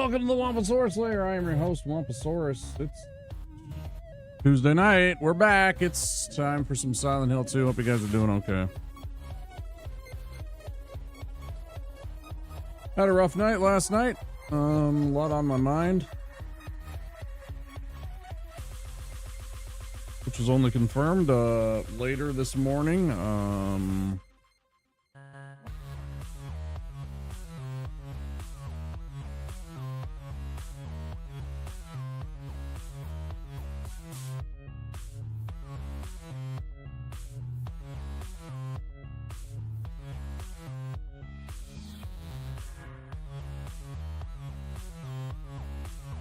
welcome to the Wamposaurus Lair. I am your host, Wamposaurus. It's Tuesday night. We're back. It's time for some Silent Hill 2. Hope you guys are doing okay. Had a rough night last night. A lot on my mind, which was only confirmed later this morning.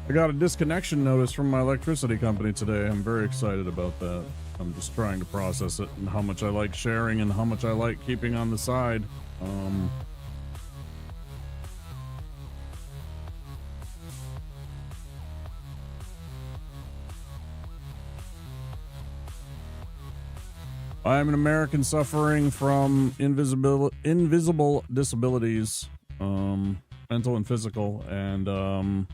I got a disconnection notice from my electricity company today. I'm very excited about that. I'm just trying to process it and how much I like sharing and how much I like keeping on the side. I'm an American suffering from invisible disabilities, mental and physical, and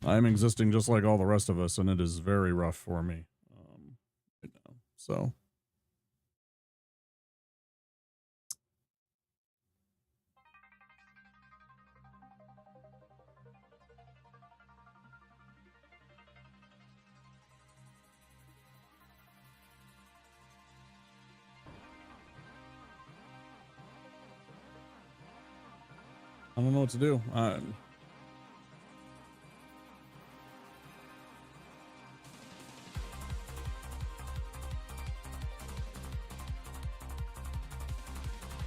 I'm existing just like all the rest of us, and it is very rough for me. So I don't know what to do.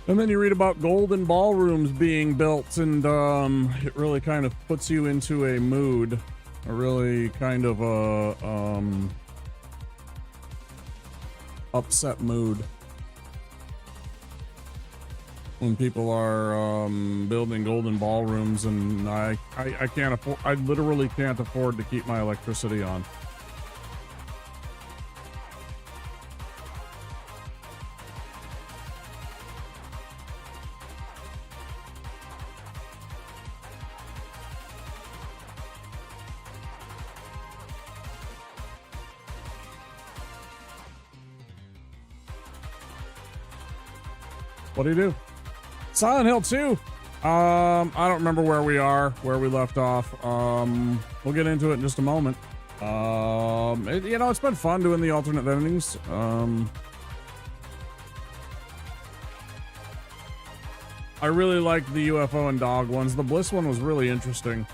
And then you read about golden ballrooms being built, and it really kind of puts you into a mood, a really kind of upset mood when people are building golden ballrooms, and I can't afford. I literally can't afford to keep my electricity on. What do you do? Silent Hill 2. I don't remember where we left off. We'll get into it in just a moment. It's been fun doing the alternate endings. I really liked the UFO and dog ones. The Bliss one was really interesting.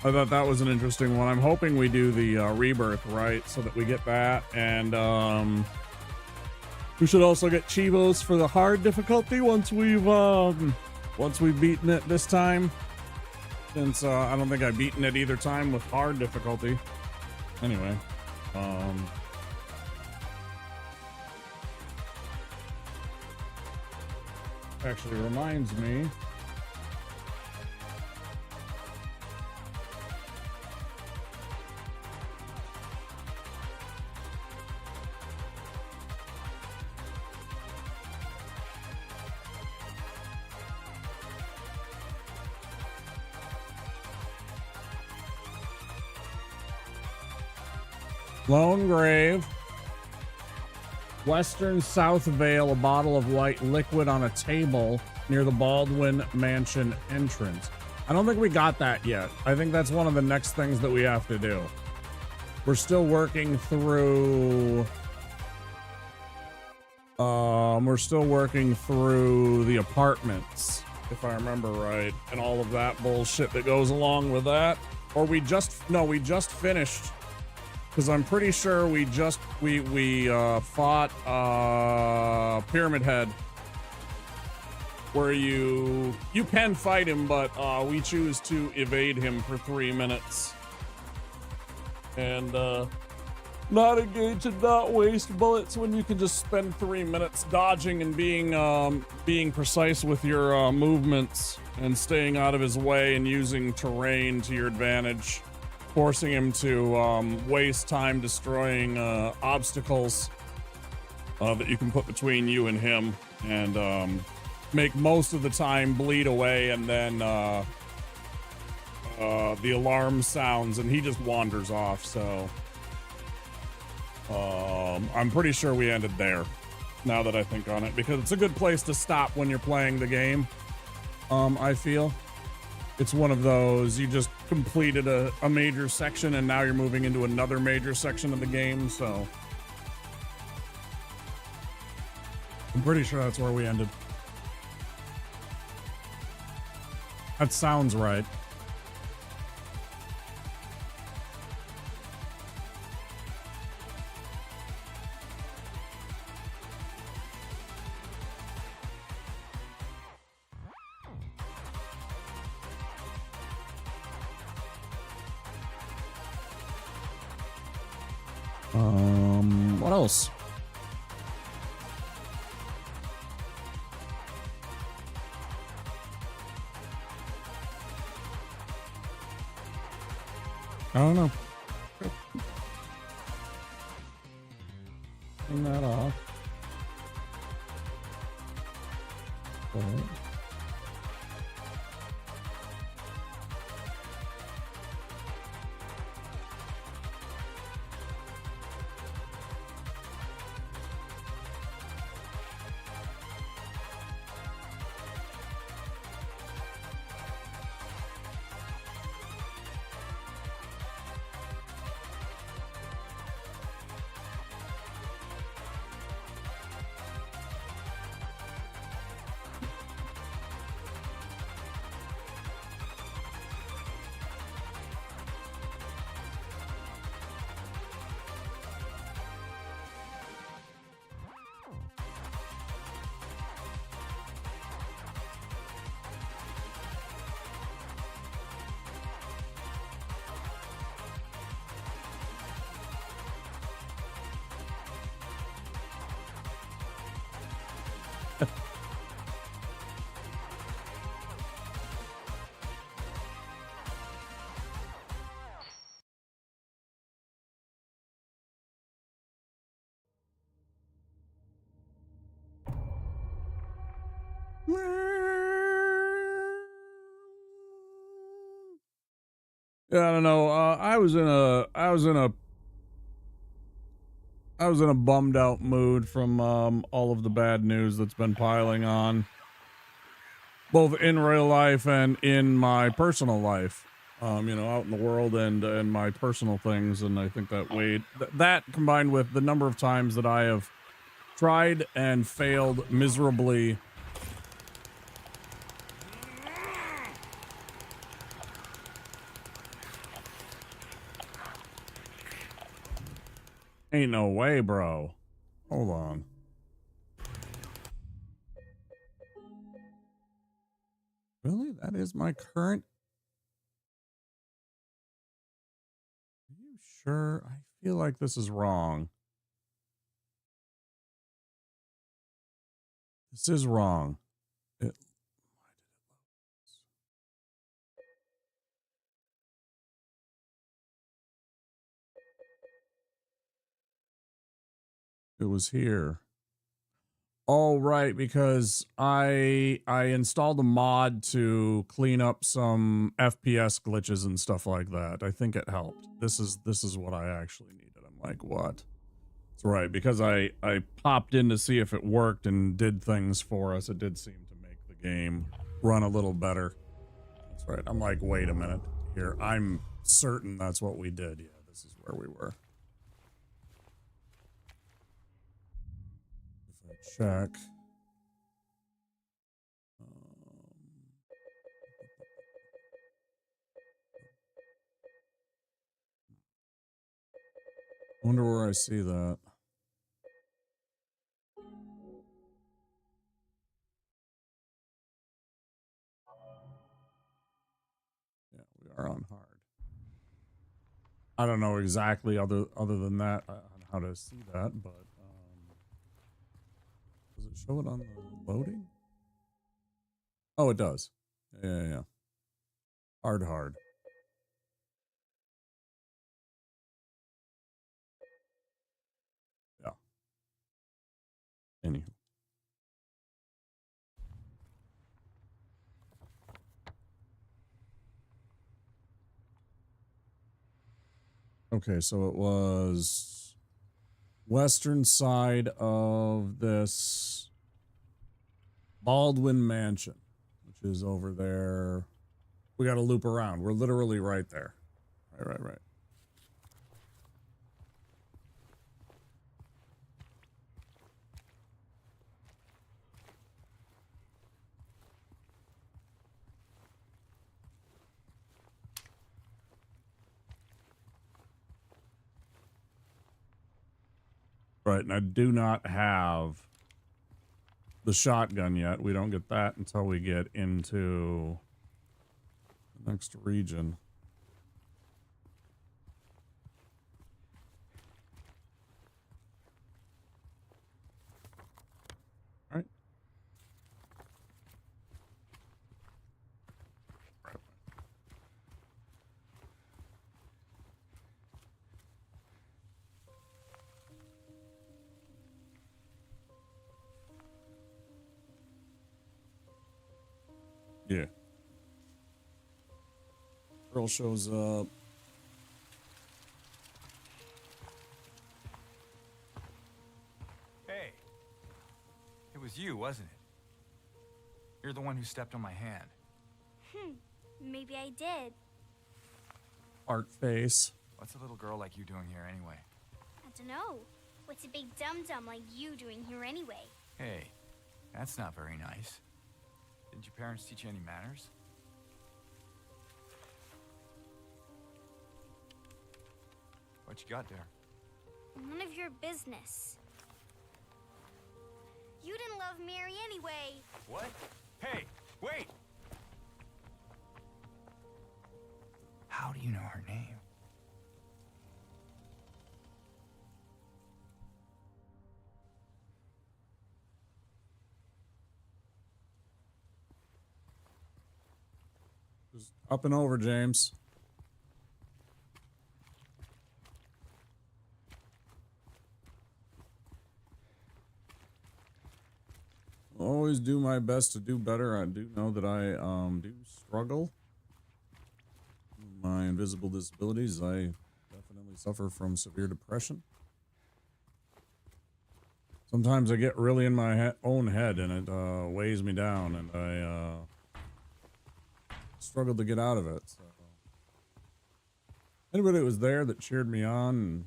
I thought that was an interesting one. I'm hoping we do the rebirth, right? So that we get that, and we should also get Chivos for the hard difficulty once we've beaten it this time. Since I don't think I've beaten it either time with hard difficulty. Anyway, actually reminds me. Lone Grave, Western South Vale, a bottle of white liquid on a table near the Baldwin Mansion entrance. I don't think we got that yet. I think that's one of the next things that we have to do. We're still working through the apartments, if I remember right, and all of that bullshit that goes along with that. Or we just finished. Because I'm pretty sure we fought Pyramid Head, where you can fight him, but we choose to evade him for 3 minutes and not engage and not waste bullets when you can just spend 3 minutes dodging and being precise with your movements and staying out of his way and using terrain to your advantage, forcing him to waste time destroying obstacles that you can put between you and him, and make most of the time bleed away, and then the alarm sounds and he just wanders off. So I'm pretty sure we ended there, now that I think on it, because it's a good place to stop when you're playing the game. I feel it's one of those, you just completed a major section and now you're moving into another major section of the game. So I'm pretty sure that's where we ended. That sounds right. What else? I don't know. Turn that off. Okay. Yeah, I don't know. I was in a bummed out mood from all of the bad news that's been piling on, both in real life and in my personal life. You know, out in the world and my personal things, and I think that weighed that combined with the number of times that I have tried and failed miserably. Ain't no way, bro. Hold on. Really? That is my current? Are you sure? I feel like this is wrong. This is wrong. It was here. Oh, right, because I installed a mod to clean up some FPS glitches and stuff like that. I think it helped. This is what I actually needed. I'm like, what? That's right, because I popped in to see if it worked and did things for us. It did seem to make the game run a little better. That's right. I'm like, wait a minute here. I'm certain that's what we did. Yeah, this is where we were. If I check. Wonder where I see that. Yeah, we are on hard. I don't know exactly other than that on how to see that, but does it show it on the loading? Oh, it does. Yeah. Hard. Yeah. Anywho. Okay, so it was western side of this Baldwin Mansion, which is over there. We got to loop around. We're literally right there. Right. Right, and I do not have the shotgun yet. We don't get that until we get into the next region. All right. Yeah. Girl shows up. Hey. It was you, wasn't it? You're the one who stepped on my hand. Maybe I did. Art face. What's a little girl like you doing here anyway? I don't know. What's a big dum-dum like you doing here anyway? Hey, that's not very nice. Didn't your parents teach you any manners? What you got there? None of your business. You didn't love Mary anyway. What? Hey, wait! How do you know her name? Just up and over, James. Always do my best to do better. I do know that I do struggle. My invisible disabilities, I definitely suffer from severe depression. Sometimes I get really in my own head and it weighs me down, and I struggle to get out of it. So anybody that was there that cheered me on and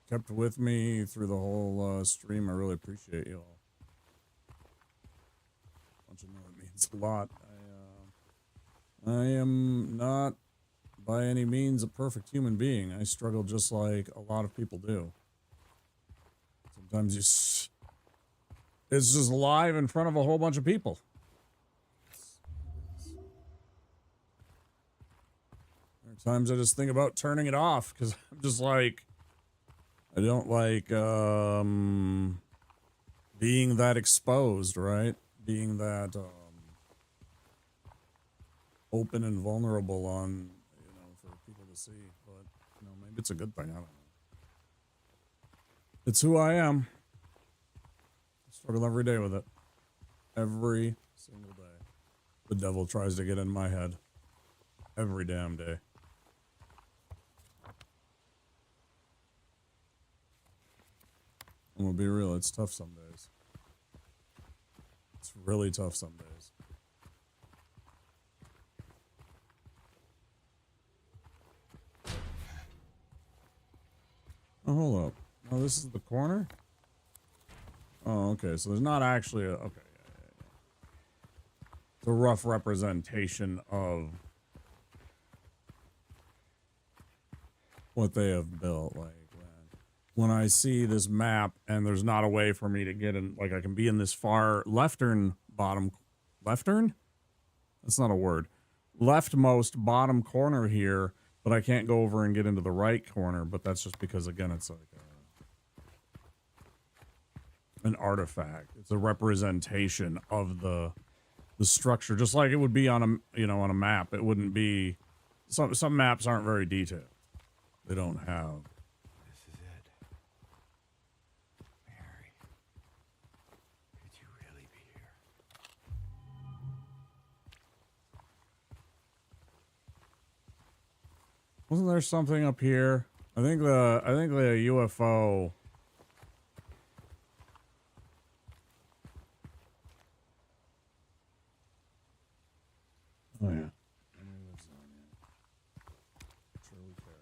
kept with me through the whole stream, I really appreciate you all. You know, it means a lot. I am not by any means a perfect human being. I struggle just like a lot of people do. Sometimes it's just live in front of a whole bunch of people. There are times I just think about turning it off because I'm just like, I don't like being that exposed, right? Being that open and vulnerable on, for people to see. But, maybe it's a good thing. I don't know. It's who I am. I struggle every day with it. Every single day. The devil tries to get in my head. Every damn day. I'm gonna be real, it's tough some days. It's really tough some days. Oh, hold up. Oh, this is the corner? Oh, okay. So there's not actually a... Okay. Yeah. It's a rough representation of what they have built. Like, when I see this map and there's not a way for me to get in... Like, I can be in this far leftern bottom... Leftern? That's not a word. Leftmost bottom corner here, but I can't go over and get into the right corner, but that's just because, again, it's like an artifact. It's a representation of the structure, just like it would be on a, on a map. It wouldn't be, some maps aren't very detailed. They don't have. This is it. Mary. Could you really be here? Wasn't there something up here? I think the UFO. Oh yeah. It's really fair.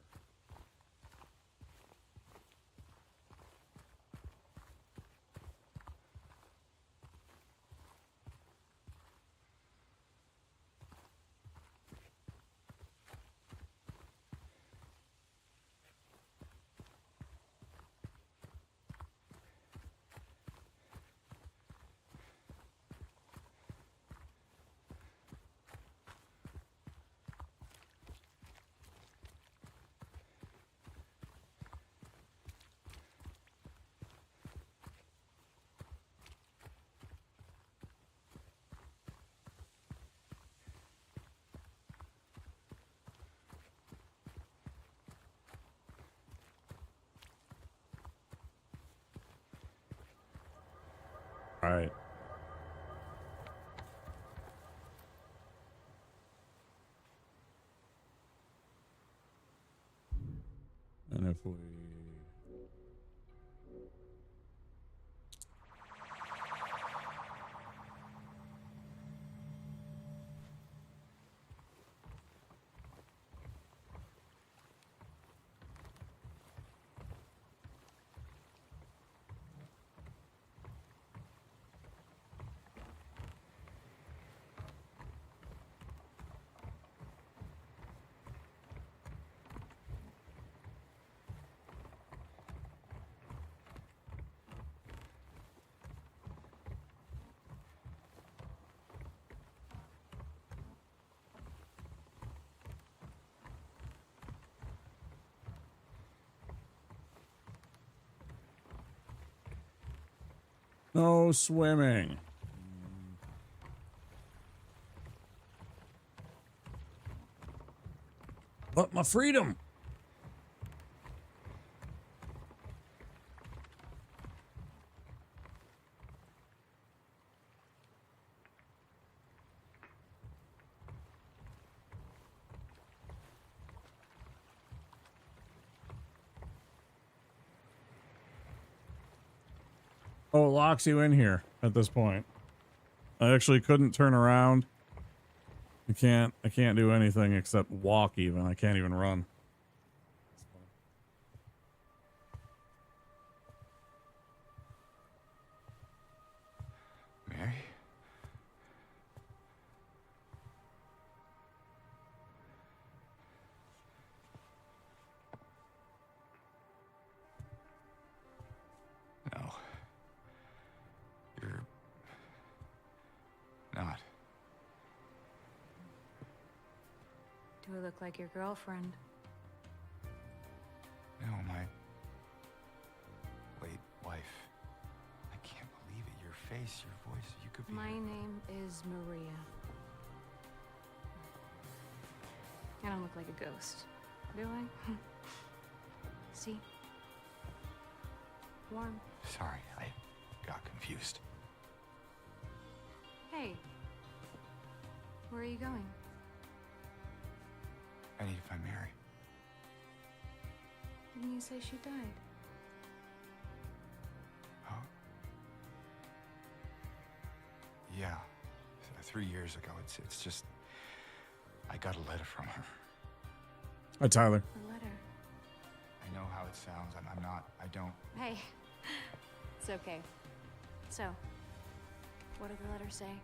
All right. And if we... No swimming. But my freedom. Oh, it locks you in here at this point. I actually couldn't turn around. I can't do anything except walk even. I can't even run. Mary? No. You're not. Do I look like your girlfriend? No, my late wife. I can't believe it. Your face, your voice, you could be... My name is Maria. I don't look like a ghost, do I? See? Warm. Sorry, I got confused. Hey. Where are you going? I need to find Mary. Didn't you say she died? Oh? Yeah. 3 years ago. It's just... I got a letter from her. Hi, Tyler. A letter. I know how it sounds. I'm not... I don't... Hey. It's okay. So, what did the letter say?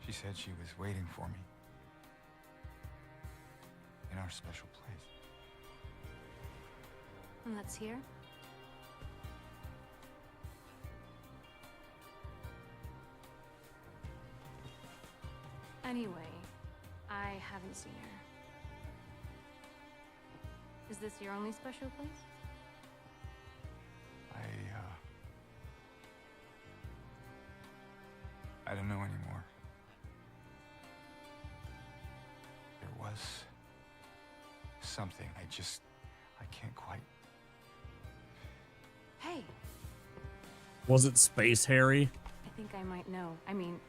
She said she was waiting for me. In our special place. And that's here? Anyway, I haven't seen her. Is this your only special place? I don't know anymore. There was something. I can't quite... Hey, Was it Space Harry? I think I might know. I mean,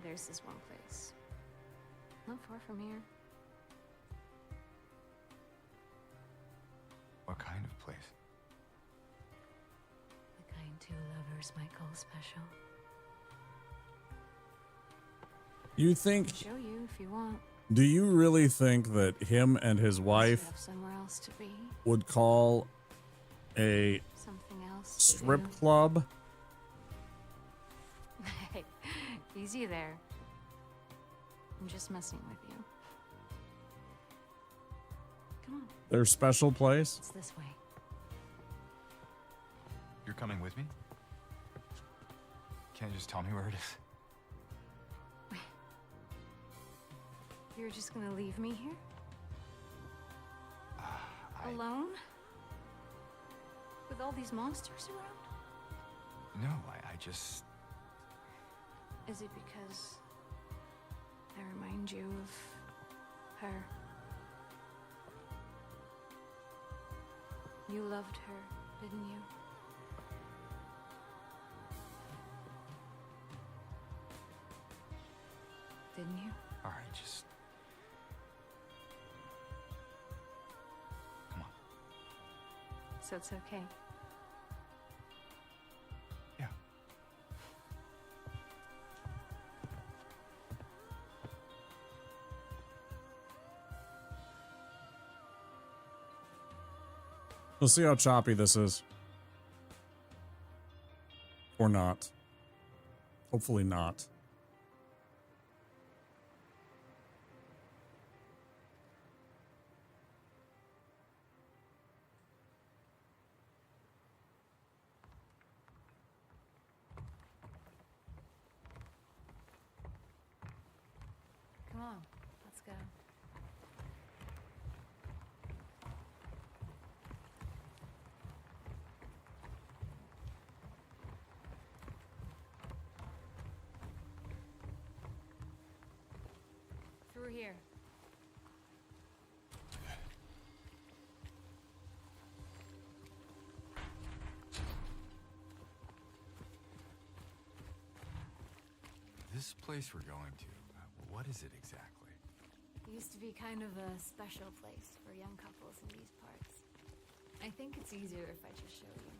there's this one place. Not far from here. What kind of place? The kind two lovers might call special. You think, I'll show you if you want. do you really think that him and his Unless you wife have somewhere else to be. would call a Something else to strip do. club? Hey, easy there. I'm just messing with you. Come on, Their special place? it's this way. You're coming with me? Can't you just tell me where it is? You're just gonna leave me here? Alone? With all these monsters around? No, I just... Is it because I remind you of her? You loved her, didn't you? Didn't you? All right, just... Come on. So it's okay. Yeah. We'll see how choppy this is. Or not. Hopefully not. Come on, let's go. Through here. This place we're going to, what is it exactly? It used to be kind of a special place for young couples in these parts. I think it's easier if I just show you.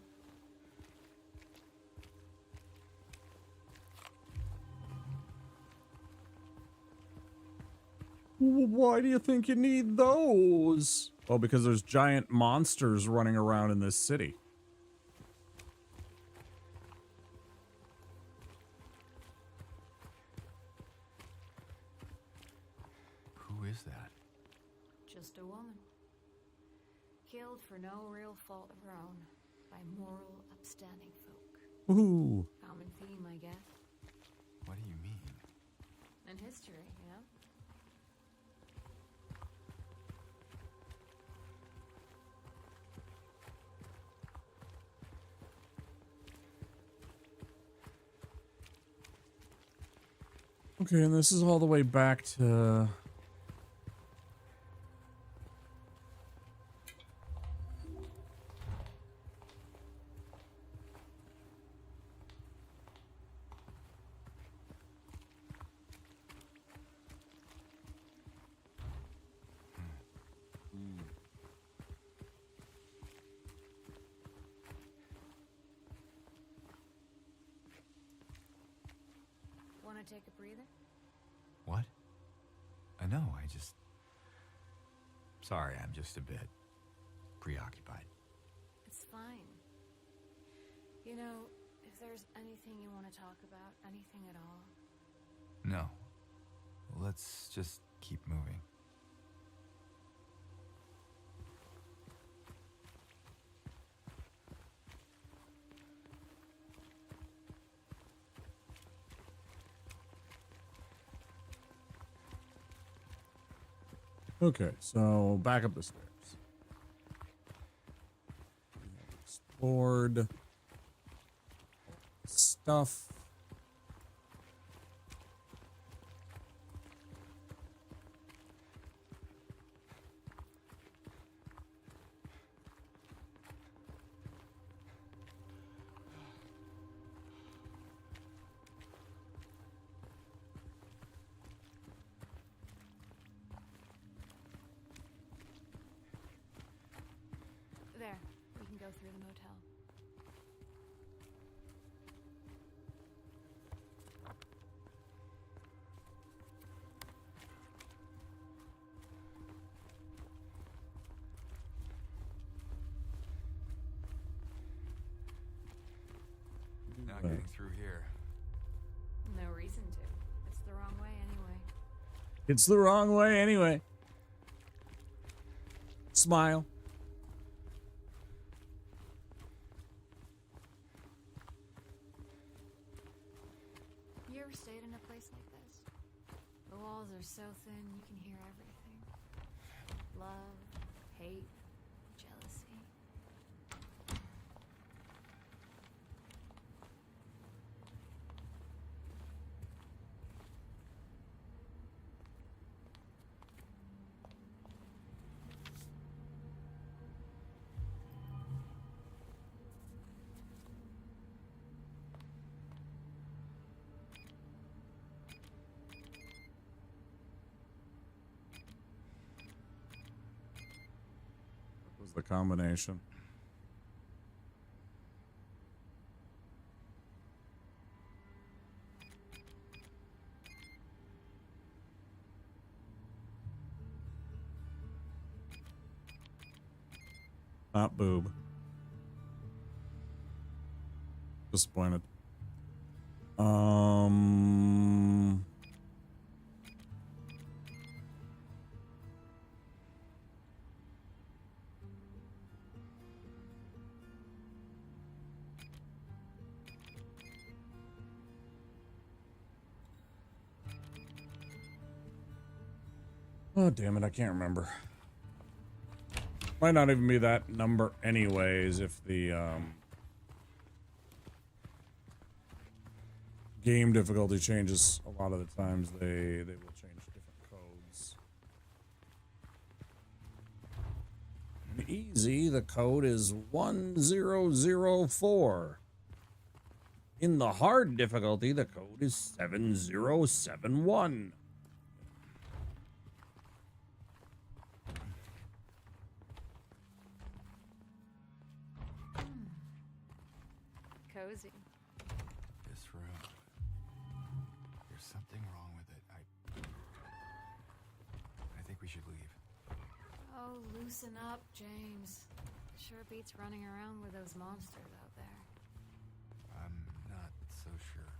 Why do you think you need those? Well, because there's giant monsters running around in this city. Who is that? Just a woman. Killed for no real fault of her own by moral, upstanding folk. Ooh. Common theme, I guess. What do you mean? And history, you know? Okay, and this is all the way back to... Want to take a breather? What? I know, I just... Sorry, I'm just a bit preoccupied. It's fine. You know, if there's anything you want to talk about, anything at all, No. Let's just keep moving. Okay, so back up the stairs. We have explored stuff. through the motel. Not getting through here. No reason to. It's the wrong way anyway. It's the wrong way anyway. Smile. You ever stayed in a place like this? The walls are so thin you can hear everything. Love, hate, jealousy. What was the combination? Not boob. Disappointed. Oh, damn it, I can't remember. Might not even be that number anyways if the game difficulty changes. A lot of the times they will change different codes. In easy, the code is 1004. In the hard difficulty, the code is 7071. Cozy. This room. There's something wrong with it. I think we should leave. Oh, loosen up, James. Sure beats running around with those monsters out there. I'm not so sure.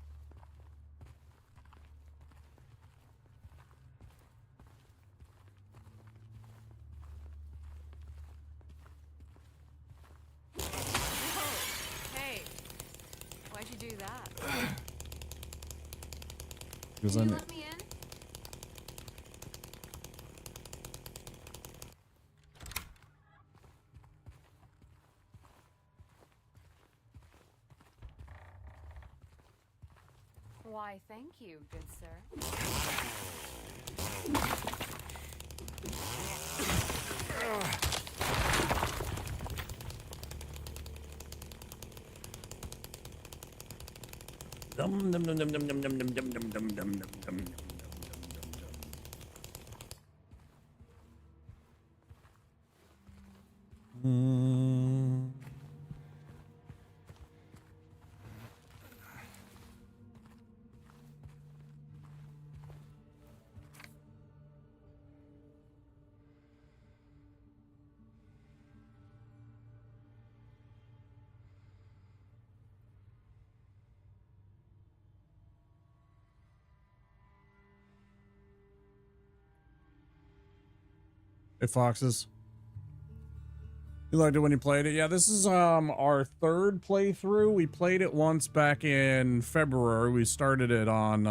Hey, why'd you do that? Because Can you let me in? Why, thank you, good sir. Dum dum dum dum dum dum dum dum dum dum dum dum dum. Hey, Foxes. You liked it when you played it? Yeah, this is our third playthrough. We played it once back in February. We started it on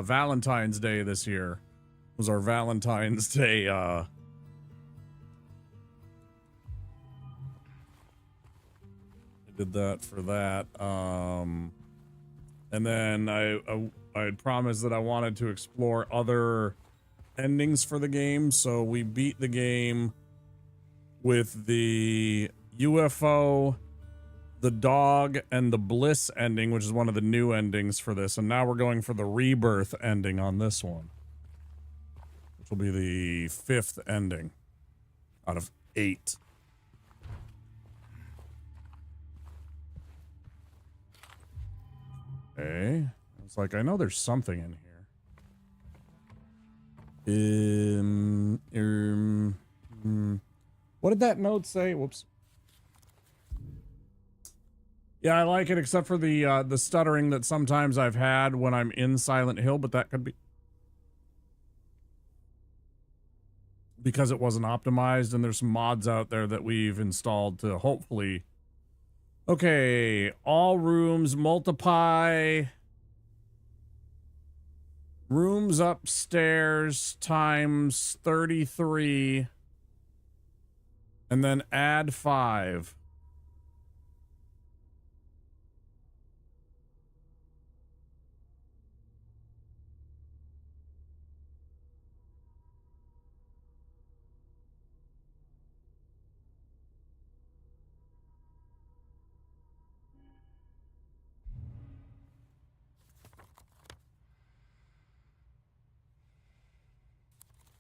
Valentine's Day this year. It was our Valentine's Day I did that for that. And then I had promised that I wanted to explore other endings for the game, so we beat the game with the UFO, the dog, and the bliss ending, which is one of the new endings for this, and now we're going for the rebirth ending on this one, which will be the 5th ending out of 8. Okay. It's like, I know there's something in here. What did that note say? Whoops. Yeah, I like it, except for the stuttering that sometimes I've had when I'm in Silent Hill, but that could be because it wasn't optimized, and there's some mods out there that we've installed to hopefully... Okay, all rooms multiply rooms upstairs times 33 and then add 5.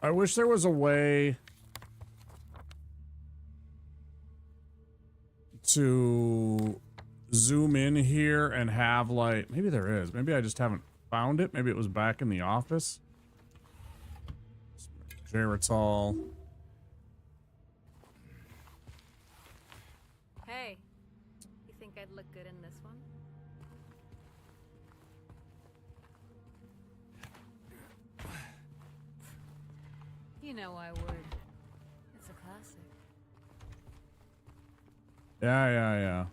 I wish there was a way to zoom in here and have, like, maybe there is. Maybe I just haven't found it. Maybe it was back in the office. Geritol. Hey, you think I'd look good in this one? You know I would. It's a classic. Yeah.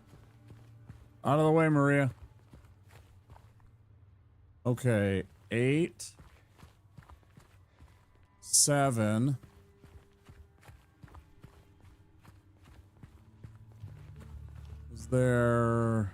Out of the way, Maria. Okay, 8, 7. Is there...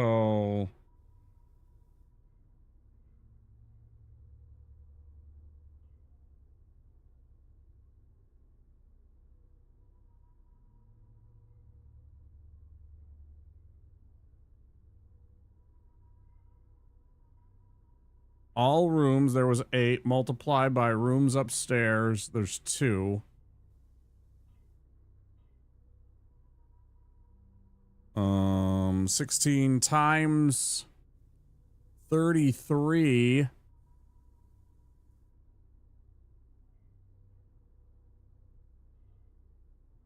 Oh... All rooms, there was 8. Multiplied by rooms upstairs, there's 2. 16 times 33.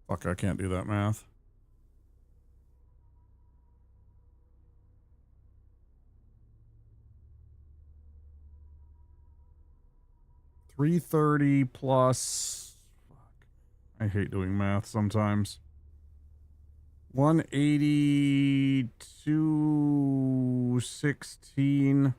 Fuck, I can't do that math. $330 plus... Fuck. I hate doing math sometimes. 180, 216.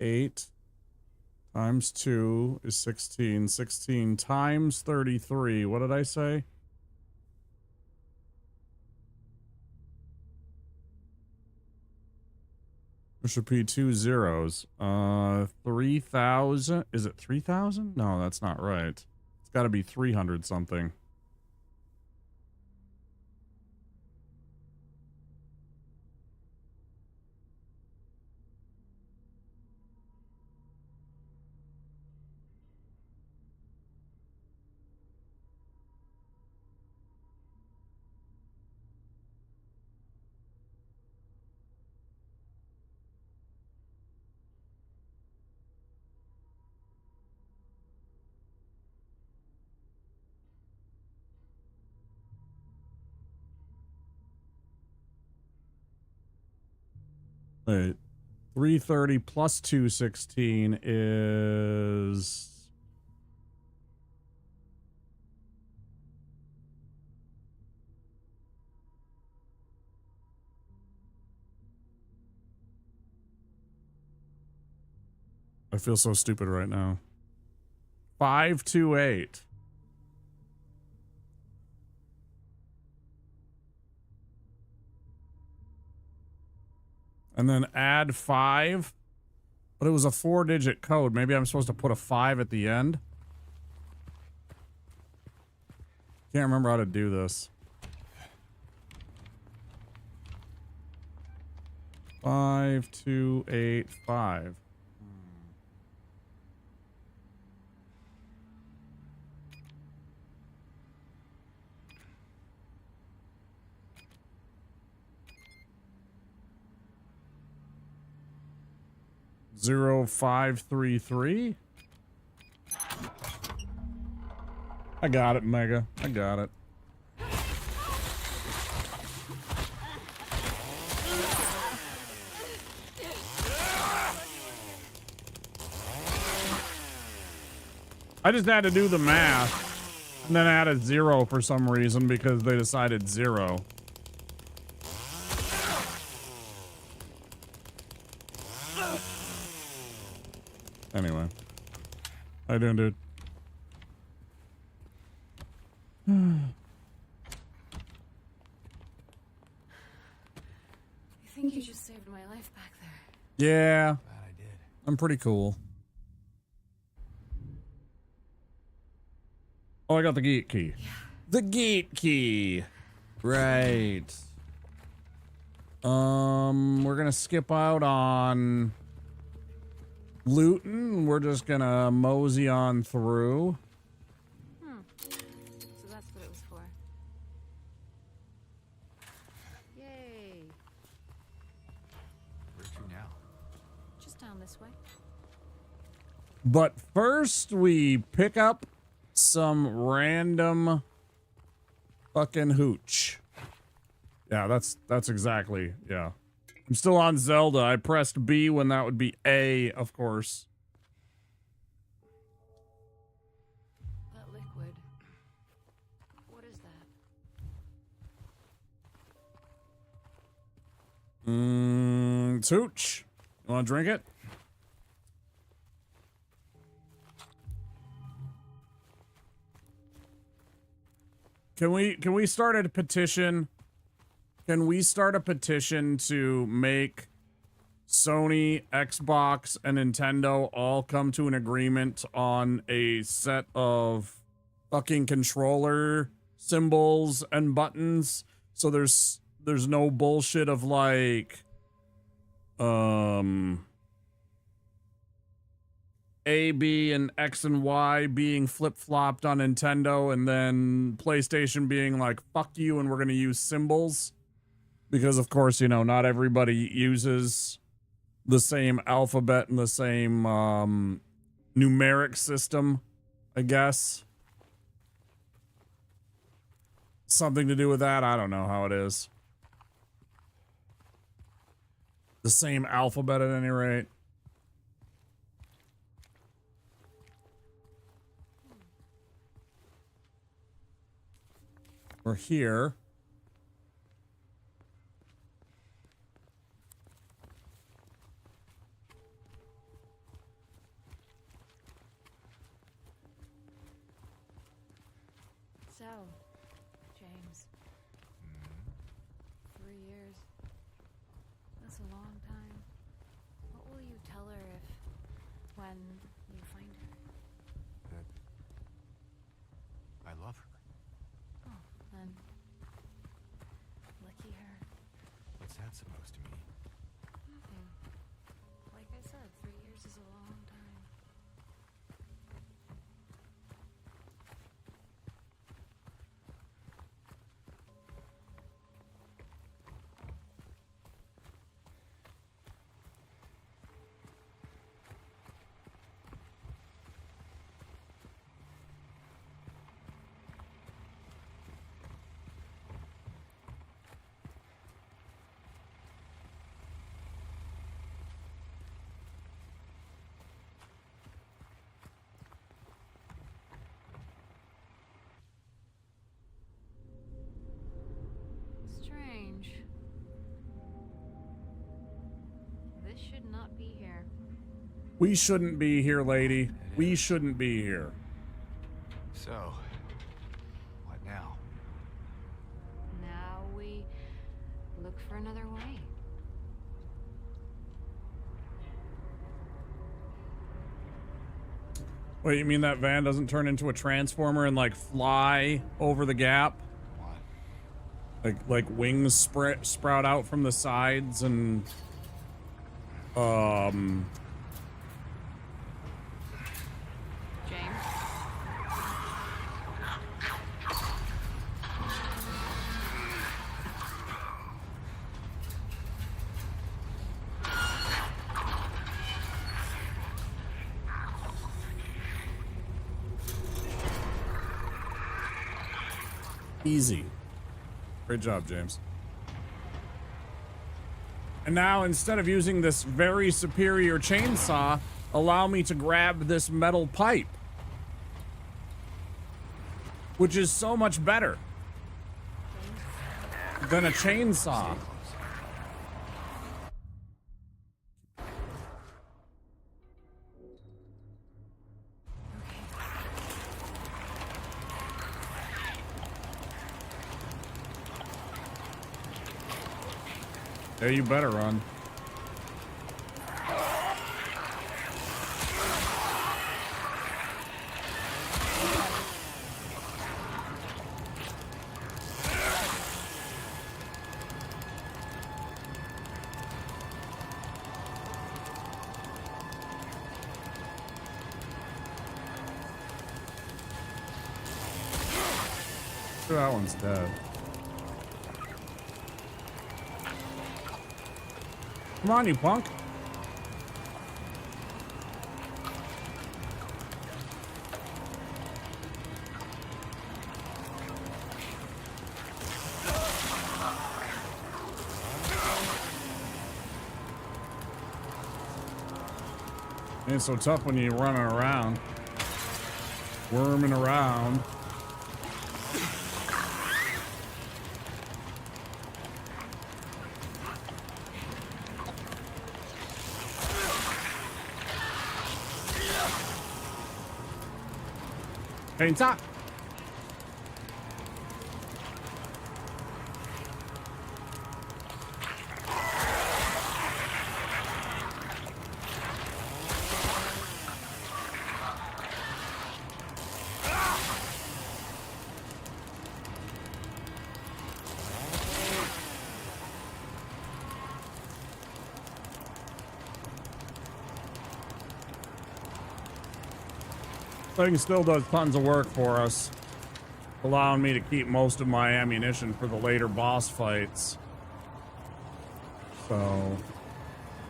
Eight times 2 is 16. 16 times 33. What did I say? There should be 2 zeros. 3,000. Is it 3,000? No, that's not right. It's got to be 300 something. Wait. 330 plus 216 is... I feel so stupid right now. 528. And then add 5. But it was a 4-digit code. Maybe I'm supposed to put a 5 at the end. Can't remember how to do this. 5285. Zero 533. I got it, Mega. I got it. I just had to do the math and then added 0 for some reason because they decided 0. Anyway. How you doing, dude? I think you just saved my life back there. Yeah. Glad I did. I'm pretty cool. Oh, I got the gate key. Yeah. The gate key. Right. We're gonna skip out on looting. We're just gonna mosey on through. So that's what it was for. Yay. Where to now? Just down this way. But first, we pick up some random fucking hooch. Yeah, that's exactly, yeah. I'm still on Zelda. I pressed B when that would be A, of course. That liquid. What is that? It's hooch. You want to drink it? Can we start a petition? Can we start a petition to make Sony, Xbox, and Nintendo all come to an agreement on a set of fucking controller symbols and buttons? So there's no bullshit of like A, B, and X and Y being flip-flopped on Nintendo, and then PlayStation being like, fuck you, and we're gonna use symbols. Because, of course, you know, not everybody uses the same alphabet and the same numeric system, I guess. Something to do with that? I don't know how it is. The same alphabet at any rate. We're here. So, James. 3 years. That's a long time. What will you tell her when you find her? That I love her. Oh, then. Lucky her. What's that supposed to mean? Nothing. Like I said, 3 years is a long time. We shouldn't be here, lady. We shouldn't be here. So, what now? Now we look for another way. Wait, you mean that van doesn't turn into a transformer and like fly over the gap? What? Like wings sprout out from the sides and James? easy. Great job, James. And now, instead of using this very superior chainsaw, allow me to grab this metal pipe, which is so much better than a chainsaw. Yeah, you better run. That one's dead. Come on, you punk. Ain't so tough when you're running around, worming around. Hey, top. Thing still does tons of work for us, allowing me to keep most of my ammunition for the later boss fights. So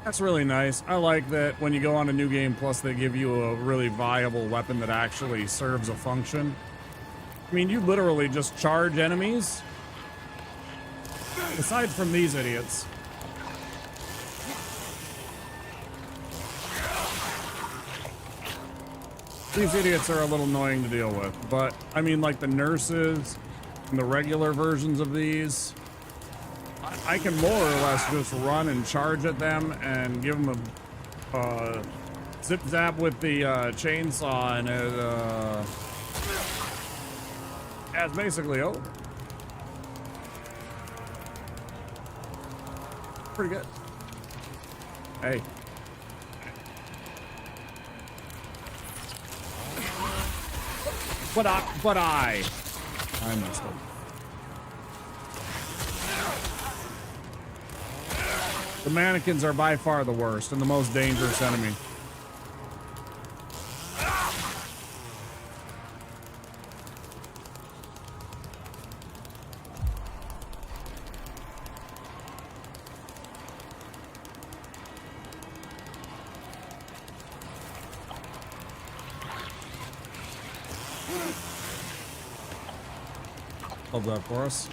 that's really nice. I like that when you go on a New Game Plus, they give you a really viable weapon that actually serves a function. I mean, you literally just charge enemies. Aside from these idiots. These idiots are a little annoying to deal with, but I mean, like the nurses and the regular versions of these, I can more or less just run and charge at them and give them a zip zap with the chainsaw, and it's basically over. Pretty good. Hey. But I messed up. The mannequins are by far the worst and the most dangerous enemy. Hold that for us.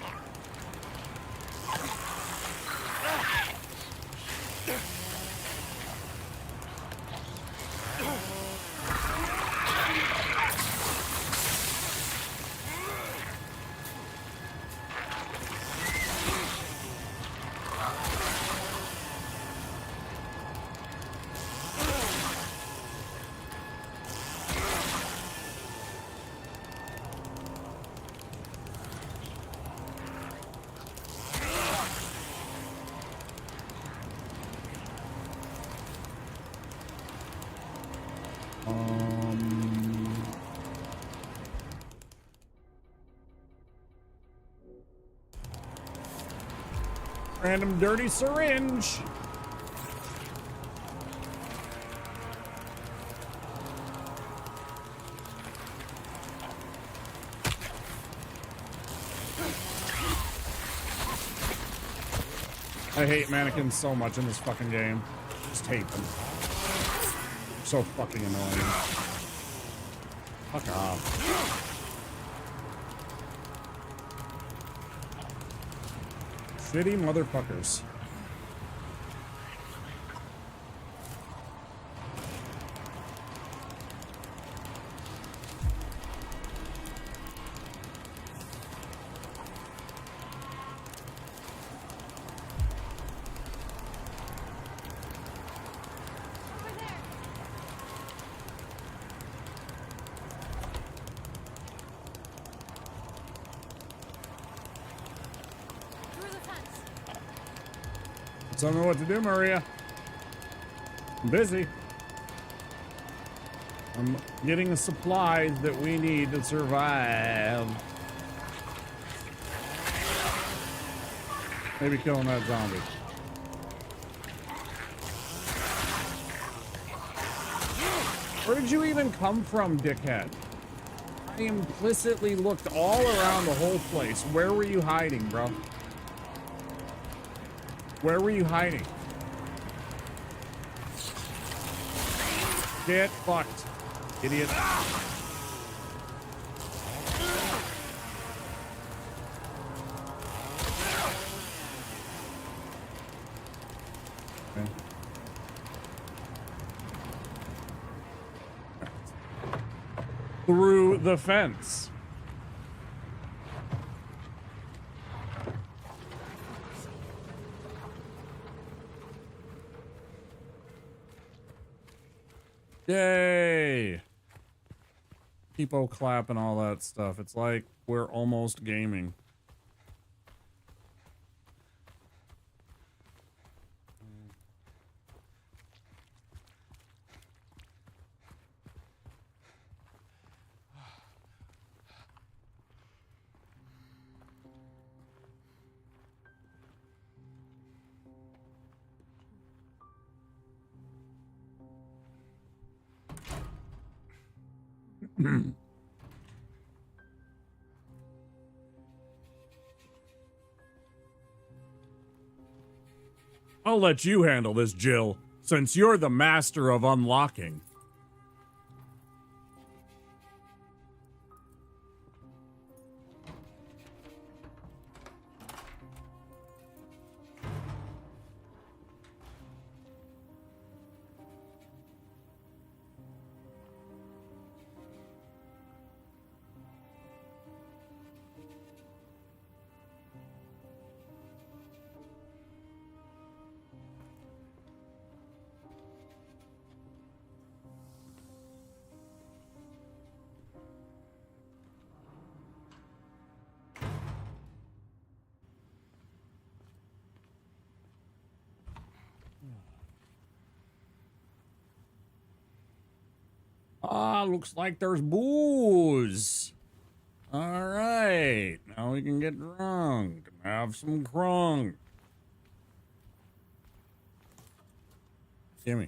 Random dirty syringe. I hate mannequins so much in this fucking game. Just hate them. So fucking annoying. Fuck off. Shitty motherfuckers. Tell me what to do, Maria. I'm busy. I'm getting the supplies that we need to survive. Maybe killing that zombie. Where did you even come from, dickhead? I implicitly looked all around the whole place. Where were you hiding, bro? Where were you hiding? Get fucked, idiot. Okay. Through the fence. Yay! People clap and all that stuff. It's like we're almost gaming. I'll let you handle this, Jill, since you're the master of unlocking. Ah, looks like there's booze. All right, now we can get drunk and have some crunk. Gimme.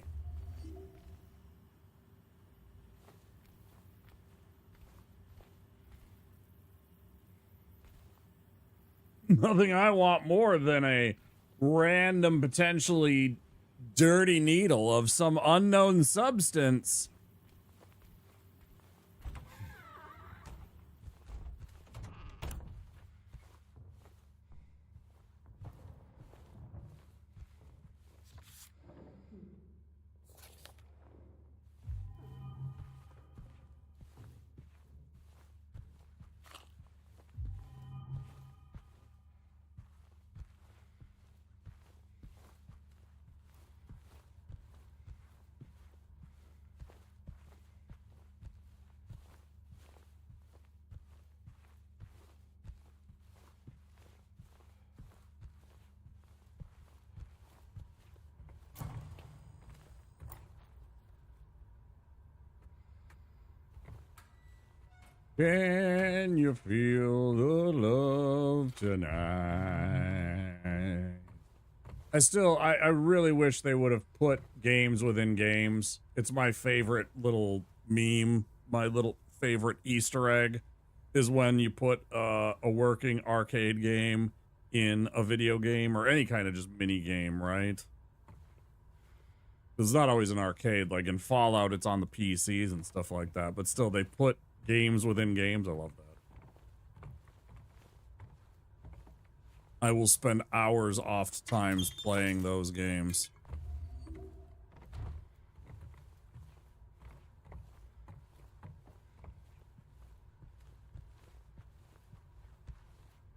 Nothing I want more than a random, potentially dirty needle of some unknown substance. Can you feel the love tonight? I really wish they would have put games within games. It's my favorite little meme, my little favorite Easter egg is when you put a working arcade game in a video game or any kind of just mini game, right? It's not always an arcade. Like in Fallout, it's on the PCs and stuff like that. But still, they put games within games. I love that. I will spend hours oft times playing those games.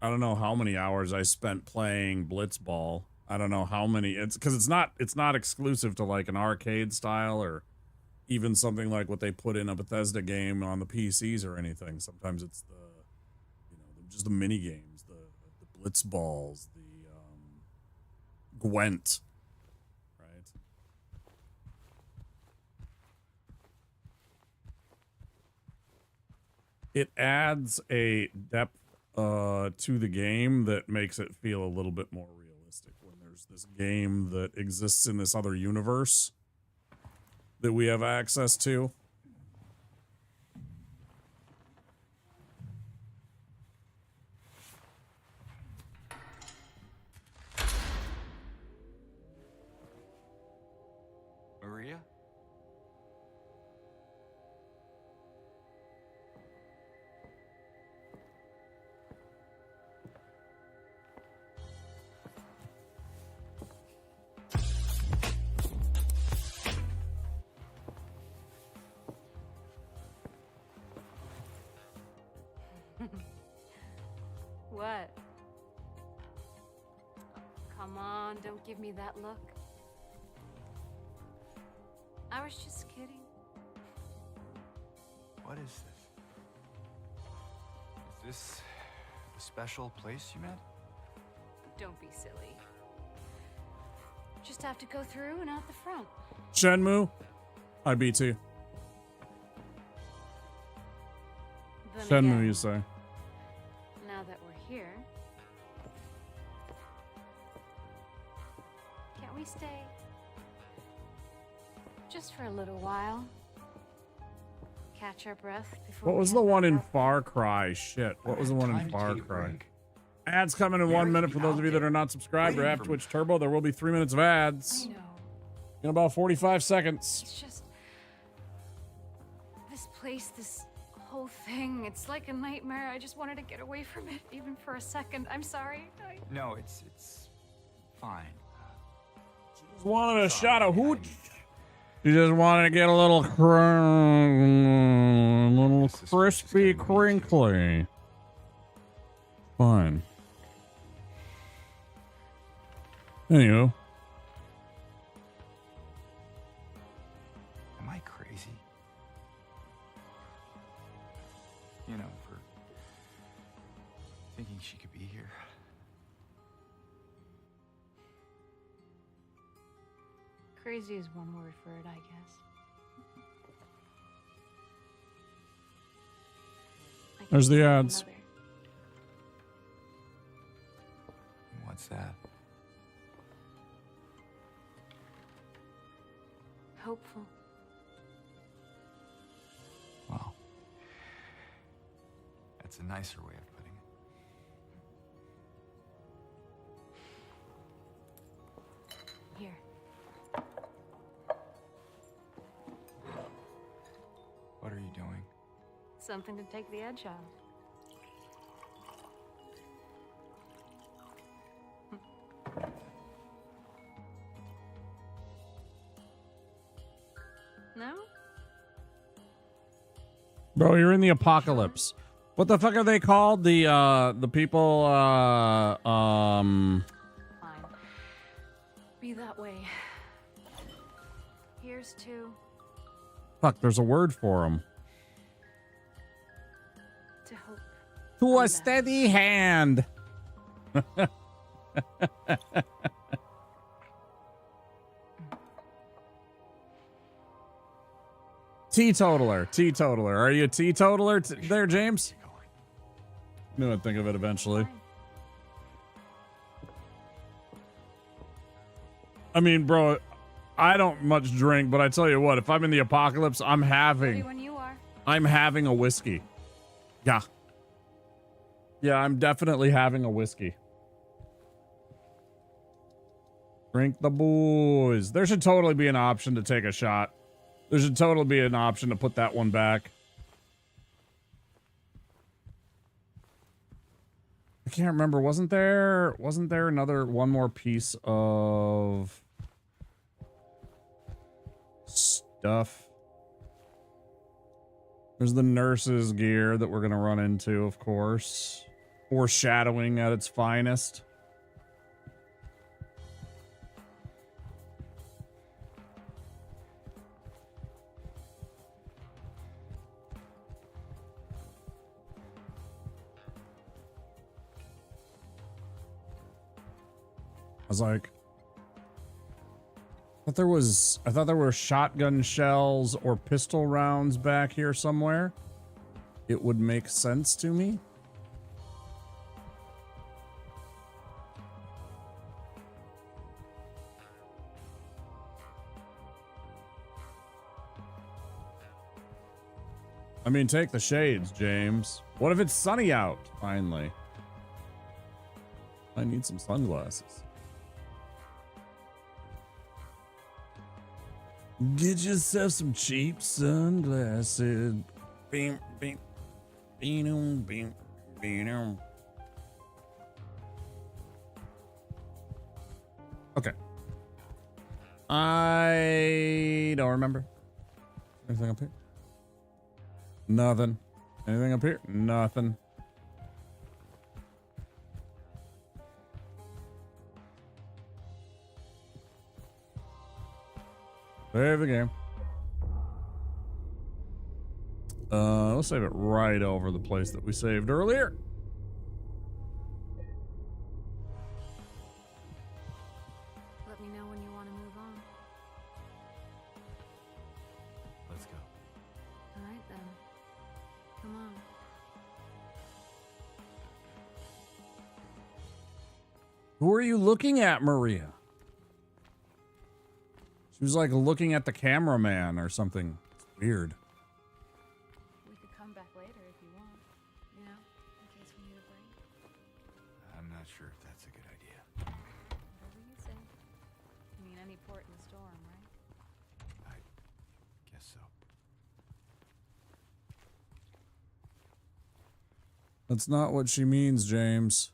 I don't know how many hours I spent playing Blitzball. I don't know how many. It's because it's not exclusive to like an arcade style or even something like what they put in a Bethesda game on the PCs or anything. Sometimes it's the, you know, just the mini games, the Blitzballs, the Gwent, right? It adds a depth to the game that makes it feel a little bit more realistic when there's this game that exists in this other universe that we have access to. Maria? What? Come on, don't give me that look. I was just kidding. What is this? Is this the special place you met? Don't be silly. Just have to go through and out the front. Shenmue, I beat you. Then Shenmue, again, you say? now that we're here, can't we stay? Just for a little while. Catch our breath before. What was the one in Far Cry? Shit, what was the one in Far Cry? Ads coming in 1 minute for those of you that are not subscribed or have Twitch Turbo. There will be 3 minutes of ads I know. in about 45 seconds. It's just this place, this whole thing. It's like a nightmare. I just wanted to get away from it, even for a second. I'm sorry. No, it's fine. Just wanted a shot of hooch. You just wanted to get a little crispy, crinkly. Fine. Anywho. Am I crazy? You know, for thinking she could be here. Crazy is one word for it, I guess. I There's the can't ads. another. What's that? Hopeful. Well, that's a nicer way of putting it. Here. What are you doing? Something to take the edge off. No? Bro, you're in the apocalypse. What the fuck are they called? The people, Fine. Be that way. Here's to Fuck, there's a word for them. hope. To a steady hand. Teetotaler. Teetotaler. Are you a teetotaler there, James? Knew I'd think of it eventually. Fine. I mean, bro, I don't much drink, but I tell you what, if I'm in the apocalypse, Ready having when you are. a whiskey. Yeah. Yeah, I'm definitely having a whiskey. Drink the booze. There should totally be an option to take a shot. There should totally be an option to put that one back. I can't remember. Wasn't there one more piece of stuff? There's the nurse's gear that we're going to run into, of course. Foreshadowing at its finest. I was like, I thought there were shotgun shells or pistol rounds back here somewhere. It would make sense to me. I mean, take the shades, James. What if it's sunny out, finally? I need some sunglasses. Get yourself some cheap sunglasses. Beam, beam, beam, beam, beam. Okay. I don't remember. Anything up here? Nothing. Anything up here? Nothing. Save the game. We'll save it right over the place that we saved earlier. Let me know when you want to move on. Let's go. All right then. Come on. Who are you looking at, Maria? She was like looking at the cameraman or something. It's weird. We could come back later if you want. You know, in case we need a break. I'm not sure if that's a good idea. Whatever you say. I mean, any port in the storm, right? I guess so. That's not what she means, James.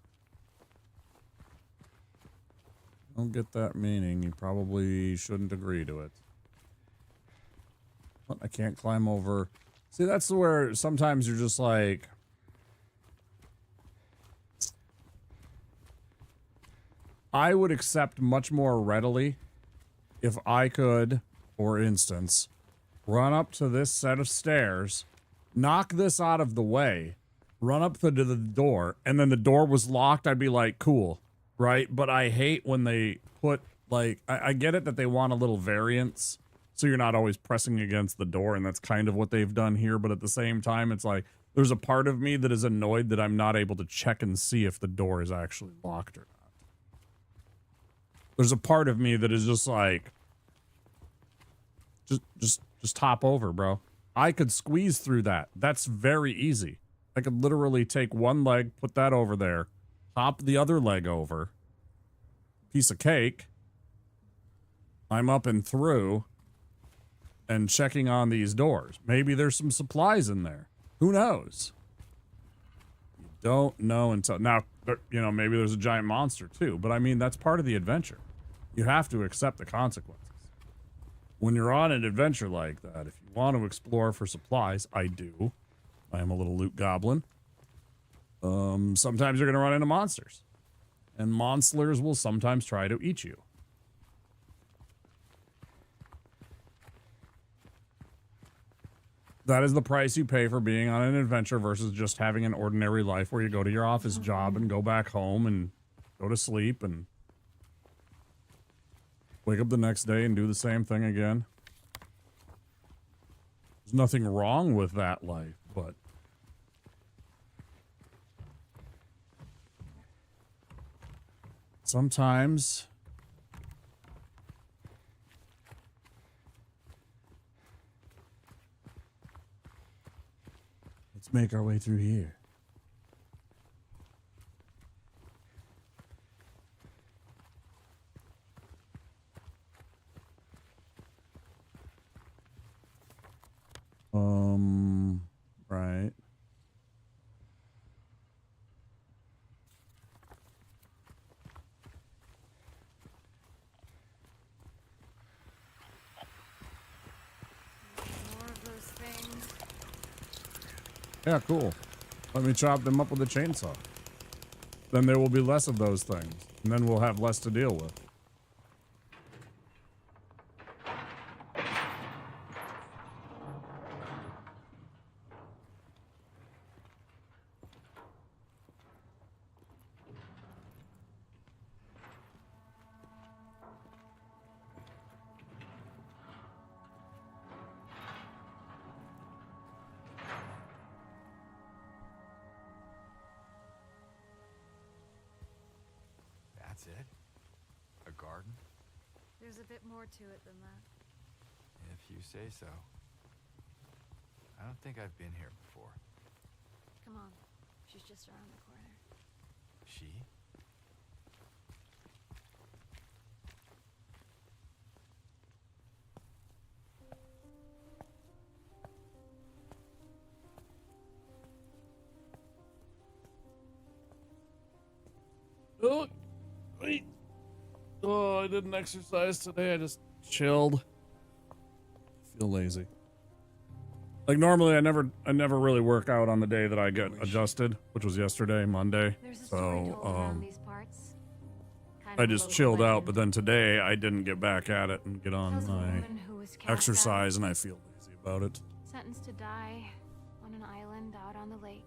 Don't get that meaning. You probably shouldn't agree to it. What? I can't climb over. See, that's where sometimes you're just like... I would accept much more readily if I could, for instance, run up to this set of stairs, knock this out of the way, run up to the door, and then the door was locked. I'd be like, cool. Right? But I hate when they put, like, I get it that they want a little variance, so you're not always pressing against the door, and that's kind of what they've done here, but at the same time, it's like, there's a part of me that is annoyed that I'm not able to check and see if the door is actually locked or not. There's a part of me that is just like, just hop over, bro. I could squeeze through that. That's very easy. I could literally take one leg, put that over there, hop the other leg over. Piece of cake. I'm up and through and checking on these doors. Maybe there's some supplies in there. Who knows? You don't know until... Now, you know, maybe there's a giant monster too, but I mean, that's part of the adventure. You have to accept the consequences. When you're on an adventure like that, if you want to explore for supplies, I do. I am a little loot goblin. Sometimes you're going to run into monsters. And monsters will sometimes try to eat you. That is the price you pay for being on an adventure versus just having an ordinary life where you go to your office job and go back home and go to sleep and wake up the next day and do the same thing again. There's nothing wrong with that life, but sometimes let's make our way through here. Right. More of those things. Yeah, cool. Let me chop them up with a chainsaw. Then there will be less of those things, and then we'll have less to deal with. That's it? A garden? There's a bit more to it than that. If you say so. I don't think I've been here before. Come on. She's just around the corner. She? Oh, wait. Oh, I didn't exercise today. I just chilled. I feel lazy. Like normally I never really work out on the day that I get adjusted, which was yesterday, Monday. There's a story told So, around these parts. Kind I of a just local chilled out, legend. but then today I didn't get back at it and get on Tells of a my woman who was cast exercise, and I feel lazy about it. out, sentenced to die on an island out on the lake.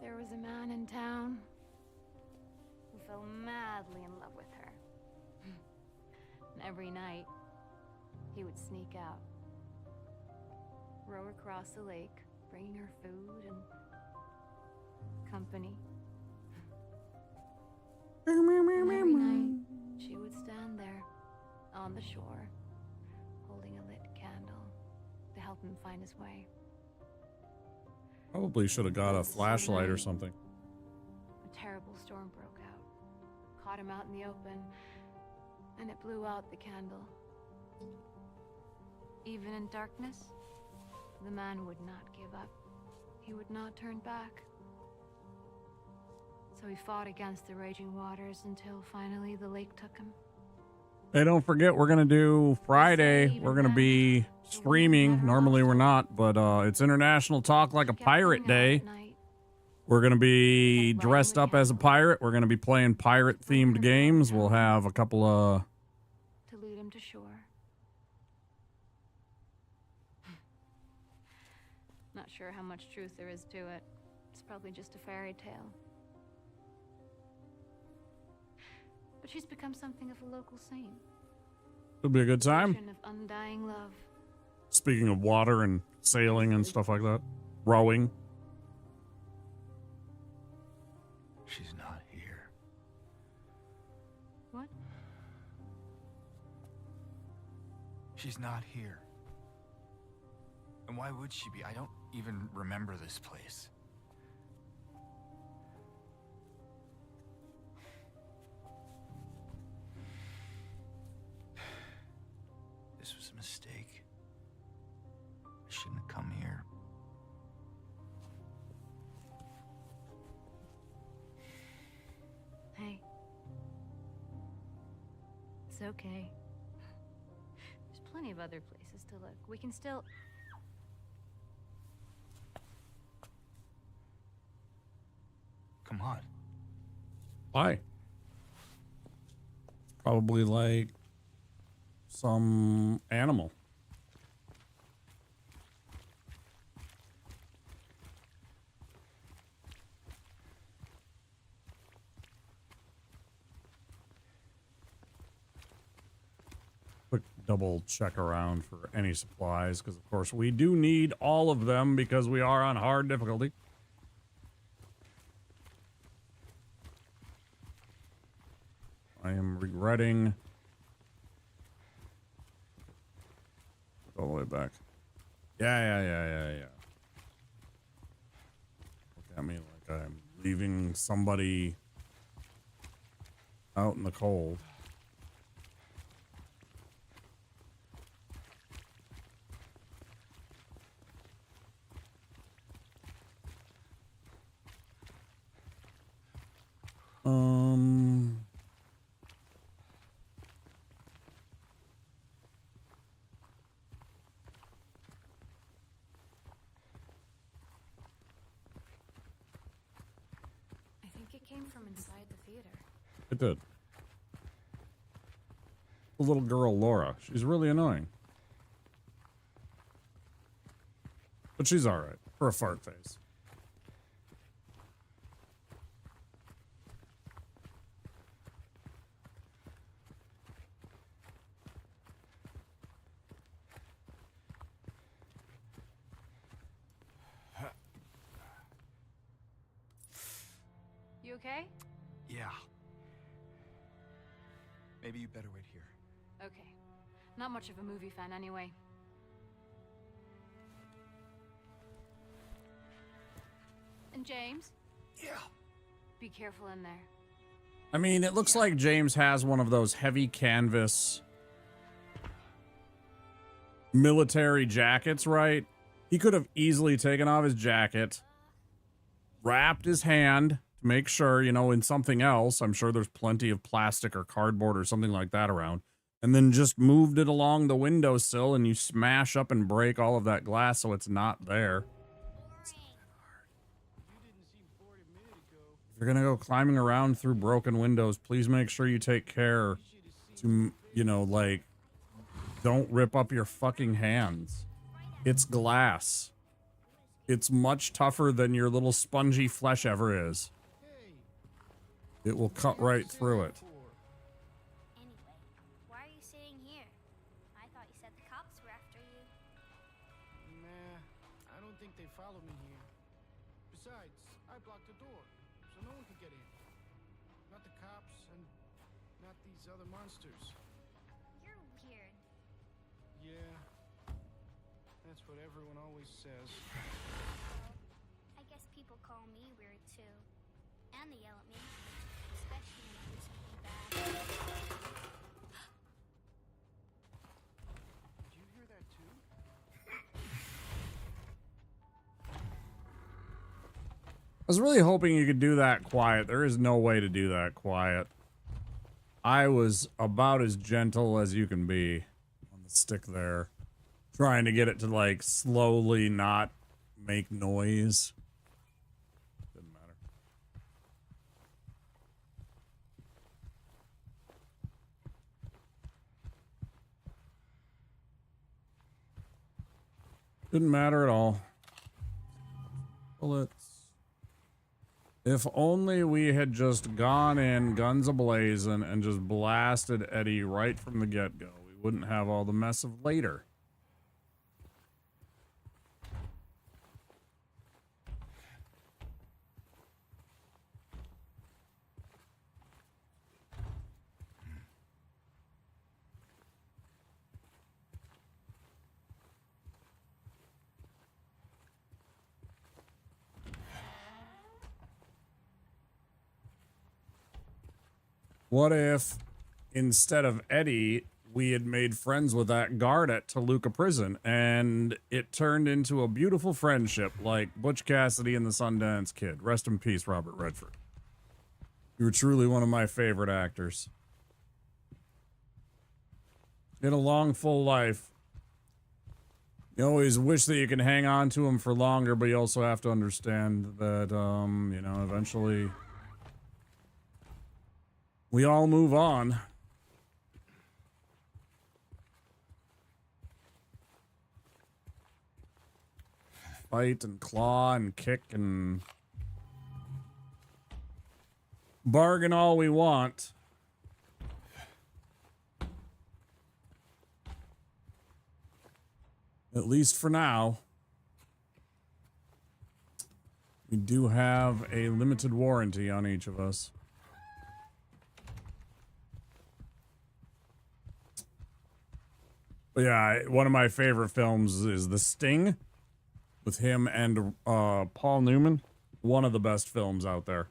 There was a man in town who fell madly in love with her. And every night, he would sneak out, row across the lake, bringing her food and company. And every night, she would stand there on the shore, holding a lit candle to help him find his way. Probably should have got a flashlight or something. A terrible storm broke out, caught him out in the open, and it blew out the candle. Even in darkness, the man would not give up. He would not turn back. So he fought against the raging waters until finally the lake took him. Hey, don't forget, we're going to do Friday. We're going to be streaming. Normally we're not, but it's International Talk Like a Pirate Day. We're going to be dressed up as a pirate. We're going to be playing pirate-themed games. We'll have a couple of... to lead him to shore. Not sure how much truth there is to it. It's probably just a fairy tale. But she's become something of a local saint. It'll be a good time. Of undying love. Speaking of water and sailing and stuff like that. Rowing. She's not here. What? She's not here. And why would she be? I don't even remember this place. This was a mistake. I shouldn't have come here. Hey. It's okay. There's plenty of other places to look. We can still... Come on. Why? Probably like some animal. Quick double double check around for any supplies, because of course we do need all of them because we are on hard difficulty. I am regretting all the way back. Yeah. Look at me like I'm leaving somebody out in the cold. I think it came from inside the theater. It did. The little girl, Laura. She's really annoying. But she's alright. For a fart face. You okay? Yeah. Maybe you better wait here. Okay. Not much of a movie fan anyway. And James? Yeah. Be careful in there. I mean, it looks like James has one of those heavy canvas military jackets, right? He could have easily taken off his jacket, wrapped his hand to make sure, you know, in something else. I'm sure there's plenty of plastic or cardboard or something like that around. And then just moved it along the windowsill, and you smash up and break all of that glass so it's not there. If you're gonna go climbing around through broken windows, please make sure you take care to, you know, like, don't rip up your fucking hands. It's glass. It's much tougher than your little spongy flesh ever is. It will cut right through it. Anyway, why are you sitting here? I thought you said the cops were after you. Nah, I don't think they follow me here. Besides, I blocked the door, so no one could get in. Not the cops, and not these other monsters. You're weird. Yeah, that's what everyone always says. I guess people call me weird too. And they yell at me. Especially when I do something bad. Did you hear that too? I was really hoping you could do that quiet. There is no way to do that quiet. I was about as gentle as you can be on the stick there, trying to get it to, like, slowly not make noise. Didn't matter. Didn't matter at all. Bullets. If only we had just gone in guns a-blazing and just blasted Eddie right from the get-go. We wouldn't have all the mess of later. What if, instead of Eddie, we had made friends with that guard at Toluca Prison, and it turned into a beautiful friendship, like Butch Cassidy and the Sundance Kid. Rest in peace, Robert Redford. You were truly one of my favorite actors. In a long, full life. You always wish that you can hang on to him for longer, but you also have to understand that, you know, eventually we all move on. Fight and claw and kick and bargain all we want. At least for now. We do have a limited warranty on each of us. But yeah, one of my favorite films is The Sting with him and Paul Newman. One of the best films out there.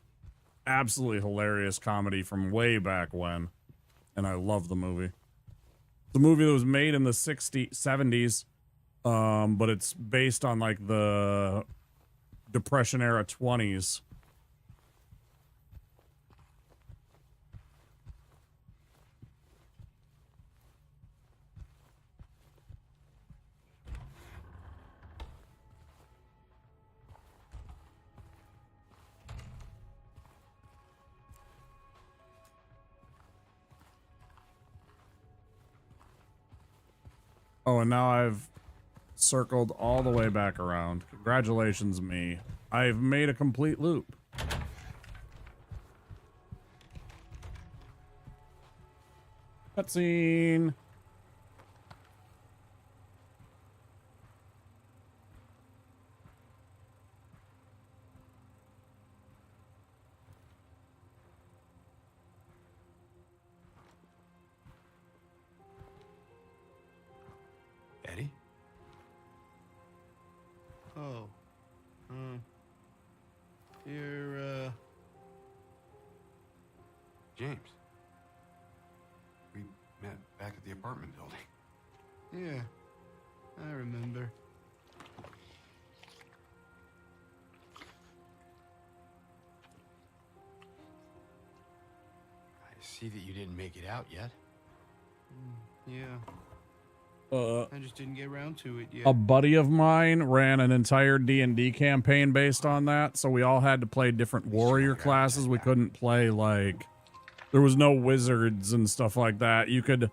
Absolutely hilarious comedy from way back when. And I love the movie. The movie that was made in the 70s, but it's based on like the Depression era 20s. Oh, and now I've circled all the way back around. Congratulations, me. I've made a complete loop. Cutscene. Eddie? Oh. You're, James. We met back at the apartment building. yeah. I remember. I see that you didn't make it out yet. Yeah. I just didn't get around to it yet. A buddy of mine ran an entire D&D campaign based on that, so we all had to play different warrior classes. We couldn't play like there was no wizards and stuff like that. You could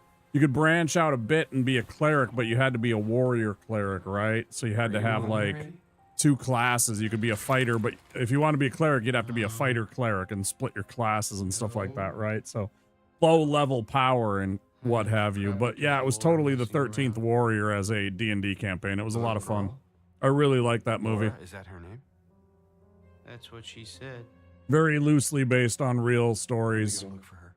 branch out a bit and be a cleric, but you had to be a warrior cleric, right? So you had to have like two classes. You could be a fighter, but if you want to be a cleric, you'd have to be a fighter cleric and split your classes and stuff like that, right? So low level power and what have you. But yeah, it was totally the 13th Warrior as a D&D campaign. It was a lot of fun. I really like that movie. Is that her name? That's what she said. Very loosely based on real stories. Go look for her.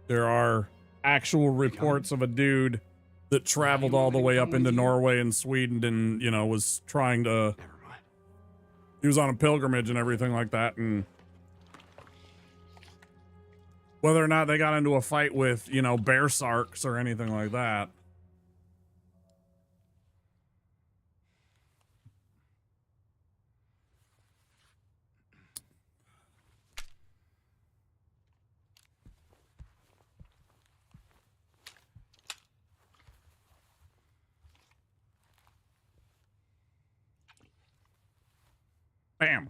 There are actual reports of a dude that traveled all the way up into Norway and Sweden and, you know, was trying to... Never mind. He was on a pilgrimage and everything like that, and... Whether or not they got into a fight with, you know, bear sarks or anything like that. Bam.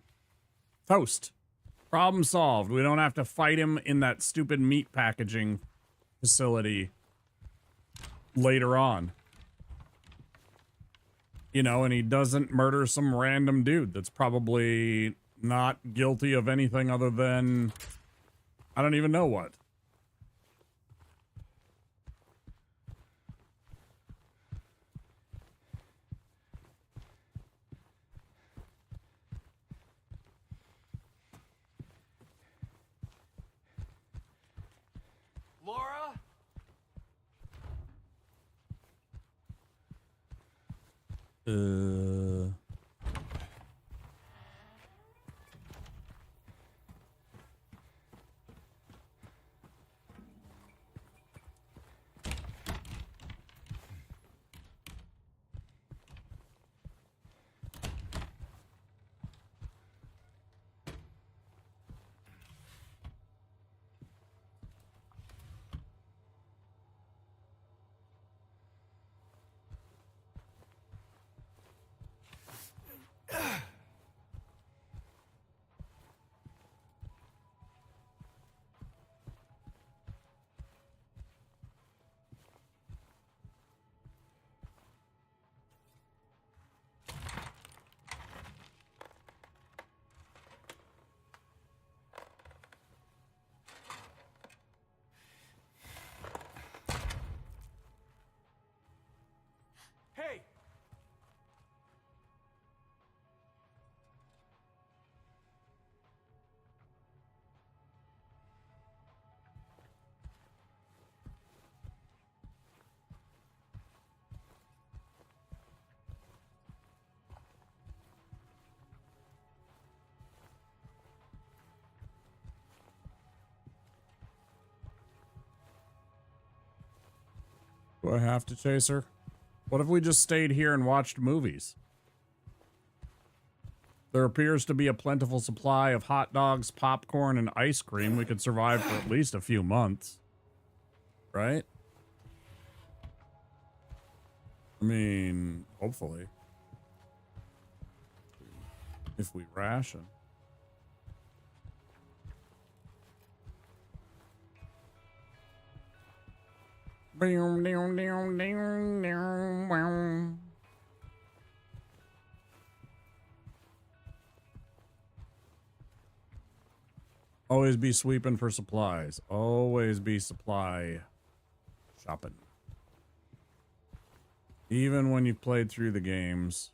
Toast. Problem solved. We don't have to fight him in that stupid meat packaging facility later on. You know, and he doesn't murder some random dude that's probably not guilty of anything other than I don't even know what. Laura? Do I have to chase her? What if we just stayed here and watched movies? There appears to be a plentiful supply of hot dogs, popcorn, and ice cream. We could survive for at least a few months. Right? I mean, hopefully. If we ration. Always be sweeping for supplies. Always be supply shopping. Even when you've played through the games.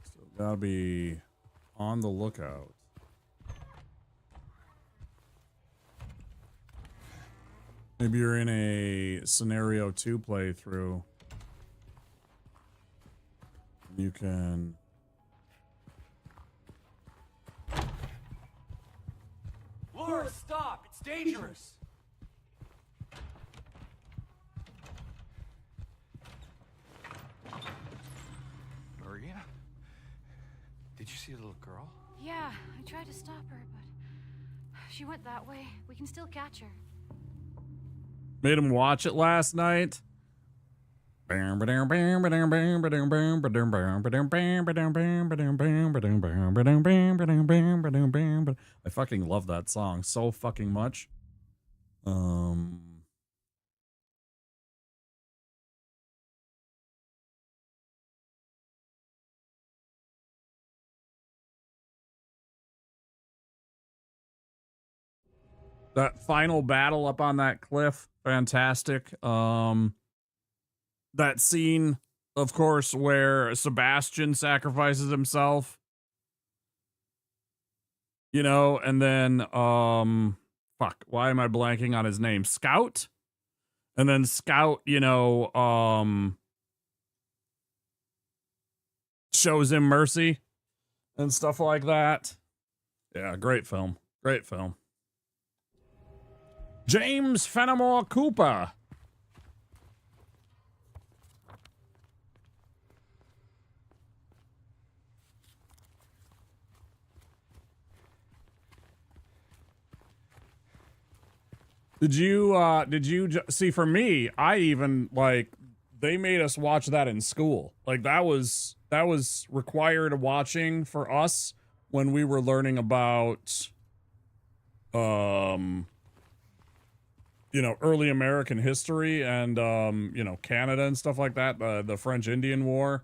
Still gotta be on the lookout. Maybe you're in a scenario 2 playthrough. You can... Laura, stop! It's dangerous! Maria? Did you see a little girl? Yeah, I tried to stop her, but she went that way. We can still catch her. Made him watch it last night. I fucking love that song so fucking much. That final battle up on that cliff, fantastic. That scene, of course, where Sebastian sacrifices himself. You know, and then, fuck, why am I blanking on his name? Scout? And then Scout, you know, shows him mercy and stuff like that. Yeah, great film. Great film. James Fenimore Cooper. Did you see, for me, I even, like, they made us watch that in school. Like, that was required watching for us when we were learning about, you know, early American history and, you know, Canada and stuff like that, the French Indian War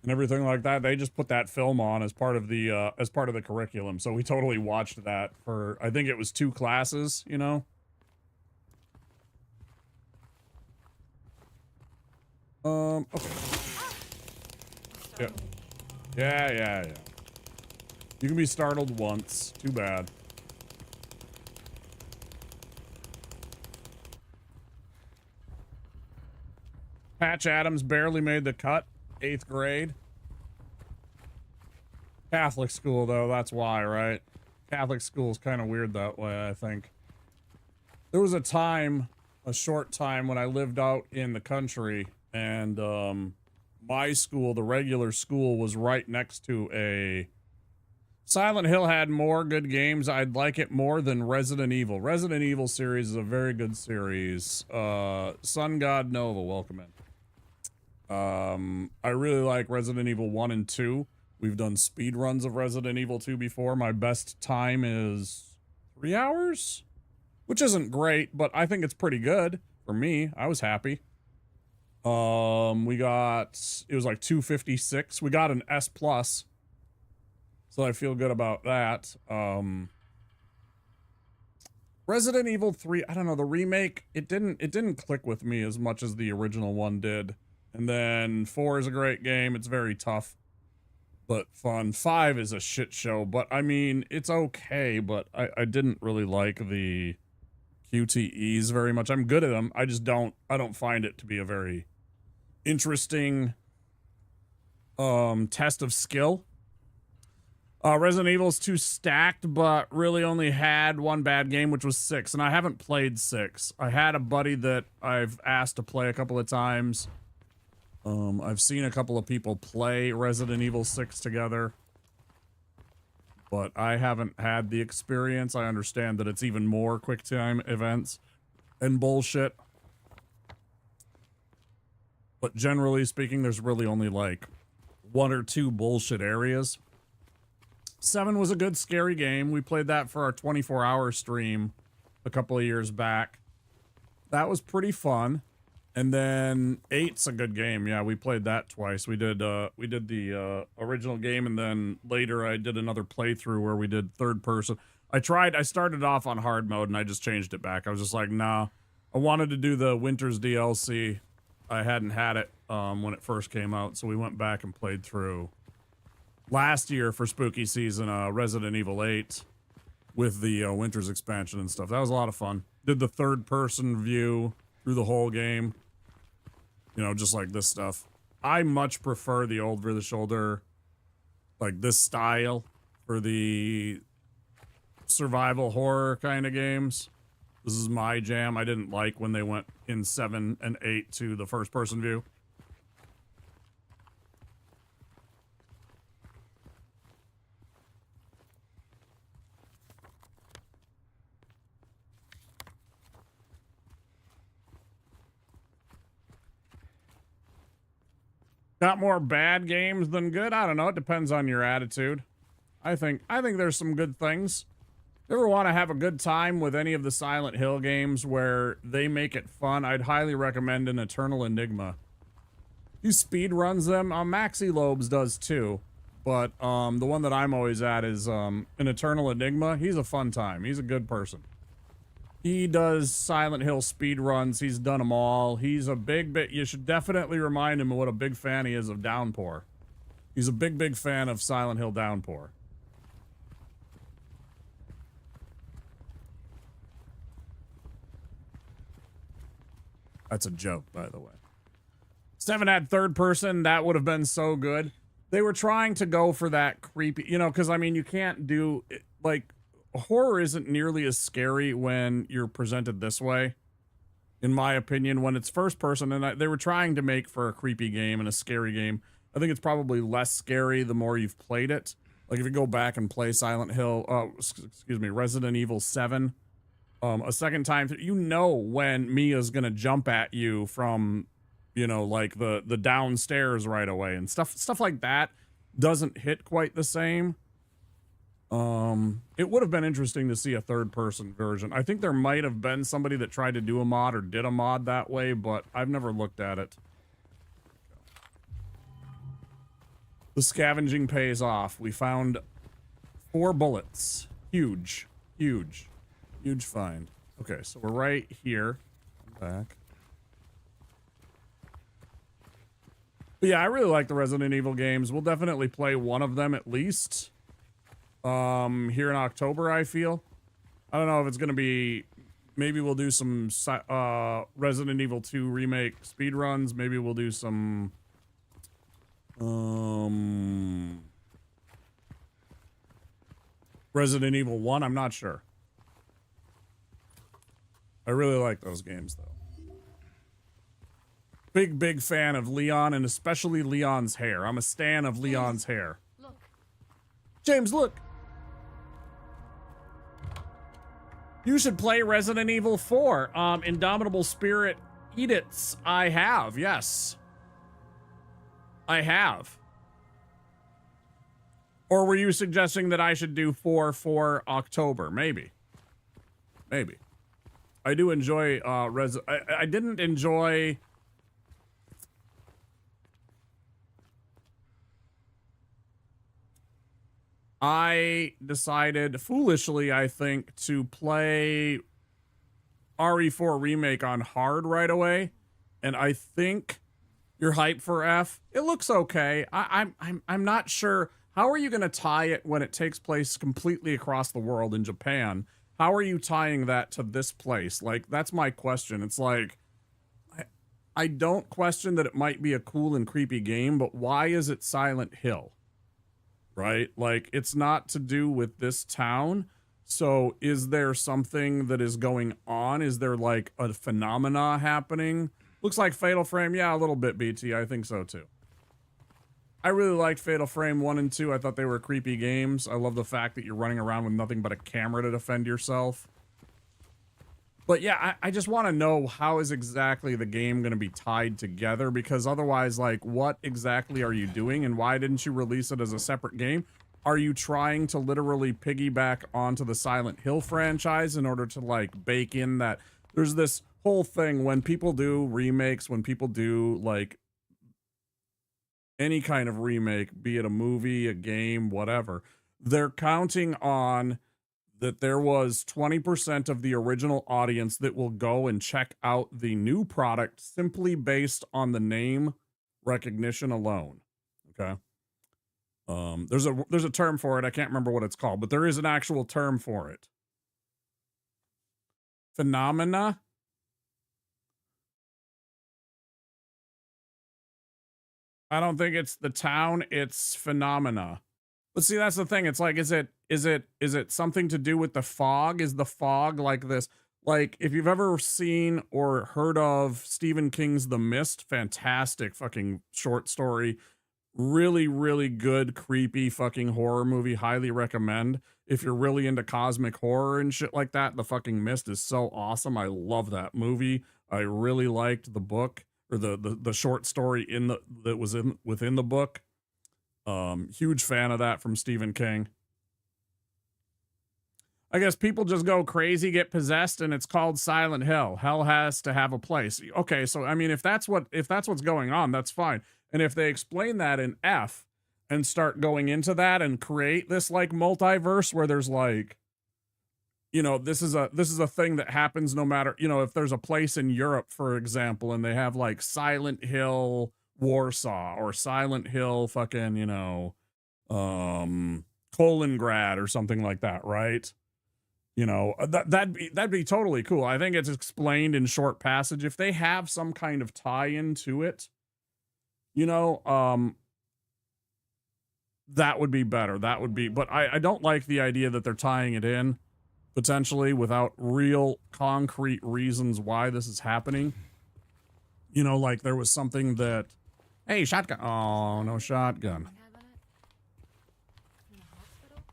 and everything like that. They just put that film on as part of the curriculum. So we totally watched that for, I think it was 2 classes, you know? Okay. Yeah. You can be startled once. Too bad. Patch Adams barely made the cut. 8th grade. Catholic school, though, that's why, right? Catholic school is kind of weird that way, I think. There was a time, a short time, when I lived out in the country, and my school, the regular school, was right next to a... Silent Hill had more good games. I'd like it more than Resident Evil. Resident Evil series is a very good series. Sun God Nova, welcome in. I really like Resident Evil 1 and 2. We've done speed runs of Resident Evil 2 before. My best time is 3 hours, which isn't great, but I think it's pretty good for me. I was happy. It was like 256. We got an S+, so I feel good about that. Resident Evil 3, I don't know, the remake, it didn't click with me as much as the original one did. And then 4 is a great game. It's very tough, but fun. 5 is a shit show, but I mean, it's okay, but I didn't really like the QTEs very much. I'm good at them. I don't find it to be a very interesting test of skill. Resident Evil's too stacked, but really only had one bad game, which was 6, and I haven't played 6. I had a buddy that I've asked to play a couple of times. I've seen a couple of people play Resident Evil 6 together, but I haven't had the experience. I understand that it's even more quick time events and bullshit. But generally speaking, there's really only like 1 or 2 bullshit areas. 7 was a good scary game. We played that for our 24-hour stream a couple of years back. That was pretty fun. And then 8's a good game. Yeah, we played that twice. We did the original game, and then later I did another playthrough where we did third person. I started off on hard mode and I just changed it back. I was just like, nah. I wanted to do the Winter's DLC. I hadn't had it when it first came out, so we went back and played through last year for spooky season Resident Evil 8 with the Winter's expansion and stuff. That was a lot of fun. Did the third person view through the whole game. You know, just like this stuff. I much prefer the over the shoulder, like this style for the survival horror kind of games. This is my jam. I didn't like when they went in 7 and 8 to the first person view. Got more bad games than good? I don't know. It depends on your attitude. I think there's some good things. If you ever want to have a good time with any of the Silent Hill games where they make it fun, I'd highly recommend an Eternal Enigma. You speed runs them. Maxi Lobes does too. But the one that I'm always at is an Eternal Enigma. He's a fun time. He's a good person. He does Silent Hill speed runs. He's done them all. He's a big bit. You should definitely remind him of what a big fan he is of Downpour. He's a big fan of Silent Hill Downpour. That's a joke, by the way. 7 had third person. That would have been so good. They were trying to go for that creepy, you know, because I mean, you can't do like horror isn't nearly as scary when you're presented this way, in my opinion, when it's first person. And they were trying to make for a creepy game and a scary game. I think it's probably less scary the more you've played it. Like if you go back and play Resident Evil 7 a second time, you know when Mia's gonna jump at you from, you know, like the downstairs right away, and stuff like that doesn't hit quite the same. It would have been interesting to see a third-person version. I think there might have been somebody that tried to do a mod or did a mod that way, but I've never looked at it. The scavenging pays off. We found 4 bullets. Huge find. Okay, so we're right here. Back. But yeah, I really like the Resident Evil games. We'll definitely play one of them at least. Here in October, I feel. I don't know if it's gonna be, maybe we'll do some Resident Evil 2 remake speedruns. Maybe we'll do some Resident Evil 1. I'm not sure. I really like those games though. Big fan of Leon, and especially Leon's hair. I'm a stan of Leon's hair. Look. James, look. You should play Resident Evil 4. Indomitable Spirit Edicts. I have, yes. I have. Or were you suggesting that I should do 4 for October? Maybe. Maybe. I do enjoy, I didn't enjoy... I decided, foolishly, I think, to play RE4 Remake on hard right away, and I think you're hyped for F. It looks okay. I'm not sure. How are you going to tie it when it takes place completely across the world in Japan? How are you tying that to this place? Like, that's my question. It's like, I don't question that it might be a cool and creepy game, but why is it Silent Hill? right? Like, it's not to do with this town. So is there something that is going on? Is there like a phenomena happening? Looks like Fatal Frame. Yeah, a little bit, BT. I think so too. I really liked Fatal Frame 1 and 2. I thought they were creepy games. I love the fact that you're running around with nothing but a camera to defend yourself. But yeah, I just want to know how is exactly the game going to be tied together, because otherwise, like, what exactly are you doing and why didn't you release it as a separate game? Are you trying to literally piggyback onto the Silent Hill franchise in order to, like, bake in that there's this whole thing when people do remakes, when people do, like, any kind of remake, be it a movie, a game, whatever, they're counting on that there was 20% of the original audience that will go and check out the new product simply based on the name recognition alone. Okay. There's a term for it. I can't remember what it's called, but there is an actual term for it. Phenomena. I don't think it's the town, it's phenomena. But see, that's the thing. It's like, is it something to do with the fog? Is the fog like this? Like, if you've ever seen or heard of Stephen King's The Mist, fantastic fucking short story. Really, really good, creepy fucking horror movie. Highly recommend. If you're really into cosmic horror and shit like that, The fucking Mist is so awesome. I love that movie. I really liked the book, or the short story that was within the book. Huge fan of that from Stephen King. I guess people just go crazy, get possessed, and it's called Silent Hill. Hell has to have a place. Okay, so I mean, if that's what's going on, that's fine. And if they explain that in F and start going into that and create this like multiverse where there's like, you know, this is a thing that happens no matter, you know, if there's a place in Europe, for example, and they have like Silent Hill Warsaw or Silent Hill fucking, you know, Kaliningrad or something like that, right? You know, that'd be totally cool. I think it's explained in short passage. If they have some kind of tie-in to it, you know, that would be better. That would be, but I don't like the idea that they're tying it in potentially without real concrete reasons why this is happening. You know, like there was something that, hey, shotgun. Oh, no shotgun. In the hospital?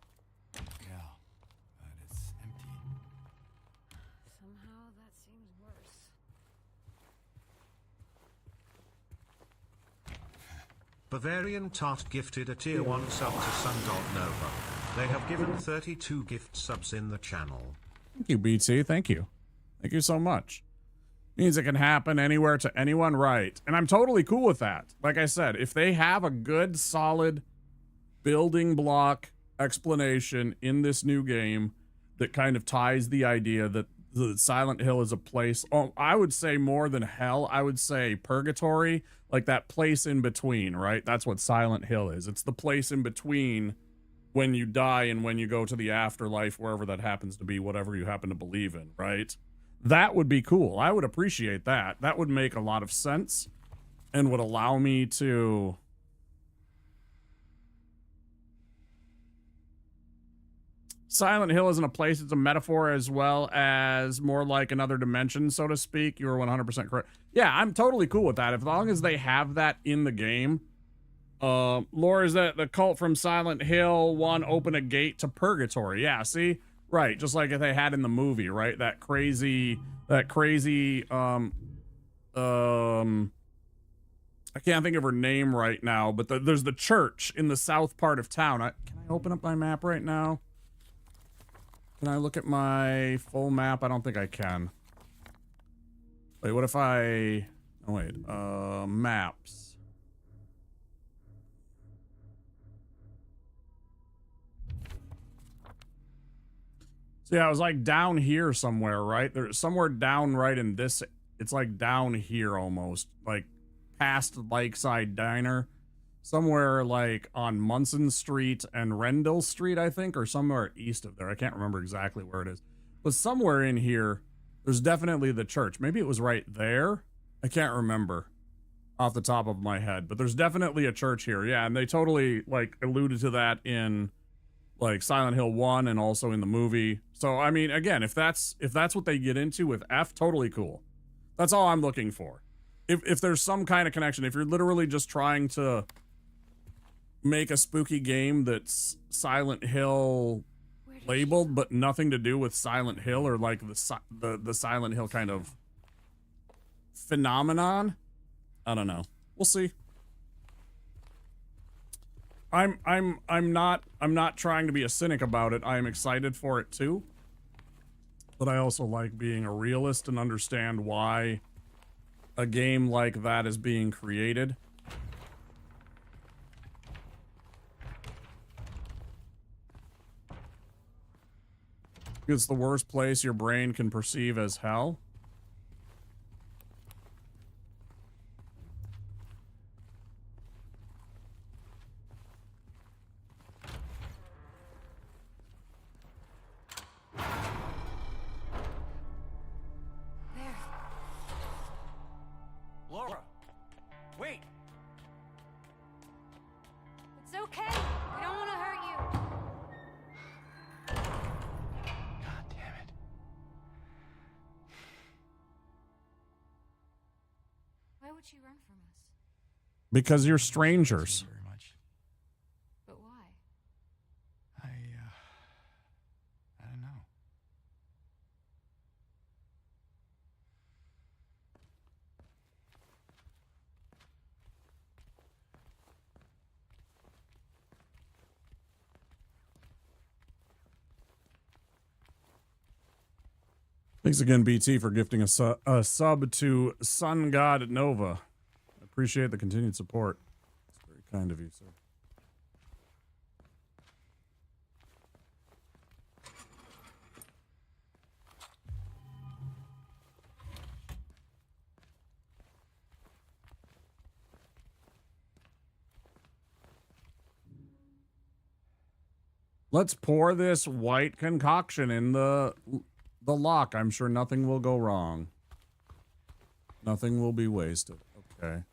Yeah, but it's empty. Somehow that seems worse. Bavarian Tart gifted a tier 1 sub to Sun.Nova. They have given 32 gift subs in the channel. Thank you, BT. Thank you. Thank you so much. Means it can happen anywhere to anyone, right? And I'm totally cool with that. Like I said, if they have a good, solid building block explanation in this new game that kind of ties the idea that the Silent Hill is a place, oh, I would say more than hell, I would say purgatory, like that place in between, right? That's what Silent Hill is. It's the place in between when you die and when you go to the afterlife, wherever that happens to be, whatever you happen to believe in, right? That would be cool. I would appreciate that. That would make a lot of sense and would allow me to... Silent Hill isn't a place, it's a metaphor as well as more like another dimension, so to speak. You were 100% correct. Yeah, I'm totally cool with that. As long as they have that in the game. Laura, is that the cult from Silent Hill 1 open a gate to purgatory? Yeah, see? Right, just like if they had in the movie, right? That crazy, I can't think of her name right now, but there's the church in the south part of town. Can I open up my map right now? Can I look at my full map? I don't think I can. Wait, what if I... Oh, wait. Maps. So yeah, it was like down here somewhere, right? There's somewhere down right in this... It's like down here almost. Like past Lakeside Diner. Somewhere like on Munson Street and Rendell Street, I think, or somewhere east of there. I can't remember exactly where it is. But somewhere in here, there's definitely the church. Maybe it was right there. I can't remember. off the top of my head, but there's definitely a church here. Yeah, and they totally like alluded to that in like Silent Hill 1 and also in the movie. So I mean, again, if that's what they get into with F, totally cool. That's all I'm looking for. If there's some kind of connection, if you're literally just trying to make a spooky game that's Silent Hill labeled but nothing to do with Silent Hill or like the Silent Hill kind of phenomenon, I don't know. We'll see. I'm not trying to be a cynic about it. I am excited for it too. But I also like being a realist and understand why a game like that is being created. It's the worst place your brain can perceive as hell. Laura, wait. It's okay. We don't want to hurt you. God damn it. Why would she run from us? Because you're strangers. Very much. But why? I don't know. Thanks again, BT, for gifting a sub to Sun God Nova. I appreciate the continued support. It's very kind of you, sir. Let's pour this white concoction in the lock. I'm sure nothing will go wrong. Nothing will be wasted. Okay.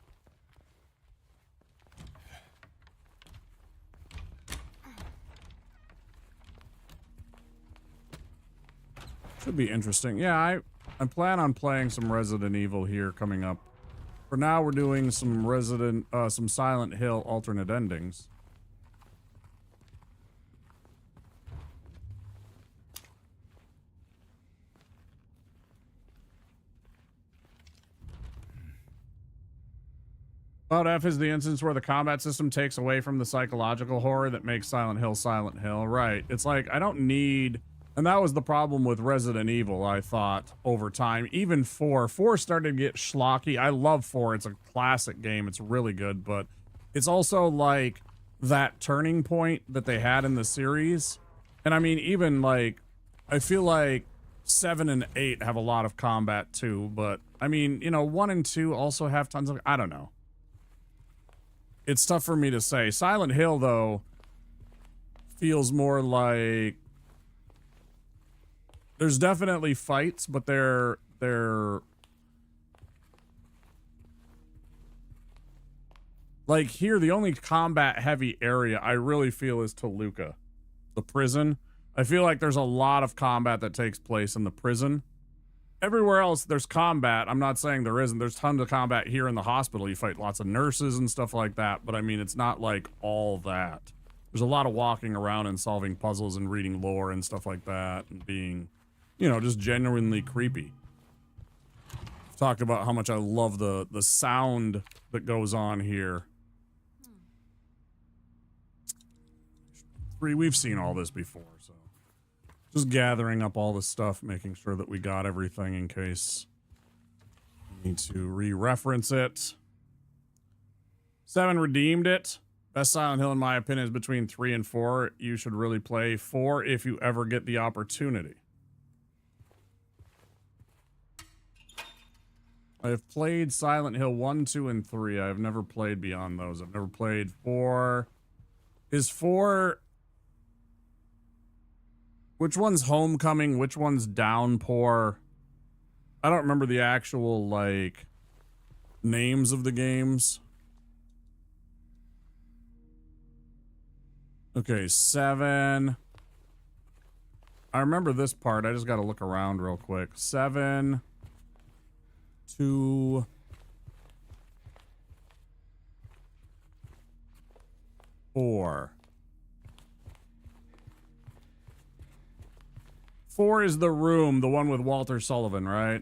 Should be interesting. Yeah, I plan on playing some Resident Evil here coming up. For now, we're doing some some Silent Hill alternate endings. About F is the instance where the combat system takes away from the psychological horror that makes Silent Hill Silent Hill. Right. It's like, I don't need... And that was the problem with Resident Evil, I thought, over time. Even 4. 4 started to get schlocky. I love 4. It's a classic game. It's really good, but it's also like that turning point that they had in the series. And I mean, even like, I feel like 7 and 8 have a lot of combat too, but I mean, you know, 1 and 2 also have tons of... I don't know. It's tough for me to say. Silent Hill, though, feels more like... There's definitely fights, but they're... Like, here, the only combat-heavy area I really feel is Toluca. The prison. I feel like there's a lot of combat that takes place in the prison. Everywhere else, there's combat. I'm not saying there isn't. There's tons of combat here in the hospital. You fight lots of nurses and stuff like that. But I mean, it's not like all that. There's a lot of walking around and solving puzzles and reading lore and stuff like that. And being, you know, just genuinely creepy. I've talked about how much I love the sound that goes on here. We've seen all this before, so. Just gathering up all the stuff, making sure that we got everything in case we need to re-reference it. 7 redeemed it. Best Silent Hill, in my opinion, is between 3 and 4. You should really play 4 if you ever get the opportunity. I have played Silent Hill 1, 2, and 3. I have never played beyond those. I've never played 4. Is 4... Which one's Homecoming? Which one's Downpour? I don't remember the actual, like, names of the games. Okay, 7. I remember this part. I just got to look around real quick. 7, 2, 4. 4 is The Room, the one with Walter Sullivan, right?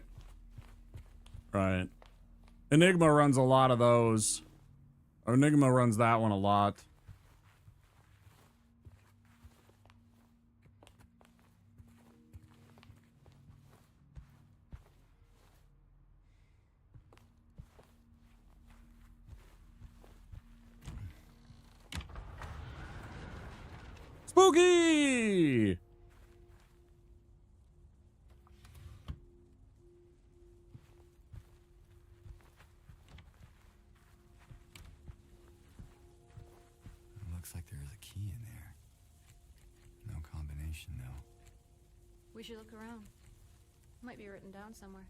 Right. Enigma runs a lot of those. Enigma runs that one a lot. Spooky! Looks like there is a key in there. No combination, though. We should look around. Might be written down somewhere.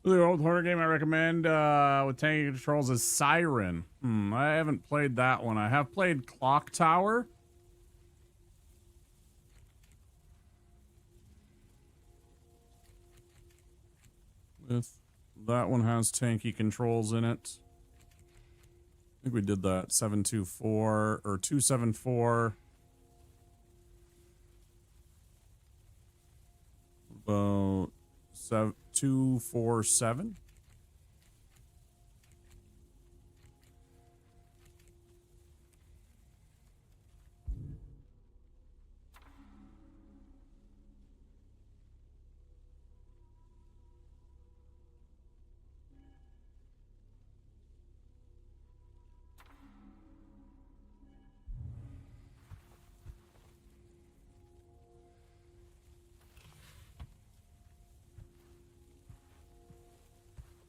The old horror game I recommend with tanky controls is Siren. I haven't played that one. I have played Clock Tower. That one has tanky controls in it. I think we did that 724 or 274. About 247.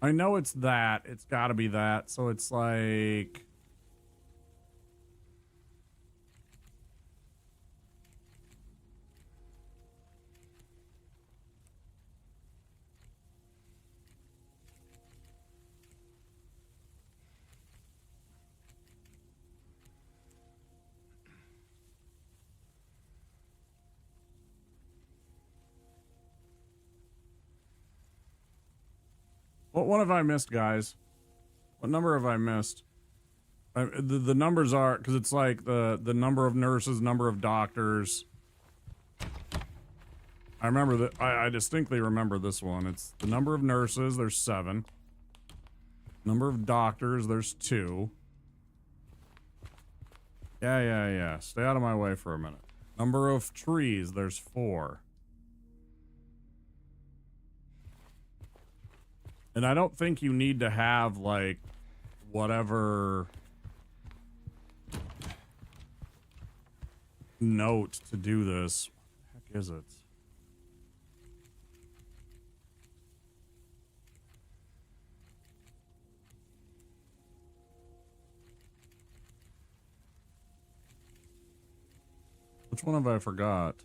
I know it's that. It's got to be that. So it's like... What one have I missed, guys? What number have I missed? The numbers are, because it's like the number of nurses, number of doctors. I remember that. I distinctly remember this one. It's the number of nurses. There's 7. Number of doctors. There's 2. Yeah. Stay out of my way for a minute. Number of trees. There's 4. And I don't think you need to have, like, whatever note to do this. What the heck is it? Which one have I forgot?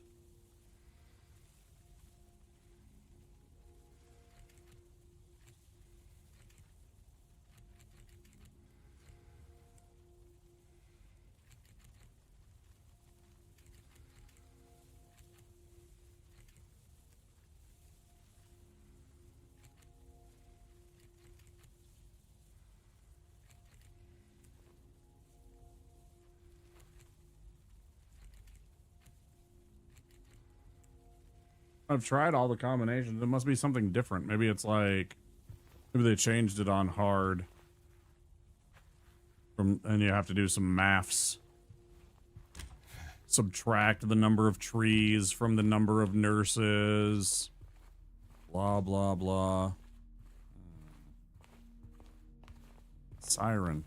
I've tried all the combinations. It must be something different. Maybe it's like, maybe they changed it on hard. And you have to do some maths. Subtract the number of trees from the number of nurses. Blah, blah, blah. Siren.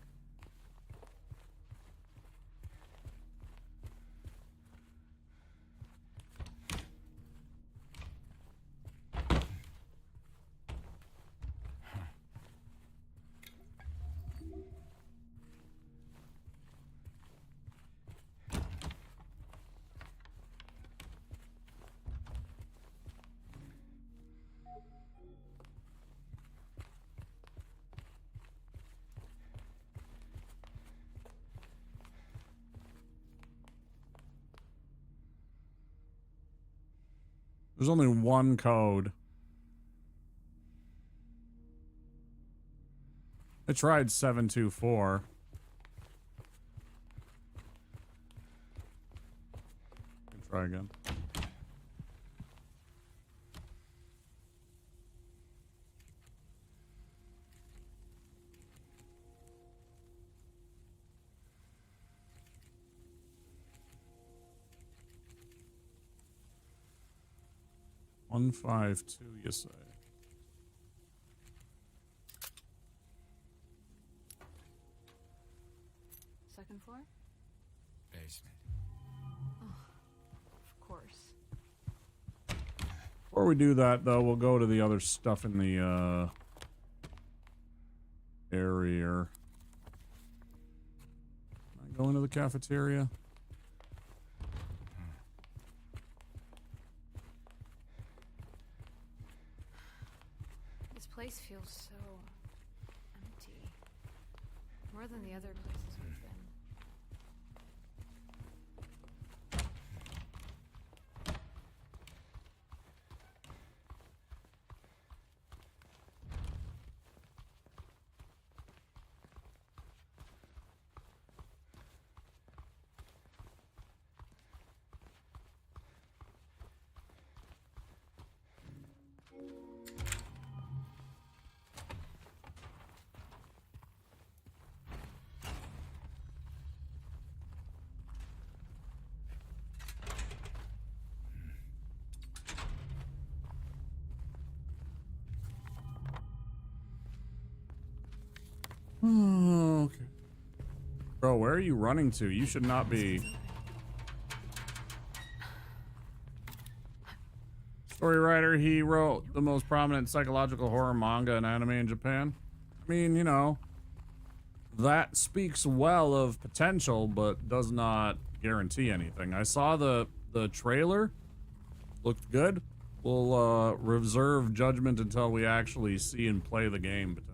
There's only one code. I tried 724. Try again. One 152, you say? Second floor? Basement. Oh, of course. Before we do that, though, we'll go to the other stuff in the area. Can I go into the cafeteria? This place feels so empty. More than the other places we've been. Oh, okay. Bro, where are you running to? You should not be. Story writer, he wrote the most prominent psychological horror manga and anime in Japan. I mean, you know, that speaks well of potential, but does not guarantee anything. I saw the trailer. Looked good. We'll reserve judgment until we actually see and play the game, potentially.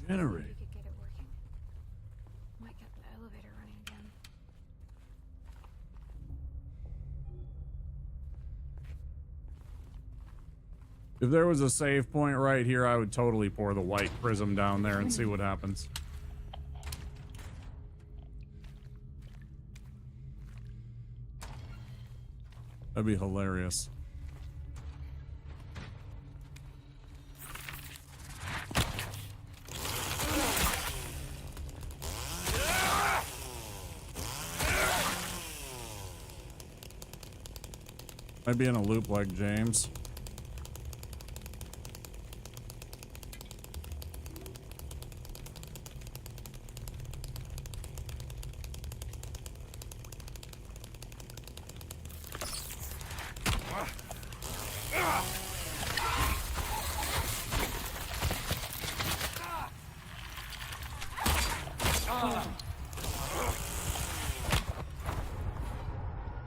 Generator. You could get it working. Might get the elevator running again. If there was a save point right here, I would totally pour the white prism down there and see what happens. That'd be hilarious. Might be in a loop like James.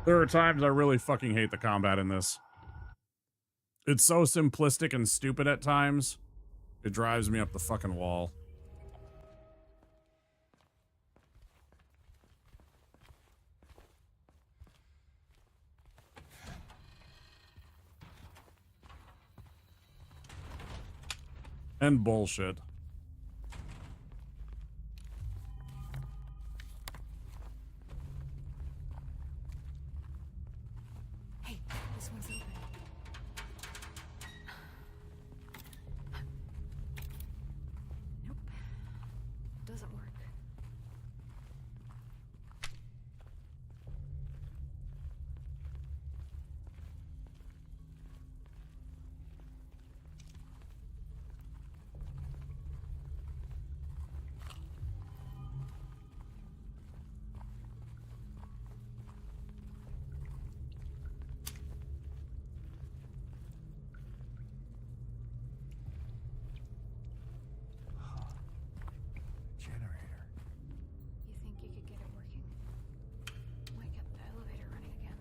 There are times I really fucking hate the combat in this. It's so simplistic and stupid at times. It drives me up the fucking wall. And bullshit. Hey, this one's open. Nope. Doesn't work. Generator. You think you could get it working? Might get the elevator running again.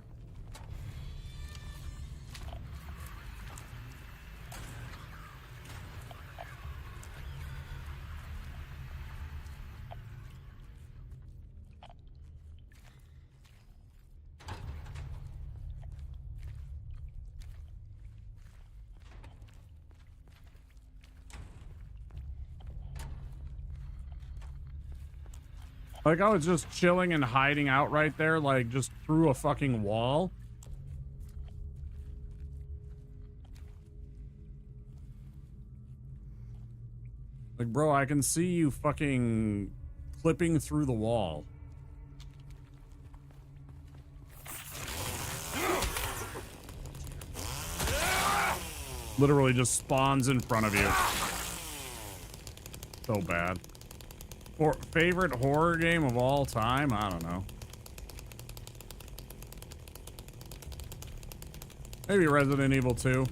Like I was just chilling and hiding out right there, like just through a fucking wall. Like, bro, I can see you fucking clipping through the wall. Literally just spawns in front of you. So bad. Favorite horror game of all time? I don't know. Maybe Resident Evil 2.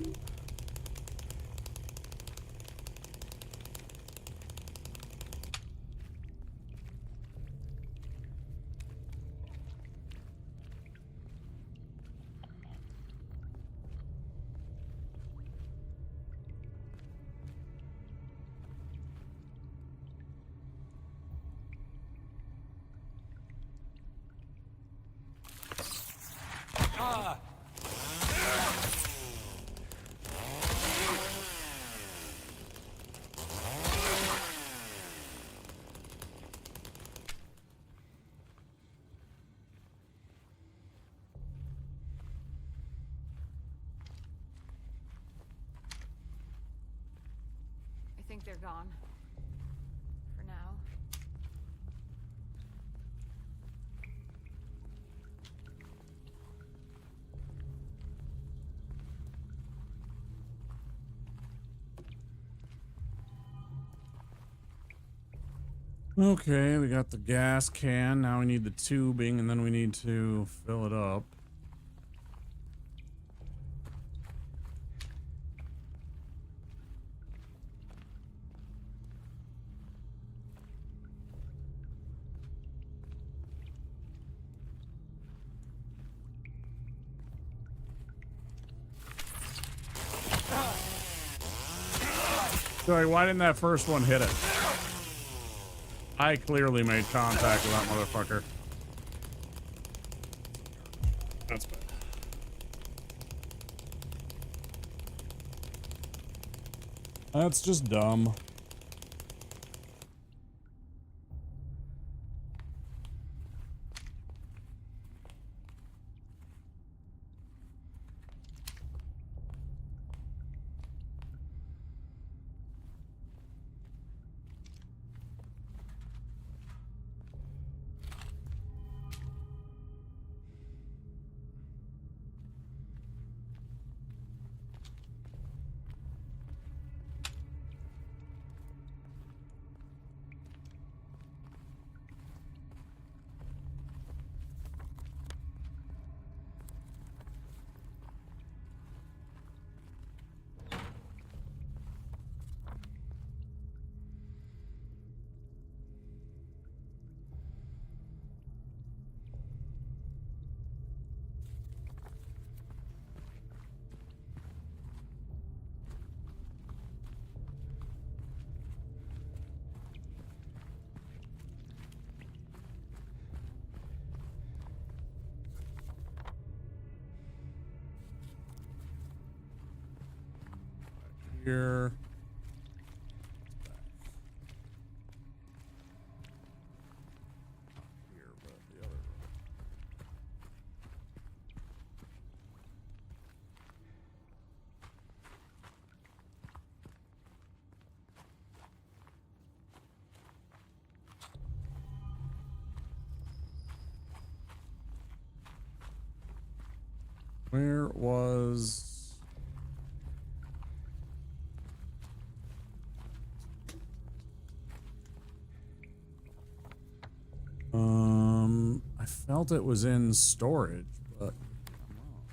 I think they're gone. For now. Okay, we got the gas can. Now we need the tubing, and then we need to fill it up. Sorry, why didn't that first one hit it? I clearly made contact with that motherfucker. That's bad. That's just dumb. here. Here, but the other room. Where was... I felt it was in storage, but I'm wrong.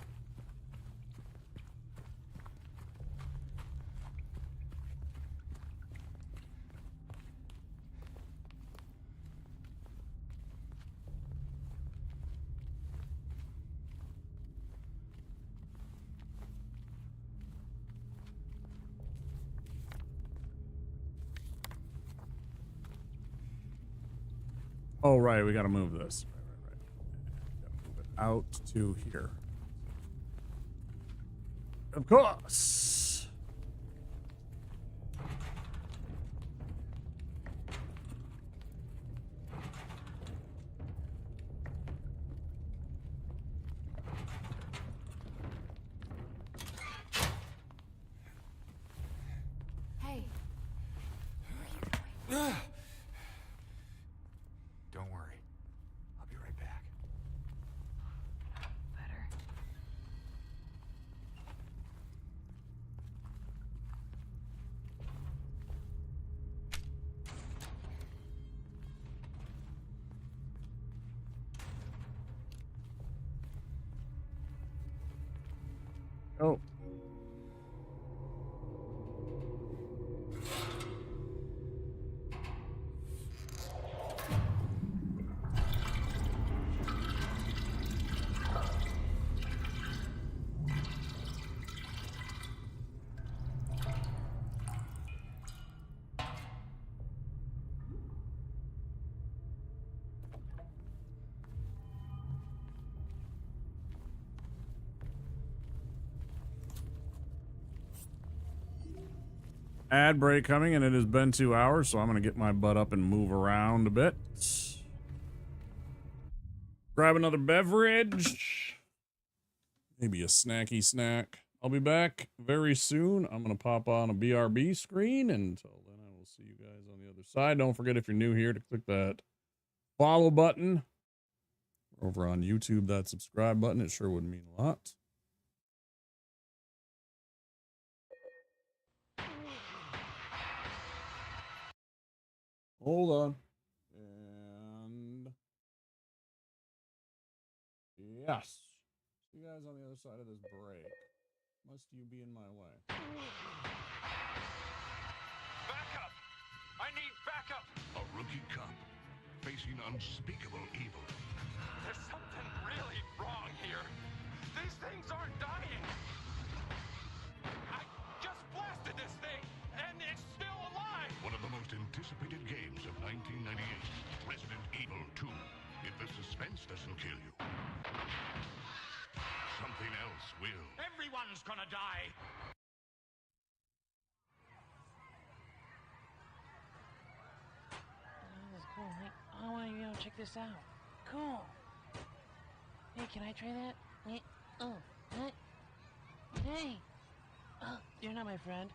Oh, right, we gotta move this. Right. Gotta move it out to here. Of course. Hey, Don't worry. I'll be right back. better. Oh. Ad break coming, and it has been 2 hours, so I'm going to get my butt up and move around a bit. Grab another beverage. Maybe a snacky snack. I'll be back very soon. I'm going to pop on a BRB screen, and until then, I will see you guys on the other side. Don't forget, if you're new here, to click that follow button. Over on YouTube, that subscribe button. It sure would mean a lot. Hold on. And yes. See you guys on the other side of this break. Must you be in my way? Backup! I need backup! A rookie cop facing unspeakable evil. There's something really wrong here. These things aren't dying. I just blasted this thing, and it's still alive! One of the most anticipated games of 1998, Resident Evil 2. If the suspense doesn't kill you, something else will. Everyone's gonna die! This is cool. Hey, I want to check this out. Cool. Hey, can I try that? Hey, oh, hey, hey. Oh, you're not my friend.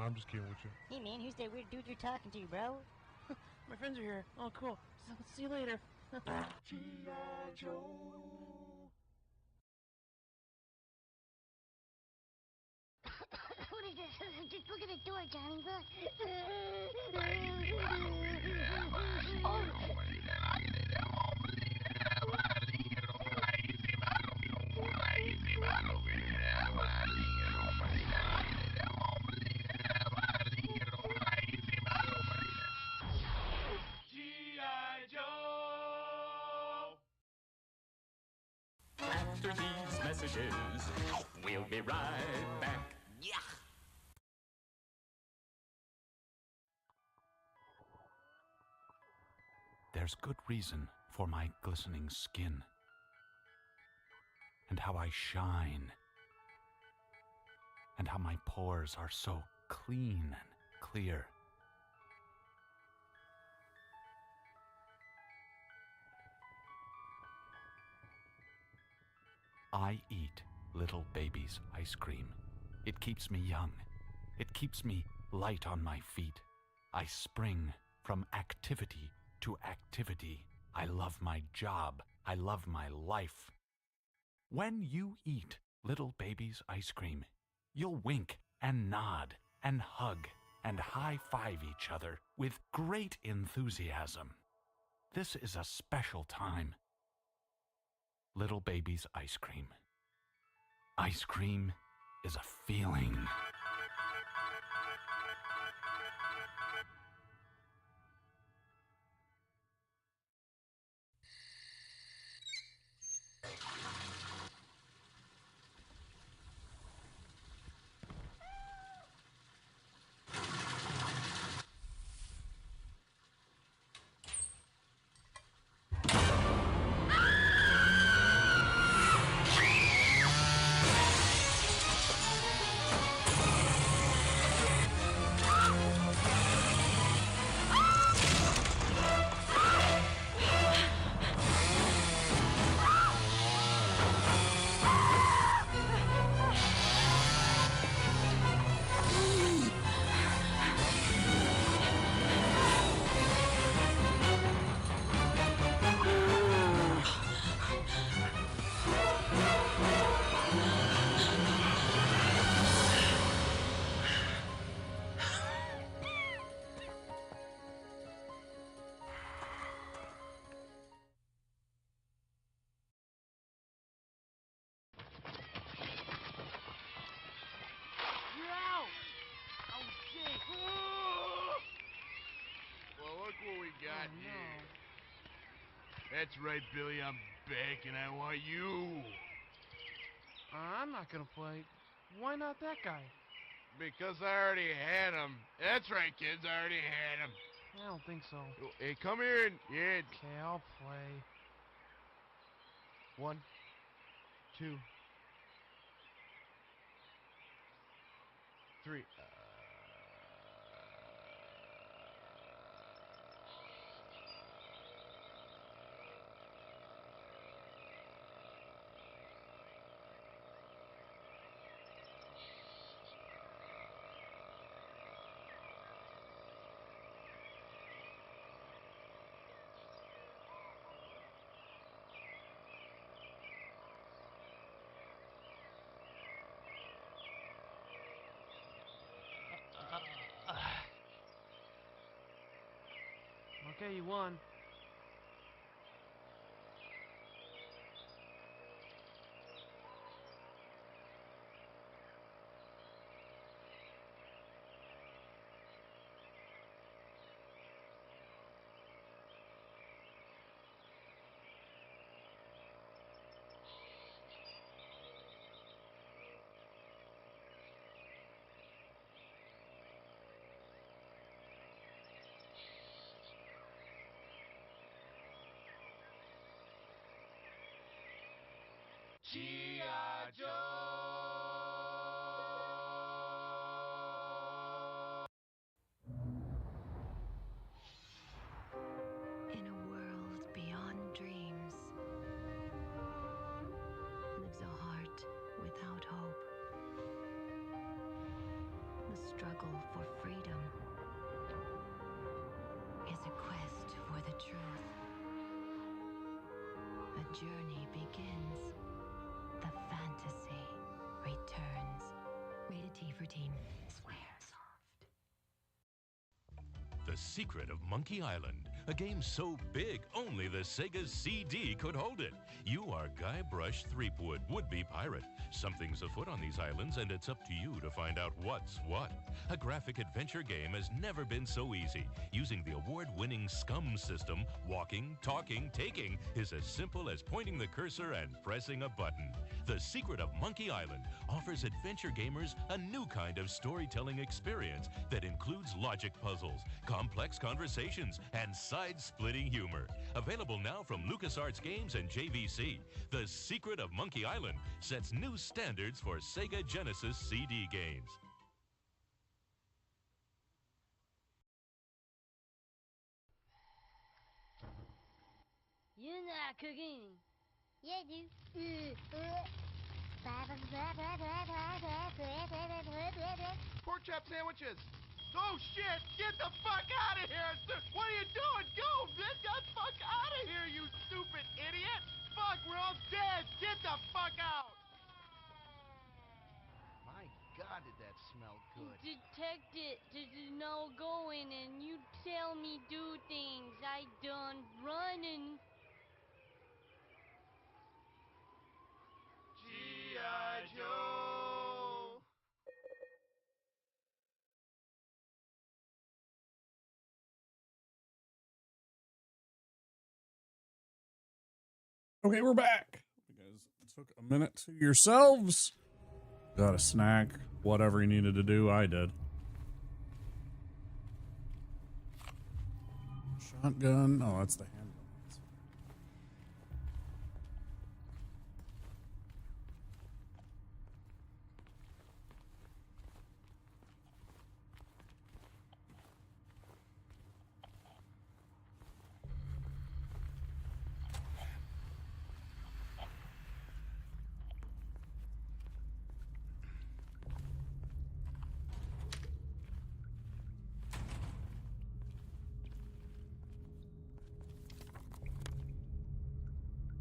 I'm just kidding with you. Hey man, who's that weird dude you're talking to, bro? My friends are here. Oh, cool. So, see you later. G.I. Joe. What is this? Just look at the door, Johnny. Look. G.I. Joe! After these messages, we'll be right back. Yeah. There's good reason for my glistening skin, and how I shine, and how my pores are so clean and clear. I eat little baby's ice cream. It keeps me young. It keeps me light on my feet. I spring from activity to activity. I love my job. I love my life. When you eat little baby's ice cream, you'll wink and nod and hug and high-five each other with great enthusiasm. This is a special time. Little baby's ice cream. Ice cream is a feeling. Well, look what we got here. That's right, Billy. I'm back, and I want you. I'm not gonna play. Why not that guy? Because I already had him. That's right, kids. I already had him. I don't think so. Hey, come here and... Yeah. Okay, I'll play. 1, 2, 3. Okay, you won. G.I. Joe! In a world beyond dreams lives a heart without hope. The struggle for freedom is a quest for the truth. A journey begins. The fantasy returns. Rated T for teen. Swear soft. The Secret of Monkey Island, a game so big only the Sega's CD could hold it. You are Guybrush Threepwood, would-be pirate. Something's afoot on these islands, and it's up to you to find out what's what. A graphic adventure game has never been so easy. Using the award-winning SCUM system, walking, talking, taking is as simple as pointing the cursor and pressing a button. The Secret of Monkey Island offers adventure gamers a new kind of storytelling experience that includes logic puzzles, complex conversations, and side-splitting humor. Available now from LucasArts Games and JVC, The Secret of Monkey Island sets new standards for Sega Genesis CD games. You're not cooking. Yeah, dude. Pork chop sandwiches. Oh shit! Get the fuck out of here! What are you doing? Go! Get the fuck out of here, you stupid idiot! Fuck, we're all dead! Get the fuck out! My God, did that smell good? Detect it. There's no going, and you tell me do things. I done running. G.I. Joe! Okay, we're back. You guys took a minute to yourselves. Got a snack. Whatever you needed to do, I did. Shotgun. Oh, that's the handgun.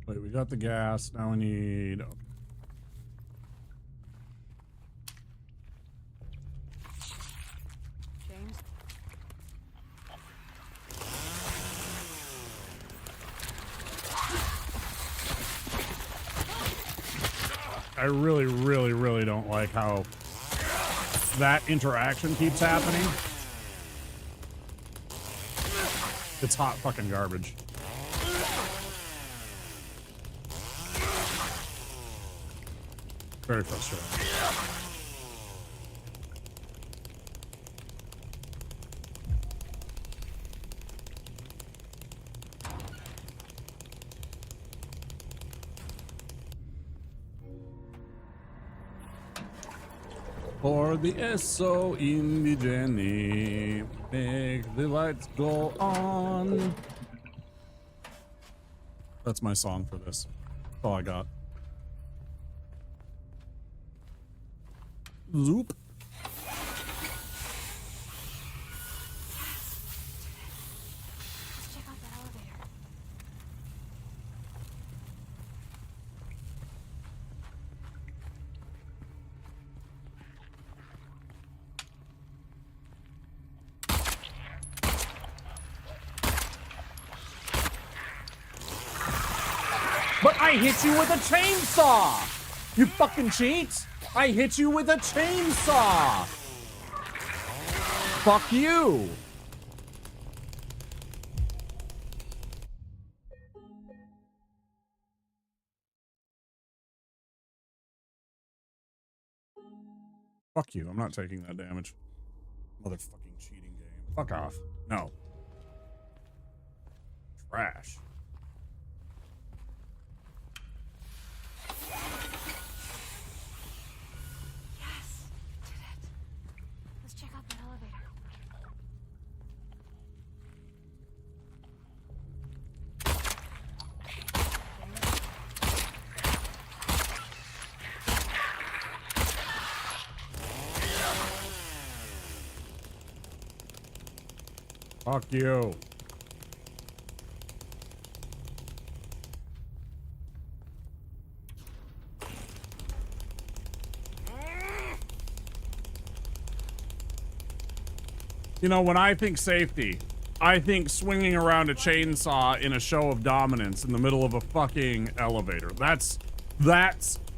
Wait, we got the gas. Now we need... Okay. James? I really, really, really don't like how that interaction keeps happening. It's hot fucking garbage. Very frustrating. For the SO Indigeni, make the lights go on. That's my song for this. That's all I got. Zoop. Let's check out that elevator. But I hit you with a chainsaw! You fucking cheat! I hit you with a chainsaw! Fuck you! Fuck you, I'm not taking that damage. Motherfucking cheating game. Fuck off. No. Trash. Let's check out that elevator. Fuck you. You know, when I think safety, I think swinging around a chainsaw in a show of dominance in the middle of a fucking elevator. That's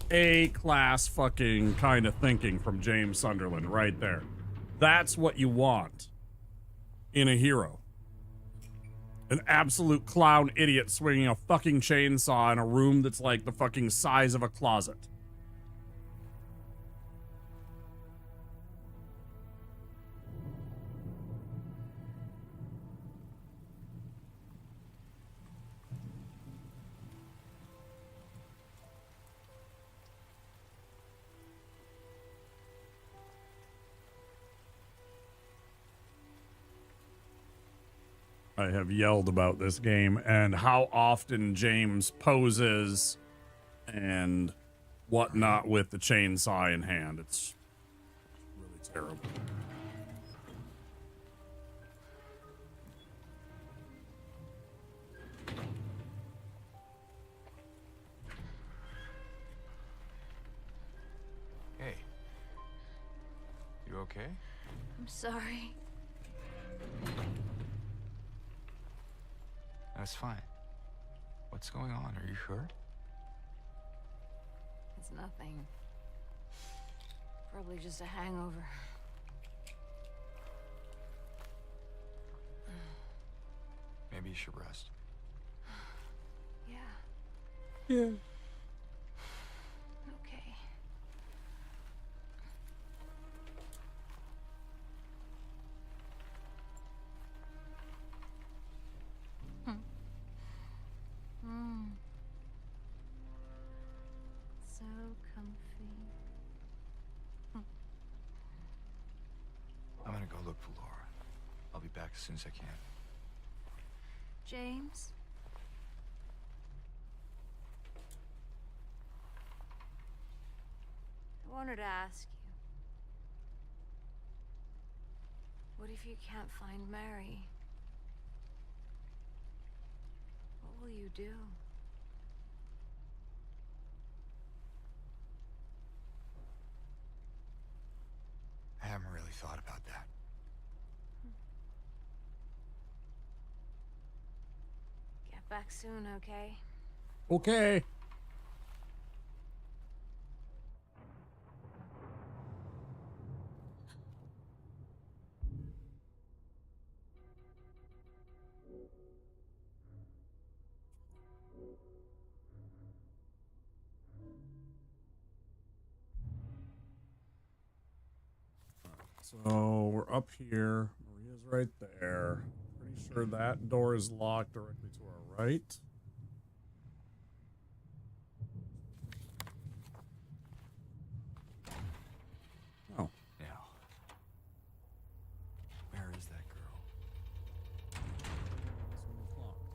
A-class fucking kind of thinking from James Sunderland right there. That's what you want in a hero. An absolute clown idiot swinging a fucking chainsaw in a room that's like the fucking size of a closet. I have yelled about this game and how often James poses and whatnot with the chainsaw in hand. It's really terrible. Hey. You okay? I'm sorry. That's fine. What's going on? Are you hurt? It's nothing. Probably just a hangover. Maybe you should rest. Yeah. Yeah. Okay. So comfy. I'm gonna go look for Laura. I'll be back as soon as I can. James? I wanted to ask you. What if you can't find Mary? What will you do? I haven't really thought about that. Get back soon, okay? Okay. So we're up here. Maria's right there. Pretty sure that door is locked directly to our right. Oh. Now, where is that girl? This one's locked.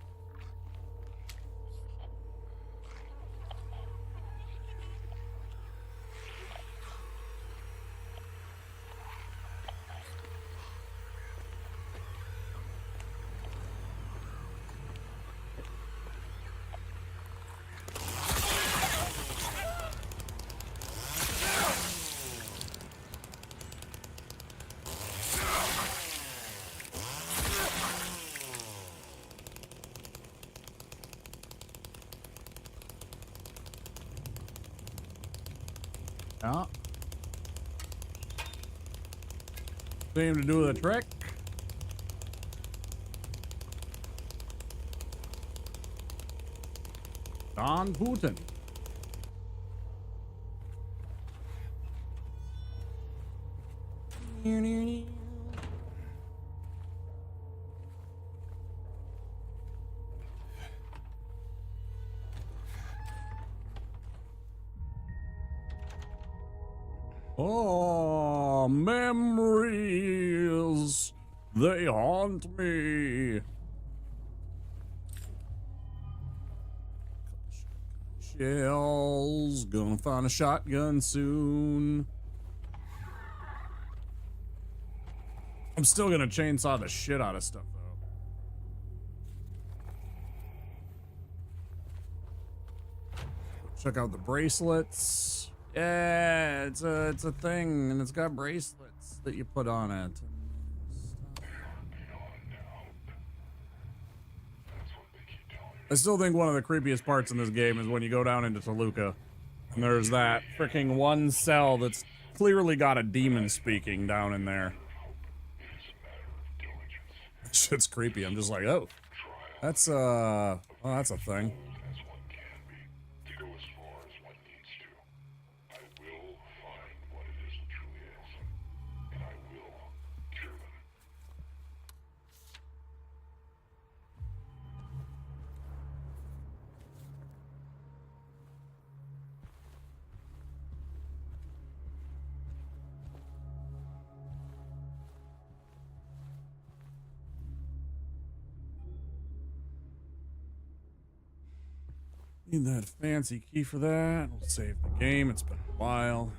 Yeah. Seem to do the trick. Don Putin. Oh, memories, they haunt me. Shells, gonna find a shotgun soon. I'm still gonna chainsaw the shit out of stuff though. Check out the bracelets. Yeah, it's a thing, and it's got bracelets that you put on it. I still think one of the creepiest parts in this game is when you go down into Toluca, and there's that freaking one cell that's clearly got a demon speaking down in there. Shit's creepy. I'm just like, oh, that's well, that's a thing. Need that fancy key for that. We'll save the game. It's been a while.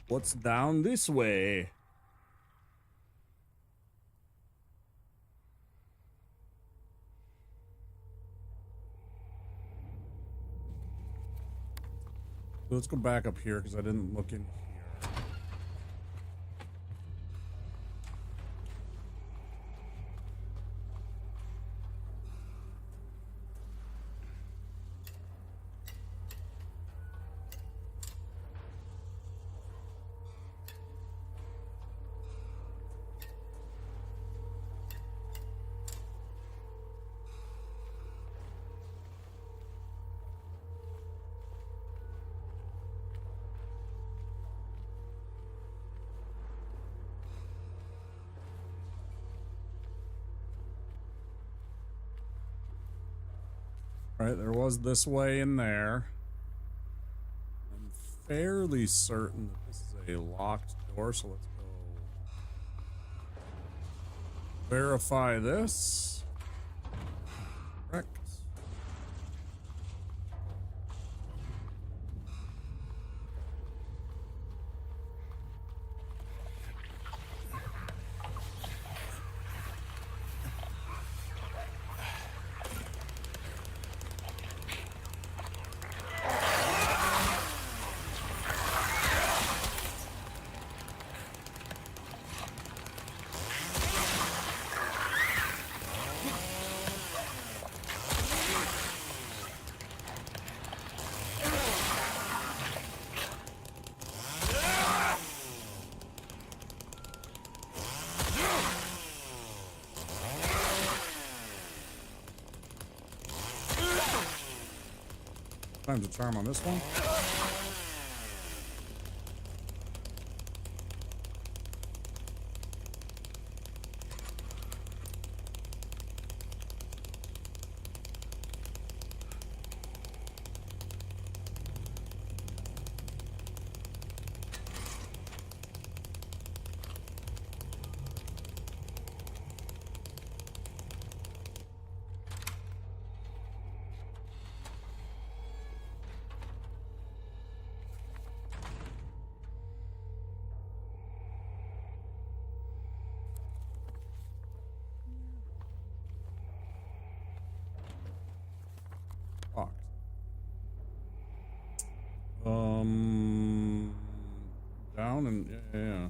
What's down this way? Let's go back up here because I didn't look in here. Right, there was this way in there. I'm fairly certain that this is a locked door, so let's go verify this. Correct. Time's a charm on this one. Down and yeah.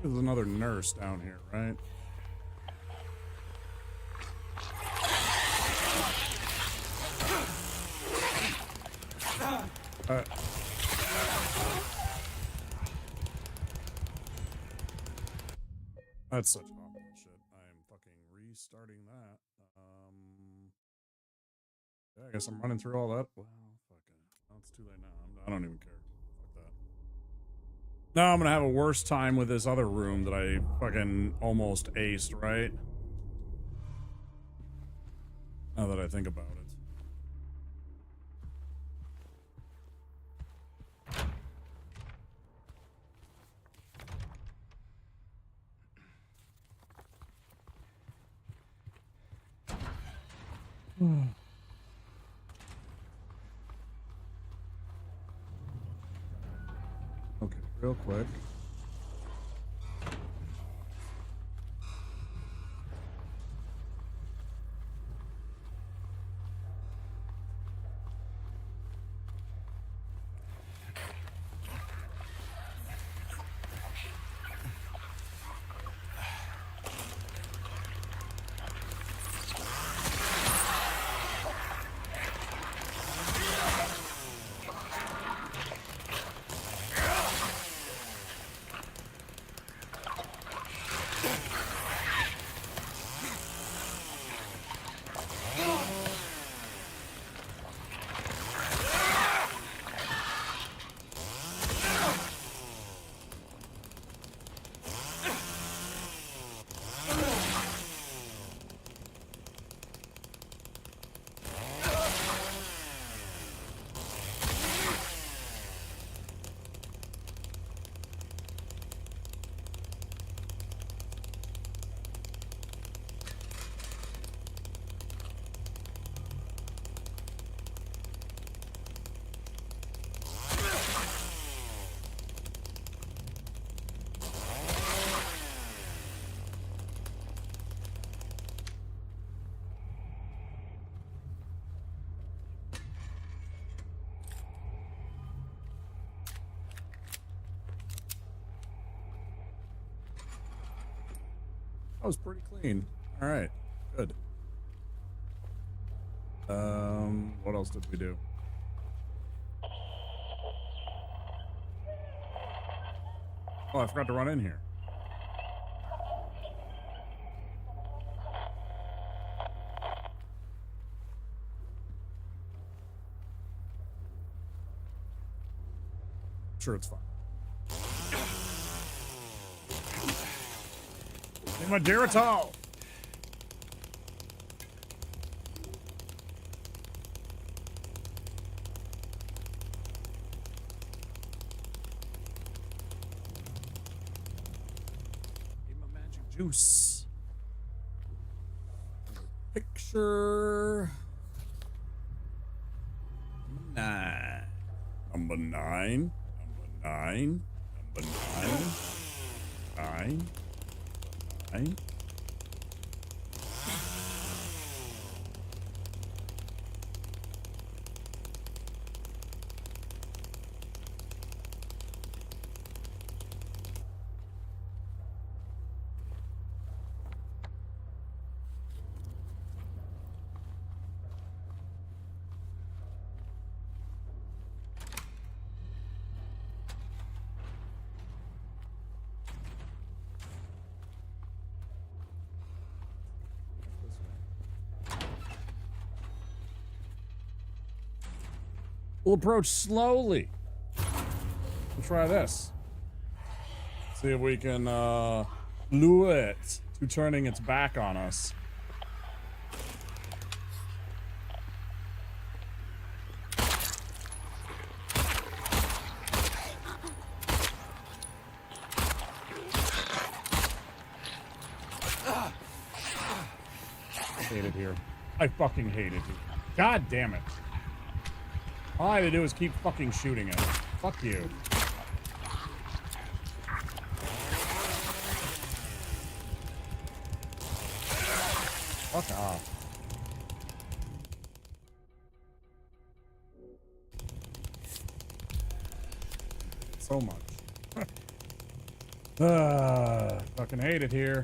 There's another nurse down here, right? That's such awful shit. I am fucking restarting that. Yeah, I guess I'm running through all that. Well, fuck it. Well, it's too late now. I don't even care. Fuck that. Now I'm gonna have a worse time with this other room that I fucking almost aced, right? Now that I think about it. Okay, real quick. That was pretty clean. All right, good. What else did we do? Oh, I forgot to run in here. Sure, it's fine. Take my Geritol. Give my magic juice. Picture. Number nine. Nine. Number nine. Nine. Nine. We'll approach slowly. We'll try this. See if we can lure it to turning its back on us. I hate it here. I fucking hate it here. God damn it. All I have to do is keep fucking shooting it. Fuck you. Fuck off. So much. Fucking hate it here.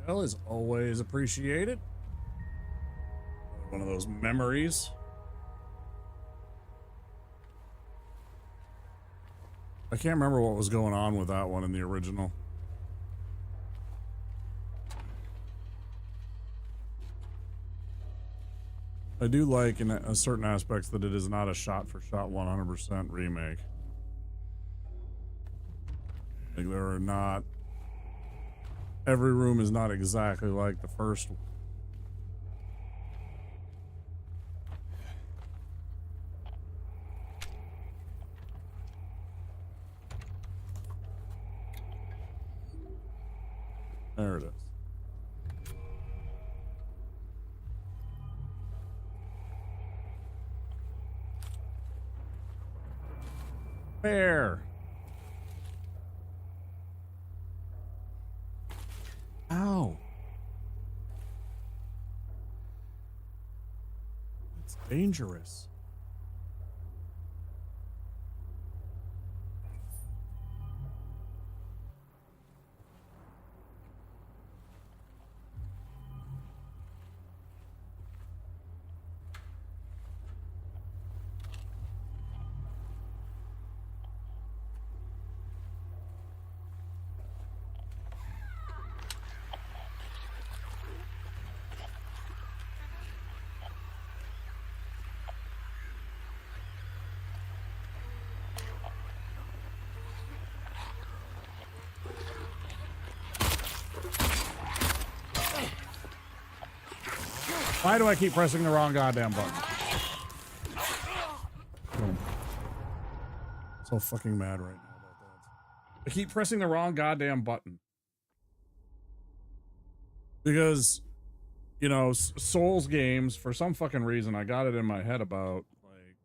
Shell is always appreciated. One of those memories. I can't remember what was going on with that one in the original. I do like in a certain aspects that it is not a shot-for-shot 100% remake. Like there are not... Every room is not exactly like the first one. There it is. Fair. Ow. It's dangerous. Why do I keep pressing the wrong goddamn button? Boom. So fucking mad right now about that. I keep pressing the wrong goddamn button. Because, you know, Souls games, for some fucking reason, I got it in my head about, like,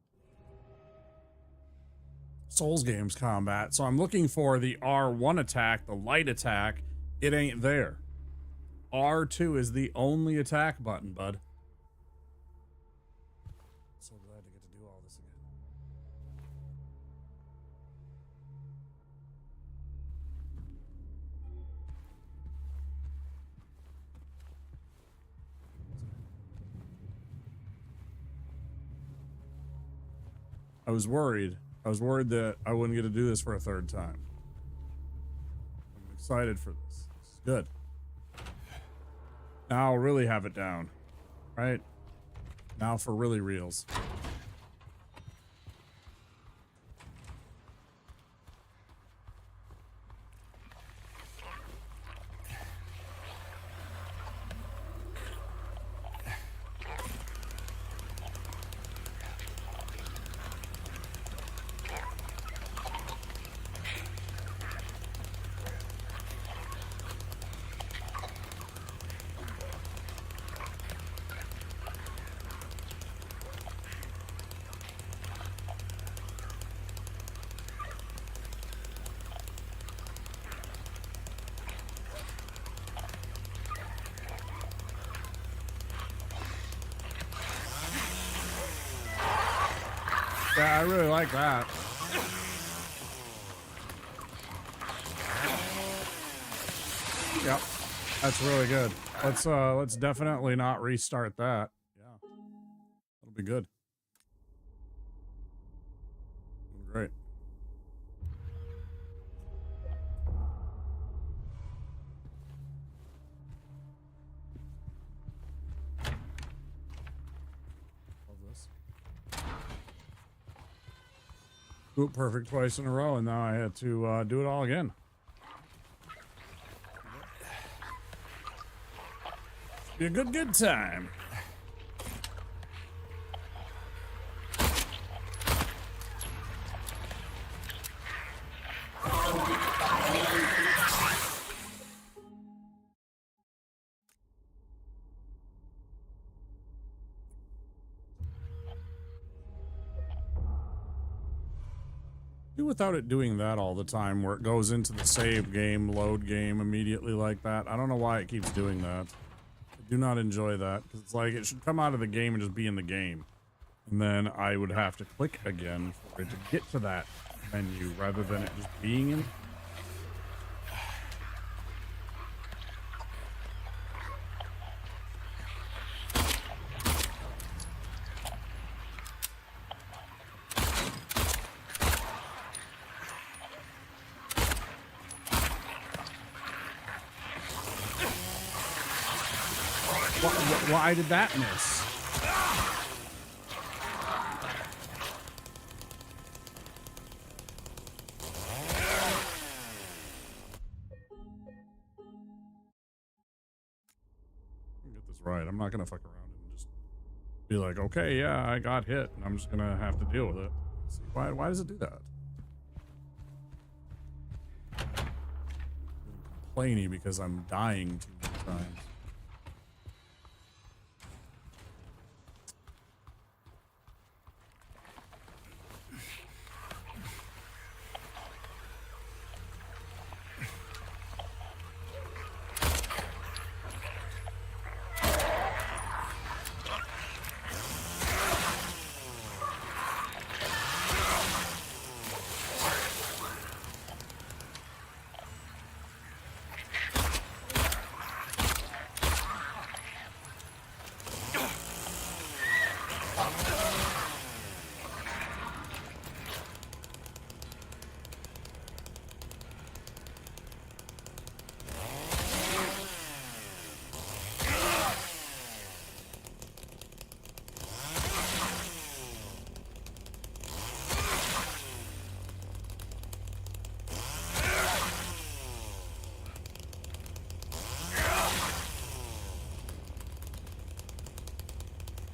Souls games combat. So I'm looking for the R1 attack, the light attack. It ain't there. R2 is the only attack button, bud. So glad to get to do all this again. I was worried. I was worried that I wouldn't get to do this for a third time. I'm excited for this. This is good. Now I'll really have it down. Right? Now for really reals. Yeah, I really like that. Yep. That's really good. Let's definitely not restart that. Yeah. That'll be good. Great. Love this. Oop, perfect twice in a row, and now I had to do it all again. Be a good time. Do without it doing that all the time, where it goes into the save game, load game immediately like that. I don't know why it keeps doing that. I do not enjoy that, because it's like it should come out of the game and just be in the game. And then I would have to click again for it to get to that menu, rather than it just being in. Why did that miss? Get this right. I'm not gonna fuck around and just be like, okay, yeah, I got hit, and I'm just gonna have to deal with it. See, why does it do that? I'm complainy because I'm dying too many times.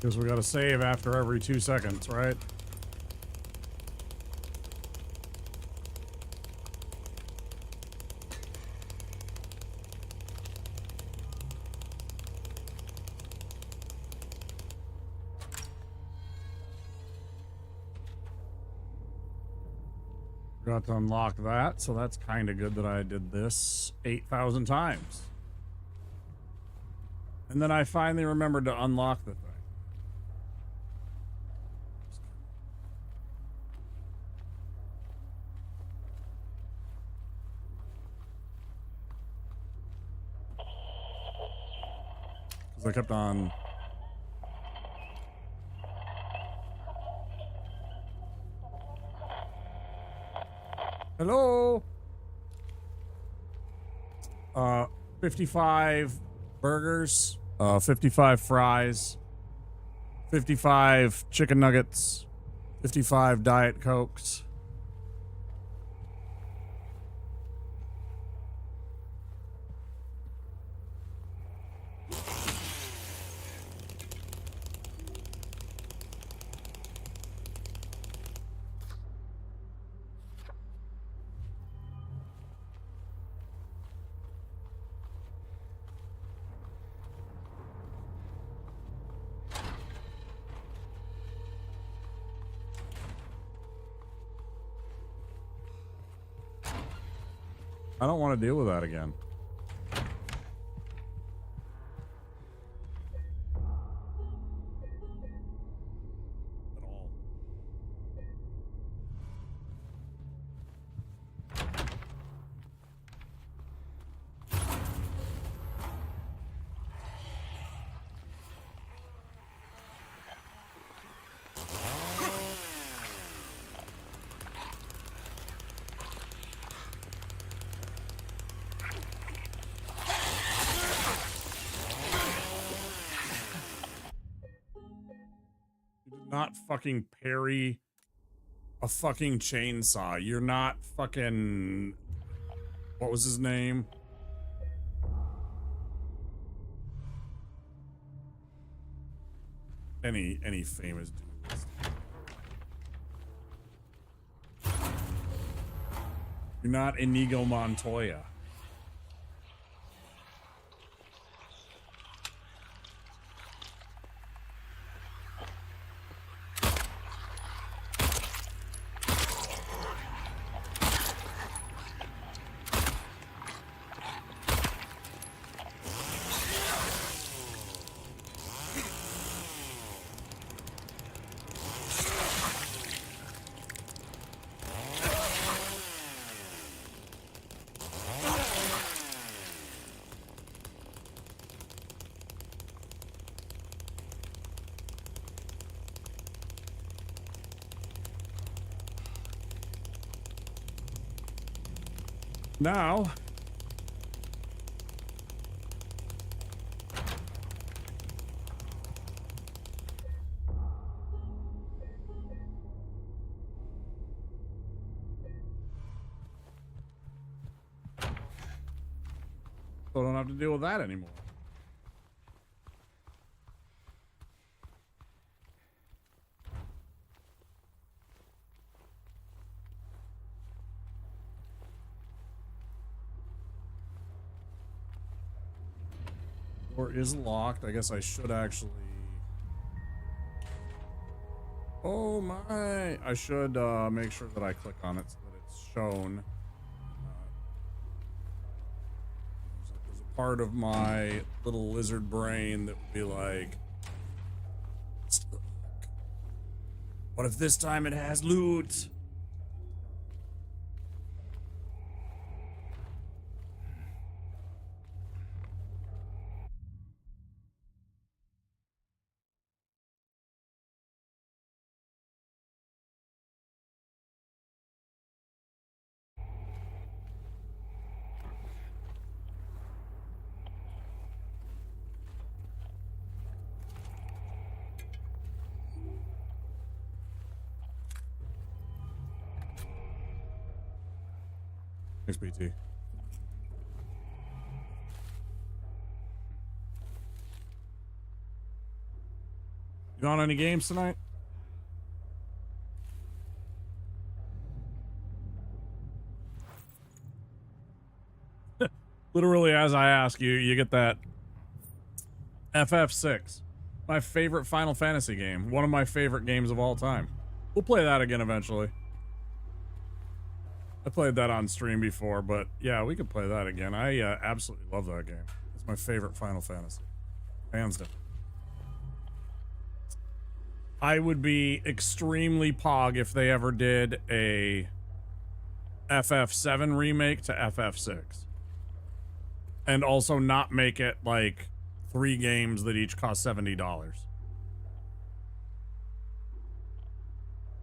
Because we gotta save after every 2 seconds, right? Forgot to unlock that, so that's kind of good that I did this 8,000 times. And then I finally remembered to unlock the thing. Because I kept on... Hello? 55 burgers, 55 fries, 55 chicken nuggets, 55 Diet Cokes. I don't want to deal with that again. Not fucking parry a fucking chainsaw. You're not fucking... What was his name? Any famous duelist. You're not Inigo Montoya. Now, so I don't have to deal with that anymore. Door is locked. I guess I should actually... Oh my! I should make sure that I click on it so that it's shown. There's a part of my little lizard brain that would be like... What if this time it has loot? Thanks, BT. You Gone any games tonight? Literally, as I ask you, you get that. FF6. My favorite Final Fantasy game. One of my favorite games of all time. We'll play that again eventually. I played that on stream before, but yeah, we could play that again. I absolutely love that game. It's my favorite Final Fantasy. Hands down. I would be extremely pog if they ever did a FF7 remake to FF6. And also not make it like 3 games that each cost $70.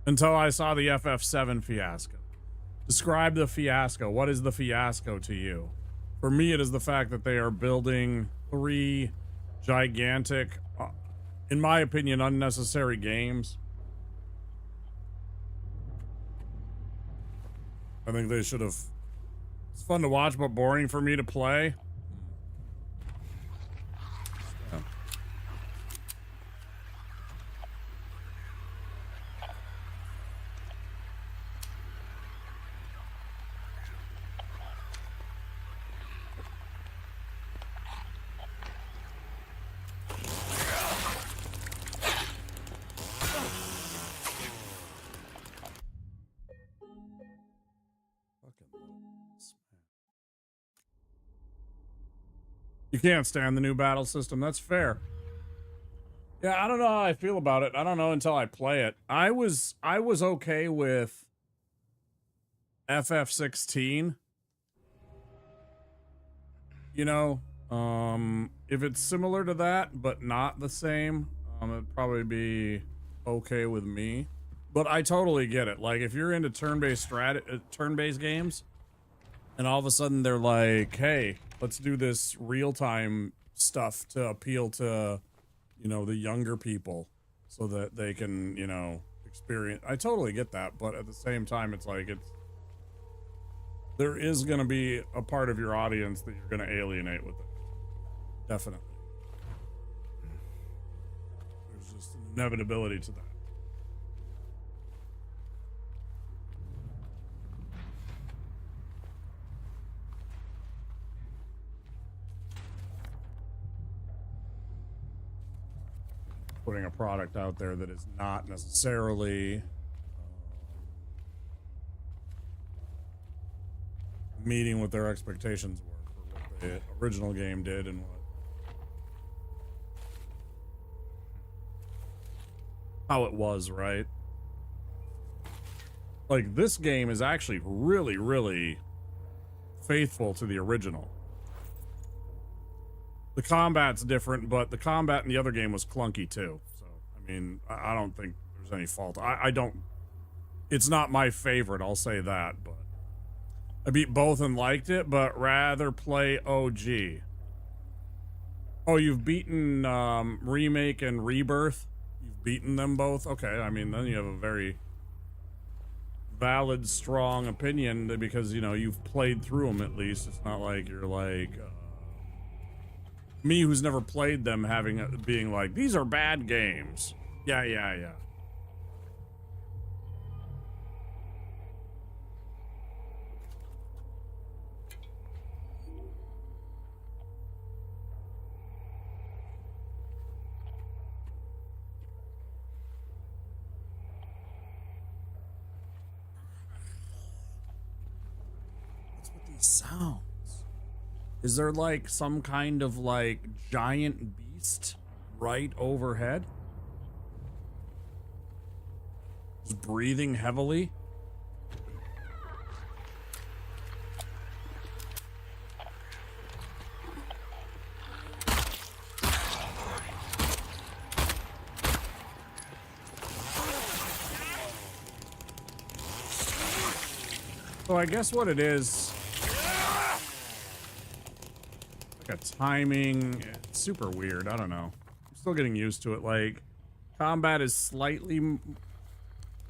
Until I saw the FF7 fiasco. Describe the fiasco. What is the fiasco to you? For me, it is the fact that they are building 3 gigantic, in my opinion, unnecessary games. I think they should have... It's fun to watch, but boring for me to play. You can't stand the new battle system. That's fair. Yeah, I don't know how I feel about it. I don't know until I play it. I was okay with FF16. You know, if it's similar to that but not the same, it'd probably be okay with me. But I totally get it. Like if you're into turn-based turn-based games, and all of a sudden they're like, "Hey, let's do this real-time stuff to appeal to, you know, the younger people so that they can, you know, experience." I totally get that, but at the same time, it's like there is going to be a part of your audience that you're going to alienate with it. Definitely. There's just an inevitability to that. Putting a product out there that is not necessarily meeting what their expectations were for what the original game did and how it was, right? Like this game is actually really, really faithful to the original. The combat's different, but the combat in the other game was clunky too. So, I mean, I don't think there's any fault. I don't... It's not my favorite, I'll say that, but... I beat both and liked it, but rather play OG. Oh, you've beaten Remake and Rebirth? You've beaten them both? Okay, I mean, then you have a very valid, strong opinion because, you know, you've played through them at least. It's not like you're like... me who's never played them being like, these are bad games. Yeah. What's with these sounds? Is there like some kind of like giant beast right overhead? Just breathing heavily? So I guess what it is, like a timing, it's super weird. I don't know. I'm still getting used to it. Like, combat is slightly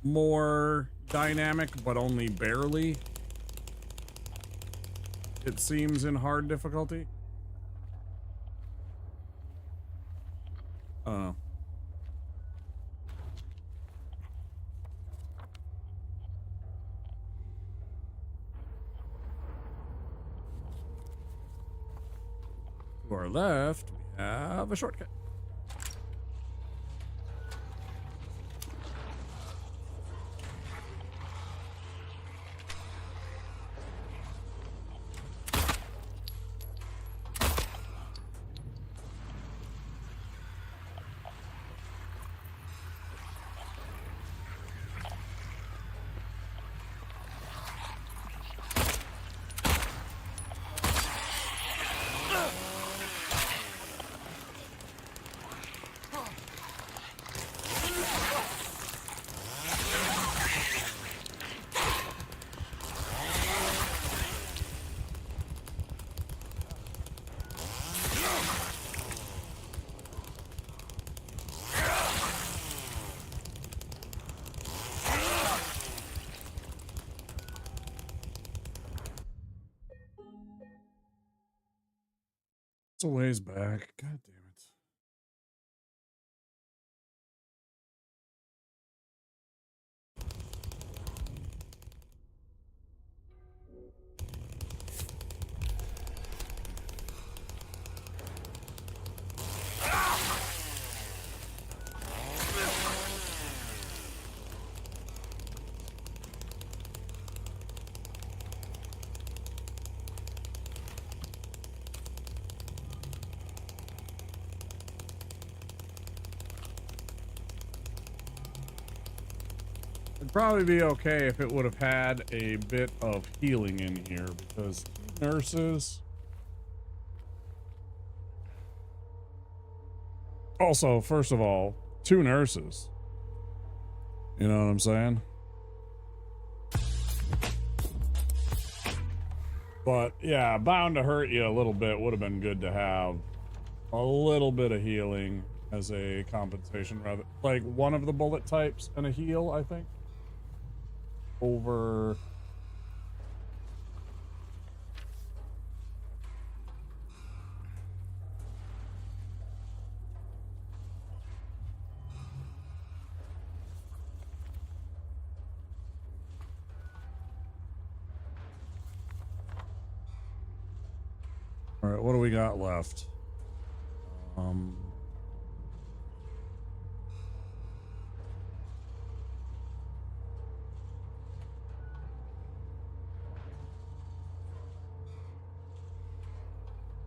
more dynamic, but only barely. It seems in hard difficulty. To our left, we have a shortcut. It's a ways back. God damn it. It'd probably be okay if it would have had a bit of healing in here, because nurses. Also, first of all, 2 nurses. You know what I'm saying? But yeah, bound to hurt you a little bit. Would have been good to have a little bit of healing as a compensation, rather like one of the bullet types and a heal, I think. Over all right, what do we got left?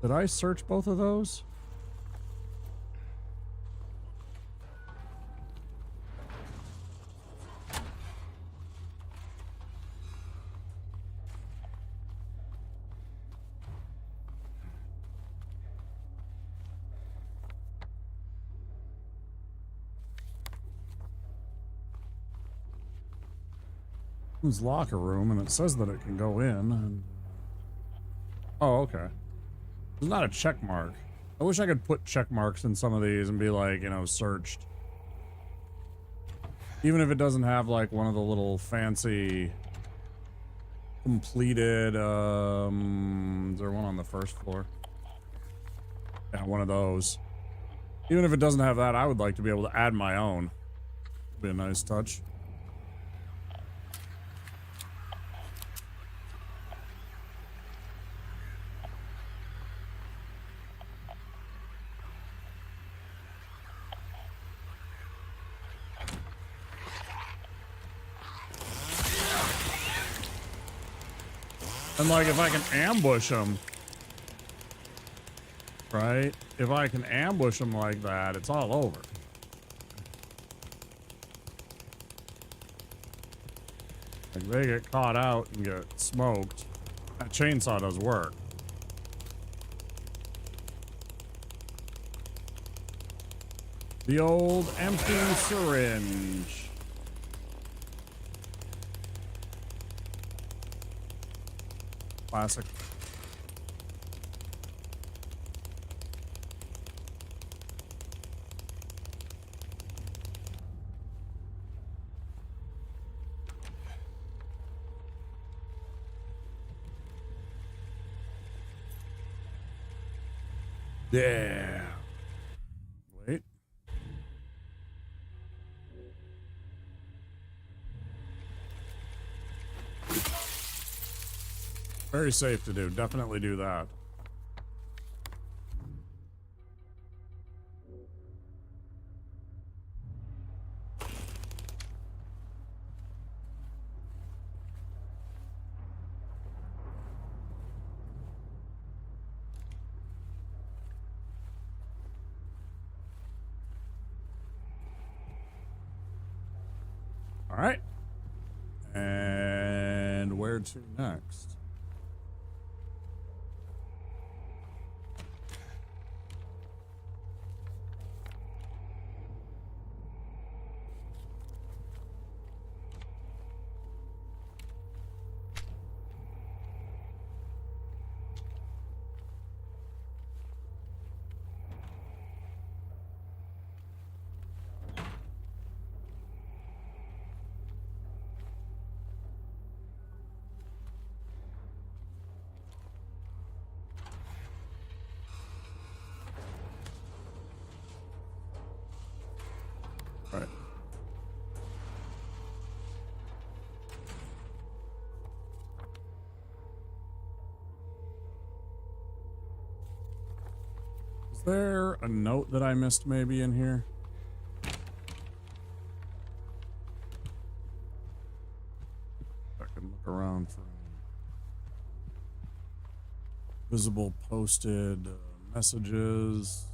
Did I search both of those? This locker room, and it says that it can go in. And... oh, okay. There's not a check mark. I wish I could put check marks in some of these and be like, you know, searched. Even if it doesn't have like one of the little fancy completed, is there one on the first floor? Yeah, one of those. Even if it doesn't have that, I would like to be able to add my own. Be a nice touch. And like, if I can ambush them, right? If I can ambush them like that, it's all over. Like, they get caught out and get smoked. That chainsaw does work. The old empty syringe. Classic. Yeah. Wait. Very safe to do. Definitely do that. All right. And where to next? Right. Is there a note that I missed maybe in here? I can look around for any visible posted messages.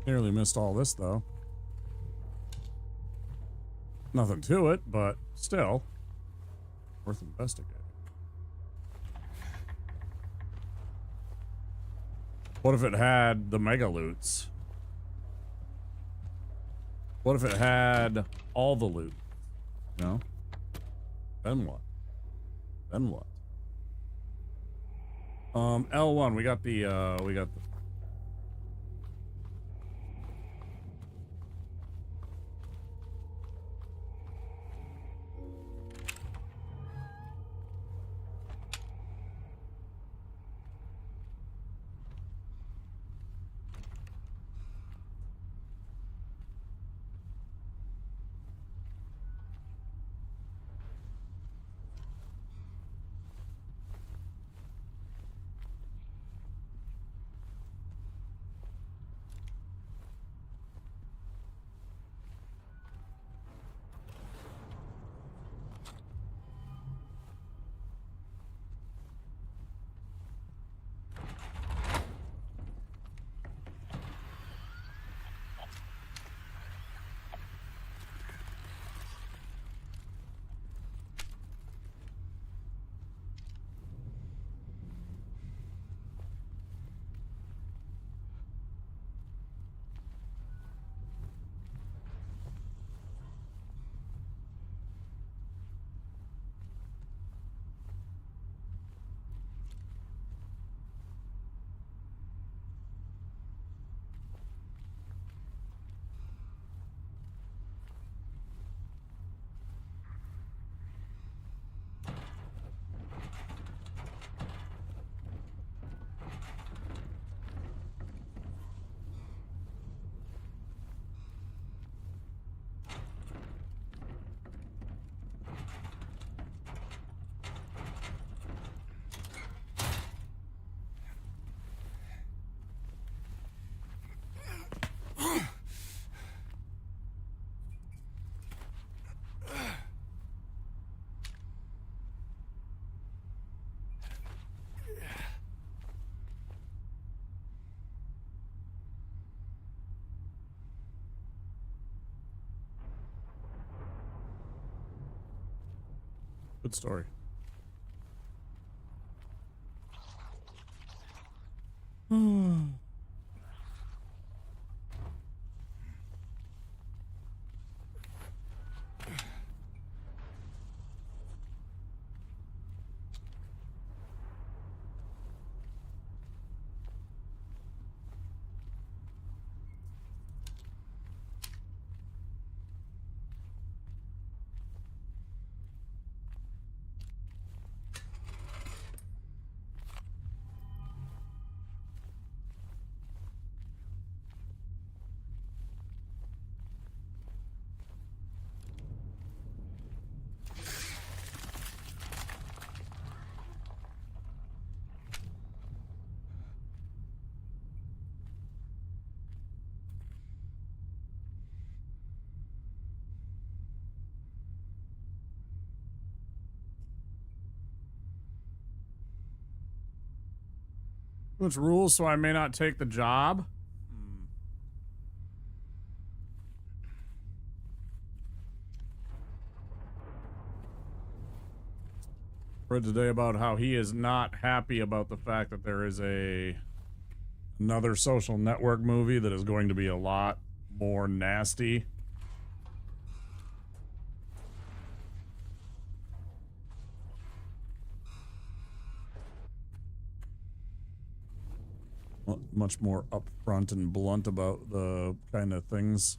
Nearly missed all this, though. Nothing to it, but still worth investigating. What if it had the mega loots? What if it had all the loot? No? Then what? Then what? L1, we got the good story. Which rules, so I may not take the job? Read today about how he is not happy about the fact that there is another social network movie that is going to be a lot more nasty. Much more upfront and blunt about the kind of things.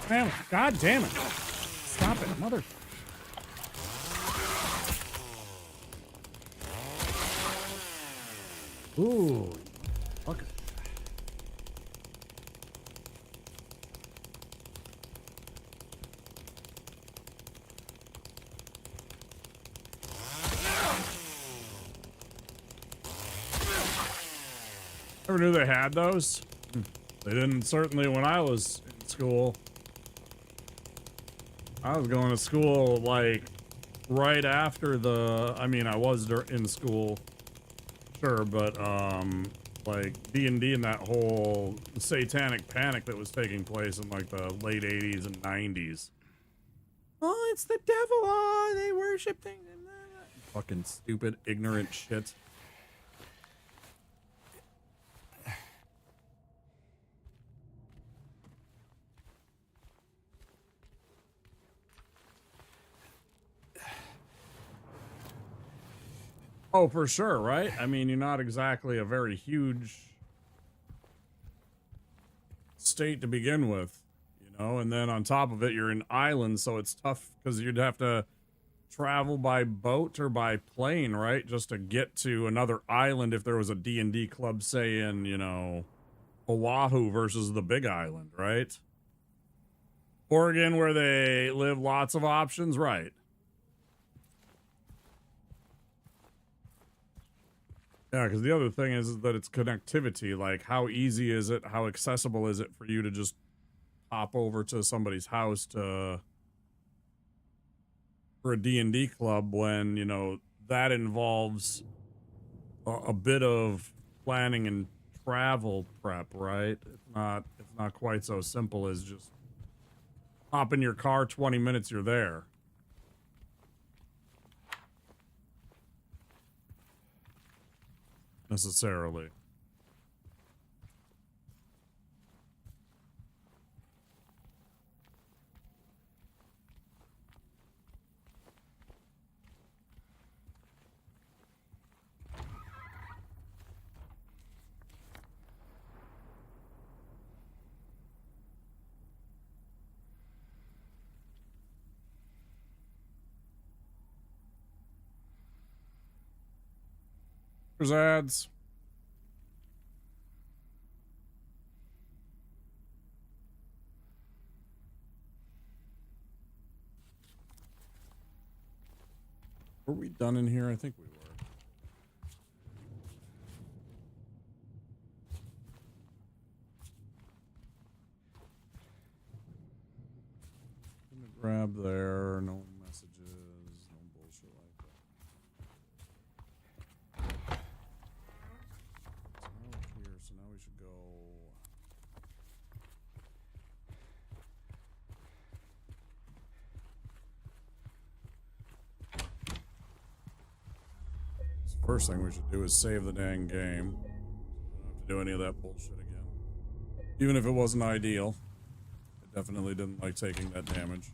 Damn it. God damn it. Stop it, mother. Ooh. Fuck it. Never knew they had those. They didn't, certainly when I was in school. I was going to school like right after I mean, I was in school, sure, but like D&D and that whole satanic panic that was taking place in like the late 80s and 90s. Oh, it's the devil. Oh, they worship things. Fucking stupid, ignorant shit. Oh, for sure, right? I mean, you're not exactly a very huge state to begin with, you know? And then on top of it, you're an island, so it's tough because you'd have to travel by boat or by plane, right? Just to get to another island if there was a D&D club, say in, you know, Oahu versus the Big Island, right? Oregon, where they live lots of options, right? Yeah, because the other thing is that it's connectivity. Like, how easy is it? How accessible is it for you to just hop over to somebody's house to for a D&D club when, you know, that involves a bit of planning and travel prep, right? It's not quite so simple as just hop in your car, 20 minutes, you're there. Necessarily. There's ads. Were we done in here? I think we were. Gonna grab there. No messages. No bullshit like that. It's out here, so now we should go. First thing we should do is save the dang game. We don't have to do any of that bullshit again. Even if it wasn't ideal. I definitely didn't like taking that damage.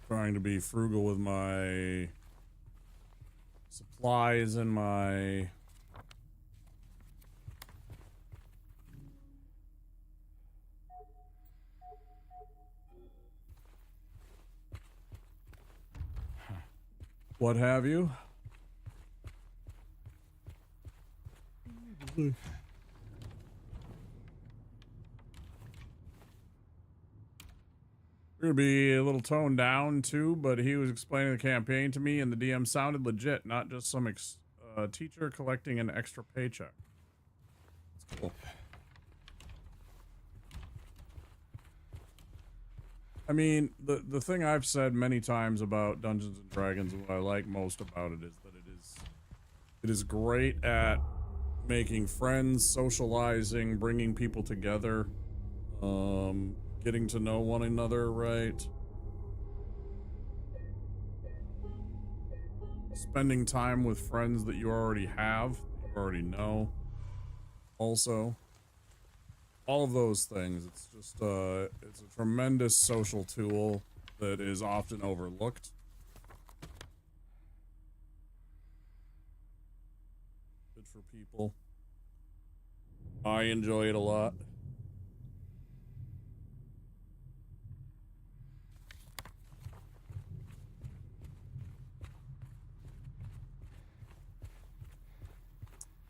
Trying to be frugal with my supplies and my... what have you. We're gonna be a little toned down too, but he was explaining the campaign to me and the DM sounded legit, not just some teacher collecting an extra paycheck. That's cool. I mean, the thing I've said many times about Dungeons and Dragons and what I like most about it is that it is great at making friends, socializing, bringing people together, getting to know one another, right? Spending time with friends that you already have, that you already know. Also, all of those things. It's just it's a tremendous social tool that is often overlooked. Good for people. I enjoy it a lot.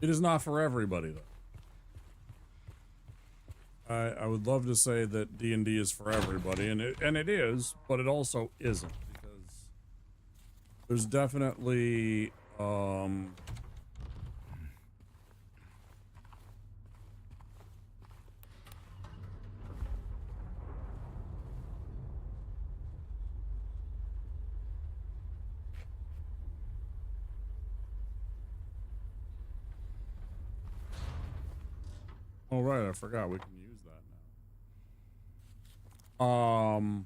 It is not for everybody, though. I would love to say that D&D is for everybody, and it is, but it also isn't, because there's definitely oh right, I forgot we can use that now.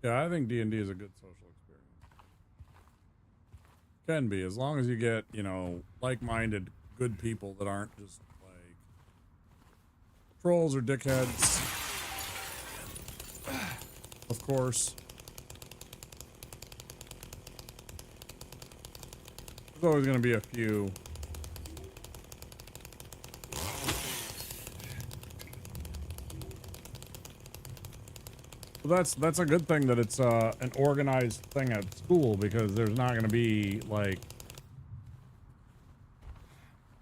Yeah, I think D&D is a good social experience. Can be, as long as you get, you know, like-minded, good people that aren't just, like, trolls or dickheads. Of course. always going to be a few. Well, that's a good thing that it's an organized thing at school, because there's not going to be like,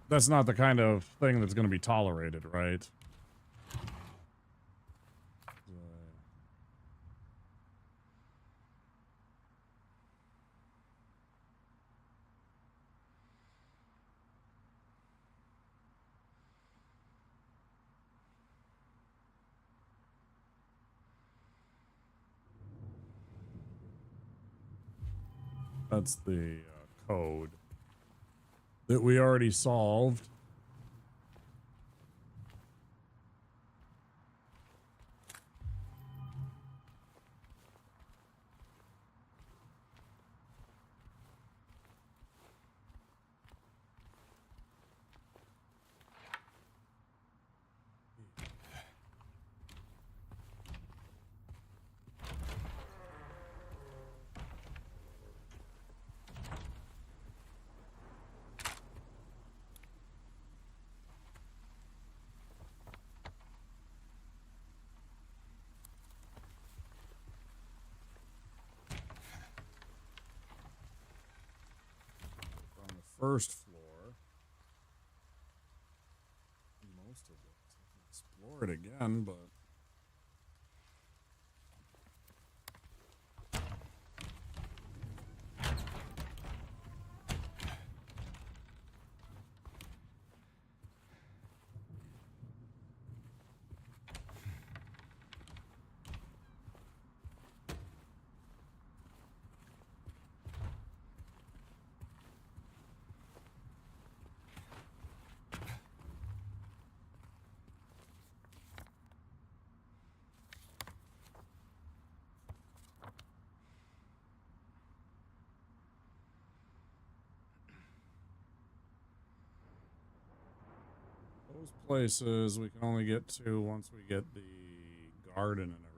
that's not the kind of thing that's going to be tolerated, right? That's the code that we already solved. First floor. Most of it. Explore it again, but those places we can only get to once we get the garden and everything.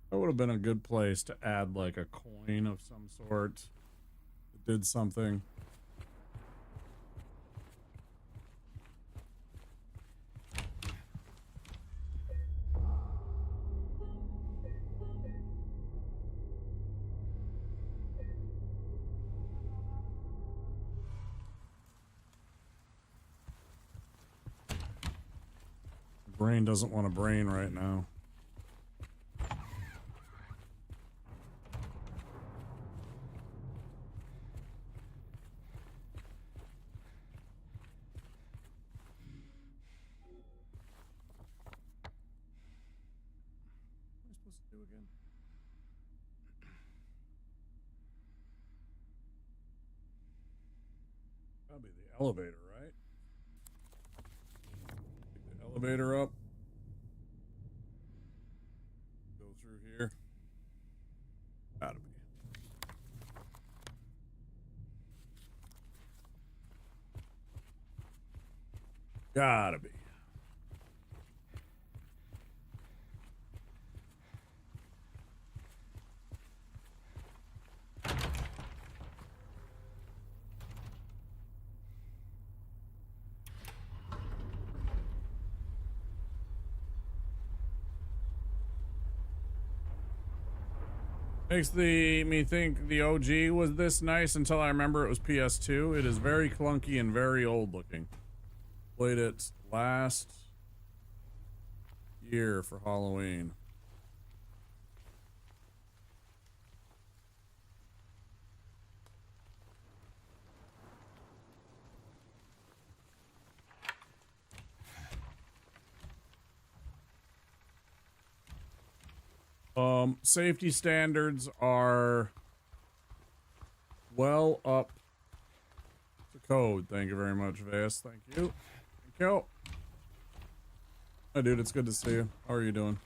That would have been a good place to add like a coin of some sort that did something. Brain doesn't want a brain right now. That'll be the elevator, right? Pick the elevator up. Go through here. Gotta be. Gotta be. Makes me think the OG was this nice until I remember it was PS2. It is very clunky and very old looking. Played it last year for Halloween. Safety standards are well up to code. Thank you very much, Vas. Thank you. Thank you. Hi, dude. It's good to see you. How are you doing?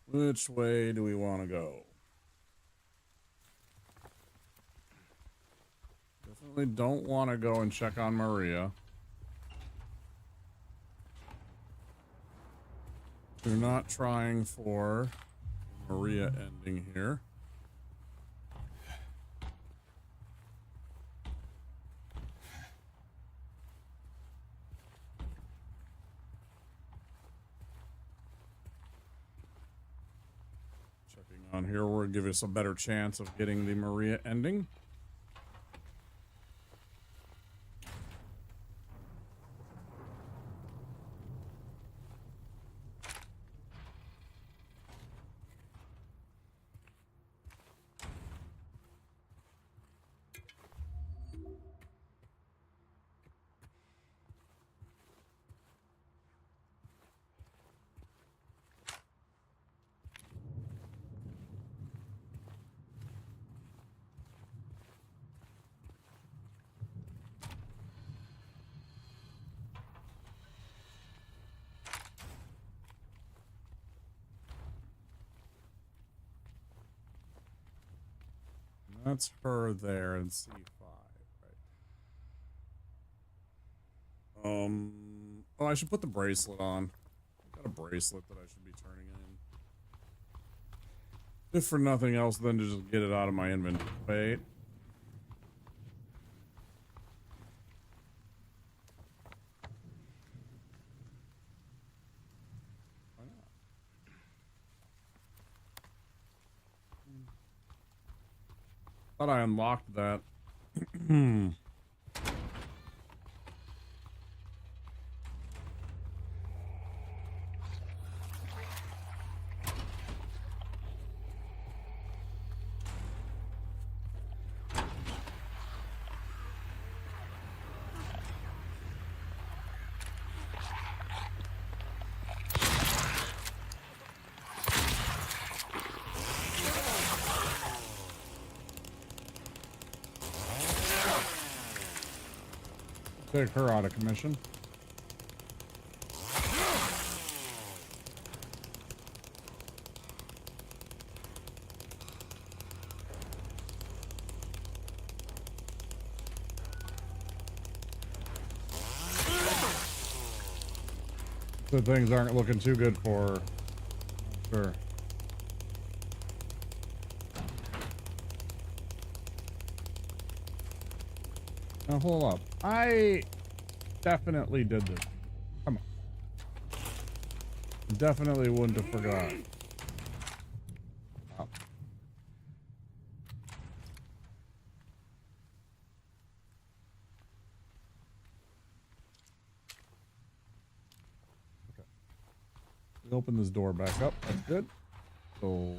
Which way do we want to go? Definitely don't want to go and check on Maria. We're not trying for Maria ending here. Checking on here will give us a better chance of getting the Maria ending. That's her there in C5, right? Oh, I should put the bracelet on. I've got a bracelet that I should be turning in. If for nothing else, then to just get it out of my inventory. Wait. Why not? Thought I unlocked that. Take her out of commission. So things aren't looking too good for her. Sure. Now hold up. I definitely did this. Come on. Definitely wouldn't have forgot. Oh. Okay. We open this door back up. That's good. So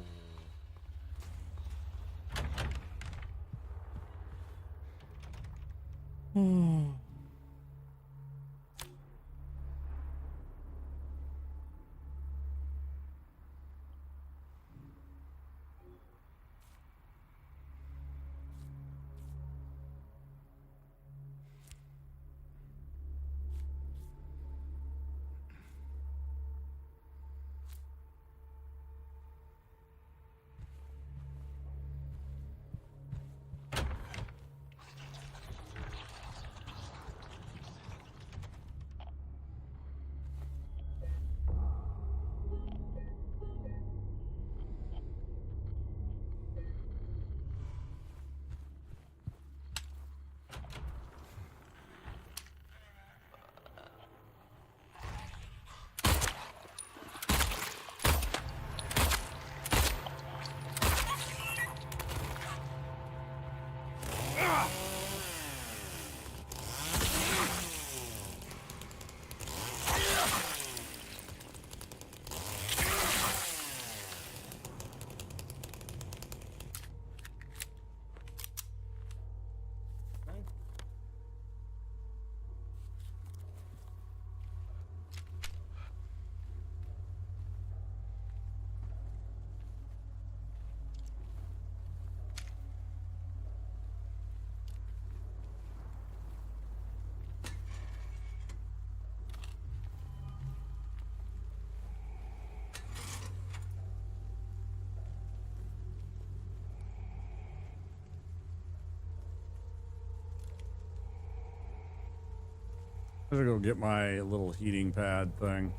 I'm gonna go get my little heating pad thing.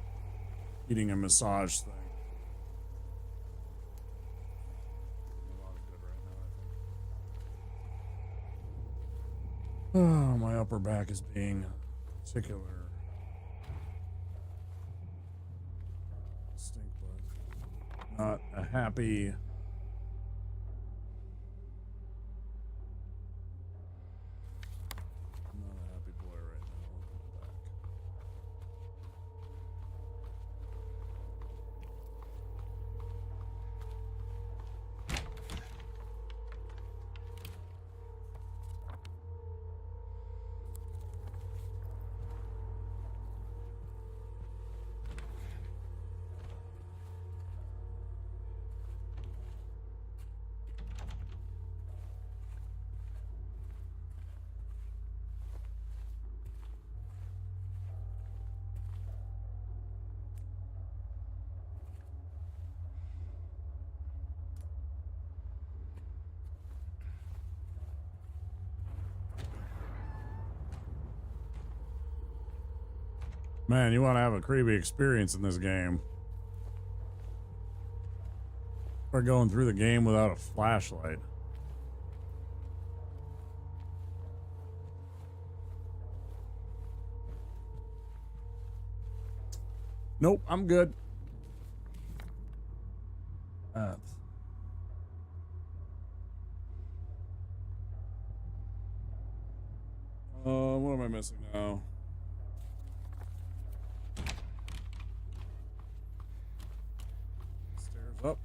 Heating and massage thing. Oh, my upper back is being particular. Stink butt. Not a happy. Not a happy boy right now. Back. Man, you want to have a creepy experience in this game. We're going through the game without a flashlight. Nope, I'm good. What am I missing now? Stairs up.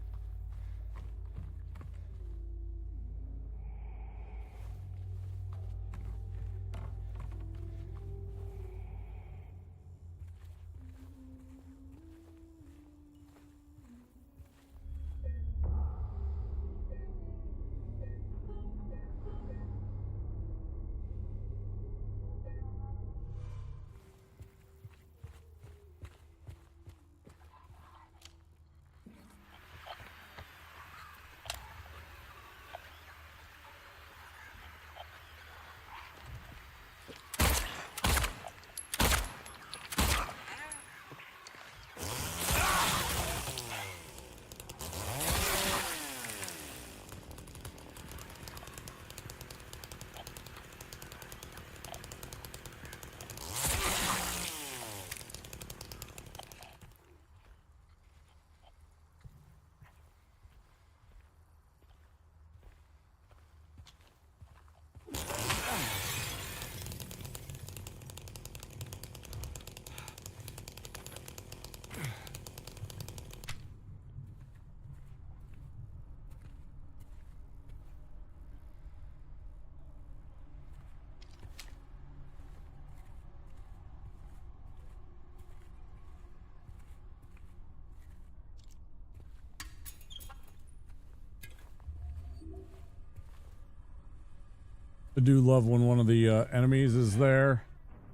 I do love when one of the enemies is there,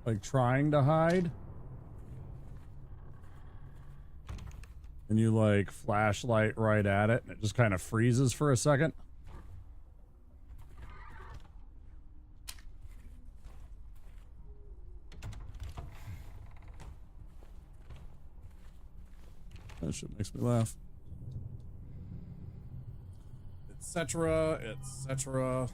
like trying to hide. And you like flashlight right at it and it just kind of freezes for a second. That shit makes me laugh. Etc. Etc.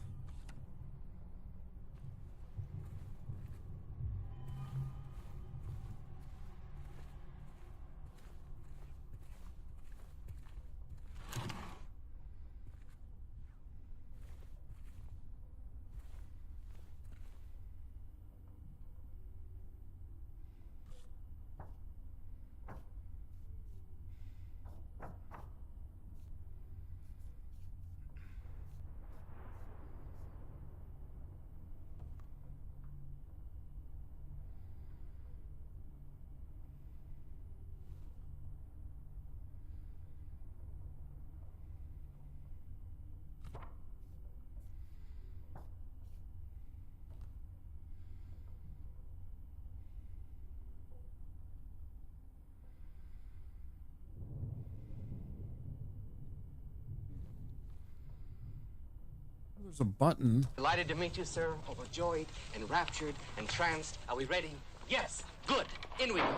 There's a button. Delighted to meet you, sir. Overjoyed, enraptured, entranced. Are we ready? Yes. Good. In we go.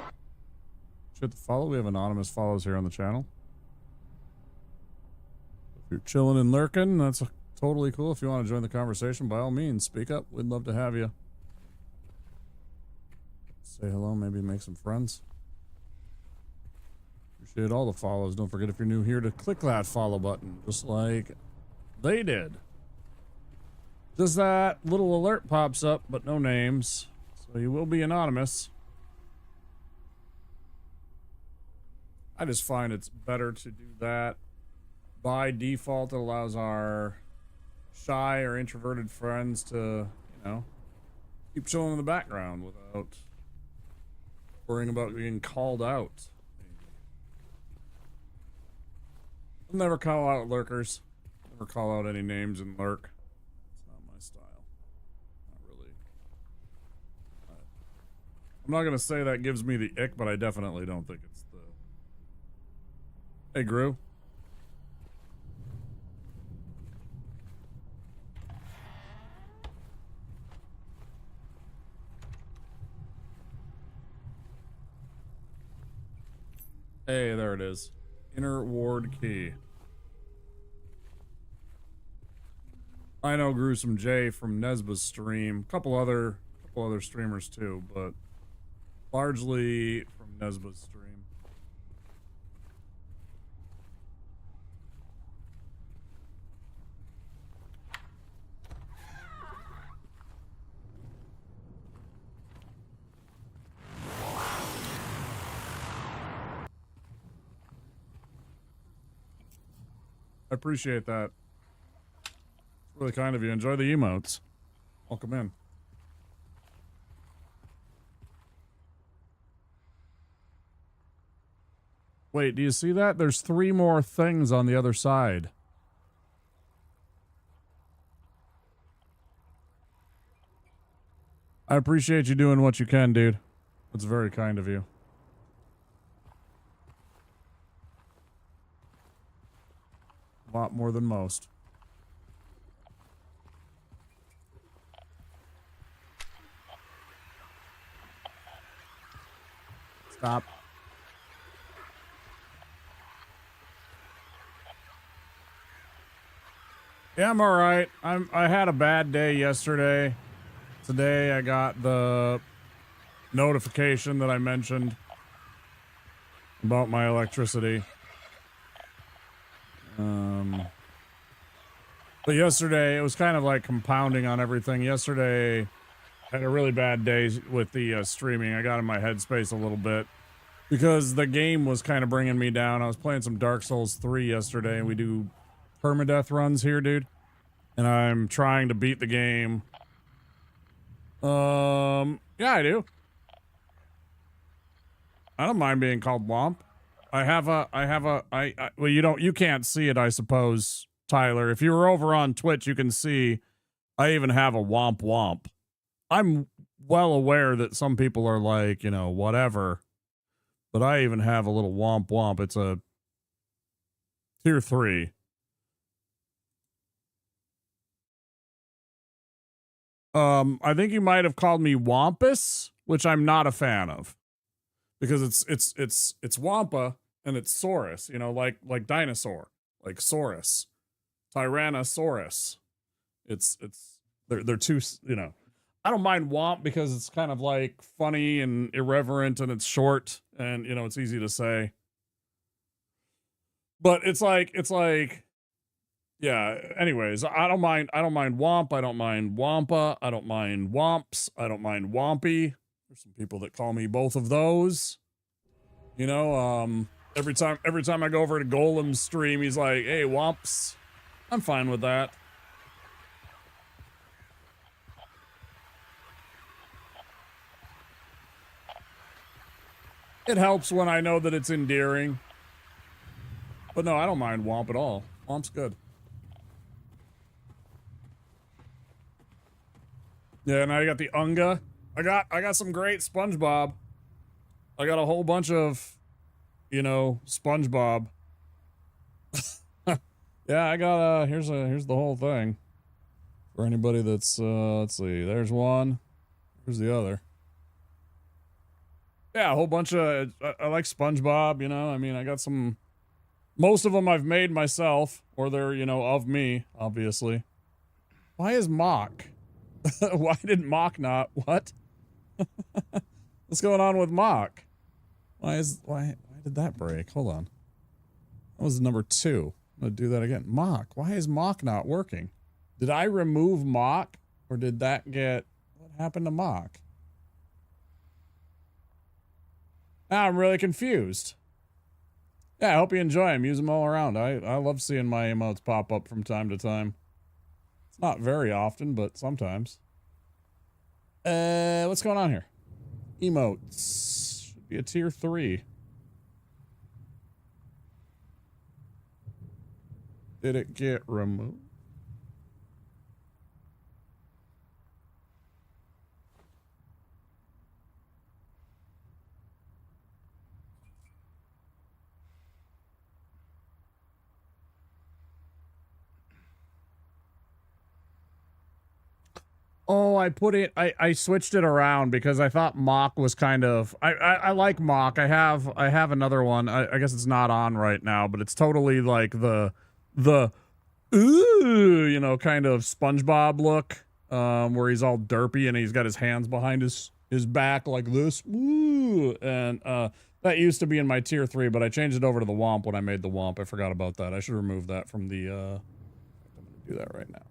Shit to follow. We have anonymous follows here on the channel. If you're chilling and lurking, that's totally cool. If you want to join the conversation, by all means, speak up. We'd love to have you. Say hello, maybe make some friends. Appreciate all the follows. Don't forget, if you're new here, to click that follow button, just like they did. Just that little alert pops up, but no names. So you will be anonymous. I just find it's better to do that. By default, it allows our shy or introverted friends to, you know, keep chilling in the background without worrying about being called out. I'll never call out lurkers. Never call out any names and lurk. It's not my style. Not really. I'm not gonna say that gives me the ick, but I definitely don't think it's the... Hey, Gru. Hey, there it is. Inner ward key. I know Gruesome J from Nesba's stream. Couple other streamers too, but largely from Nesba's stream. I appreciate that. It's really kind of you. Enjoy the emotes. Welcome in. Wait, do you see that? There's 3 more things on the other side. I appreciate you doing what you can, dude. That's very kind of you. A lot more than most. Stop. Yeah, I'm all right. I had a bad day yesterday. Today I got the notification that I mentioned about my electricity. But yesterday it was kind of like compounding on everything. Yesterday I had a really bad day with the streaming. I got in my headspace a little bit because the game was kind of bringing me down. I was playing some Dark Souls 3 yesterday, and we do permadeath runs here, dude. And I'm trying to beat the game. Yeah, I do. I don't mind being called Womp. Well, you can't see it, I suppose, Tyler. If you were over on Twitch, you can see I even have a Womp Womp. I'm well aware that some people are like, you know, whatever. But I even have a little Womp Womp. It's a tier 3. I think you might have called me Wampus, which I'm not a fan of. Because it's Wampa and it's Saurus, you know, like dinosaur, like Saurus, Tyrannosaurus. They're too, you know. I don't mind Womp because it's kind of like funny and irreverent and it's short and, you know, it's easy to say. But it's like, yeah, anyways, I don't mind Womp. I don't mind Wampa. I don't mind Womps. I don't mind Wompy. There's some people that call me both of those. You know, every time I go over to Golem's stream, he's like, hey, Womps. I'm fine with that. It helps when I know that it's endearing. But no, I don't mind Womp at all. Womp's good. Yeah, and I got the Unga. I got some great SpongeBob. I got a whole bunch of, you know, SpongeBob. Yeah, I got here's the whole thing. For anybody that's let's see, there's one. Here's the other. Yeah, a whole bunch of, I like SpongeBob, you know, I mean, I got some, most of them I've made myself, or they're, you know, of me, obviously. Why is Mock? Why did Mock not, what? What's going on with Mock? Why did that break? Hold on. That was number 2. I'm gonna do that again. Mock, why is Mock not working? Did I remove Mock, or did that get, what happened to Mock? Now I'm really confused. Yeah, I hope you enjoy them. Use them all around. I love seeing my emotes pop up from time to time. It's not very often, but sometimes. What's going on here? Emotes. Should be a tier 3. Did it get removed? Oh, I switched it around because I thought Mock was kind of, I like Mock. I have another one. I guess it's not on right now, but it's totally like the ooh, you know, kind of SpongeBob look, where he's all derpy and he's got his hands behind his back like this. Ooh, and that used to be in my tier 3, but I changed it over to the Womp when I made the Womp. I forgot about that. I should remove that from the I'm gonna do that right now.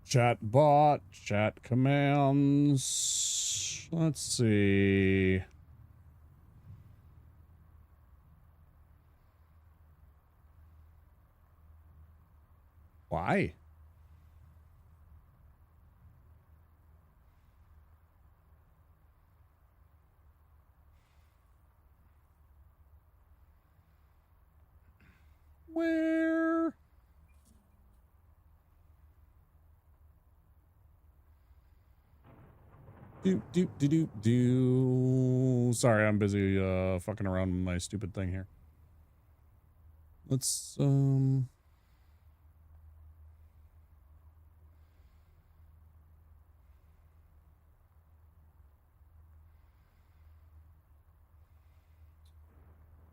Chat bot, chat commands. Let's see. Why? Where? Do. Sorry, I'm busy fucking around with my stupid thing here. Let's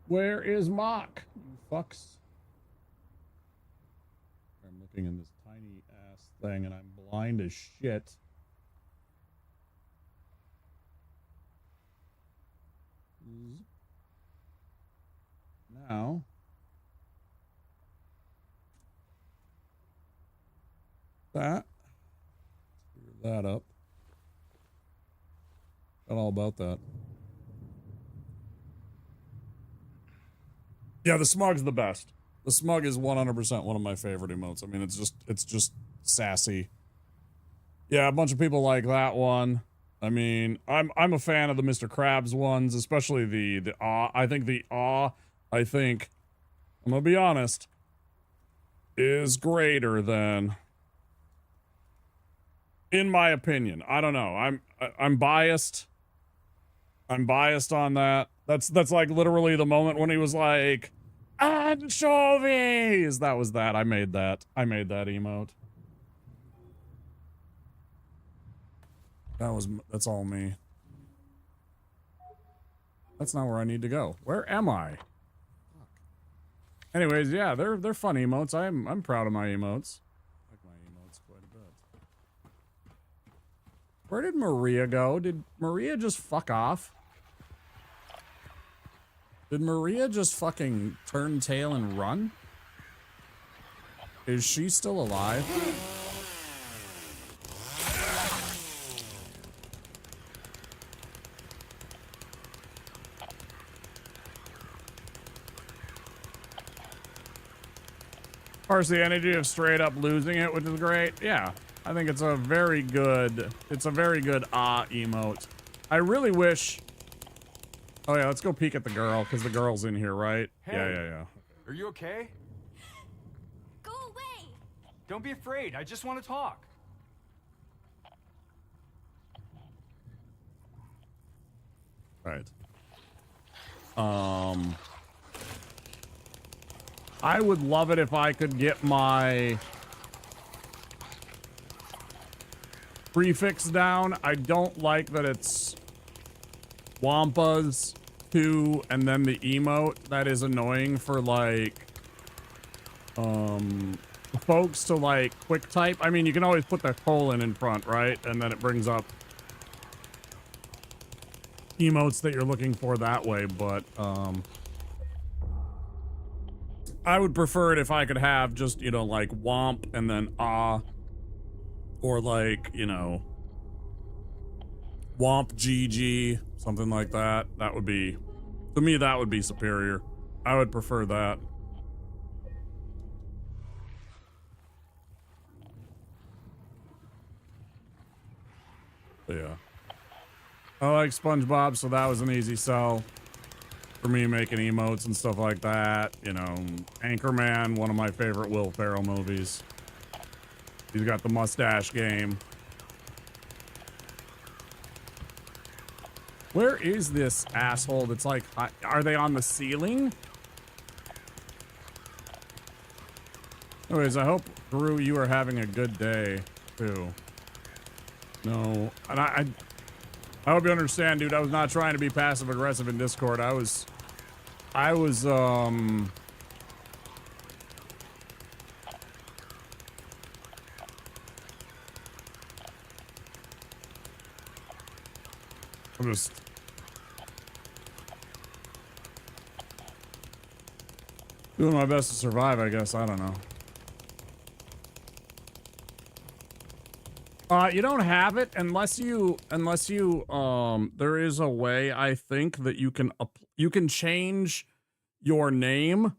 where is Mock? You fucks. I'm looking in this tiny ass thing and I'm blind as shit. Now, that, clear that up. Got all about that. Yeah, the smug's the best. The smug is 100% one of my favorite emotes. I mean, it's just sassy. Yeah, a bunch of people like that one. I mean, I'm a fan of the Mr. Krabs ones, especially the awe. I think the awe, I'm gonna be honest, is greater than, in my opinion. I don't know. I'm biased. I'm biased on that. That's like literally the moment when he was like, anchovies. That was that. I made that emote. That's all me. That's not where I need to go. Where am I? Anyways, yeah, they're fun emotes. I'm proud of my emotes. I like my emotes quite a bit. Where did Maria go? Did Maria just fuck off? Did Maria just fucking turn tail and run? Is she still alive? Of course, the energy of straight up losing it, which is great. Yeah, I think it's a very good emote. I really wish. Oh yeah, let's go peek at the girl, because the girl's in here, right? Hey, Yeah. Are you okay? Go away! Don't be afraid. I just want to talk. Right. I would love it if I could get my prefix down. I don't like that it's Wampas 2 and then the emote, that is annoying for like folks to like quick type. I mean, you can always put the colon in front, right? And then it brings up emotes that you're looking for that way, but I would prefer it if I could have just, you know, like womp and then or like, you know, womp GG, something like that. That would be, to me, that would be superior. I would prefer that. But yeah. I like SpongeBob, so that was an easy sell for me, making emotes and stuff like that. You know, Anchorman, one of my favorite Will Ferrell movies. He's got the mustache game. Where is this asshole that's like, are they on the ceiling? Anyways, I hope, Gru, you are having a good day, too. No, and I hope you understand, dude. I was not trying to be passive aggressive in Discord. I was I'm just doing my best to survive, I guess. I don't know. You don't have it unless you, there is a way, I think, that you can change your name,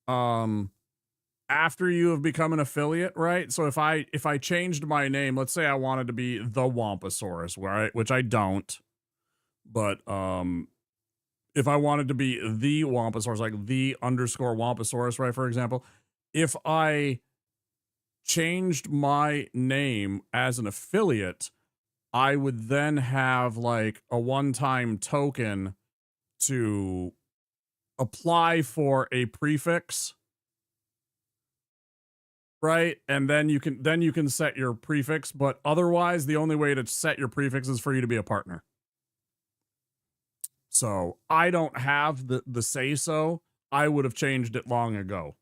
after you have become an affiliate, right? So if I changed my name, let's say I wanted to be the Wamposaurus, right? Which I don't, but, if I wanted to be the Wamposaurus, like the _ Wamposaurus, right? For example, if I changed my name as an affiliate, I would then have like a one-time token to apply for a prefix, right? And then you can set your prefix, but otherwise the only way to set your prefix is for you to be a partner. So I don't have the say so. I would have changed it long ago.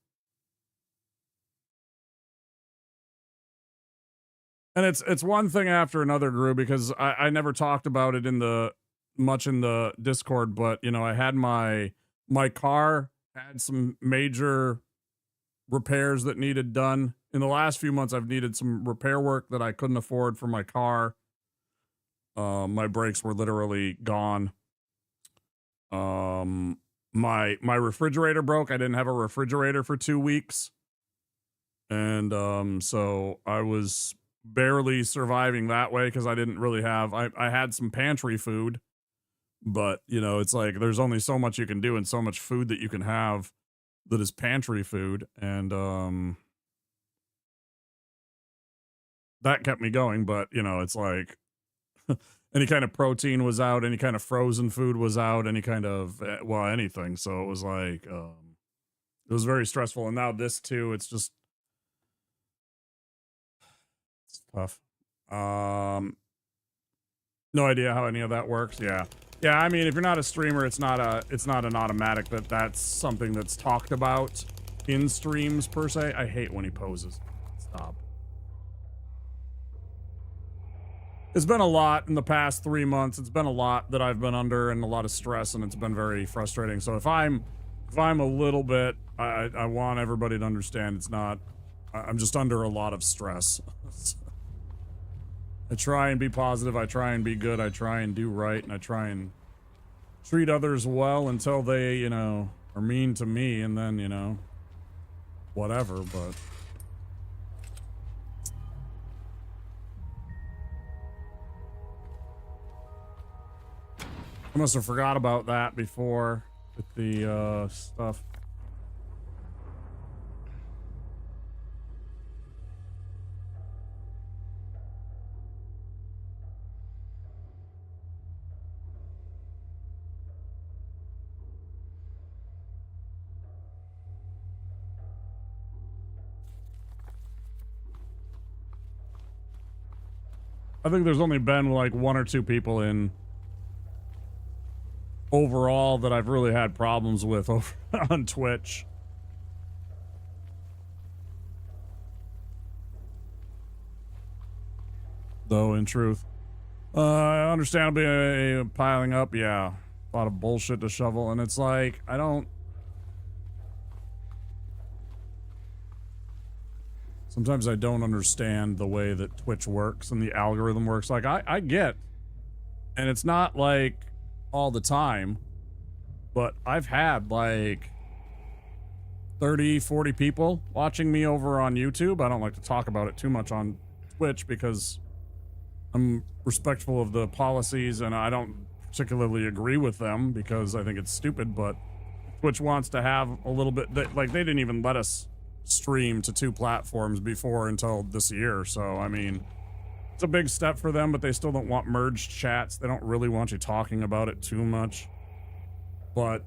And it's one thing after another, Gru, because I never talked about it much in the Discord, but you know, I had my car had some major repairs that needed done. In the last few months, I've needed some repair work that I couldn't afford for my car. My brakes were literally gone. My refrigerator broke. I didn't have a refrigerator for 2 weeks. And so I was barely surviving that way because I didn't really have, I had some pantry food, but you know, it's like there's only so much you can do and so much food that you can have that is pantry food. And that kept me going, but you know, it's like any kind of protein was out, any kind of frozen food was out, any kind of, well, anything. So it was like, it was very stressful. And now this too, it's just, it's tough. No idea how any of that works. Yeah. Yeah, I mean, if you're not a streamer, it's not an automatic that that's something that's talked about in streams per se. I hate when he poses. Stop. It's been a lot in the past 3 months. It's been a lot that I've been under and a lot of stress, and it's been very frustrating. So if I'm a little bit, I want everybody to understand it's not, I'm just under a lot of stress. I try and be positive, I try and be good, I try and do right, and I try and treat others well until they, you know, are mean to me, and then, you know, whatever, but... I must have forgot about that before with the, stuff. I think there's only been like 1 or 2 people in overall that I've really had problems with over on Twitch. Though, in truth, understandably piling up, yeah, a lot of bullshit to shovel, and it's like, sometimes I don't understand the way that Twitch works and the algorithm works. Like, I get, and it's not like all the time, but I've had like 30, 40 people watching me over on YouTube. I don't like to talk about it too much on Twitch because I'm respectful of the policies and I don't particularly agree with them because I think it's stupid, but Twitch wants to have a little bit, like they didn't even let us stream to 2 platforms before until this year. So, I mean, it's a big step for them, but they still don't want merged chats. They don't really want you talking about it too much. But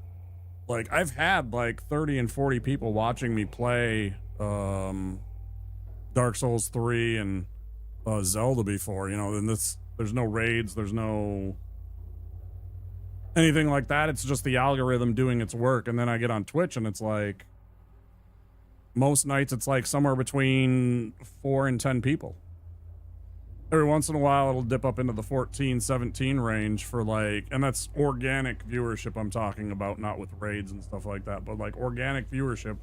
like I've had like 30 and 40 people watching me play Dark Souls 3 and Zelda before, you know, and there's no raids, there's no anything like that. It's just the algorithm doing its work. And then I get on Twitch and it's like most nights it's like somewhere between 4 and 10 people. Every once in a while it'll dip up into the 14, 17 range for like, and that's organic viewership I'm talking about, not with raids and stuff like that, but like organic viewership.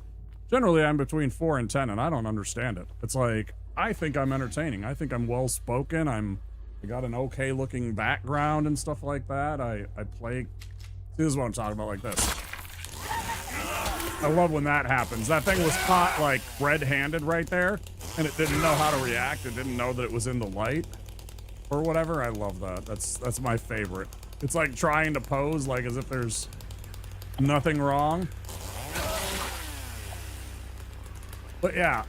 Generally I'm between 4 and 10 and I don't understand it. It's like, I think I'm entertaining. I think I'm well spoken. I got an okay looking background and stuff like that. I play, see, this is what I'm talking about, like this. I love when that happens. That thing was caught like red-handed right there and it didn't know how to react. It didn't know that it was in the light or whatever. I love that. That's my favorite. It's like trying to pose like as if there's nothing wrong. But yeah,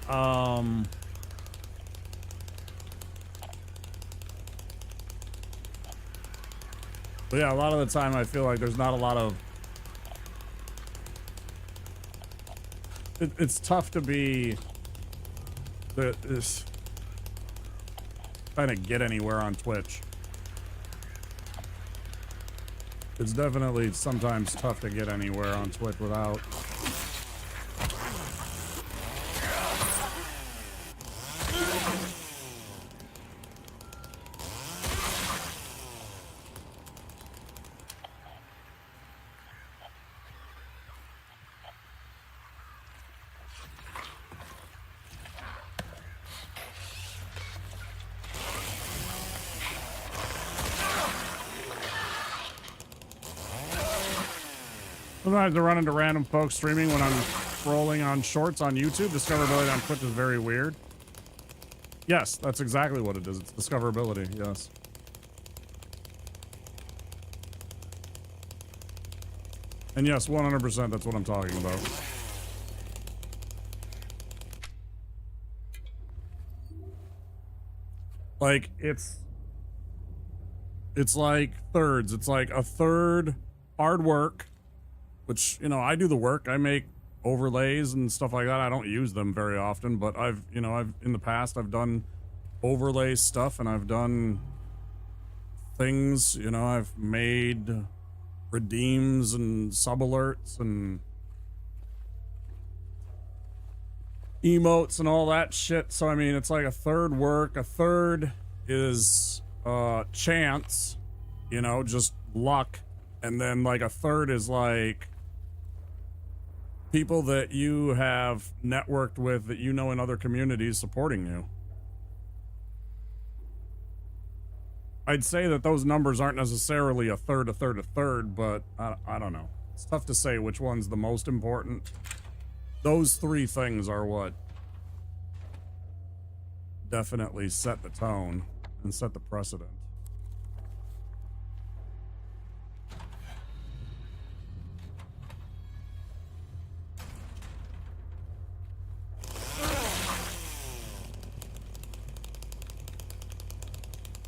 but yeah, a lot of the time I feel like there's not a lot of, it's tough to be this trying to get anywhere on Twitch. It's definitely sometimes tough to get anywhere on Twitch without sometimes I run into random folks streaming when I'm scrolling on shorts on YouTube. Discoverability on Twitch is very weird. Yes, that's exactly what it is. It's discoverability, yes. And yes, 100% that's what I'm talking about. Like, it's like thirds. It's like a third hard work, which, you know, I do the work. I make overlays and stuff like that. I don't use them very often, but I've in the past, I've done overlay stuff and I've done things, you know, I've made redeems and sub alerts and emotes and all that shit. So, I mean, it's like a third work. A third is chance, you know, just luck. And then like a third is like people that you have networked with that you know in other communities supporting you. I'd say that those numbers aren't necessarily a third, but I don't know. It's tough to say which one's the most important. Those 3 things are what definitely set the tone and set the precedent.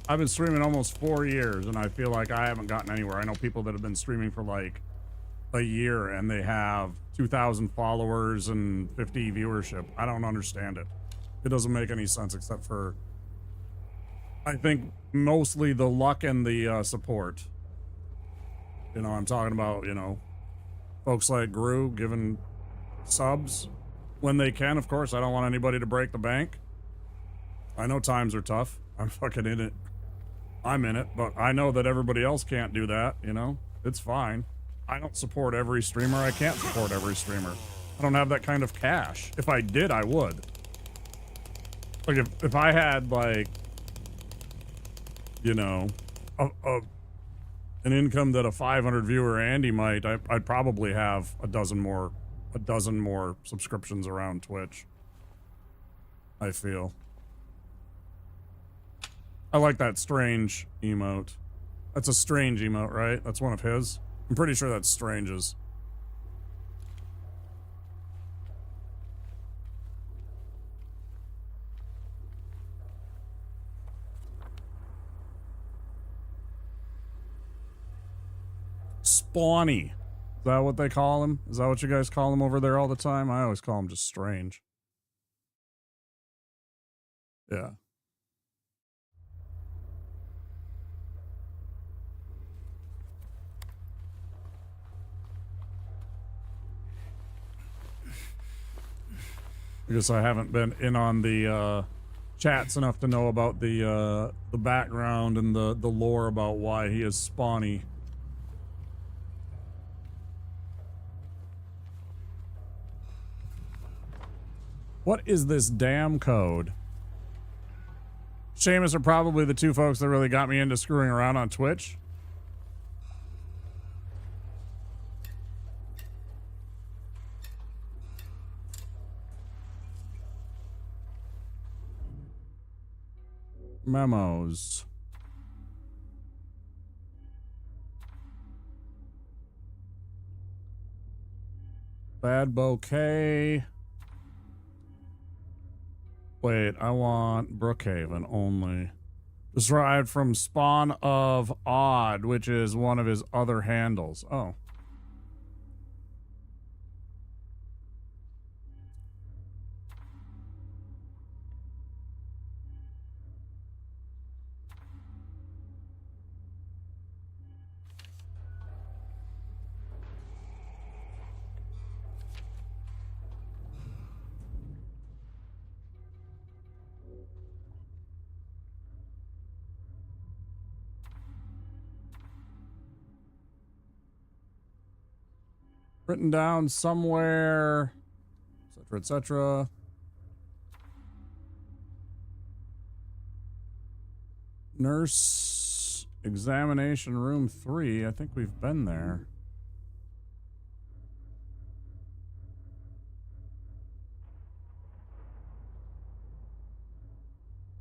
I've been streaming almost 4 years and I feel like I haven't gotten anywhere. I know people that have been streaming for like a year and they have 2,000 followers and 50 viewership. I don't understand it. It doesn't make any sense except for, I think, mostly the luck and the support. You know, I'm talking about, you know, folks like Gru giving subs when they can. Of course, I don't want anybody to break the bank. I know times are tough. I'm fucking in it. I'm in it, but I know that everybody else can't do that, you know? It's fine. I don't support every streamer. I can't support every streamer. I don't have that kind of cash. If I did, I would. Like, if I had, like, you know, an income that a 500 viewer Andy might, I'd probably have a dozen more subscriptions around Twitch. I feel. I like that strange emote. That's a strange emote, right? That's one of his. I'm pretty sure that's Strange's. Spawny. Is that what they call him? Is that what you guys call him over there all the time? I always call him just Strange. Yeah. Because I haven't been in on the chats enough to know about the background and the lore about why he is spawny. What is this damn code? Seamus are probably the two folks that really got me into screwing around on Twitch. Memos. Bad bouquet. Wait, I want Brookhaven only. Derived from Spawn of Odd, which is one of his other handles. Oh. Written down somewhere, etc., etc. Nurse examination room 3. I think we've been there.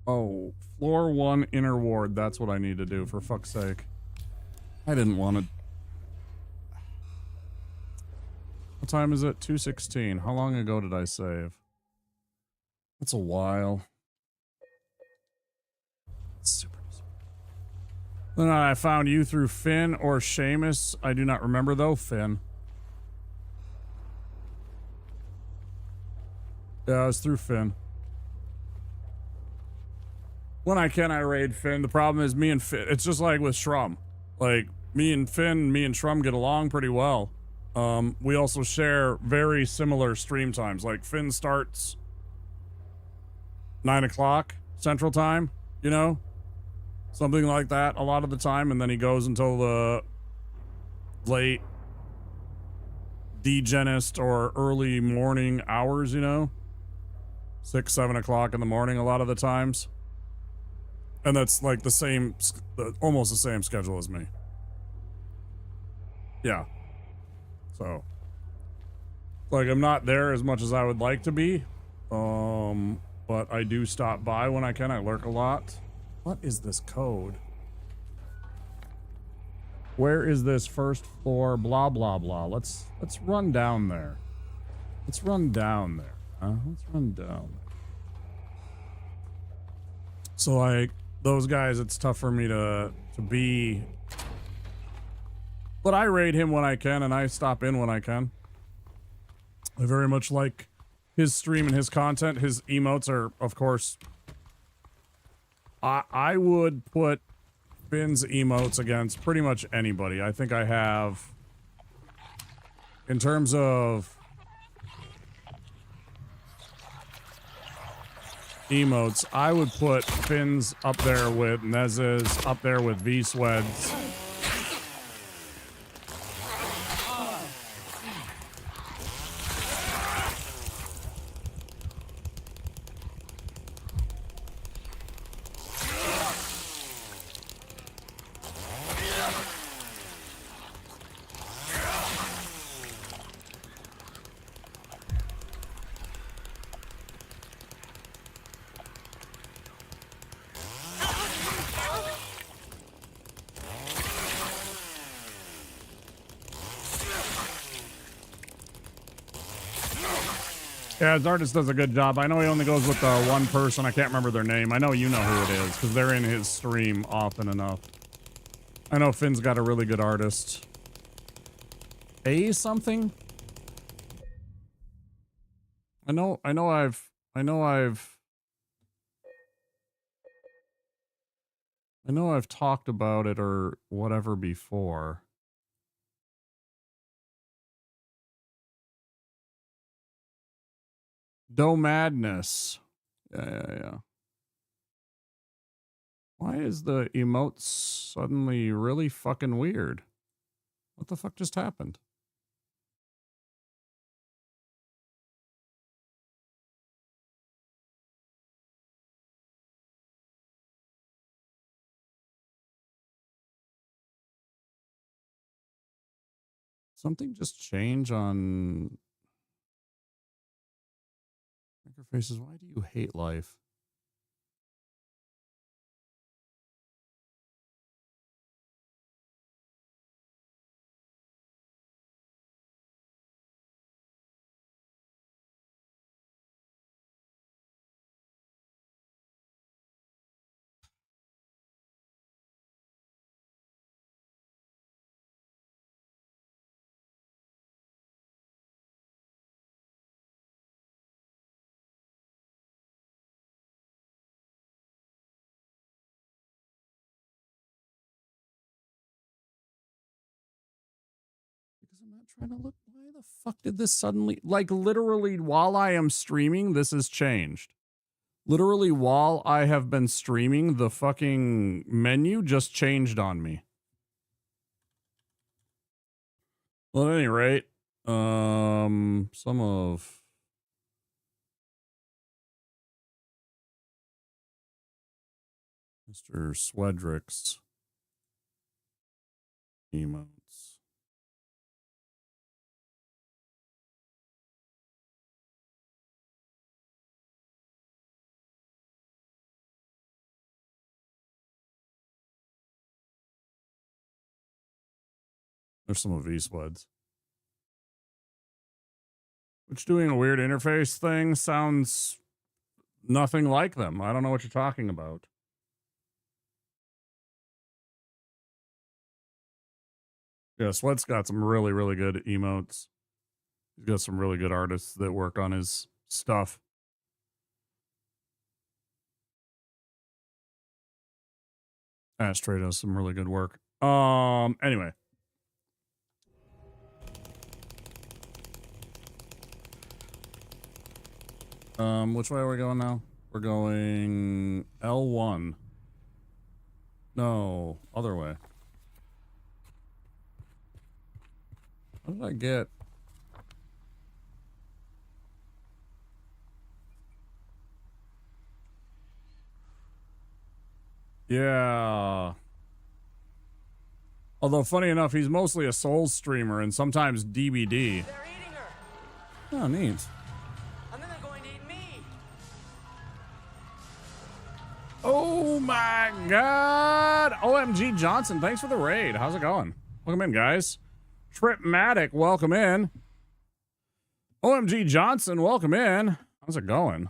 Oh, floor 1 inner ward. That's what I need to do, for fuck's sake. I didn't want to. What time is it? 2:16. How long ago did I save? That's a while. Super. Then I found you through Finn or Seamus. I do not remember though. Finn. Yeah, it was through Finn. When I can, I raid Finn. The problem is me and Finn. It's just like with Shrum. Like me and Shrum get along pretty well. We also share very similar stream times. Like Finn starts 9 o'clock Central Time, you know? Something like that a lot of the time, and then he goes until the late degenist or early morning hours, you know? 6, 7 o'clock in the morning a lot of the times. And that's like the same, almost the same schedule as me. Yeah. So, like, I'm not there as much as I would like to be, but I do stop by when I can. I lurk a lot. What is this code? Where is this first floor? Blah blah blah. Let's run down there. Let's run down there. Let's run down. So like those guys, it's tough for me to be. But I raid him when I can, and I stop in when I can. I very much like his stream and his content. His emotes are, of course, I would put Finn's emotes against pretty much anybody. I think I have, in terms of emotes, I would put Finn's up there with Nez's, up there with V-Swed's. Yeah, his artist does a good job. I know he only goes with one person. I can't remember their name. I know you know who it is because they're in his stream often enough. I know Finn's got a really good artist. A something? I know I've talked about it or whatever before. Doe Madness. Yeah. Why is the emote suddenly really fucking weird? What the fuck just happened? Something just changed on Faces. Why do you hate life? Because I'm not trying to look. Why the fuck did this suddenly, like, literally while I am streaming, this has changed. Literally while I have been streaming, the fucking menu just changed on me. Well, at any rate, some of Mr. Swedrick's emotes. There's some of V-Spuds. Which, doing a weird interface thing sounds nothing like them. I don't know what you're talking about. Yeah, Sweat's got some really, really good emotes. He's got some really good artists that work on his stuff. Ashtray does some really good work. Anyway. Which way are we going now? We're going L1. No, other way. What did I get? Yeah. Although, funny enough, he's mostly a Souls streamer and sometimes DBD. They're eating her. Oh, neat. And then they're going to eat me. Oh my god! OMG Johnson, thanks for the raid. How's it going? Welcome in, guys. Tripmatic, welcome in. OMG Johnson, welcome in. How's it going?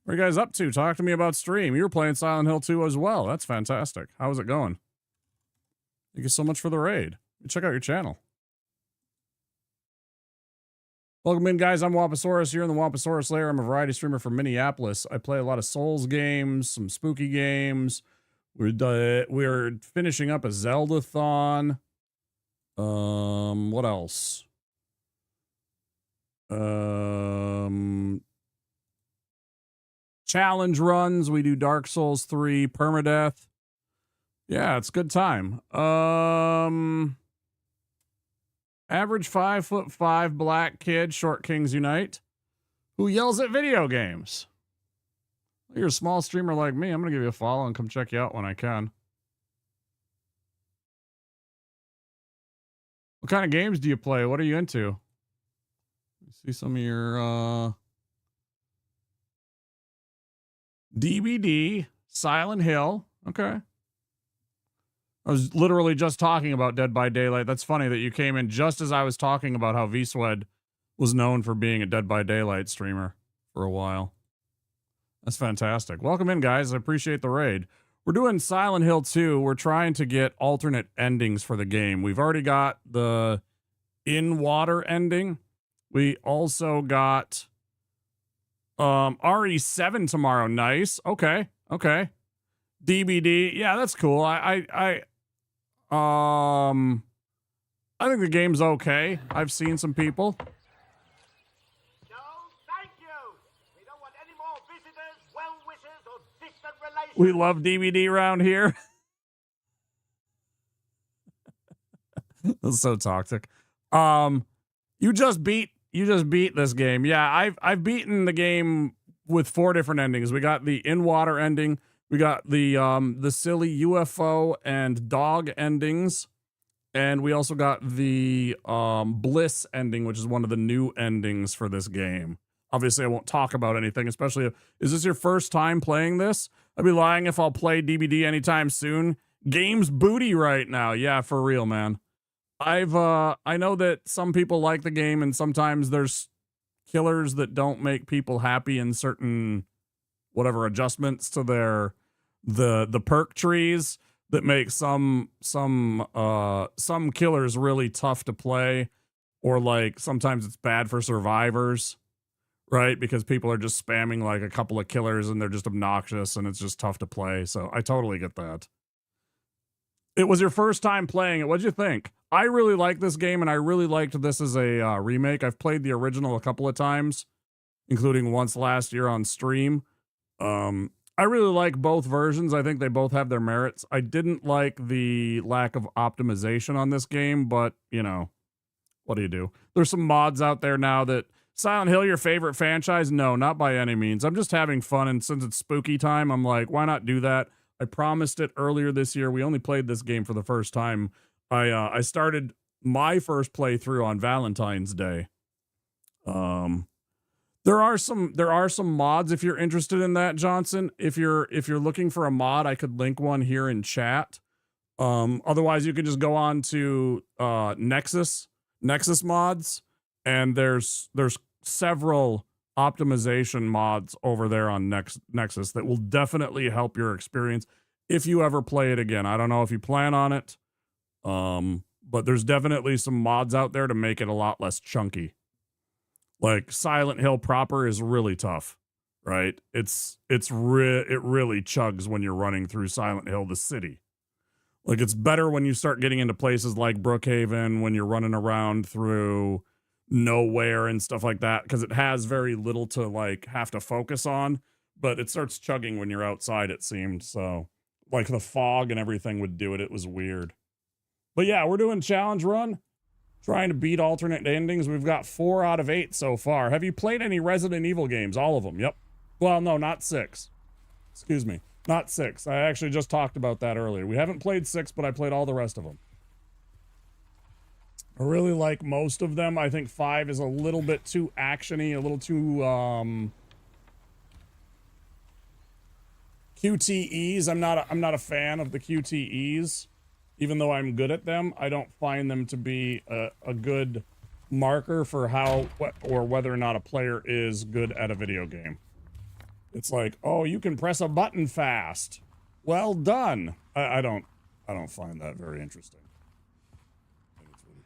What are you guys up to? Talk to me about stream. You were playing Silent Hill 2 as well. That's fantastic. How's it going? Thank you so much for the raid. Check out your channel. Welcome in, guys. I'm Wampasaurus here in the Wampasaurus Lair. I'm a variety streamer from Minneapolis. I play a lot of Souls games, some spooky games, We're finishing up a Zelda-thon. What else? Challenge runs. We do Dark Souls 3, permadeath. Yeah, it's a good time. Average 5'5" black kid, Short Kings Unite, who yells at video games. You're a small streamer like me. I'm gonna give you a follow and come check you out when I can. What kind of games do you play? What are you into? See some of your DBD, Silent Hill. Okay. I was literally just talking about Dead by Daylight. That's funny that you came in just as I was talking about how VSwed was known for being a Dead by Daylight streamer for a while. That's fantastic. Welcome in, guys. I appreciate the raid. We're doing Silent Hill 2. We're trying to get alternate endings for the game. We've already got the in-water ending. We also got RE7 tomorrow. Nice. Okay. Okay. DBD. Yeah, that's cool. I think the game's okay. I've seen some people. No, thank you. We don't want any more visitors, well-wishers, or distant relations. We love DBD around here. That's so toxic. You just beat this game. Yeah, I've beaten the game with 4 different endings. We got the in-water ending. We got the silly UFO and dog endings. And we also got the bliss ending, which is one of the new endings for this game. Obviously, I won't talk about anything, especially if, is this your first time playing this? I'd be lying if I'll play DBD anytime soon. Game's booty right now. Yeah, for real, man. I know that some people like the game, and sometimes there's killers that don't make people happy in certain whatever adjustments to their the perk trees that make some killers really tough to play, or like sometimes it's bad for survivors, right? Because people are just spamming like a couple of killers and they're just obnoxious and it's just tough to play. So I totally get that. It was your first time playing it. What'd you think? I really like this game, and I really liked this as a remake. I've played the original a couple of times, including once last year on stream. I really like both versions. I think they both have their merits. I didn't like the lack of optimization on this game, but, you know, what do you do? There's some mods out there now that... Silent Hill, your favorite franchise? No, not by any means. I'm just having fun, and since it's spooky time, I'm like, why not do that? I promised it earlier this year. We only played this game for the first time. I started my first playthrough on Valentine's Day. There are some mods if you're interested in that, Johnson. If you're looking for a mod, I could link one here in chat. Otherwise, you can just go on to Nexus mods, and there's several optimization mods over there on Nexus that will definitely help your experience if you ever play it again. I don't know if you plan on it, but there's definitely some mods out there to make it a lot less chunky. Like Silent Hill proper is really tough, right? It really chugs when you're running through Silent Hill, the city. Like, it's better when you start getting into places like Brookhaven, when you're running around through nowhere and stuff like that, because it has very little to like have to focus on, but it starts chugging when you're outside, it seemed. So like the fog and everything would do it. It was weird. But yeah, we're doing challenge run, trying to beat alternate endings. We've got 4 out of 8 so far. Have you played any Resident Evil games? All of them. Yep. Well, no, not 6. Excuse me. Not 6. I actually just talked about that earlier. We haven't played 6, but I played all the rest of them. I really like most of them. I think 5 is a little bit too actiony, a little too QTEs. I'm not a fan of the QTEs. Even though I'm good at them, I don't find them to be a good marker for how or whether or not a player is good at a video game. It's like, oh, you can press a button fast. Well done. I don't find that very interesting. I think it's really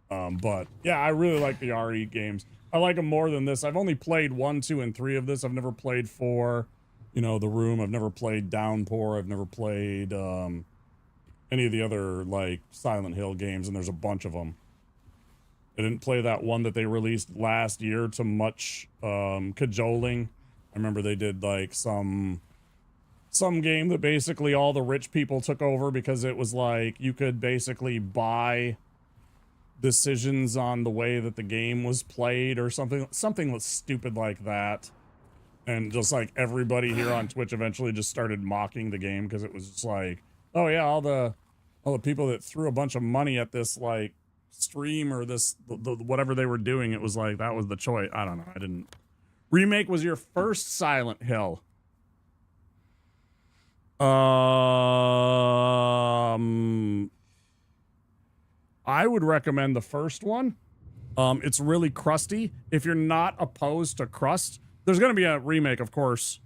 bad. But yeah, I really like the RE games. I like them more than this. I've only played 1, 2, and 3 of this. I've never played 4. you know, The Room. I've never played Downpour. I've never played any of the other like Silent Hill games, and there's a bunch of them. I didn't play that one that they released last year to much cajoling. I remember they did like some game that basically all the rich people took over because it was like you could basically buy decisions on the way that the game was played or something was stupid like that. And just like everybody here on Twitch eventually just started mocking the game because it was just like, oh yeah, all the people that threw a bunch of money at this like stream or this whatever they were doing, it was like that was the choice. I don't know. I didn't. Remake was your first Silent Hill. I would recommend the first one. It's really crusty. If you're not opposed to crust, there's going to be a remake, of course,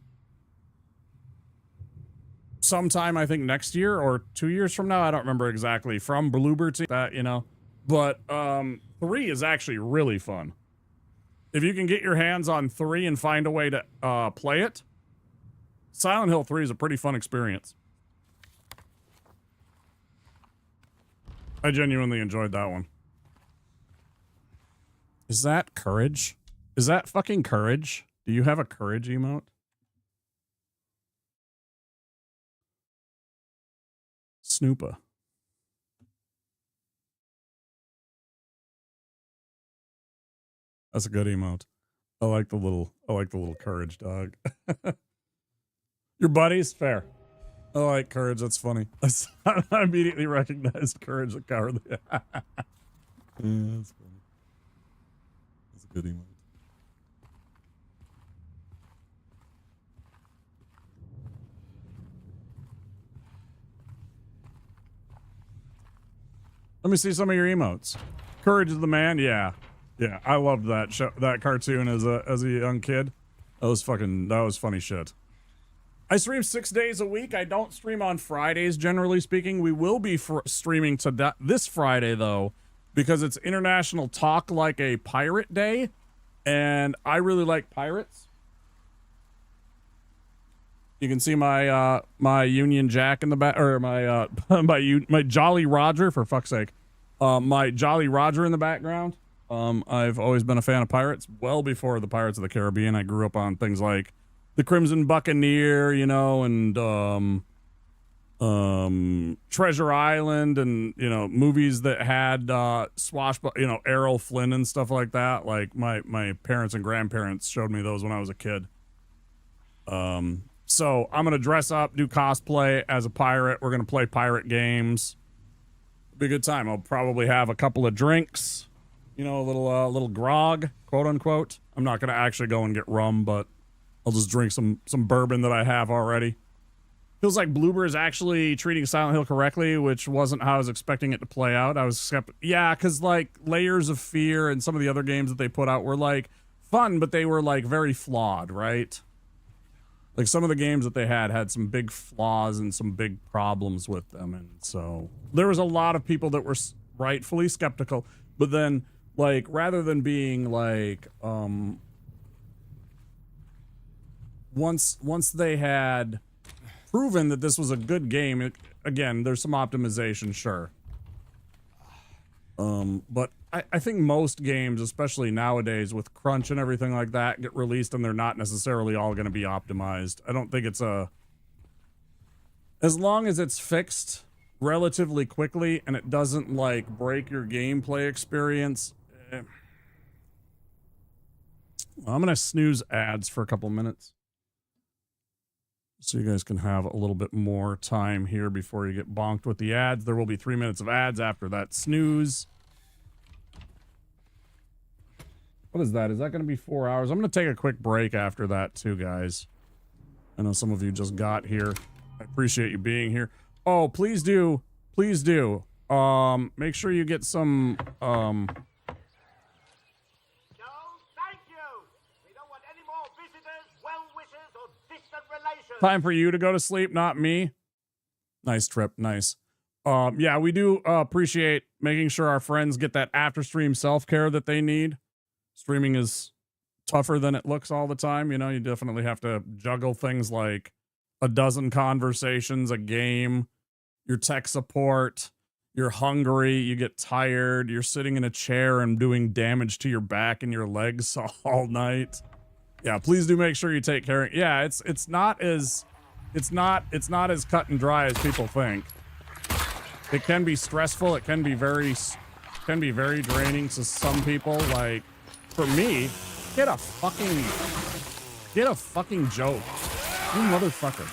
sometime, I think next year or 2 years from now. I don't remember exactly, from Bloober to that, you know. But 3 is actually really fun. If you can get your hands on 3 and find a way to play it, Silent Hill 3 is a pretty fun experience. I genuinely enjoyed that one. Is that courage? Is that fucking courage? Do you have a courage emote? Snoopa. That's a good emote. I like the little courage dog. Your buddies? Fair. I like courage. That's funny. I immediately recognized courage and cowardly. Yeah, that's funny. That's a good emote. Let me see some of your emotes. Courage is the man. Yeah. Yeah. I loved that show, that cartoon as a young kid. That was funny shit. I stream 6 days a week. I don't stream on Fridays, generally speaking. We will be streaming this Friday, though, because it's International Talk Like a Pirate Day, and I really like pirates. You can see my my Union Jack in the back, or my my Jolly Roger, for fuck's sake, my Jolly Roger in the background. I've always been a fan of pirates, well before the Pirates of the Caribbean. I grew up on things like the Crimson Buccaneer, you know, and Treasure Island, and, you know, movies that had you know, Errol Flynn and stuff like that. Like my parents and grandparents showed me those when I was a kid. So I'm gonna dress up, do cosplay as a pirate. We're gonna play pirate games. It'll be a good time. I'll probably have a couple of drinks, you know, a little grog, quote unquote. I'm not gonna actually go and get rum, but I'll just drink some bourbon that I have already. Feels like Bloober is actually treating Silent Hill correctly, which wasn't how I was expecting it to play out. I was skeptical. Yeah, because like Layers of Fear and some of the other games that they put out were like fun, but they were like very flawed, right? Like some of the games that they had some big flaws and some big problems with them. And so there was a lot of people that were rightfully skeptical, but then like, rather than being like, once they had proven that this was a good game, again, there's some optimization, sure. But I think most games, especially nowadays with crunch and everything like that, get released and they're not necessarily all going to be optimized. I don't think it's as long as it's fixed relatively quickly and it doesn't like break your gameplay experience. I'm going to snooze ads for a couple minutes, so you guys can have a little bit more time here before you get bonked with the ads. There will be 3 minutes of ads after that snooze. What is that? Is that going to be 4 hours? I'm going to take a quick break after that too, guys. I know some of you just got here. I appreciate you being here. Oh, please do. Please do. Make sure you get some, No, thank you. We don't want any more visitors, well-wishers, or distant relations. time for you to go to sleep, not me. Nice trip. Nice. Yeah, we do appreciate making sure our friends get that after stream self-care that they need. Streaming is tougher than it looks all the time. You know, you definitely have to juggle things like a dozen conversations, a game, your tech support, you're hungry, you get tired, you're sitting in a chair and doing damage to your back and your legs all night. Yeah, please do make sure you take care. Yeah, it's not as cut and dry as people think. It can be stressful, it can be very draining to some people. Like for me, get a fucking joke. You motherfucker.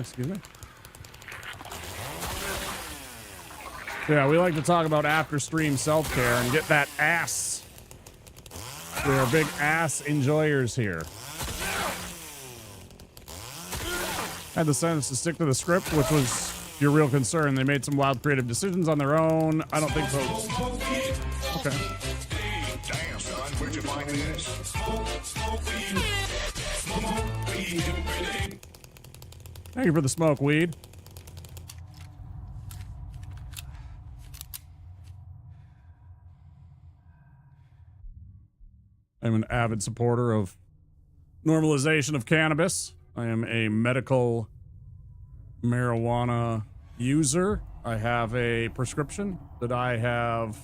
Excuse me. Yeah, we like to talk about after stream self-care and get that ass. We're big ass enjoyers here. Had the sentence to stick to the script, which was your real concern. They made some wild creative decisions on their own. I don't think so. Okay. Damn, son, where'd you find this? Thank you for the smoke, weed. I'm an avid supporter of normalization of cannabis. I am a medical marijuana user. I have a prescription that I have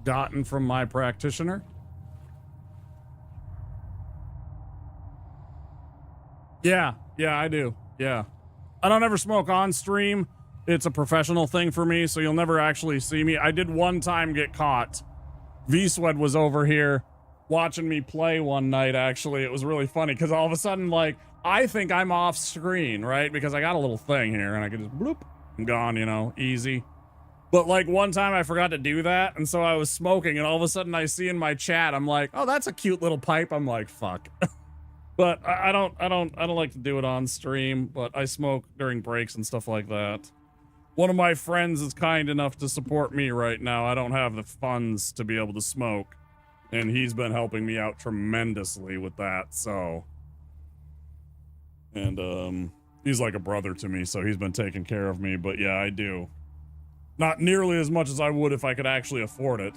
gotten from my practitioner. Yeah, I do. Yeah. I don't ever smoke on stream. It's a professional thing for me, so you'll never actually see me. I did one time get caught. V-Sweat was over here watching me play one night, actually. It was really funny, because all of a sudden, like, I think I'm off screen, right? Because I got a little thing here, and I can just bloop, I'm gone, you know, easy. But, like, one time I forgot to do that, and so I was smoking, and all of a sudden I see in my chat, I'm like, oh, that's a cute little pipe. I'm like, fuck. But I don't like to do it on stream, but I smoke during breaks and stuff like that. One of my friends is kind enough to support me right now. I don't have the funds to be able to smoke, and he's been helping me out tremendously with that, so. And, he's like a brother to me, so he's been taking care of me, but yeah, I do. Not nearly as much as I would if I could actually afford it.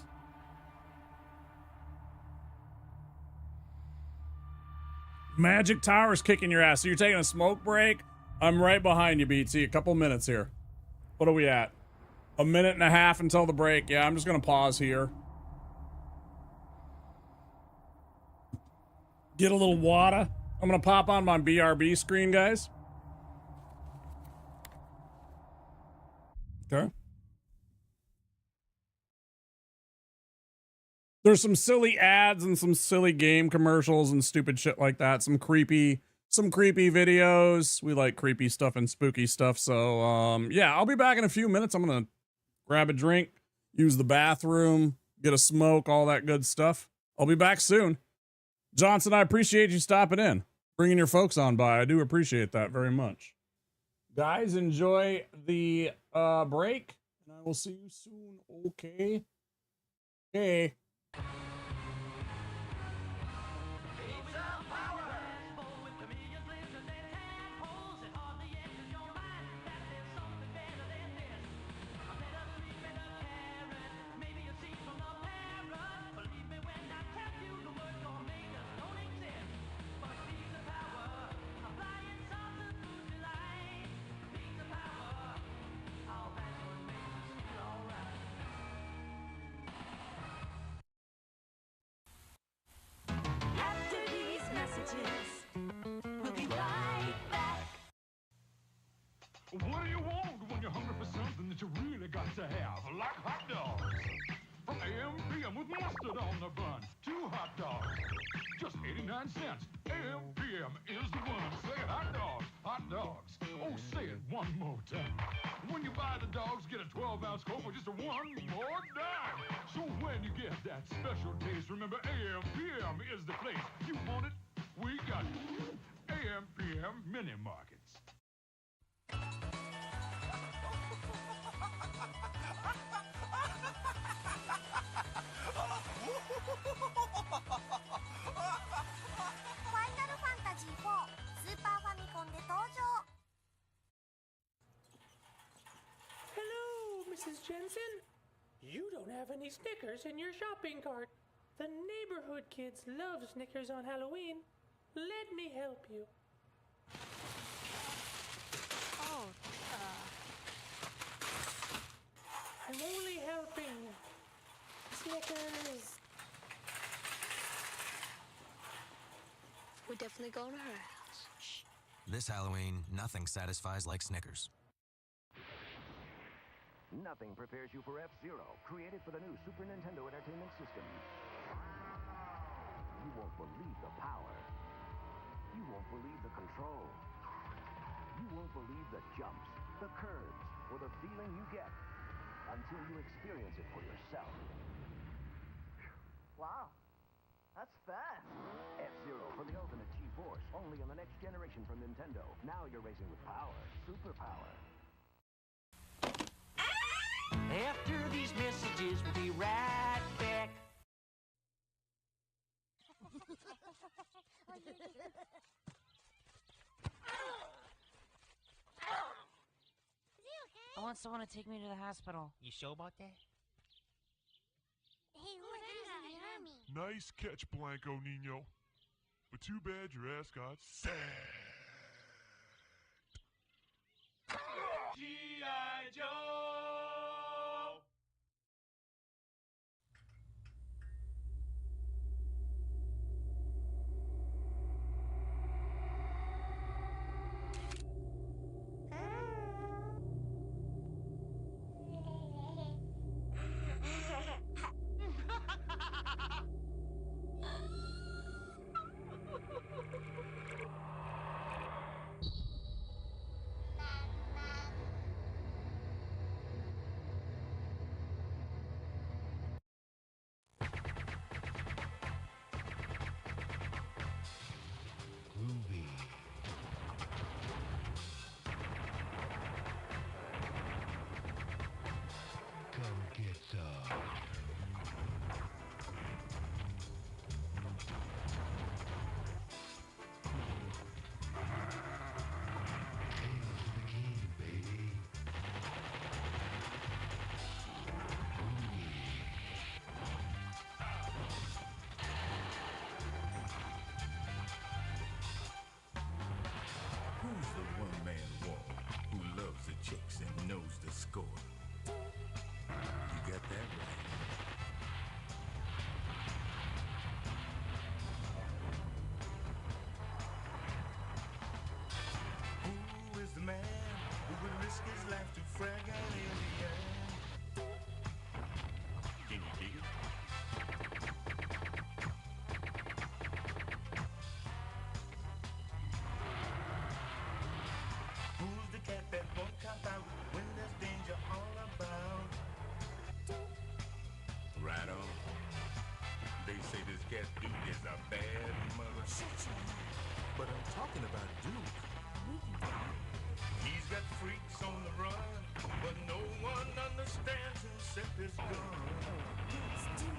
Magic Tower's kicking your ass. So you're taking a smoke break? I'm right behind you, BT. A couple minutes here. What are we at? A minute and a half until the break. Yeah, I'm just gonna pause here. Get a little water. I'm gonna pop on my BRB screen, guys. Okay. There's some silly ads and some silly game commercials and stupid shit like that. Some creepy videos. We like creepy stuff and spooky stuff. So, yeah, I'll be back in a few minutes. I'm gonna grab a drink, use the bathroom, get a smoke, all that good stuff. I'll be back soon. Johnson, I appreciate you stopping in, bringing your folks on by. I do appreciate that very much. Guys, enjoy the break, and I will see you soon. Okay. Okay. What do you want when you're hungry for something that you really got to have? Like hot dogs. From AM PM with mustard on the bun. 2 hot dogs. Just 89 cents. AM PM is the one. Say hot dogs. Hot dogs. Oh, say it one more time. When you buy the dogs, get a 12-ounce Coke for just $1 more dime. So when you get that special taste, remember AM PM is the place. You want it? We got it. AM PM Mini Markets. Hello, Mrs. Jensen? You don't have any Snickers in your shopping cart. The neighborhood kids love Snickers on Halloween. Let me help you. Oh, I'm only helping. Snickers. We're definitely going to her house. This Halloween, nothing satisfies like Snickers. Nothing prepares you for F-Zero, created for the new Super Nintendo Entertainment System. You won't believe the power. You won't believe the control. You won't believe the jumps, the curves, or the feeling you get until you experience it for yourself. Wow, that's fast. F-Zero for the ultimate G-Force, only in the next generation from Nintendo. Now you're racing with power, superpower. After these messages, we'll be right back. I want someone to take me to the hospital. You sure about that? Hey, who's that? It hurt me. Nice catch, Blanco Nino. But too bad your ass got sacked. G.I. Joe! Groovy. Come get some. Who's the one-man wall who loves the chicks and knows the score? You got that right. Who is the man who would risk his life to frag an alien? Can you dig it? Who's the cat that won't cop out when there's danger all about? Right on. They say this cat Duke is a bad mother. But I'm talking about Duke. He's got freaks on the run, but no one understands him except his gun. Get some.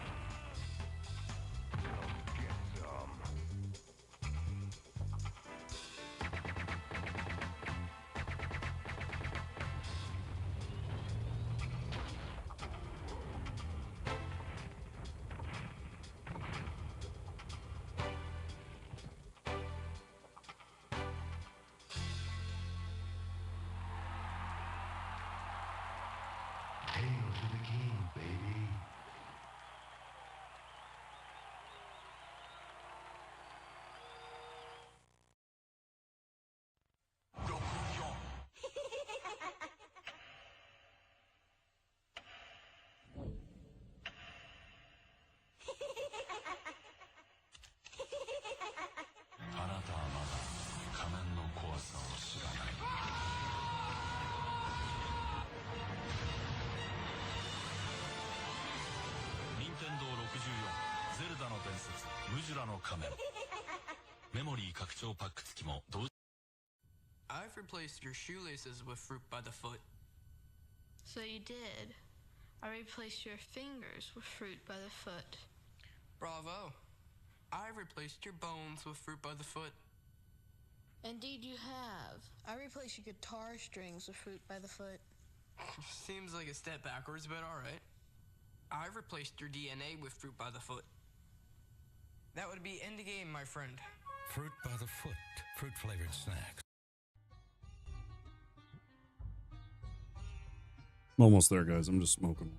Hail to the king, baby. I've replaced your shoelaces with fruit by the foot. So you did. I replaced your fingers with fruit by the foot. Bravo. I replaced your bones with fruit by the foot. Indeed you have. I replaced your guitar strings with fruit by the foot. Seems like a step backwards, but alright. I replaced your DNA with fruit by the foot. That would be end game, my friend. Fruit by the foot. Fruit-flavored snacks. I'm almost there, guys. I'm just smoking one.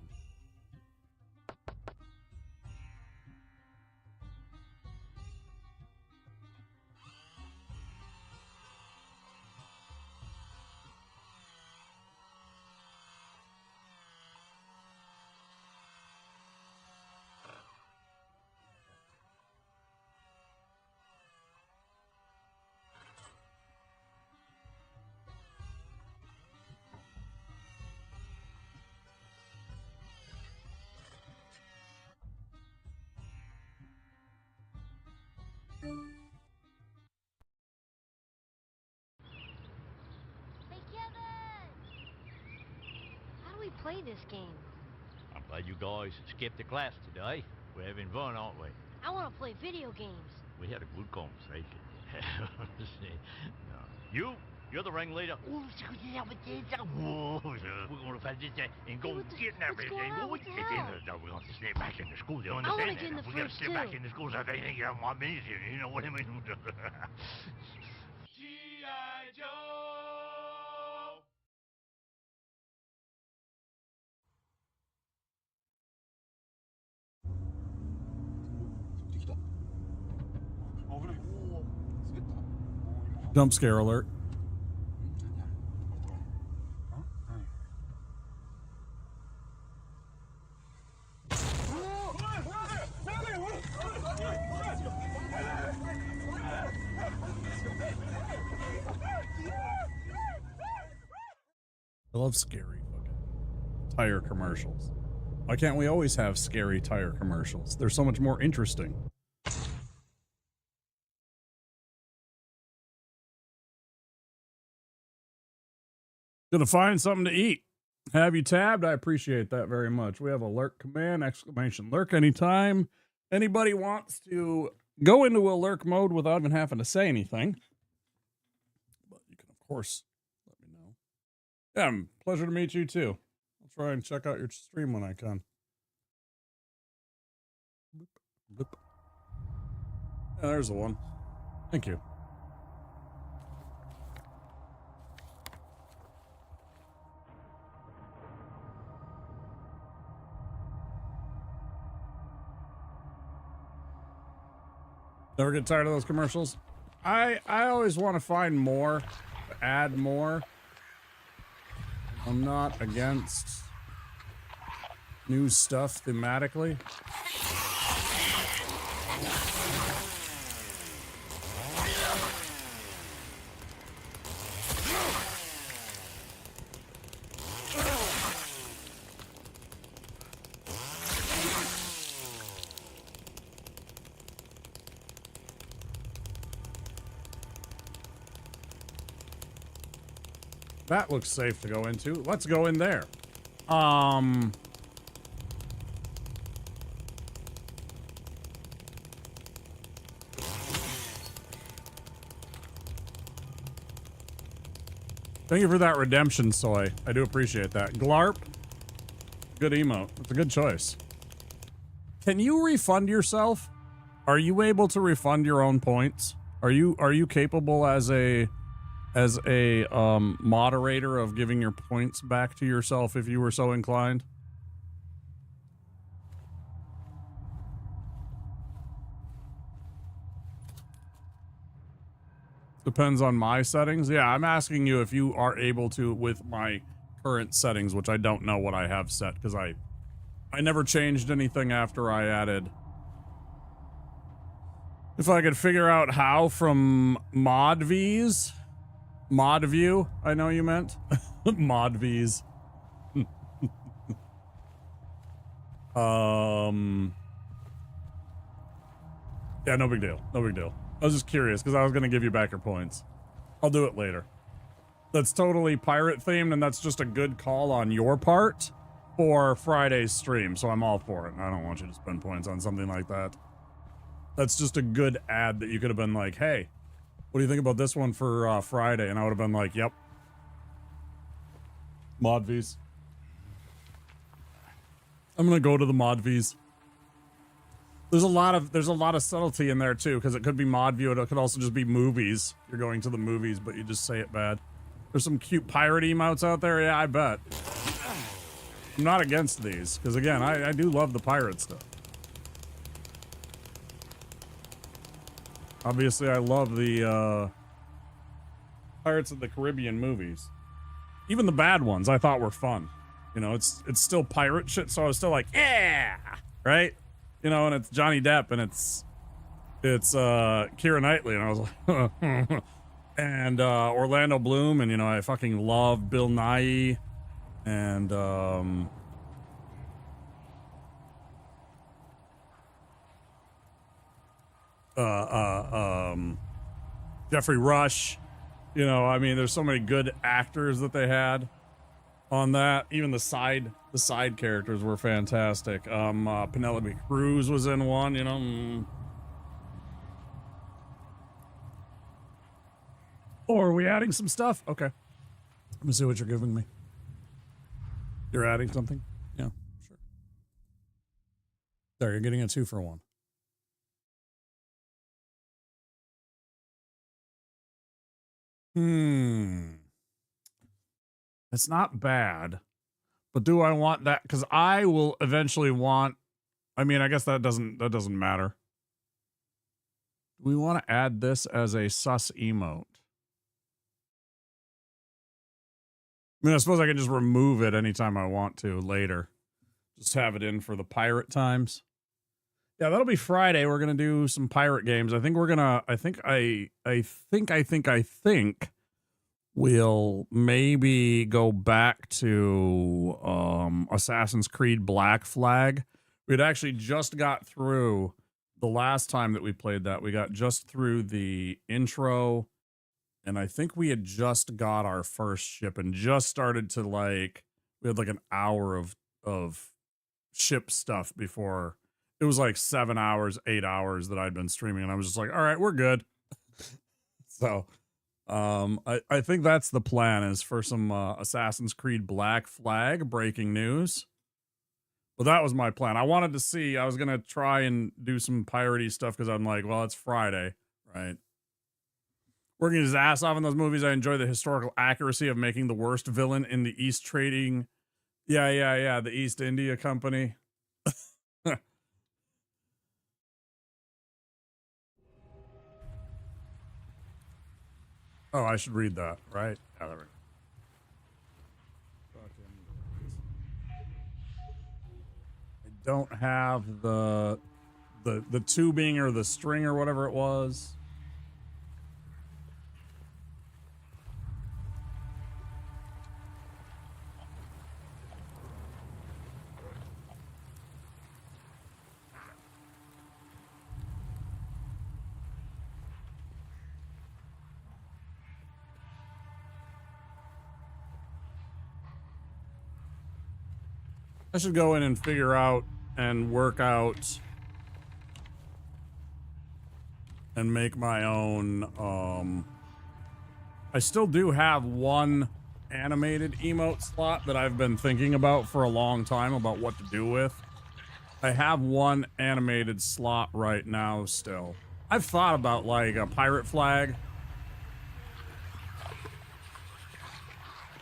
Hey, Kevin! How do we play this game? I'm glad you guys skipped the class today. We're having fun, aren't we? I want to play video games. We had a good conversation. No. You're the ringleader. We're going to find this and go get everything. We're going to stay back in the school. You I understand wanna get in that? the We got to fridge, stay back too. in the schools. I think you have 1 minute here. You know what I mean? G.I. Joe! Jump scare alert. I love scary fucking tire commercials. Why can't we always have scary tire commercials? They're so much more interesting. Gonna find something to eat. Have you tabbed? I appreciate that very much. We have a lurk command, exclamation lurk anytime. Anybody wants to go into a lurk mode without even having to say anything. But you can, of course, let me know. Yeah, pleasure to meet you too. I'll try and check out your stream when I can. Boop, boop. Yeah, there's the one. Thank you. Never get tired of those commercials? I always want to find more, add more. I'm not against new stuff thematically. That looks safe to go into. Let's go in there. Thank you for that redemption, Soy. I do appreciate that. Glarp. Good emote. It's a good choice. Can you refund yourself? Are you able to refund your own points? Are you capable as a moderator of giving your points back to yourself if you were so inclined? Depends on my settings. Yeah, I'm asking you if you are able to with my current settings, which I don't know what I have set because I never changed anything after I added. If I could figure out how from mod view, I know you meant. Mod Vs. Yeah, no big deal. No big deal. I was just curious because I was going to give you back your points. I'll do it later. That's totally pirate themed and that's just a good call on your part for Friday's stream. So I'm all for it. I don't want you to spend points on something like that. That's just a good ad that you could have been like, hey, what do you think about this one for Friday? And I would have been like, yep. Mod Vs. I'm gonna go to the mod Vs. There's a lot of subtlety in there too, because it could be mod view, it could also just be movies. You're going to the movies, but you just say it bad. There's some cute pirate emotes out there, yeah, I bet. I'm not against these, because again, I do love the pirate stuff. Obviously, I love the Pirates of the Caribbean movies. Even the bad ones I thought were fun. You know, it's still pirate shit, so I was still like, yeah, right? You know, and it's Johnny Depp and it's Keira Knightley, and I was like, and Orlando Bloom, and you know, I fucking love Bill Nighy, and Jeffrey Rush. You know, I mean, there's so many good actors that they had on that. Even the side characters were fantastic. Penelope Cruz was in one, you know. Oh, are we adding some stuff? Okay. Let me see what you're giving me. You're adding something? Yeah, sure. There, you're getting a 2-for-1. It's not bad, but do I want that? Because I will eventually want. I mean, I guess that doesn't matter. We want to add this as a sus emote. I mean, I suppose I can just remove it anytime I want to later. Just have it in for the pirate times. Yeah, that'll be Friday. We're gonna do some pirate games. I think we're gonna. I think we'll maybe go back to Assassin's Creed Black Flag. We'd actually just got through the last time that we played that. We got just through the intro, and I think we had just got our first ship and just started to like. We had like an hour of ship stuff before. It was like 7 hours, 8 hours that I'd been streaming, and I was just like, all right, we're good. So, I think that's the plan, is for some Assassin's Creed Black Flag breaking news. But that was my plan. I wanted to see, I was going to try and do some piratey stuff because I'm like, well, it's Friday, right? Working his ass off in those movies, I enjoy the historical accuracy of making the worst villain in the East trading. Yeah, the East India Company. Oh, I should read that, right? Yeah, there we go. I don't have the tubing or the string or whatever it was. I should go in and figure out and work out and make my own. I still do have one animated emote slot that I've been thinking about for a long time about what to do with. I have one animated slot right now still. I've thought about like a pirate flag.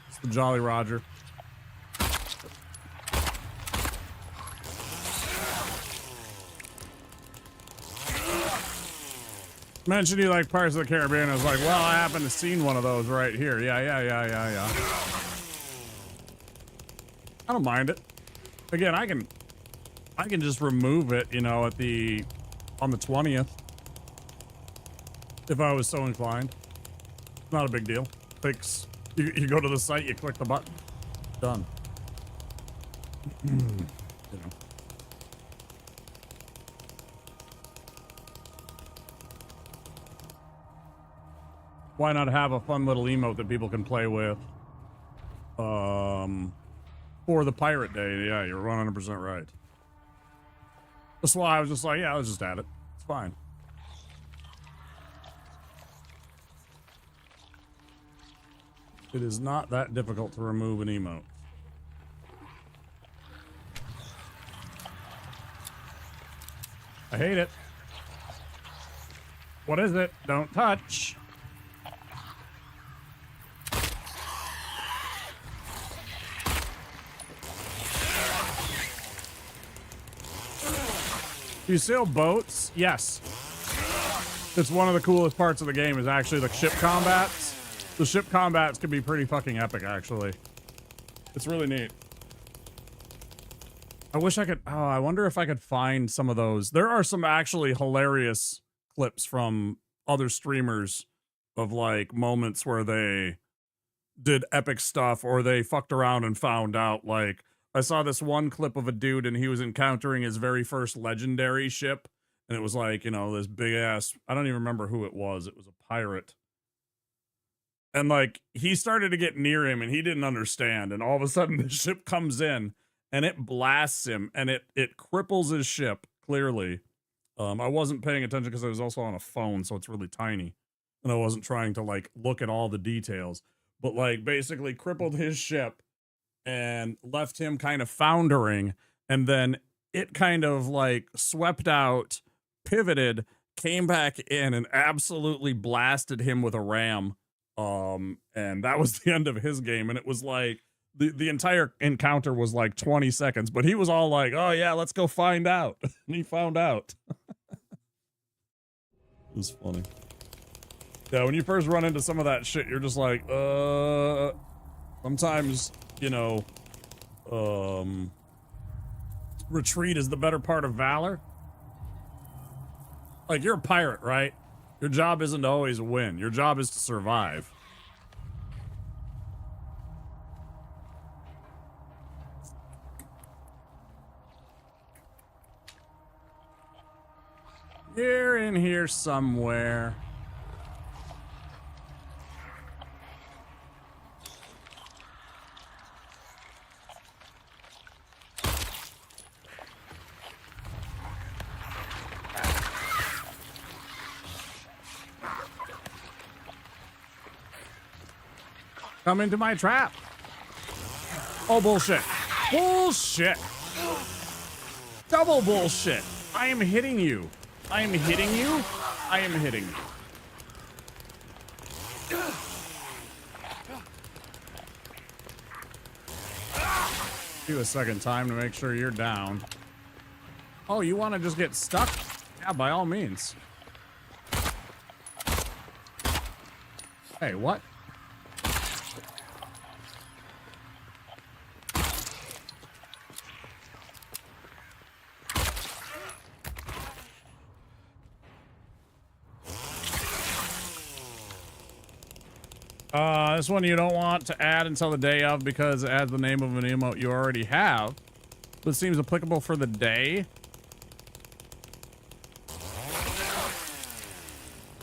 It's the Jolly Roger. Mentioned you like Pirates of the Caribbean. I was like, well, I happen to seen one of those right here. Yeah. I don't mind it. Again, I can just remove it, you know, on the 20th. If I was so inclined. Not a big deal. Clicks. You go to the site, you click the button. Done. You know. Why not have a fun little emote that people can play with? For the Pirate Day. Yeah, you're 100% right. That's why I was just like, yeah, let's just add it. It's fine. It is not that difficult to remove an emote. I hate it. What is it? Don't touch. Do you sail boats? Yes. It's one of the coolest parts of the game is actually the ship combats. The ship combats can be pretty fucking epic, actually. It's really neat. I wish I could... Oh, I wonder if I could find some of those. There are some actually hilarious clips from other streamers of, like, moments where they did epic stuff or they fucked around and found out, like... I saw this one clip of a dude and he was encountering his very first legendary ship. And it was like, you know, this big ass... I don't even remember who it was. It was a pirate. And, like, he started to get near him and he didn't understand. And all of a sudden the ship comes in and it blasts him and it cripples his ship, clearly. I wasn't paying attention because I was also on a phone, so it's really tiny. And I wasn't trying to, like, look at all the details. But, like, basically crippled his ship and left him kind of foundering. And then it kind of, like, swept out, pivoted, came back in, and absolutely blasted him with a ram. And that was the end of his game. And it was like, the entire encounter was like 20 seconds, but he was all like, oh yeah, let's go find out. And he found out. It was funny. Yeah, when you first run into some of that shit, you're just like, sometimes, you know, retreat is the better part of valor. Like, you're a pirate, right? Your job isn't to always win. Your job is to survive. You're in here somewhere. Come into my trap. Oh, bullshit. Bullshit. Double bullshit. I am hitting you. I am hitting you. I am hitting you. Do a second time to make sure you're down. Oh, you want to just get stuck? Yeah, by all means. Hey, what? This one you don't want to add until the day of because it adds the name of an emote you already have. But it seems applicable for the day.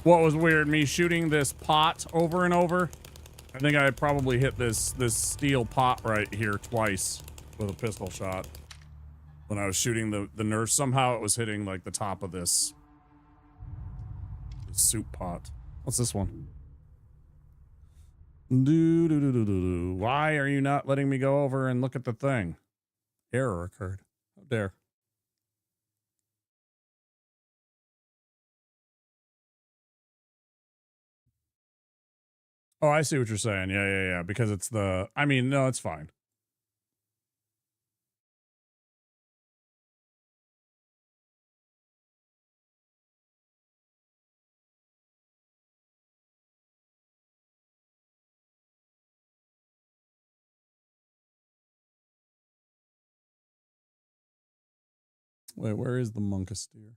What was weird, me shooting this pot over and over? I think I probably hit this steel pot right here twice with a pistol shot. When I was shooting the nurse, somehow it was hitting like the top of this soup pot. What's this one? Why are you not letting me go over and look at the thing? Error occurred. How dare. Oh, I see what you're saying. Yeah. Because it's the... I mean, no, it's fine. Wait, where is the Monkasteer?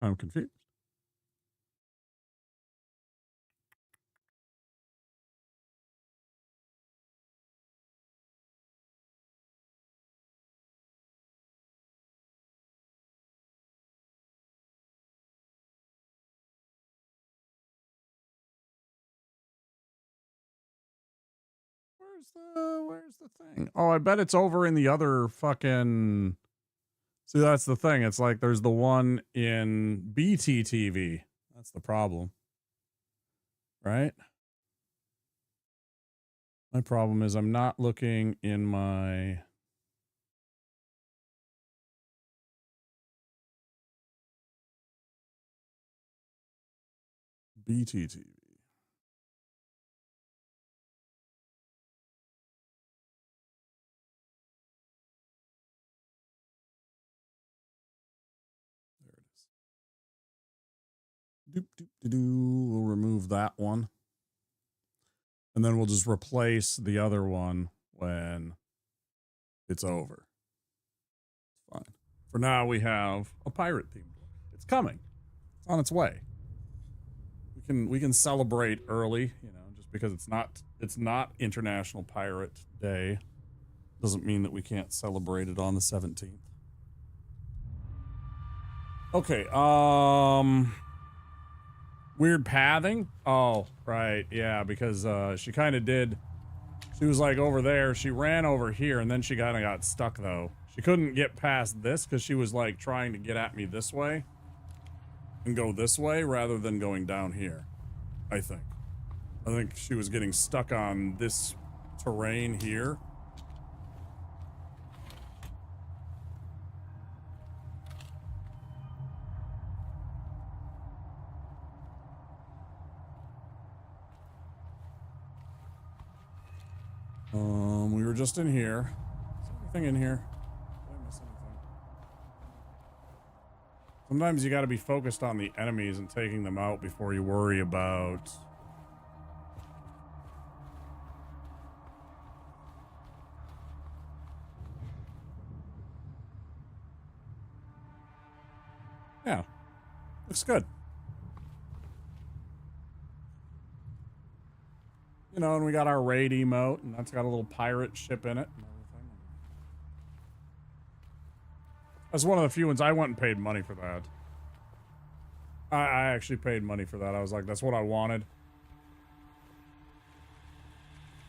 I'm confused. Where's the thing? Oh, I bet it's over in the other fucking... See, that's the thing. It's like there's the one in BTTV. That's the problem. Right? My problem is I'm not looking in my BTTV. There it is. Doop, doop, doo, doo. We'll remove that one. And then we'll just replace the other one when it's over. Fine. For now, we have a pirate themed one. It's coming. It's on its way. We can celebrate early, you know, just because it's not International Pirate Day doesn't mean that we can't celebrate it on the 17th. Okay, weird pathing. Oh, right. Yeah, because she kind of did. She was like over there. She ran over here and then she kind of got stuck though. She couldn't get past this because she was like trying to get at me this way and go this way rather than going down here. I think she was getting stuck on this terrain here. We were just in here. Is everything in here? Did I miss anything? Sometimes you got to be focused on the enemies and taking them out before you worry about yeah. Looks good. You know, and we got our raid emote, and that's got a little pirate ship in it and everything. That's one of the few ones I went and paid money for that. I actually paid money for that. I was like, that's what I wanted.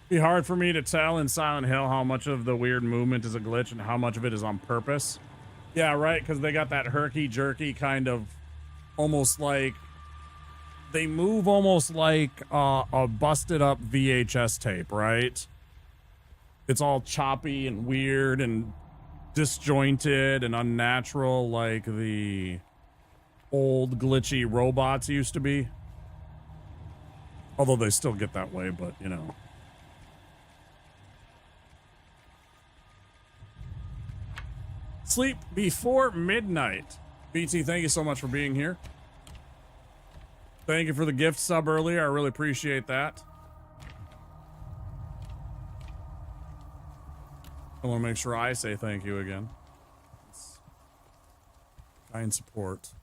Be hard for me to tell in Silent Hill how much of the weird movement is a glitch and how much of it is on purpose. Yeah, right, because they got that herky-jerky kind of almost like they move almost like a busted up VHS tape, right? It's all choppy and weird and disjointed and unnatural like the old glitchy robots used to be. Although they still get that way, but you know. Sleep before midnight. BT, thank you so much for being here. Thank you for the gift sub earlier. I really appreciate that. I want to make sure I say thank you again. It's kind support.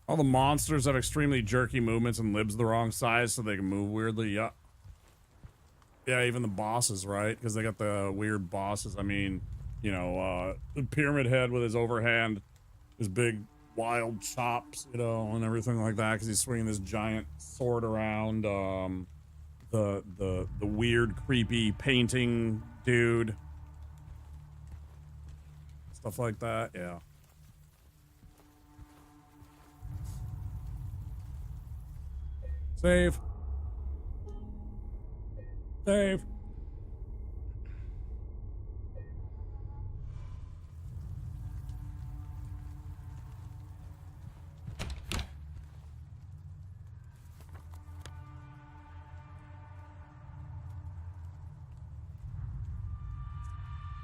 All the monsters have extremely jerky movements and libs the wrong size so they can move weirdly. Yeah. Yeah, even the bosses, right? Because they got the weird bosses. I mean, you know, the Pyramid Head with his overhand, his big wild chops, you know, and everything like that, because he's swinging this giant sword around. The weird, creepy painting dude, stuff like that. Yeah. Save. Save.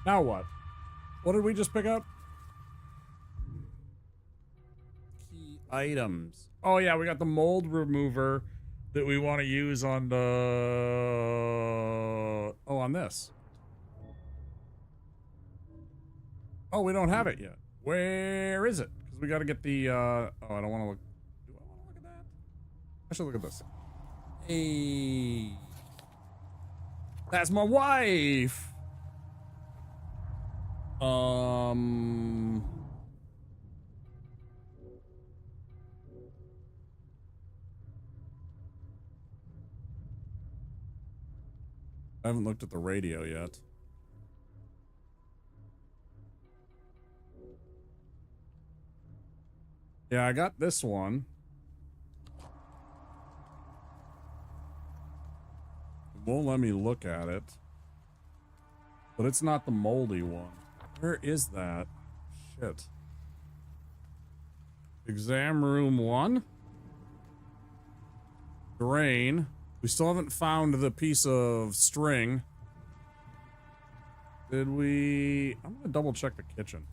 Now what? What did we just pick up? Key items. Oh yeah, we got the mold remover that we want to use on the... Oh, on this. Oh, we don't have it yet. Where is it? Because we got to get the... Oh, I don't want to look... Do I want to look at that? I should look at this. Hey. That's my wife! I haven't looked at the radio yet. Yeah, I got this one. It won't let me look at it. But it's not the moldy one. Where is that? Shit. Exam room 1. Drain. We still haven't found the piece of string. Did we... I'm gonna double check the kitchen.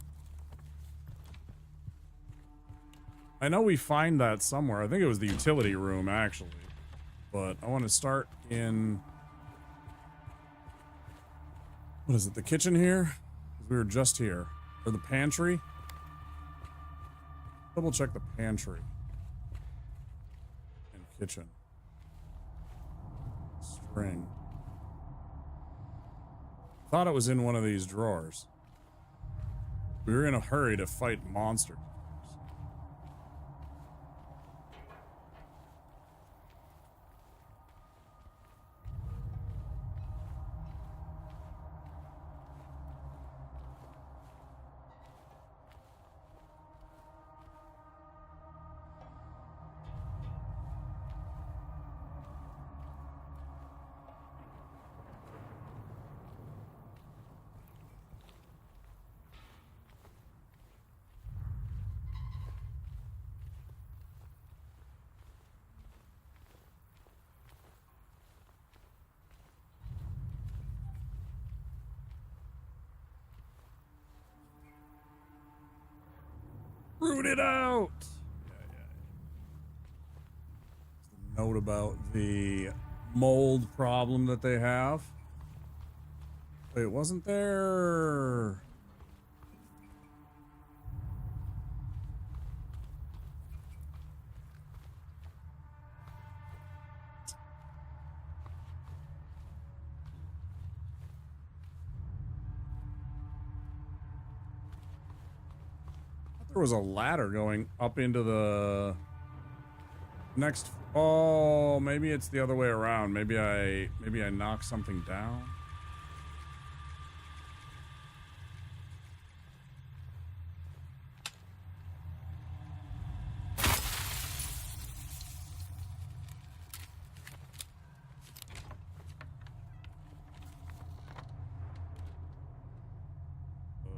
I know we find that somewhere. I think it was the utility room, actually. But I want to start in... What is it? The kitchen here? We were just here. Or the pantry? Double check the pantry. And kitchen. String. Thought it was in one of these drawers. We were in a hurry to fight monsters. Root it out! Note about the mold problem that they have. Wait, wasn't there... There was a ladder going up into the next. Oh, maybe it's the other way around. Maybe I knocked something down.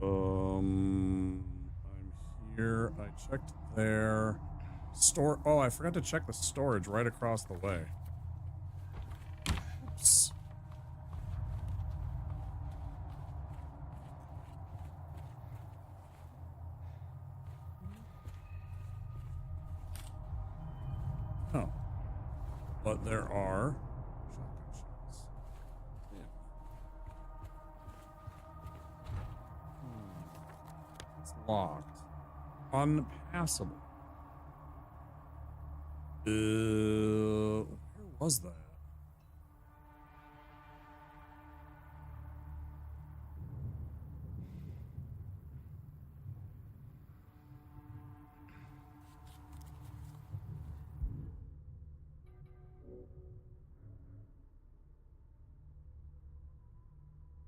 I'm here. I checked there. Store. Oh, I forgot to check the storage right across the way. Oops. Oh. But there are shotgun shells. Yeah. It's locked. Unpassable. Where was that?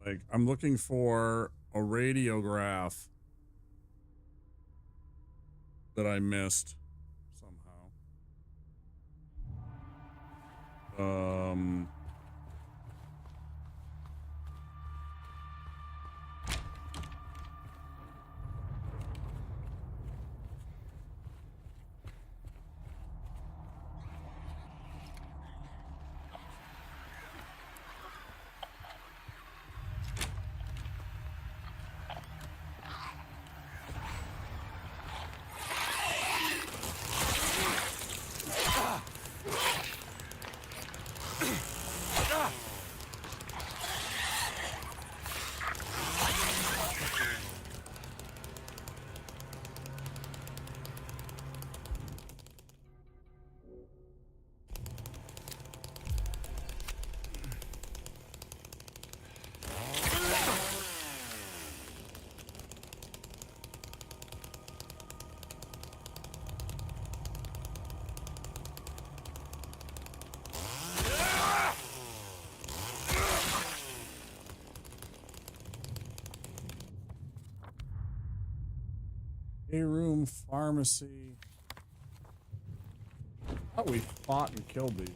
Like, I'm looking for a radiograph that I missed somehow. A room pharmacy. Oh, we fought and killed these.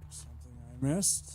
Something I missed.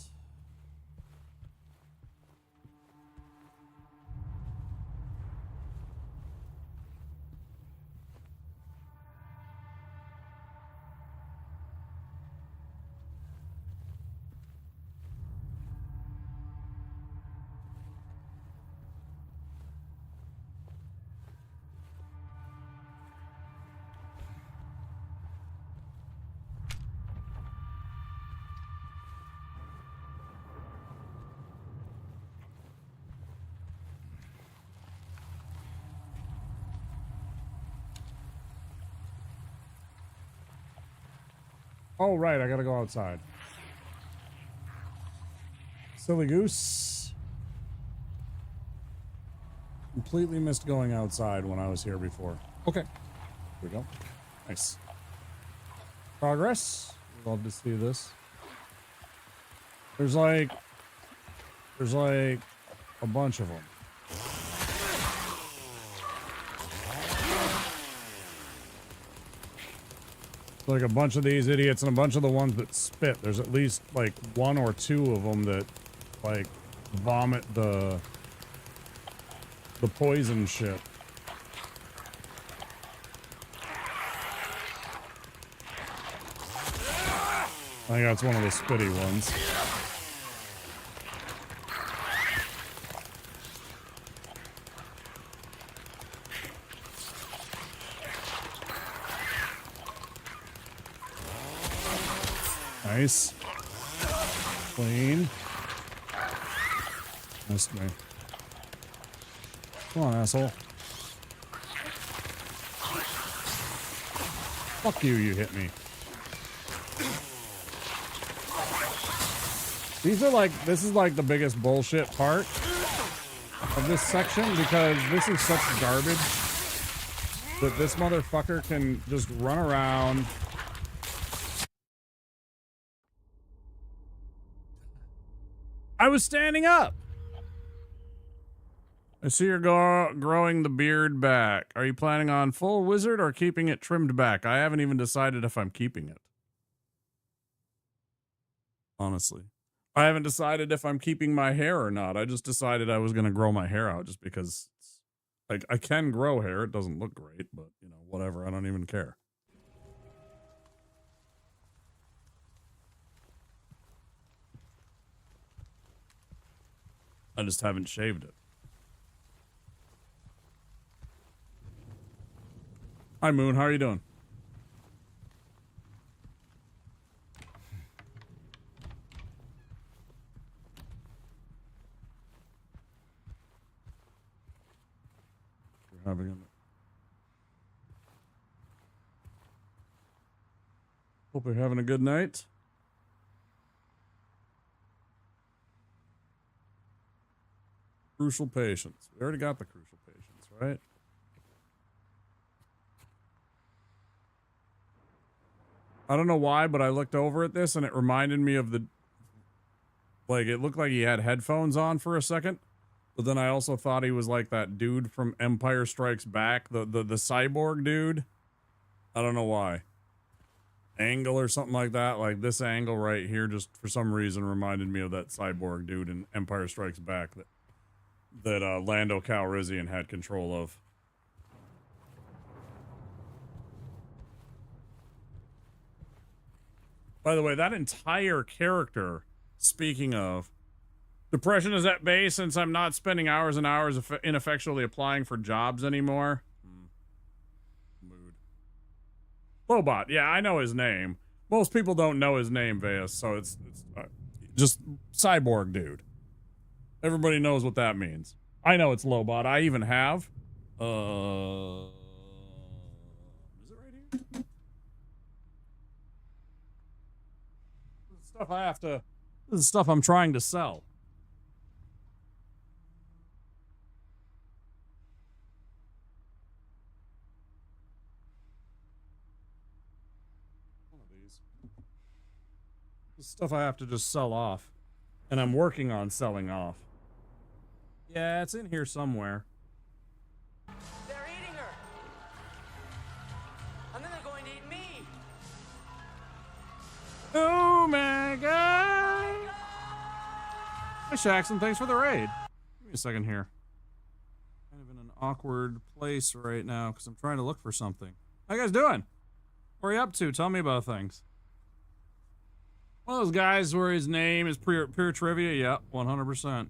Oh, right, I gotta go outside. Silly goose. Completely missed going outside when I was here before. Okay. Here we go. Nice. Progress. Love to see this. There's like a bunch of them. Like a bunch of these idiots and a bunch of the ones that spit. There's at least like one or two of them that like vomit the poison shit. I think that's one of the spitty ones. Nice. Clean. Missed me. Come on, asshole. Fuck you, you hit me. These are like, this is like the biggest bullshit part of this section because this is such garbage that this motherfucker can just run around. I was standing up. I see you're growing the beard back. Are you planning on full wizard or keeping it trimmed back? I haven't even decided if I'm keeping it. Honestly. I haven't decided if I'm keeping my hair or not. I just decided I was going to grow my hair out just because like I can grow hair. It doesn't look great, but you know, whatever. I don't even care. I just haven't shaved it. Hi, Moon. How are you doing? You're having a... Hope you're having a good night. Crucial patience. We already got the crucial patience, right? I don't know why, but I looked over at this and it reminded me of the... Like, it looked like he had headphones on for a second. But then I also thought he was like that dude from Empire Strikes Back. The cyborg dude. I don't know why. Angle or something like that. Like, this angle right here just for some reason reminded me of that cyborg dude in Empire Strikes Back that Lando Calrissian had control of. By the way, that entire character, speaking of, depression is at bay since I'm not spending hours and hours ineffectually applying for jobs anymore. Mood. Lobot, yeah, I know his name. Most people don't know his name, Veas, so it's just cyborg dude. Everybody knows what that means. I know it's Lobot. I even have. Is it right here? This is stuff I have to... This is stuff I'm trying to sell. these. This stuff I have to just sell off. And I'm working on selling off. Yeah, it's in here somewhere. They're eating her. And then they're going to eat me. Oh my god! Hi, Shaxon. Thanks for the raid. Give me a second here. Kind of in an awkward place right now because I'm trying to look for something. How you guys doing? What are you up to? Tell me about things. One of those guys where his name is pure trivia. Yep, 100%. Dang.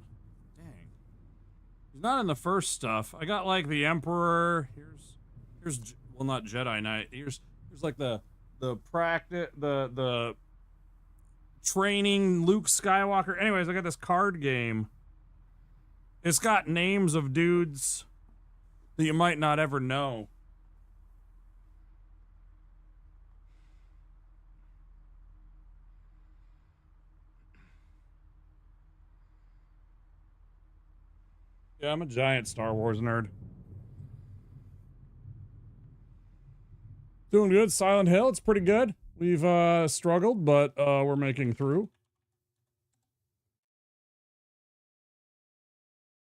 He's not in the first stuff. I got like the Emperor. Here's well, not Jedi Knight. Here's like the practice, the training Luke Skywalker. Anyways, I got this card game. It's got names of dudes that you might not ever know. Yeah, I'm a giant Star Wars nerd. Doing good. Silent Hill, it's pretty good. We've struggled, but we're making through.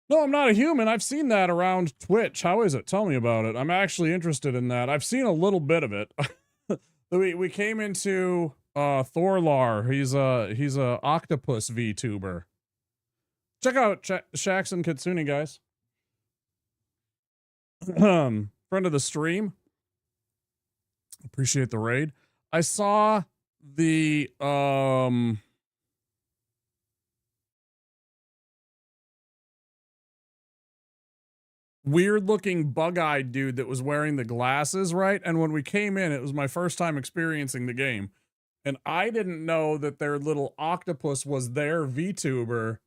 No, I'm not a human. I've seen that around Twitch. How is it? Tell me about it. I'm actually interested in that. I've seen a little bit of it. we came into Thorlar. He's a octopus VTuber. Check out Shax and Katsuni, guys. Friend of the stream. Appreciate the raid. I saw the weird looking bug-eyed dude that was wearing the glasses, right? And when we came in, it was my first time experiencing the game. And I didn't know that their little octopus was their VTuber.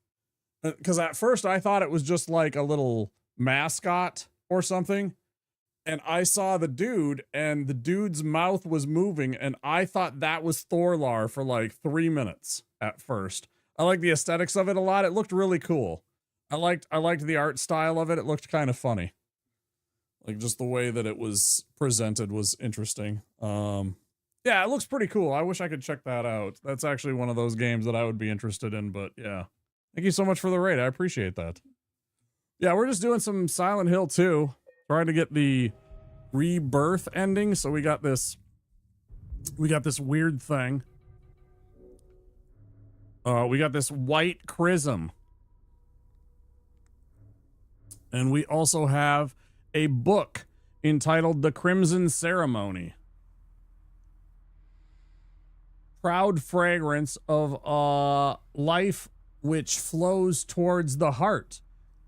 Because at first I thought it was just like a little mascot or something. And I saw the dude and the dude's mouth was moving and I thought that was Thorlar for like 3 minutes at first. I like the aesthetics of it a lot. It looked really cool. I liked the art style of it. It looked kind of funny. Like just the way that it was presented was interesting. Yeah, it looks pretty cool. I wish I could check that out. That's actually one of those games that I would be interested in, but yeah. Thank you so much for the raid. I appreciate that. Yeah, we're just doing some Silent Hill 2. Trying to get the rebirth ending. So we got this weird thing. We got this white chrism. And we also have a book entitled The Crimson Ceremony. Proud fragrance of life which flows towards the heart.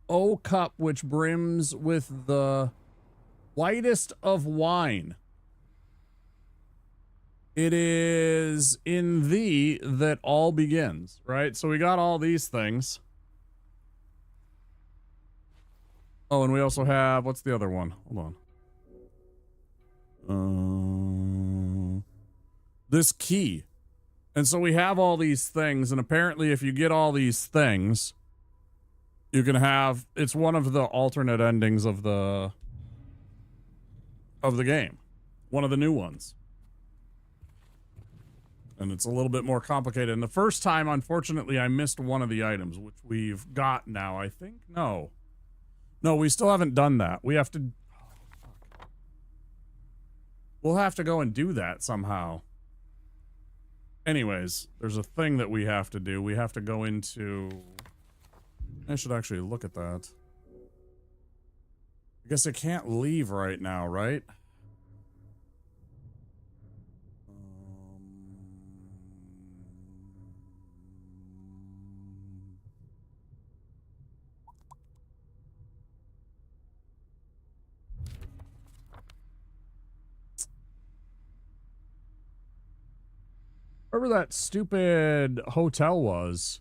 O cup which brims with the whitest of wine. It is in thee that all begins, right? So we got all these things. Oh, and we also have, what's the other one? Hold on. This key. And so we have all these things, and apparently if you get all these things, you can have, it's one of the alternate endings of the game. One of the new ones. And it's a little bit more complicated. And the first time, unfortunately, I missed one of the items, which we've got now, I think. No, we still haven't done that. We have to, we'll have to go and do that somehow. Anyways, there's a thing that we have to do. We have to go into, I should actually look at that. I guess I can't leave right now, right? Wherever that stupid hotel was.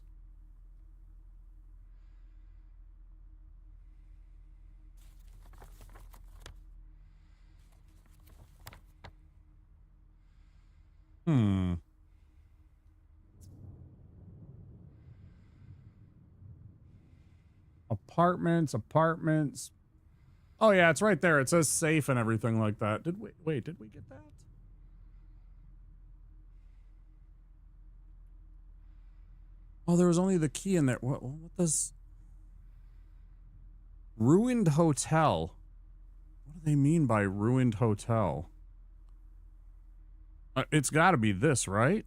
Apartments. Oh yeah, it's right there. It says safe and everything like that. Did we get that? Oh, there was only the key in there. What does... Ruined hotel. What do they mean by ruined hotel? It's got to be this, right?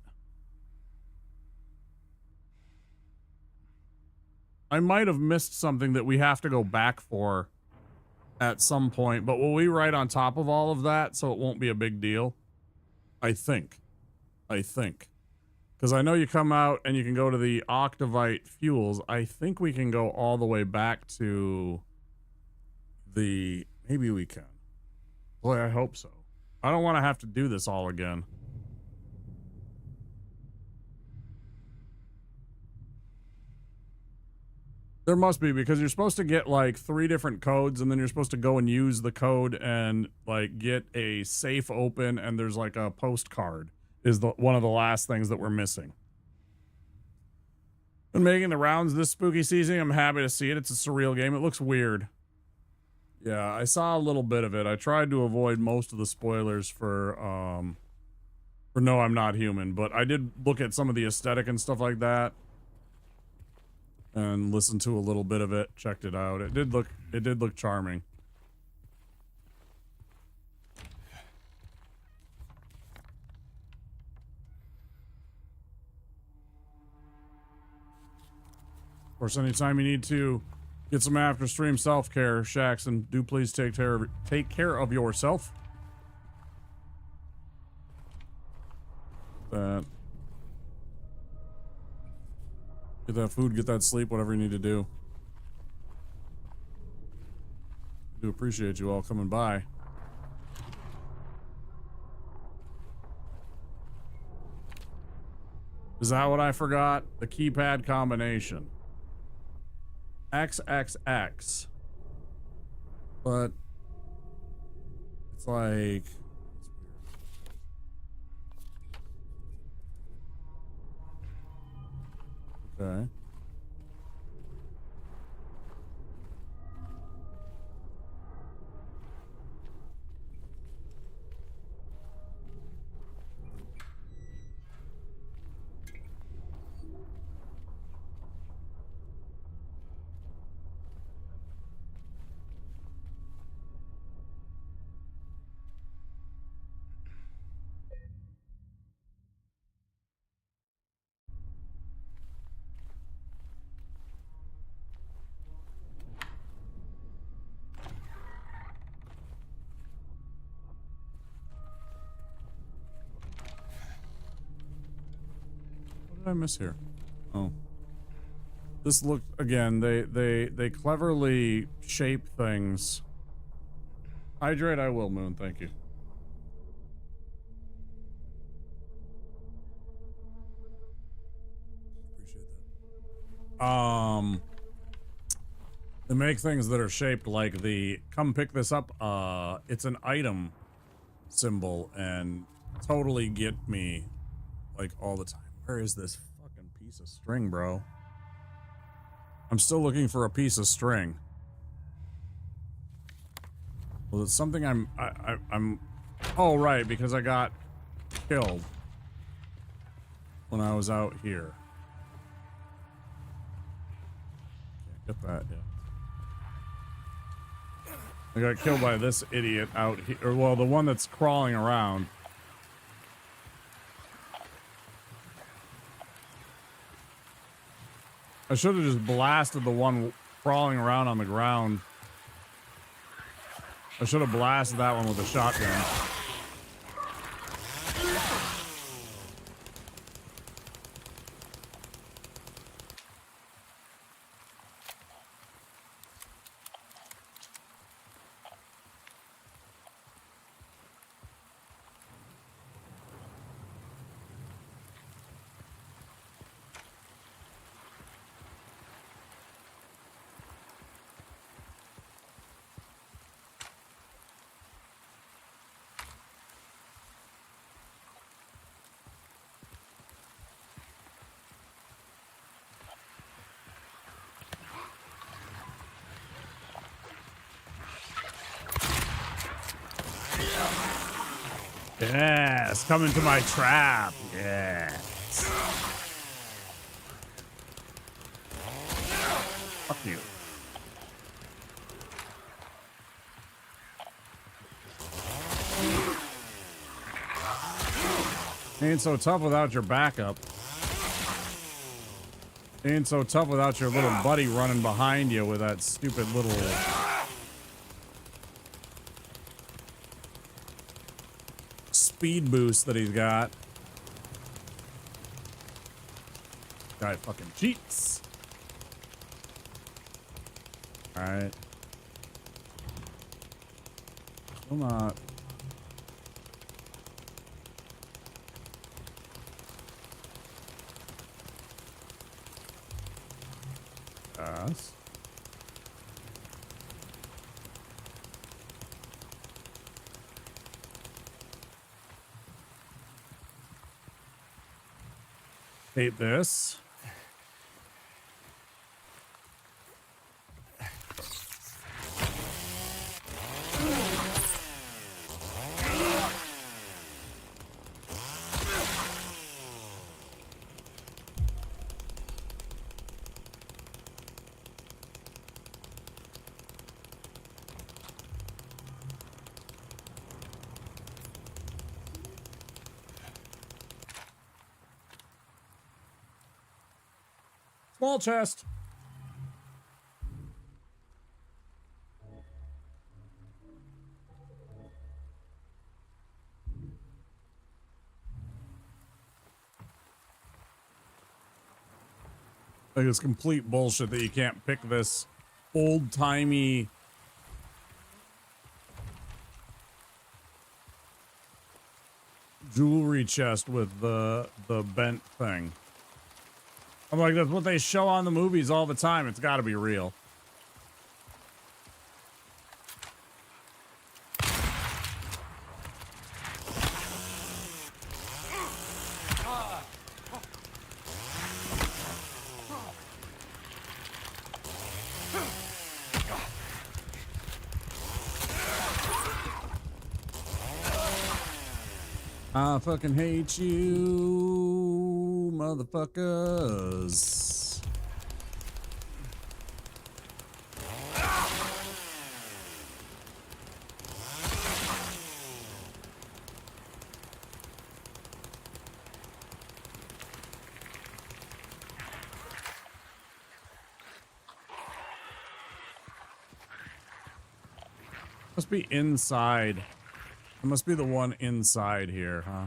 I might have missed something that we have to go back for at some point, but will we write on top of all of that so it won't be a big deal? I think. Because I know you come out and you can go to the Octavite fuels. I think we can go all the way back to the... Maybe we can. Boy, I hope so. I don't want to have to do this all again. There must be, because you're supposed to get like 3 different codes, and then you're supposed to go and use the code and like get a safe open, and there's like a postcard is one of the last things that we're missing. And making the rounds this spooky season, I'm happy to see it. It's a surreal game. It looks weird. Yeah, I saw a little bit of it. I tried to avoid most of the spoilers for No, I'm Not Human, but I did look at some of the aesthetic and stuff like that. And listened to a little bit of it, checked it out. It did look charming. Of course, anytime you need to get some after stream self-care, Shaxon, do please take care of yourself. Get that food, get that sleep, whatever you need to do. I do appreciate you all coming by. Is that what I forgot? The keypad combination. XXX. But it's like... Okay. What did I miss here? Oh. This looked, again, they cleverly shape things. Hydrate, I will, Moon, thank you. Appreciate that. They make things that are shaped like the come pick this up, it's an item symbol, and totally get me like all the time. Where is this fucking piece of string, bro? I'm still looking for a piece of string. Well, it's something I'm oh, right, because I got killed when I was out here. Can't get that yet. I got killed by this idiot out here, or well, the one that's crawling around. I should have just blasted the one crawling around on the ground. I should have blasted that one with a shotgun. Yes, come into my trap. Yes. Fuck you. Ain't so tough without your backup. Ain't so tough without your little buddy running behind you with that stupid little... speed boost that he's got. Guy fucking cheats. Alright. Still not. Yes. Hate this. Small chest. Like it's complete bullshit that you can't pick this old-timey jewelry chest with the bent thing. I'm like, that's what they show on the movies all the time. It's got to be real. I fucking hate you, motherfuckers. Must be inside. It must be the one inside here, huh?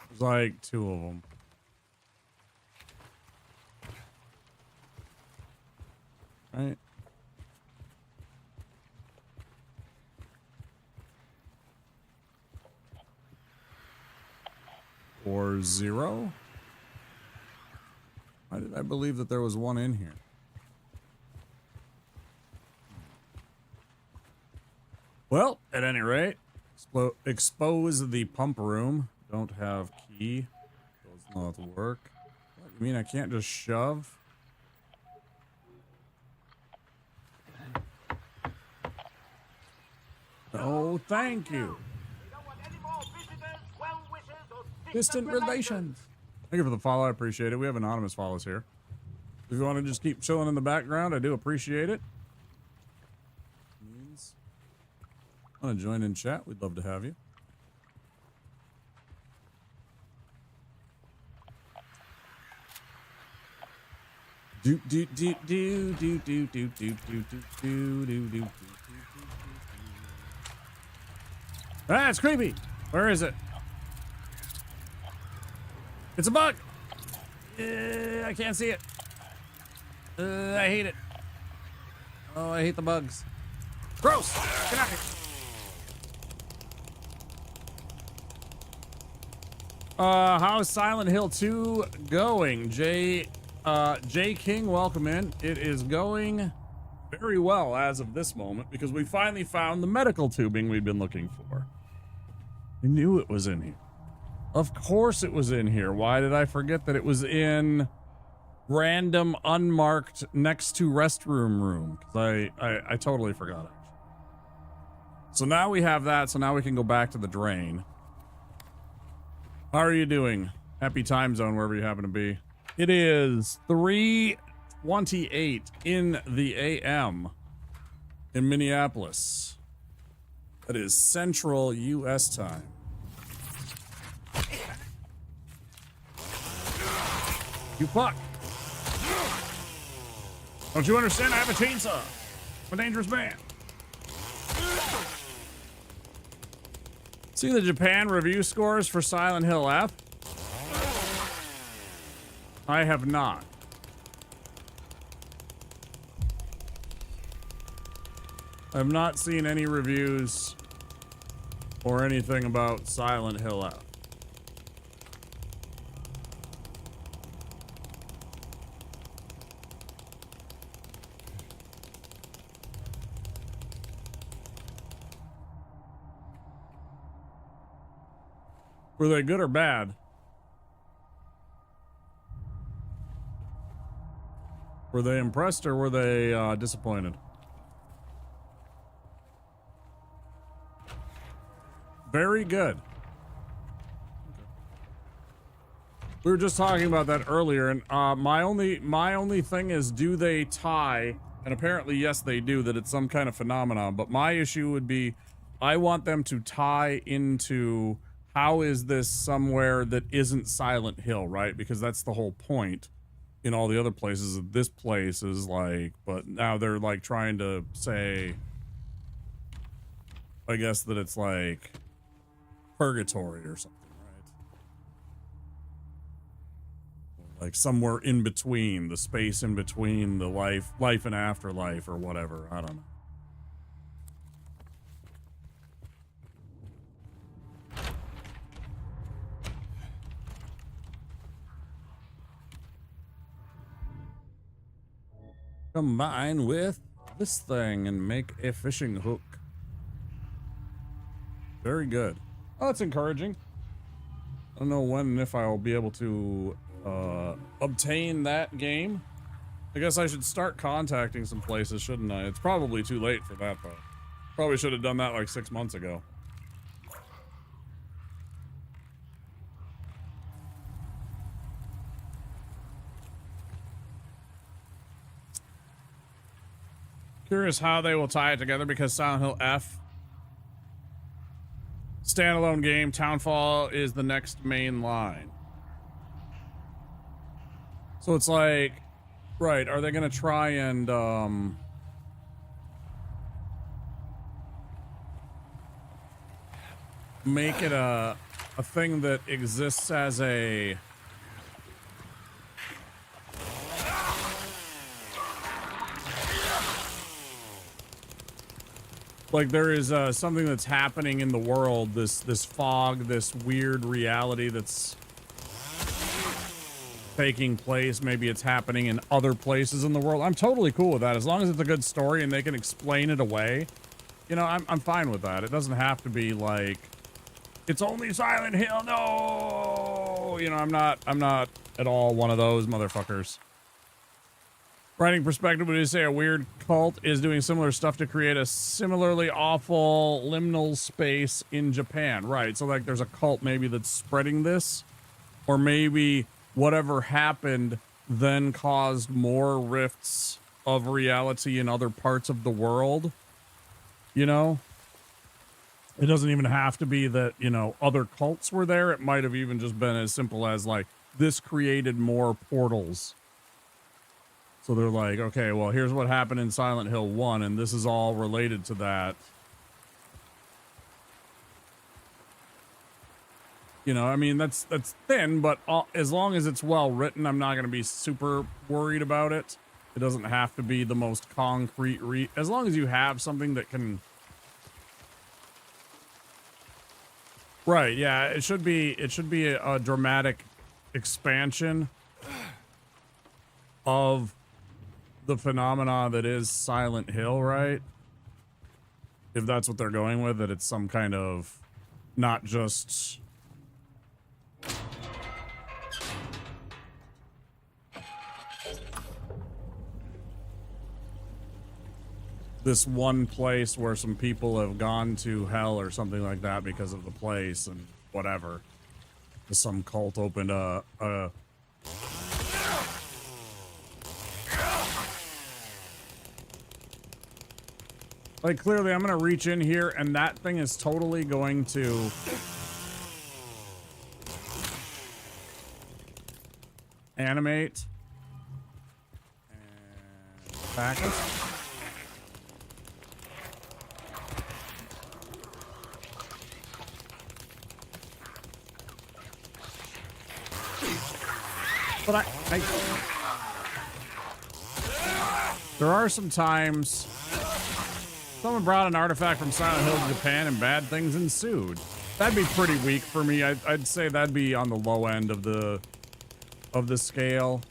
There's like two of them. Right? Or 0? Why did I believe that there was one in here? Well, at any rate, expose the pump room. Don't have key. Does not work. What, you mean I can't just shove? Oh, thank you. Distant relations. Thank you for the follow. I appreciate it. We have anonymous follows here. If you want to just keep chilling in the background, I do appreciate it. Want to join in chat? We'd love to have you. Do do do do do do do do do do do do. Ah, it's creepy. Where is it? It's a bug. I can't see it. I hate it. Oh, I hate the bugs. Gross. Get out of here. How's Silent Hill 2 going? J King, welcome in. It is going very well as of this moment because we finally found the medical tubing we've been looking for. I knew it was in here. Of course it was in here. Why did I forget that it was in random unmarked next to restroom room? Because I totally forgot it. So now we have that, so now we can go back to the drain. How are you doing? Happy time zone wherever you happen to be. It is 3 6:28 in the AM in Minneapolis. That is Central U.S. time. You fuck. Don't you understand? I have a chainsaw. I'm a dangerous man. See the Japan review scores for Silent Hill F? I have not. I've not seen any reviews or anything about Silent Hill F. Were they good or bad? Were they impressed or were they disappointed? Very good. We were just talking about that earlier, and my only thing is, do they tie? And apparently, yes, they do. That it's some kind of phenomenon. But my issue would be, I want them to tie into how is this somewhere that isn't Silent Hill, right? Because that's the whole point. In all the other places, this place is like, but now they're like trying to say, I guess that it's like purgatory or something, right? Like somewhere in between, the space in between the life and afterlife or whatever. I don't know. Combine with this thing and make a fishing hook. Very good. Oh, that's encouraging. I don't know when and if I'll be able to obtain that game. I guess I should start contacting some places, shouldn't I? It's probably too late for that, though. Probably should have done that like 6 months ago. Curious how they will tie it together, because Silent Hill F, standalone game, Townfall is the next main line. So it's like, right, are they going to try and make it a thing that exists as a like there is something that's happening in the world, this fog, this weird reality that's taking place. Maybe it's happening in other places in the world. I'm totally cool with that, as long as it's a good story and they can explain it away. You know, I'm fine with that. It doesn't have to be like, it's only Silent Hill. No, you know, I'm not at all one of those motherfuckers. Writing perspective, would you say a weird cult is doing similar stuff to create a similarly awful liminal space in Japan? Right, so like there's a cult maybe that's spreading this, or maybe whatever happened then caused more rifts of reality in other parts of the world. You know? It doesn't even have to be that, you know, other cults were there. It might have even just been as simple as like, this created more portals. So they're like, okay, well, here's what happened in Silent Hill 1, and this is all related to that. You know, I mean, that's thin, but as long as it's well written, I'm not going to be super worried about it. It doesn't have to be the most concrete as long as you have something that can. Right, yeah, it should be a dramatic expansion of the phenomena that is Silent Hill, right? If that's what they're going with, that it's some kind of not just this one place where some people have gone to hell or something like that because of the place and whatever. Some cult opened a Like, clearly, I'm gonna reach in here, and that thing is totally going to... animate. And attack us. But there are some times someone brought an artifact from Silent Hill to Japan and bad things ensued. That'd be pretty weak for me. I'd say that'd be on the low end of the scale.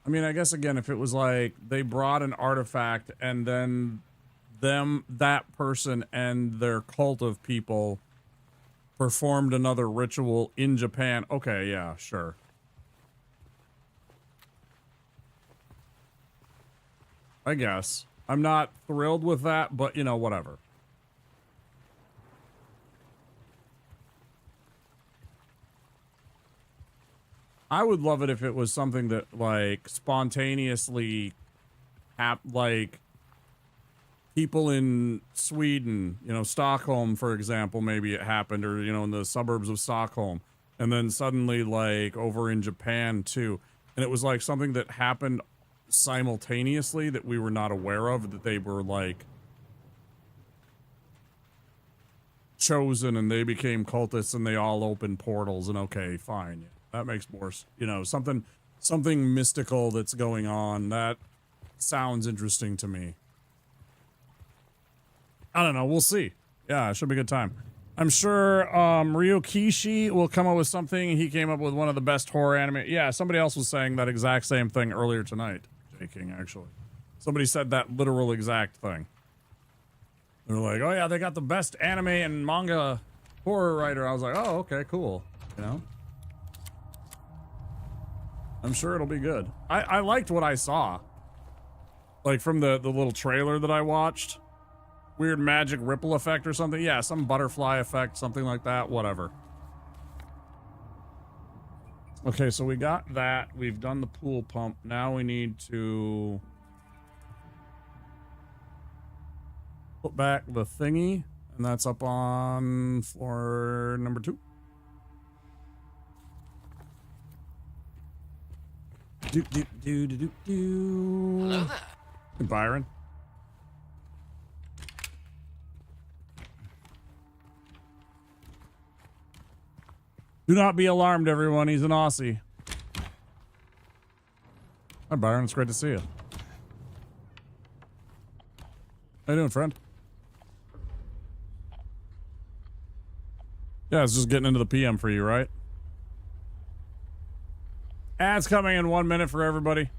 I mean, I guess again, if it was like they brought an artifact and then that person and their cult of people performed another ritual in Japan. Okay, yeah, sure. I guess. I'm not thrilled with that, but you know, whatever. I would love it if it was something that like spontaneously like people in Sweden, you know, Stockholm, for example, maybe it happened, or, you know, in the suburbs of Stockholm, and then suddenly like over in Japan too. And it was like something that happened simultaneously that we were not aware of, that they were like chosen and they became cultists and they all opened portals, and okay, fine. That makes more, you know, something mystical that's going on. That sounds interesting to me. I don't know. We'll see. Yeah, it should be a good time. I'm sure Ryokishi will come up with something. He came up with one of the best horror anime. Yeah, somebody else was saying that exact same thing earlier tonight. King, actually. Somebody said that literal exact thing. They're like, oh yeah, they got the best anime and manga horror writer. I was like, oh, okay, cool. You know? I'm sure it'll be good. I liked what I saw. Like from the little trailer that I watched. Weird magic ripple effect or something. Yeah, some butterfly effect, something like that. Whatever. Okay, so we got that. We've done the pool pump. Now we need to put back the thingy, and that's up on floor number 2. Hello there. Hey, Byron. Do not be alarmed, everyone. He's an Aussie. Hi, Byron. It's great to see you. How you doing, friend? Yeah, it's just getting into the PM for you, right? Ads coming in 1 minute for everybody.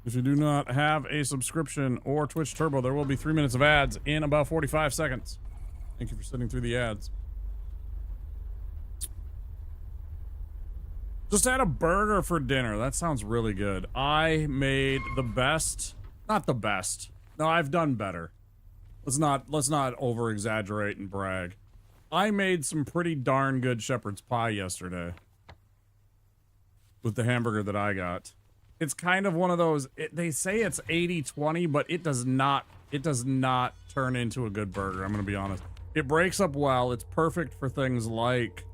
If you do not have a subscription or Twitch Turbo, there will be 3 minutes of ads in about 45 seconds. Thank you for sitting through the ads. Just had a burger for dinner. That sounds really good. I made the best, not the best. No, I've done better. Let's not over exaggerate and brag. I made some pretty darn good shepherd's pie yesterday with the hamburger that I got. It's kind of one of those, they say it's 80-20, but it does not turn into a good burger. I'm going to be honest. It breaks up well. It's perfect for things like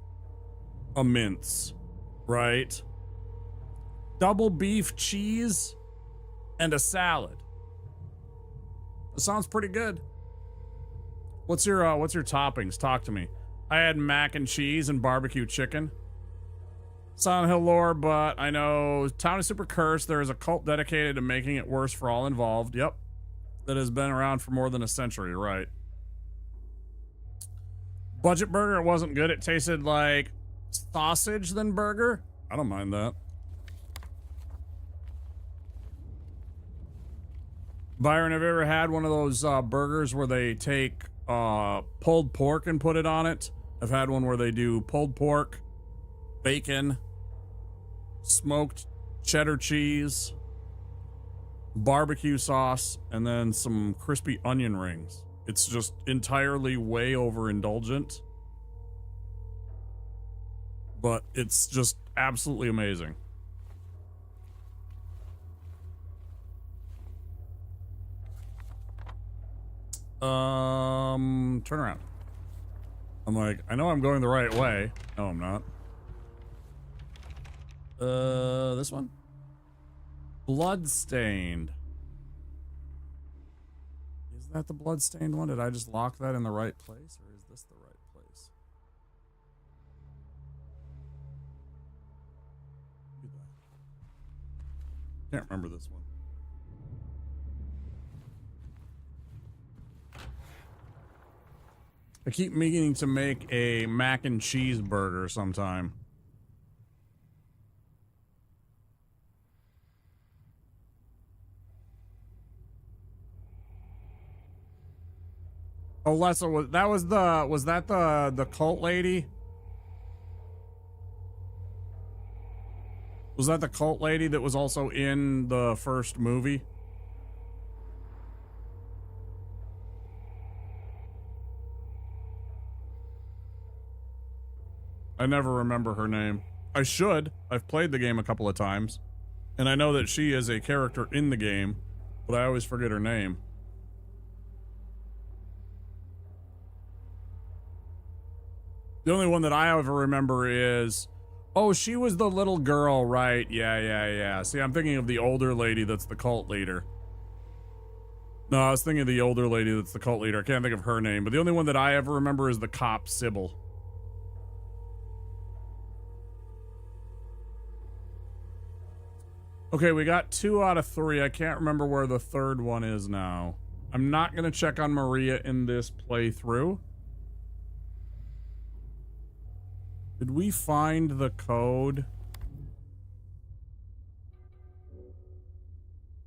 a mince, right? Double beef cheese and a salad. That sounds pretty good. What's your toppings? Talk to me. I had mac and cheese and barbecue chicken. Silent Hill lore, but I know town is super cursed. There is a cult dedicated to making it worse for all involved. Yep. That has been around for more than a century, right? Budget burger, it wasn't good. It tasted like sausage than burger. I don't mind that. Byron, have you ever had one of those burgers where they take pulled pork and put it on it? I've had one where they do pulled pork, bacon, smoked cheddar cheese, barbecue sauce, and then some crispy onion rings. It's just entirely way overindulgent, but it's just absolutely amazing. Turn around. I'm like, I know I'm going the right way. No, I'm not. This one? Bloodstained. Is that the bloodstained one? Did I just lock that in the right place, or is this the right place? Look at that. Can't remember this one. I keep meaning to make a mac and cheese burger sometime. Oh, Lessa, was that the cult lady? Was that the cult lady that was also in the first movie? I never remember her name. I should. I've played the game a couple of times. And I know that she is a character in the game, but I always forget her name. The only one that I ever remember is, oh, she was the little girl, right? Yeah. See, I'm thinking of the older lady that's the cult leader. No, I was thinking of the older lady that's the cult leader. I can't think of her name, but the only one that I ever remember is the cop, Sybil. Okay, we got 2 out of 3. I can't remember where the third one is now. I'm not going to check on Maria in this playthrough. Did we find the code?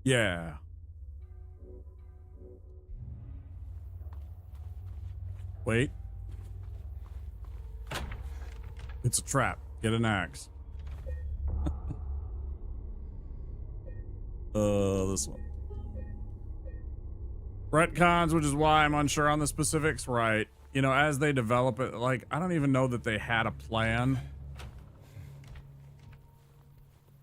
Yeah. Wait. It's a trap. Get an axe. This one. Retcons, which is why I'm unsure on the specifics, right? You know, as they develop it, like, I don't even know that they had a plan.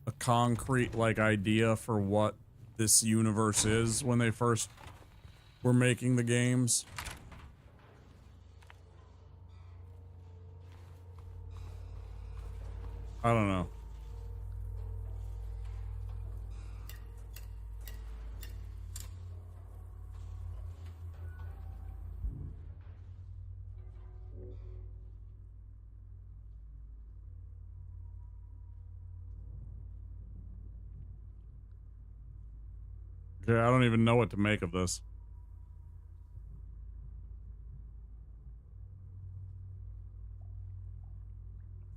A concrete, like, idea for what this universe is when they first were making the games. I don't know. Okay, I don't even know what to make of this.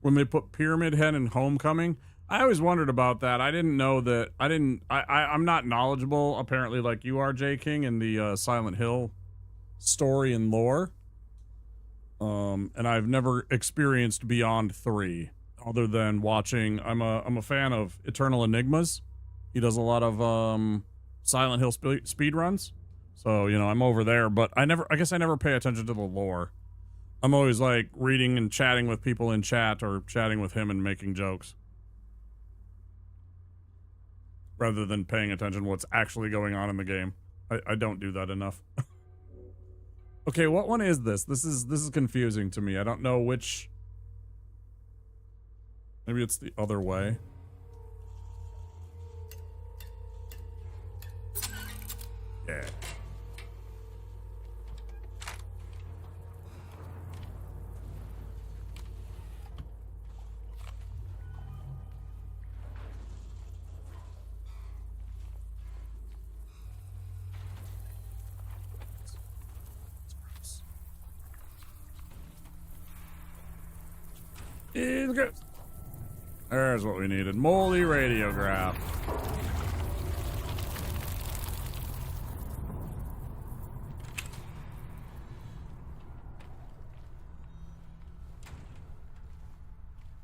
When they put Pyramid Head in Homecoming, I always wondered about that. I didn't know that. I'm not knowledgeable, apparently, like you are, J. King, in the Silent Hill story and lore. And I've never experienced Beyond 3, other than watching. I'm a fan of Eternal Enigmas. He does a lot of Silent Hill speed runs, so you know I'm over there. But I guess I never pay attention to the lore. I'm always like reading and chatting with people in chat, or chatting with him and making jokes, rather than paying attention to what's actually going on in the game. I don't do that enough. Okay, what one is this? This is confusing to me. I don't know which. Maybe it's the other way. Yeah. It's good. There's what we needed. Moldy radiograph.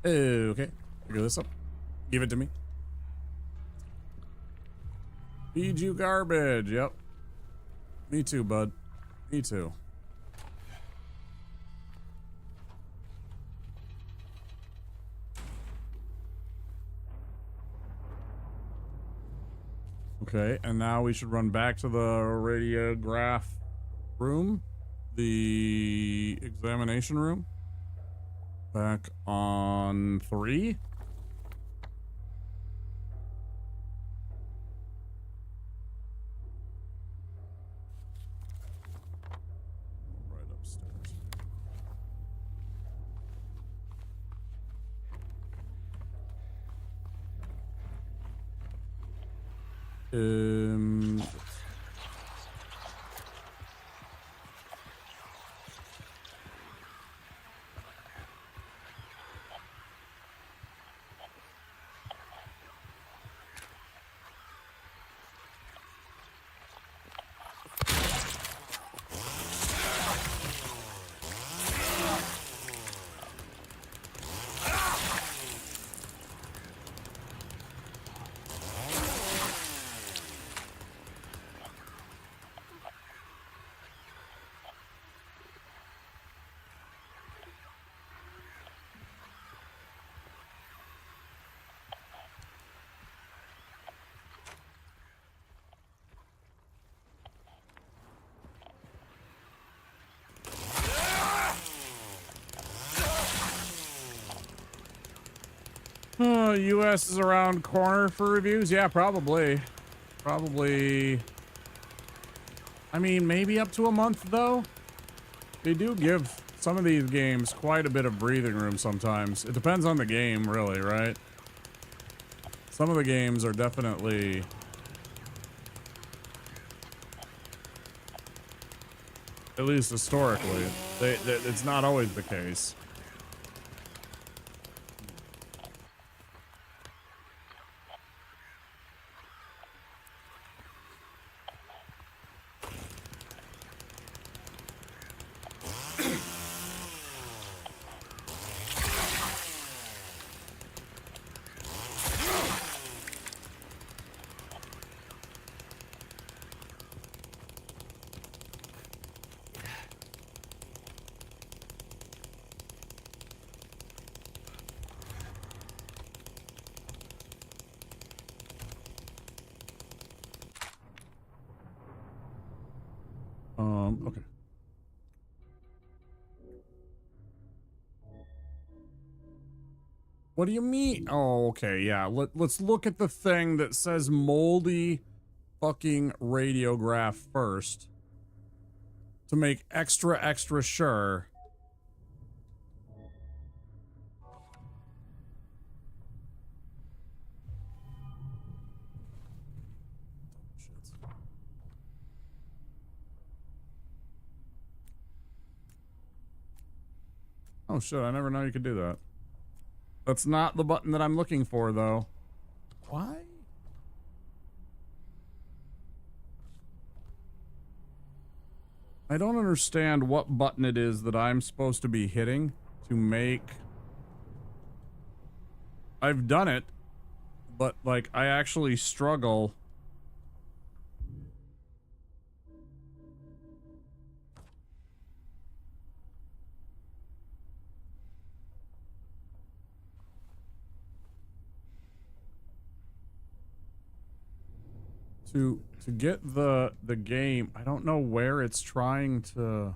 Okay. Figure this up. Give it to me. Feed you garbage. Yep. Me too, bud. Me too. Okay, and now we should run back to the radiograph room, the examination room, back on 3. Right upstairs. US is around corner for reviews. Yeah, probably. Probably. I mean, maybe up to a month, though. They do give some of these games quite a bit of breathing room sometimes. It depends on the game, really, right? Some of the games are definitely... At least historically. It's not always the case. Okay. What do you mean? Oh, okay, yeah. Let's look at the thing that says moldy fucking radiograph first. To make extra sure. Oh shit, I never know you could do that. That's not the button that I'm looking for, though. Why? I don't understand what button it is that I'm supposed to be hitting to make... I've done it, but, like, I actually struggle... To get the game, I don't know where it's trying to...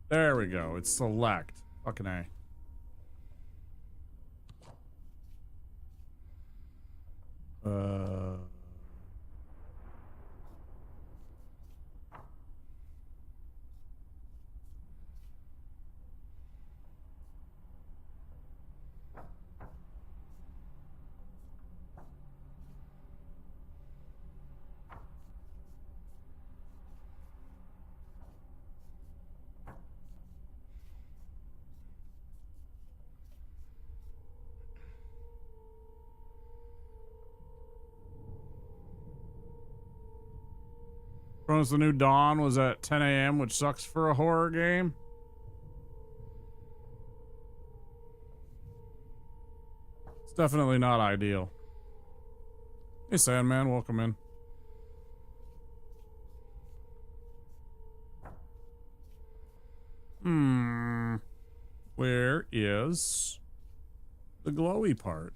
There we go, it's select. Fucking A. Chronos the New Dawn was at 10 a.m., which sucks for a horror game. It's definitely not ideal. Hey, Sandman, welcome in. was the glowy part.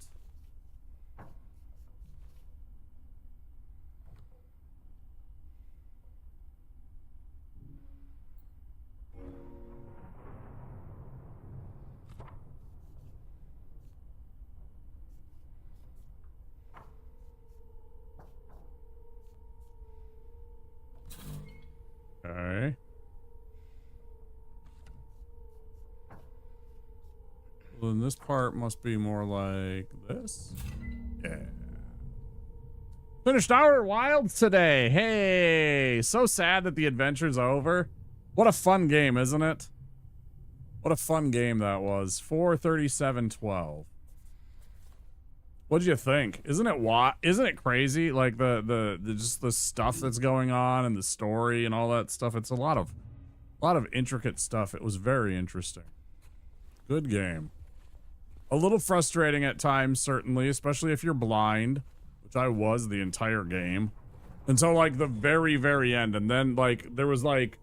Okay. Well, then this part must be more like this. Yeah. Finished our wilds today. Hey, so sad that the adventure's over. What a fun game, isn't it? What a fun game that was. 4:37:12. What'd you think? Isn't it crazy? Like the just the stuff that's going on and the story and all that stuff. It's a lot of intricate stuff. It was very interesting. Good game. A little frustrating at times, certainly, especially if you're blind, which I was the entire game. Until like the very, very end. And then like there was like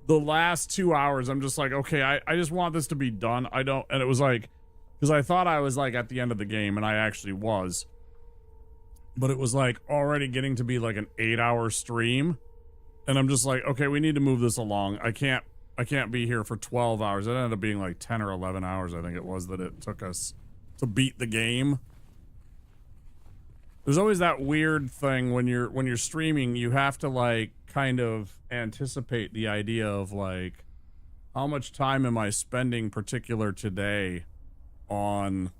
the last 2 hours, I'm just like, okay, I just want this to be done. And it was like, because I thought I was like at the end of the game, and I actually was. But it was like already getting to be like an 8-hour stream. And I'm just like, okay, we need to move this along. I can't be here for 12 hours. It ended up being like 10 or 11 hours, I think it was, that it took us to beat the game. There's always that weird thing when you're streaming, you have to like kind of anticipate the idea of like, how much time am I spending particular today on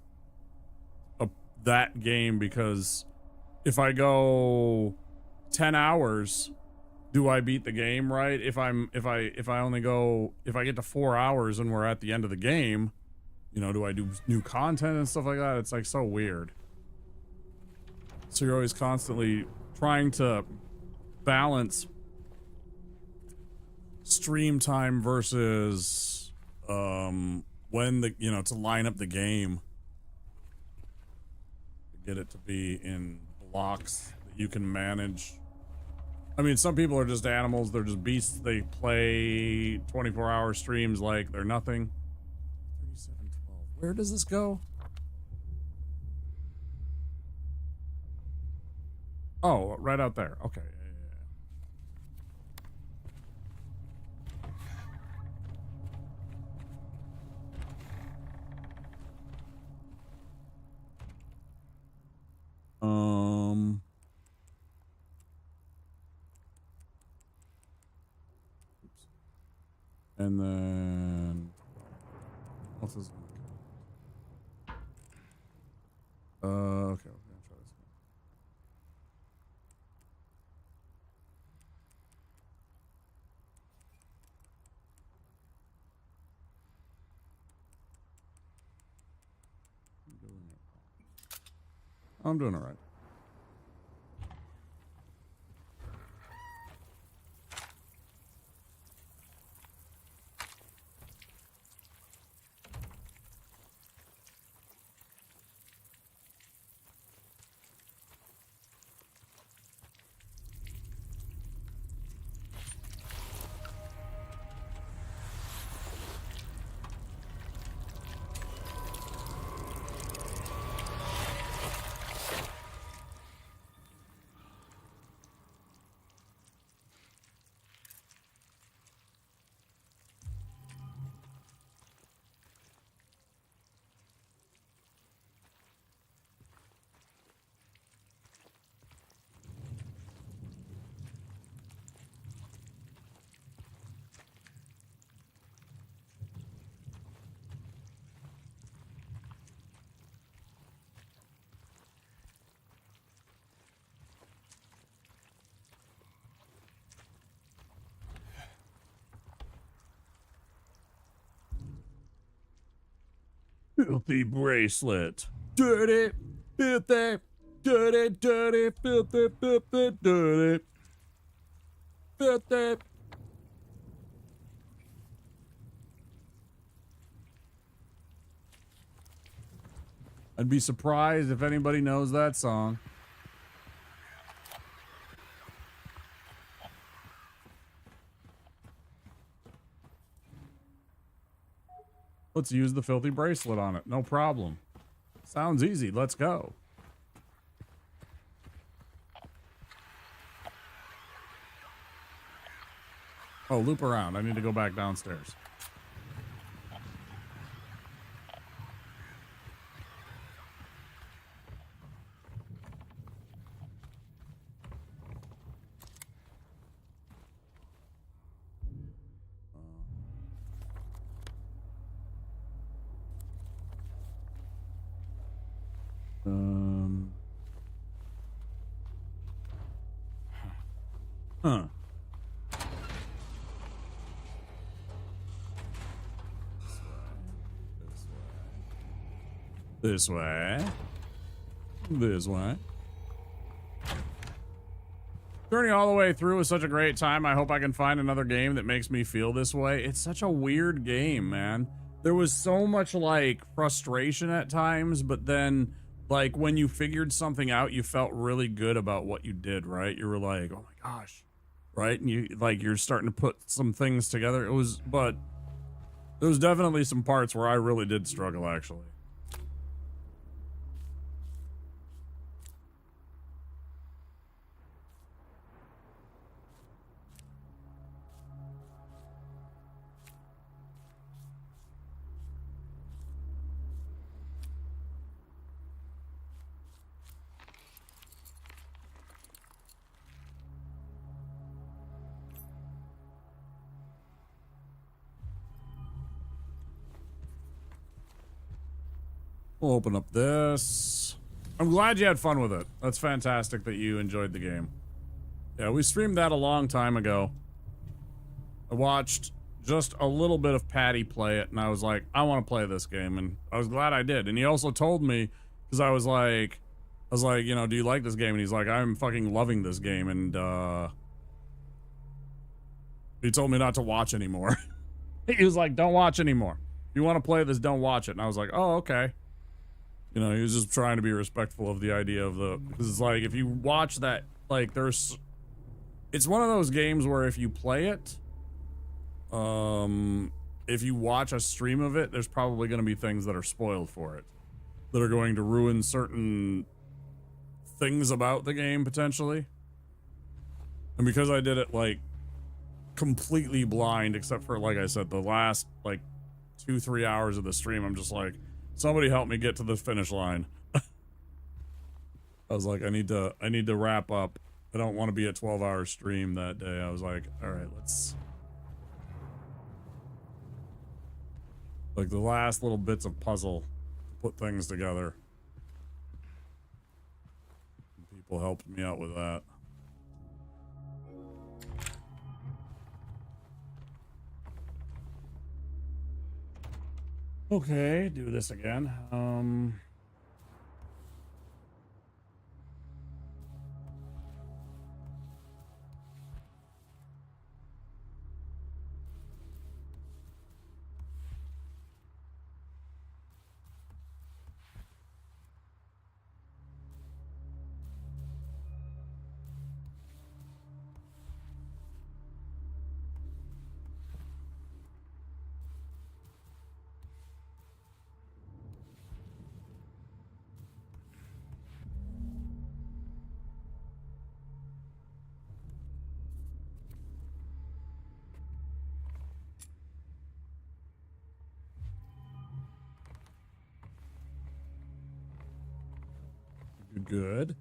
that game? Because if I go 10 hours, do I beat the game, right? If I get to 4 hours and we're at the end of the game, you know, do I do new content and stuff like that? It's like so weird. So you're always constantly trying to balance stream time versus when the, you know, to line up the game, to get it to be in blocks that you can manage. I mean, some people are just animals. They're just beasts. They play 24-hour streams like they're nothing. 37:12. Where does this go? Oh, right out there. Okay. And then what's this one? Okay, we're gonna try this one. I'm doing it right. Filthy bracelet. Dirty, filthy, dirty, dirty, filthy, filthy, dirty, filthy. I'd be surprised if anybody knows that song. let's use the filthy bracelet on it. No problem. Sounds easy. Let's go. Oh, loop around. I need to go back downstairs. Huh. This way. This way. Journey all the way through was such a great time. I hope I can find another game that makes me feel this way. It's such a weird game, man. There was so much like frustration at times, but then like when you figured something out, you felt really good about what you did, right? You were like, oh my gosh, right? And you like, you're starting to put some things together. But there was definitely some parts where I really did struggle, actually. We'll open up this. I'm glad you had fun with it. That's fantastic that you enjoyed the game. Yeah, we streamed that a long time ago. I watched just a little bit of Patty play it, and I was like, I want to play this game, and I was glad I did. And he also told me, because I was like, you know, do you like this game? And he's like, I'm fucking loving this game, and he told me not to watch anymore. He was like, don't watch anymore. If you want to play this, don't watch it. And I was like, oh, okay. You know, he was just trying to be respectful of the idea of the, because it's like, if you watch that, like, it's one of those games where if you play it, if you watch a stream of it, there's probably going to be things that are spoiled for it, that are going to ruin certain things about the game, potentially. And because I did it, like, completely blind, except for, like I said, the last, like, 2-3 hours of the stream, I'm just like, somebody help me get to the finish line. I was like, I need to wrap up. I don't want to be a 12-hour stream that day. I was like, all right, let's, like, the last little bits of puzzle to put things together. People helped me out with that. Okay, do this again. Good.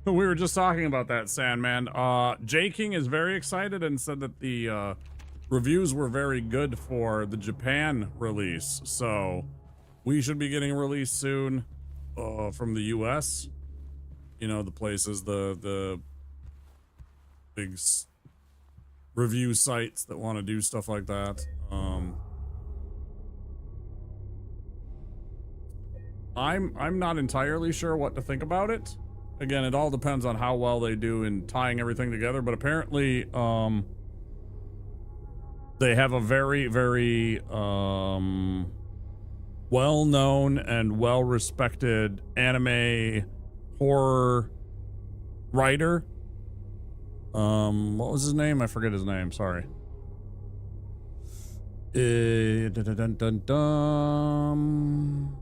We were just talking about that, Sandman. J King is very excited and said that the reviews were very good for the Japan release. So we should be getting a release soon from the US. You know, the places, the big review sites that want to do stuff like that. I'm not entirely sure what to think about it. Again, it all depends on how well they do in tying everything together, but apparently they have a very, very well-known and well-respected anime horror writer. What was his name? I forget his name. Sorry. Dun, dun, dun, dun.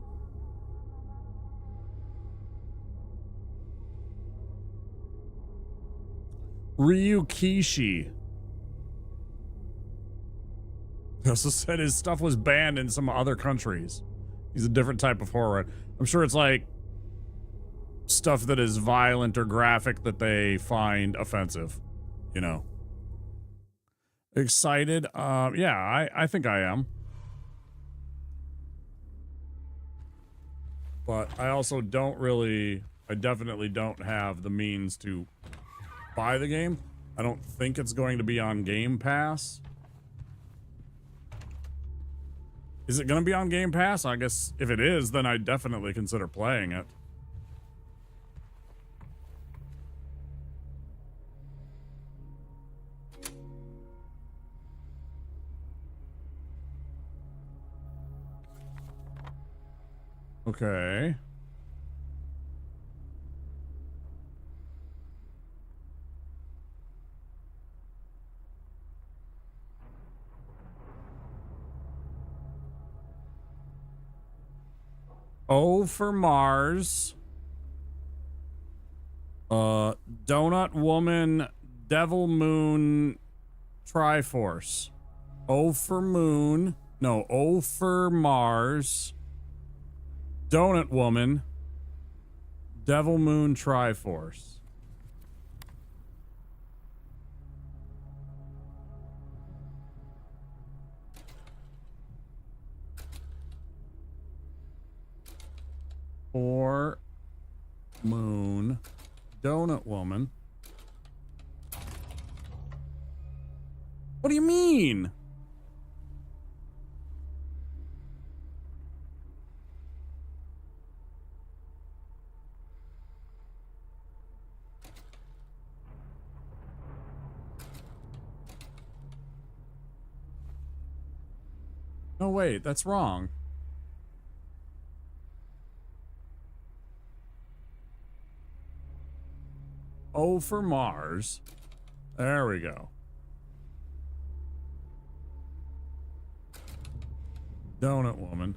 Ryu Kishi. He also said his stuff was banned in some other countries. He's a different type of horror. I'm sure it's like stuff that is violent or graphic that they find offensive, you know. Excited? Yeah, I think I am. But I also don't really, I definitely don't have the means to buy the game. I don't think it's going to be on Game Pass. Is it going to be on Game Pass? I guess if it is, then I definitely consider playing it. Okay. O for Mars. Donut Woman, Devil Moon, Triforce. O for Moon. No, O for Mars. Donut Woman, Devil Moon, Triforce. Or Moon, Donut Woman. What do you mean? No, wait, that's wrong. O for Mars. There we go. Donut Woman.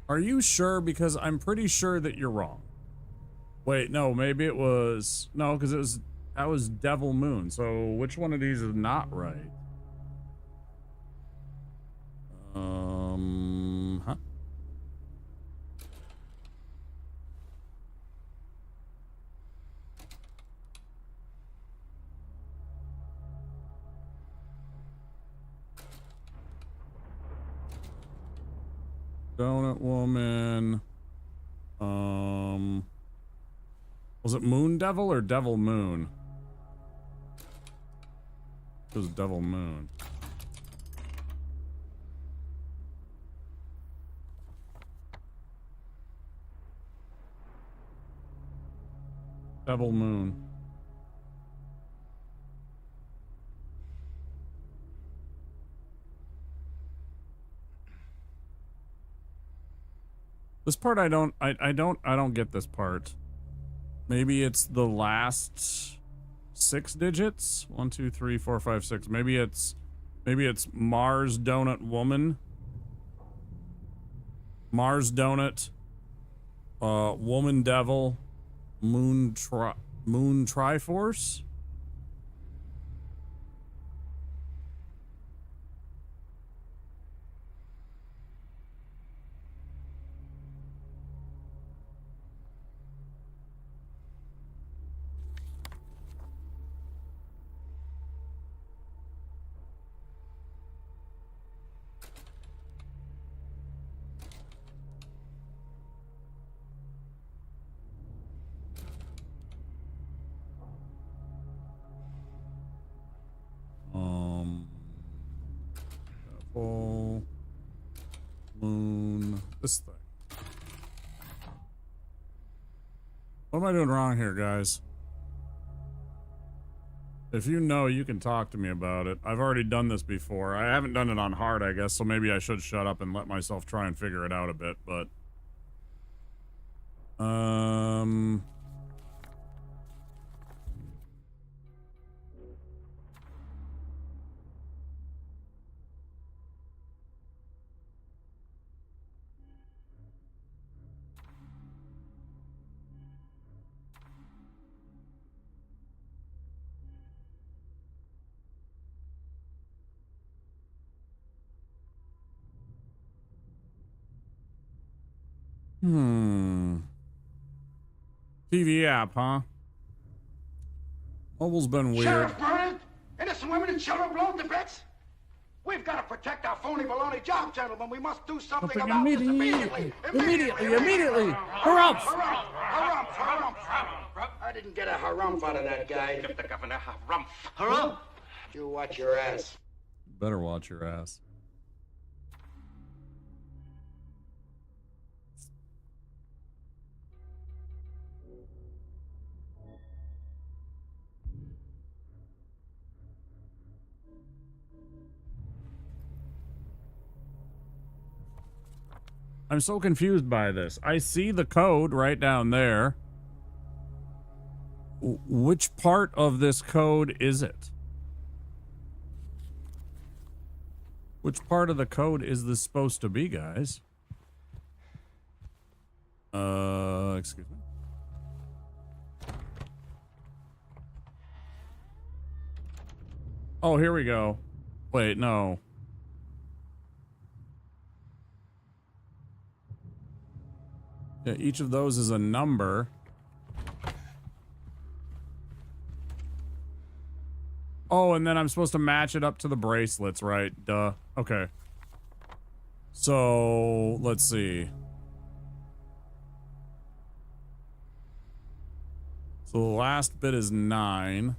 Are you sure? Because I'm pretty sure that you're wrong. Wait, no, maybe it was... No, because that was Devil Moon. So which one of these is not right? Huh? Donut Woman. Was it Moon Devil or Devil Moon? It was Devil Moon. Devil Moon. This part I don't get this part. Maybe it's the last 6 digits. 1, 2, 3, 4, 5, 6. Maybe it's Mars Donut Woman. Mars Donut. Woman Devil. Moon Triforce. Full moon. This thing. What am I doing wrong here, guys? If you know, you can talk to me about it. I've already done this before. I haven't done it on hard, I guess, so maybe I should shut up and let myself try and figure it out a bit, but... TV app, huh? Mobile's been weird. Sheriff Byrne, innocent women and children blown to bits. We've got to protect our phony baloney job, gentlemen. We must do something about this immediately. Immediately. Harumph! I didn't get a harumph out of that guy. The governor, harumph. Harumph! You watch your ass. Better watch your ass. I'm so confused by this. I see the code right down there. Which part of this code is it? Which part of the code is this supposed to be, guys? Excuse me. Oh, here we go. Wait, no. Yeah, each of those is a number. Oh, and then I'm supposed to match it up to the bracelets, right? Duh. Okay. So, let's see. So the last bit is 9.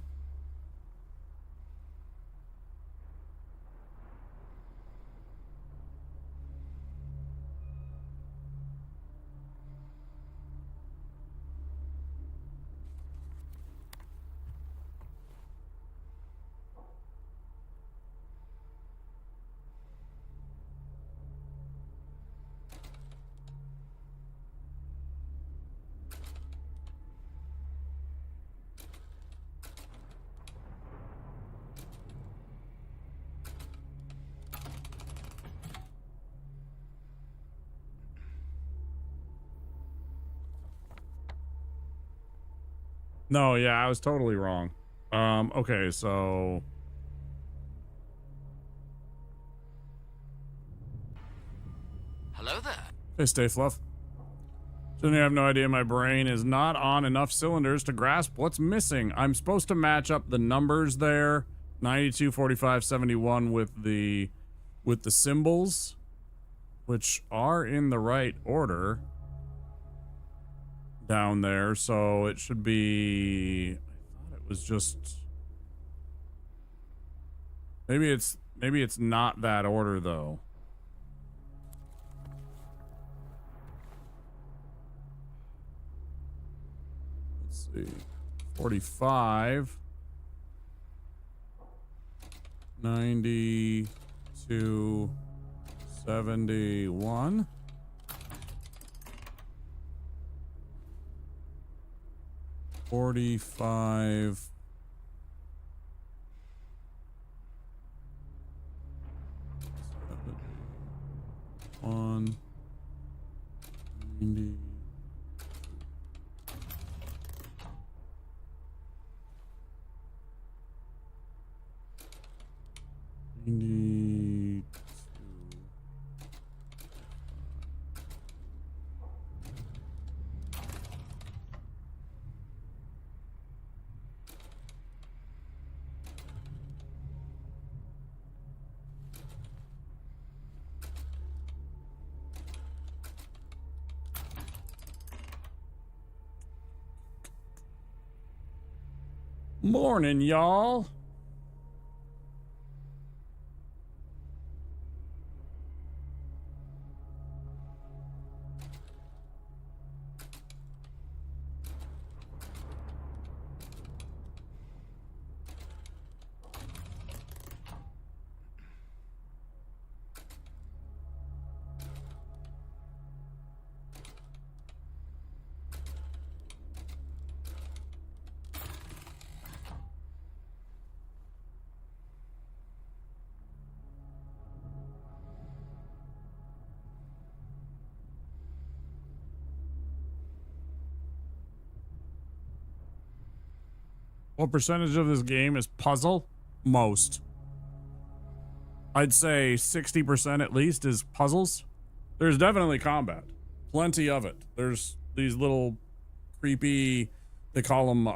No, yeah, I was totally wrong. Okay, so... Hello there. Hey, Stay Fluff. Shouldn't have no idea my brain is not on enough cylinders to grasp what's missing. I'm supposed to match up the numbers there, 92, 45, 71 with the symbols, which are in the right order down there, so it should be... I thought it was just... Maybe it's not that order, though. Let's see. 45. 92. 71. 45. 1. 90. 92. Morning, y'all. What percentage of this game is puzzle? Most. I'd say 60% at least is puzzles. There's definitely combat. Plenty of it. There's these little creepy, they call them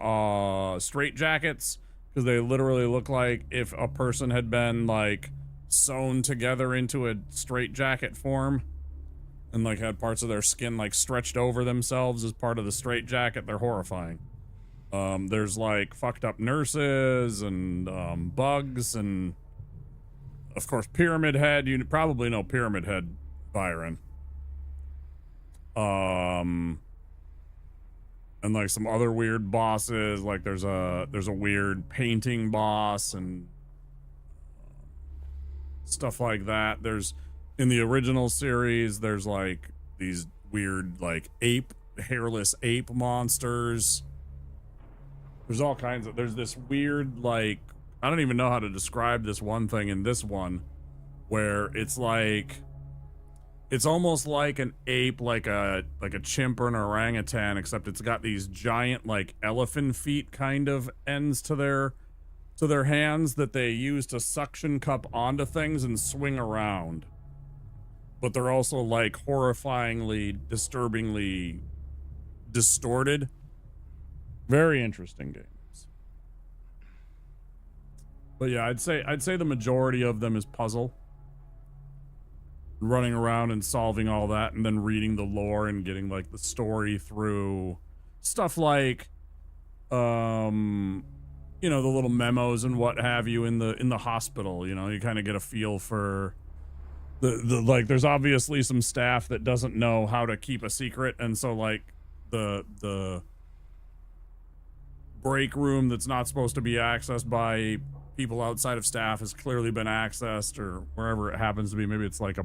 straight jackets, because they literally look like if a person had been like sewn together into a straight jacket form and like had parts of their skin like stretched over themselves as part of the straight jacket. They're horrifying. There's like fucked up nurses and bugs, and of course Pyramid Head. You probably know Pyramid Head, Byron. And like some other weird bosses, like there's a weird painting boss and stuff like that. There's, in the original series, there's like these weird like hairless ape monsters. There's all kinds of, there's this weird, like, I don't even know how to describe this one thing in this one, where it's like, it's almost like an ape, like a chimp or an orangutan, except it's got these giant like elephant feet kind of ends to their hands that they use to suction cup onto things and swing around. But they're also like horrifyingly, disturbingly distorted. Very interesting games. But yeah, I'd say the majority of them is puzzle. Running around and solving all that, and then reading the lore and getting like the story through stuff like you know, the little memos and what have you in the hospital. You know, you kind of get a feel for the like, there's obviously some staff that doesn't know how to keep a secret, and so like the break room that's not supposed to be accessed by people outside of staff has clearly been accessed, or wherever it happens to be. Maybe it's like a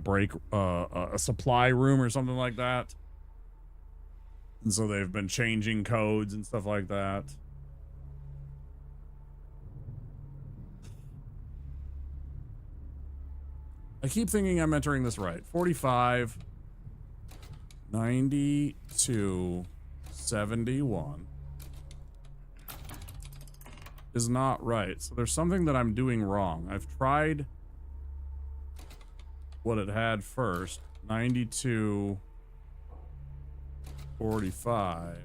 supply room or something like that. And so they've been changing codes and stuff like that. I keep thinking I'm entering this right. 45, 92, 71. Is not right. So there's something that I'm doing wrong. I've tried what it had first. 92, 45, 71.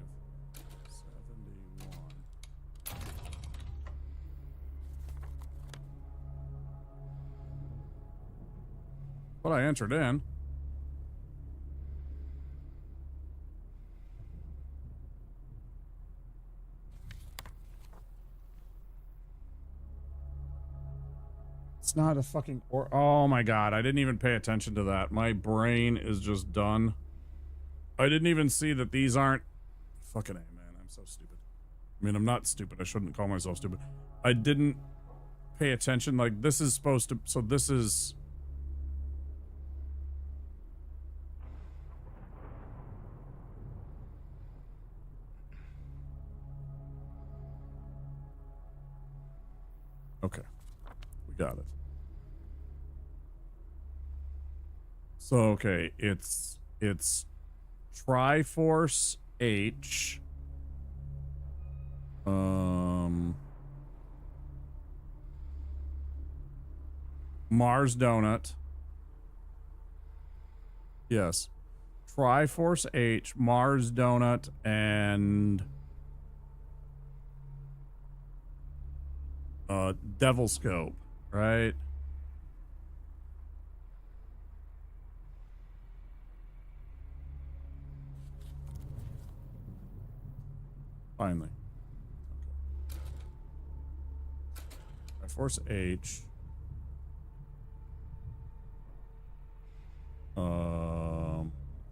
What I entered in. It's not a fucking oh my god, I didn't even pay attention to that. My brain is just done. I didn't even see that these aren't fucking A, man. I'm so stupid. I mean, I'm not stupid. I shouldn't call myself stupid. I didn't pay attention. Like, this is supposed to, so this is okay. We got it. So, okay, it's Triforce H. Mars Donut. Yes. Triforce H, Mars Donut, and Devil Scope, right? Finally. Okay. Force H.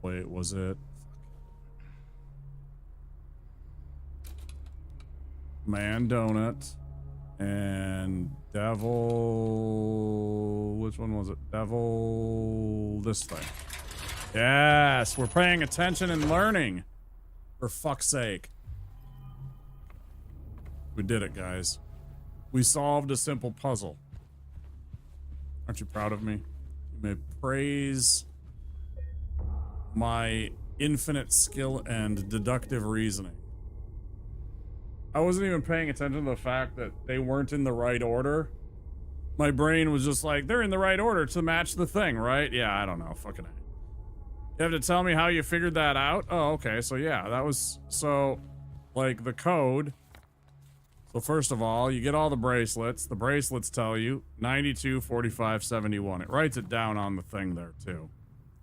Wait, was it? Man Donut and Devil. Which one was it? Devil. This thing. Yes, we're paying attention and learning. For fuck's sake. We did it, guys. We solved a simple puzzle. Aren't you proud of me? You may praise my infinite skill and deductive reasoning. I wasn't even paying attention to the fact that they weren't in the right order. My brain was just like, they're in the right order to match the thing, right? Yeah, I don't know. Fucking A. You have to tell me how you figured that out? Oh, okay. So yeah, that was, so like the code. So first of all, you get all the bracelets. The bracelets tell you 92, 45, 71. It writes it down on the thing there too.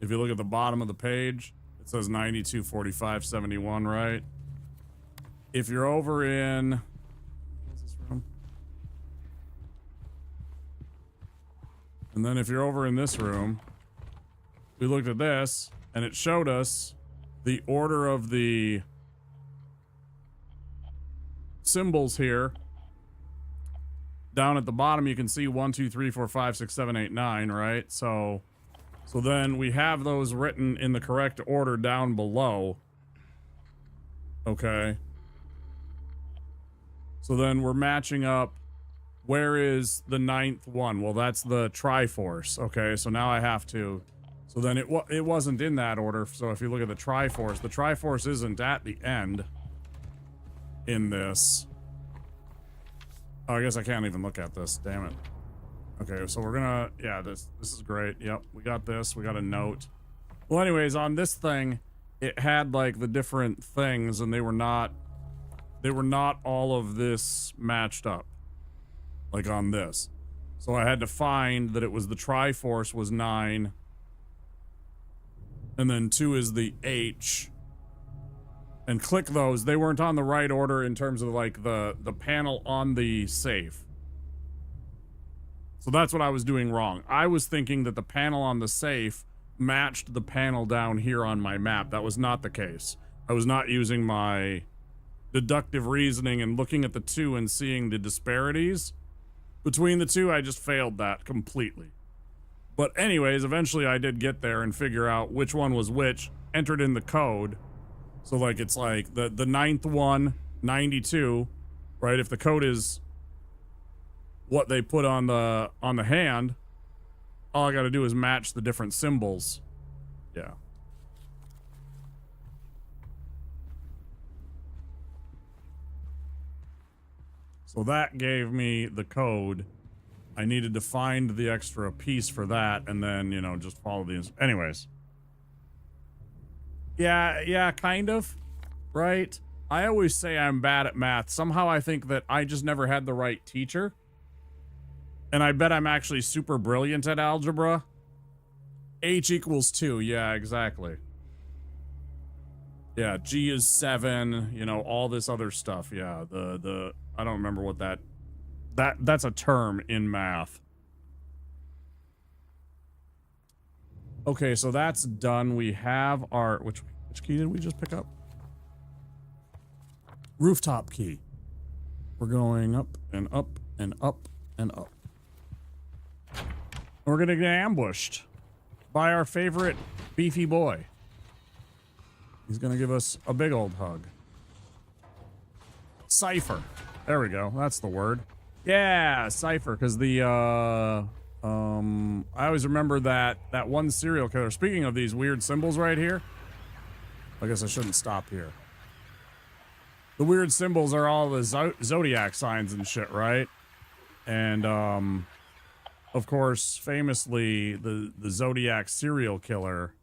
If you look at the bottom of the page, it says 92, 45, 71, right? If you're over in, what's this room? And then if you're over in this room, we looked at this and it showed us the order of the symbols here. Down at the bottom, you can see 1, 2, 3, 4, 5, 6, 7, 8, 9, right? So then we have those written in the correct order down below. Okay. So then we're matching up. Where is the 9th one? Well, that's the Triforce. Okay, so now I have to. So then it wasn't in that order. So if you look at the Triforce isn't at the end in this. Oh, I guess I can't even look at this. Damn it. Okay, so we're gonna, yeah, this is great. Yep, we got this. We got a note. Well, anyways, on this thing, it had like the different things, and they were not all of this matched up. Like on this. So I had to find that it was the Triforce was 9. And then 2 is the H. And click those. They weren't on the right order in terms of like the panel on the safe. So that's what I was doing wrong. I was thinking that the panel on the safe matched the panel down here on my map. That was not the case. I was not using my deductive reasoning and looking at the two and seeing the disparities between the two. I just failed that completely. But anyways, eventually I did get there and figure out which one was which, entered in the code. So like it's like the 9th one, 92, right? If the code is what they put on the hand, all I got to do is match the different symbols. Yeah. So that gave me the code. I needed to find the extra piece for that and then, you know, just follow these. Anyways. Yeah, kind of. Right? I always say I'm bad at math. Somehow I think that I just never had the right teacher. And I bet I'm actually super brilliant at algebra. H equals 2. Yeah, exactly. Yeah, G is 7. You know, all this other stuff. Yeah, the I don't remember what that's a term in math. Okay, so that's done. We have our which key did we just pick up? Rooftop key. We're going up and up and up and up. We're gonna get ambushed by our favorite beefy boy. He's gonna give us a big old hug. Cypher. There we go. That's the word. Yeah, Cypher, because the I always remember that one serial killer. Speaking of these weird symbols right here, I guess I shouldn't stop here. The weird symbols are all the zodiac signs and shit, right? And of course, famously, the Zodiac serial killer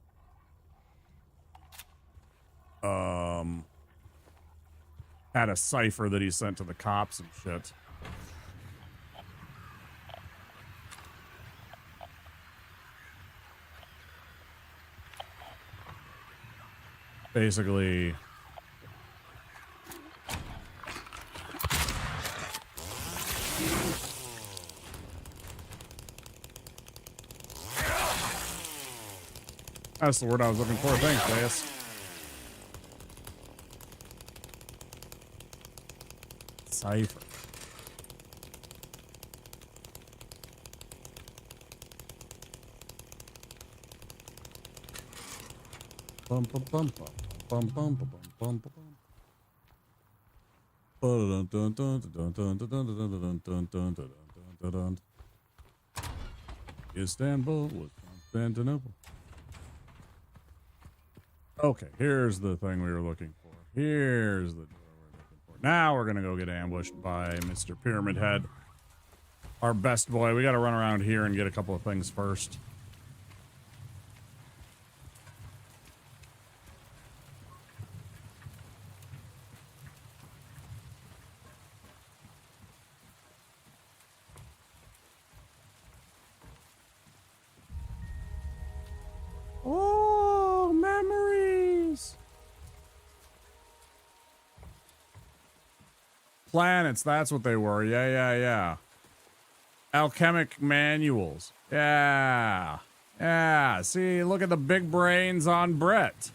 had a cipher that he sent to the cops and shit. Basically, that's the word I was looking for. Thanks, Deus. Cipher. Bum bum bum bum bum bum bum bum bum. Istanbul was Constantinople. Okay, here's the thing we were looking for. Here's the door we're looking for. Now we're gonna go get ambushed by Mr. Pyramid Head. Our best boy. We gotta run around here and get a couple of things first. Oh, memories! Planets, that's what they were. Yeah. Alchemic manuals. Yeah. See, look at the big brains on Brett.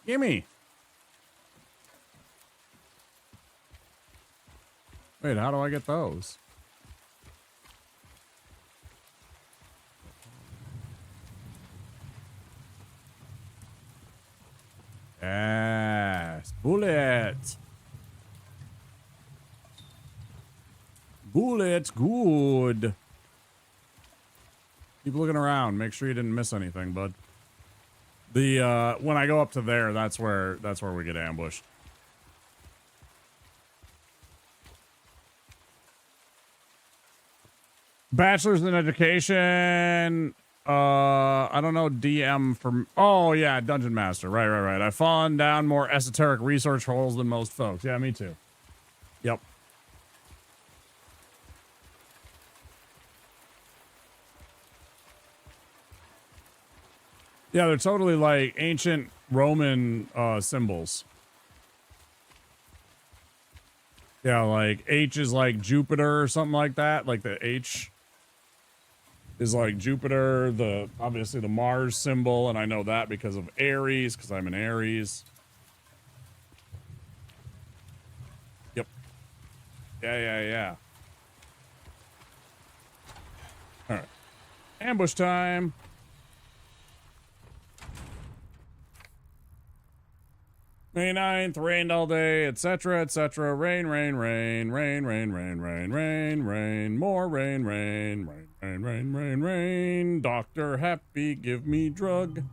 Gimme. Wait, how do I get those? Yes, bullet. Bullets, good. Keep looking around. Make sure you didn't miss anything, bud. The when I go up to there, that's where we get ambushed. Bachelor's in education. I don't know. DM from. Oh yeah, Dungeon Master. Right. I've fallen down more esoteric research holes than most folks. Yeah, me too. Yep. Yeah, they're totally like ancient Roman symbols. Yeah, like H is like Jupiter or something like that. Like the H is like Jupiter, obviously the Mars symbol, and I know that because of Aries, because I'm an Aries. Yep. Yeah. All right. Ambush time. May 9th, rained all day, etc., etc. Rain, more rain. Dr. Happy, give me drug.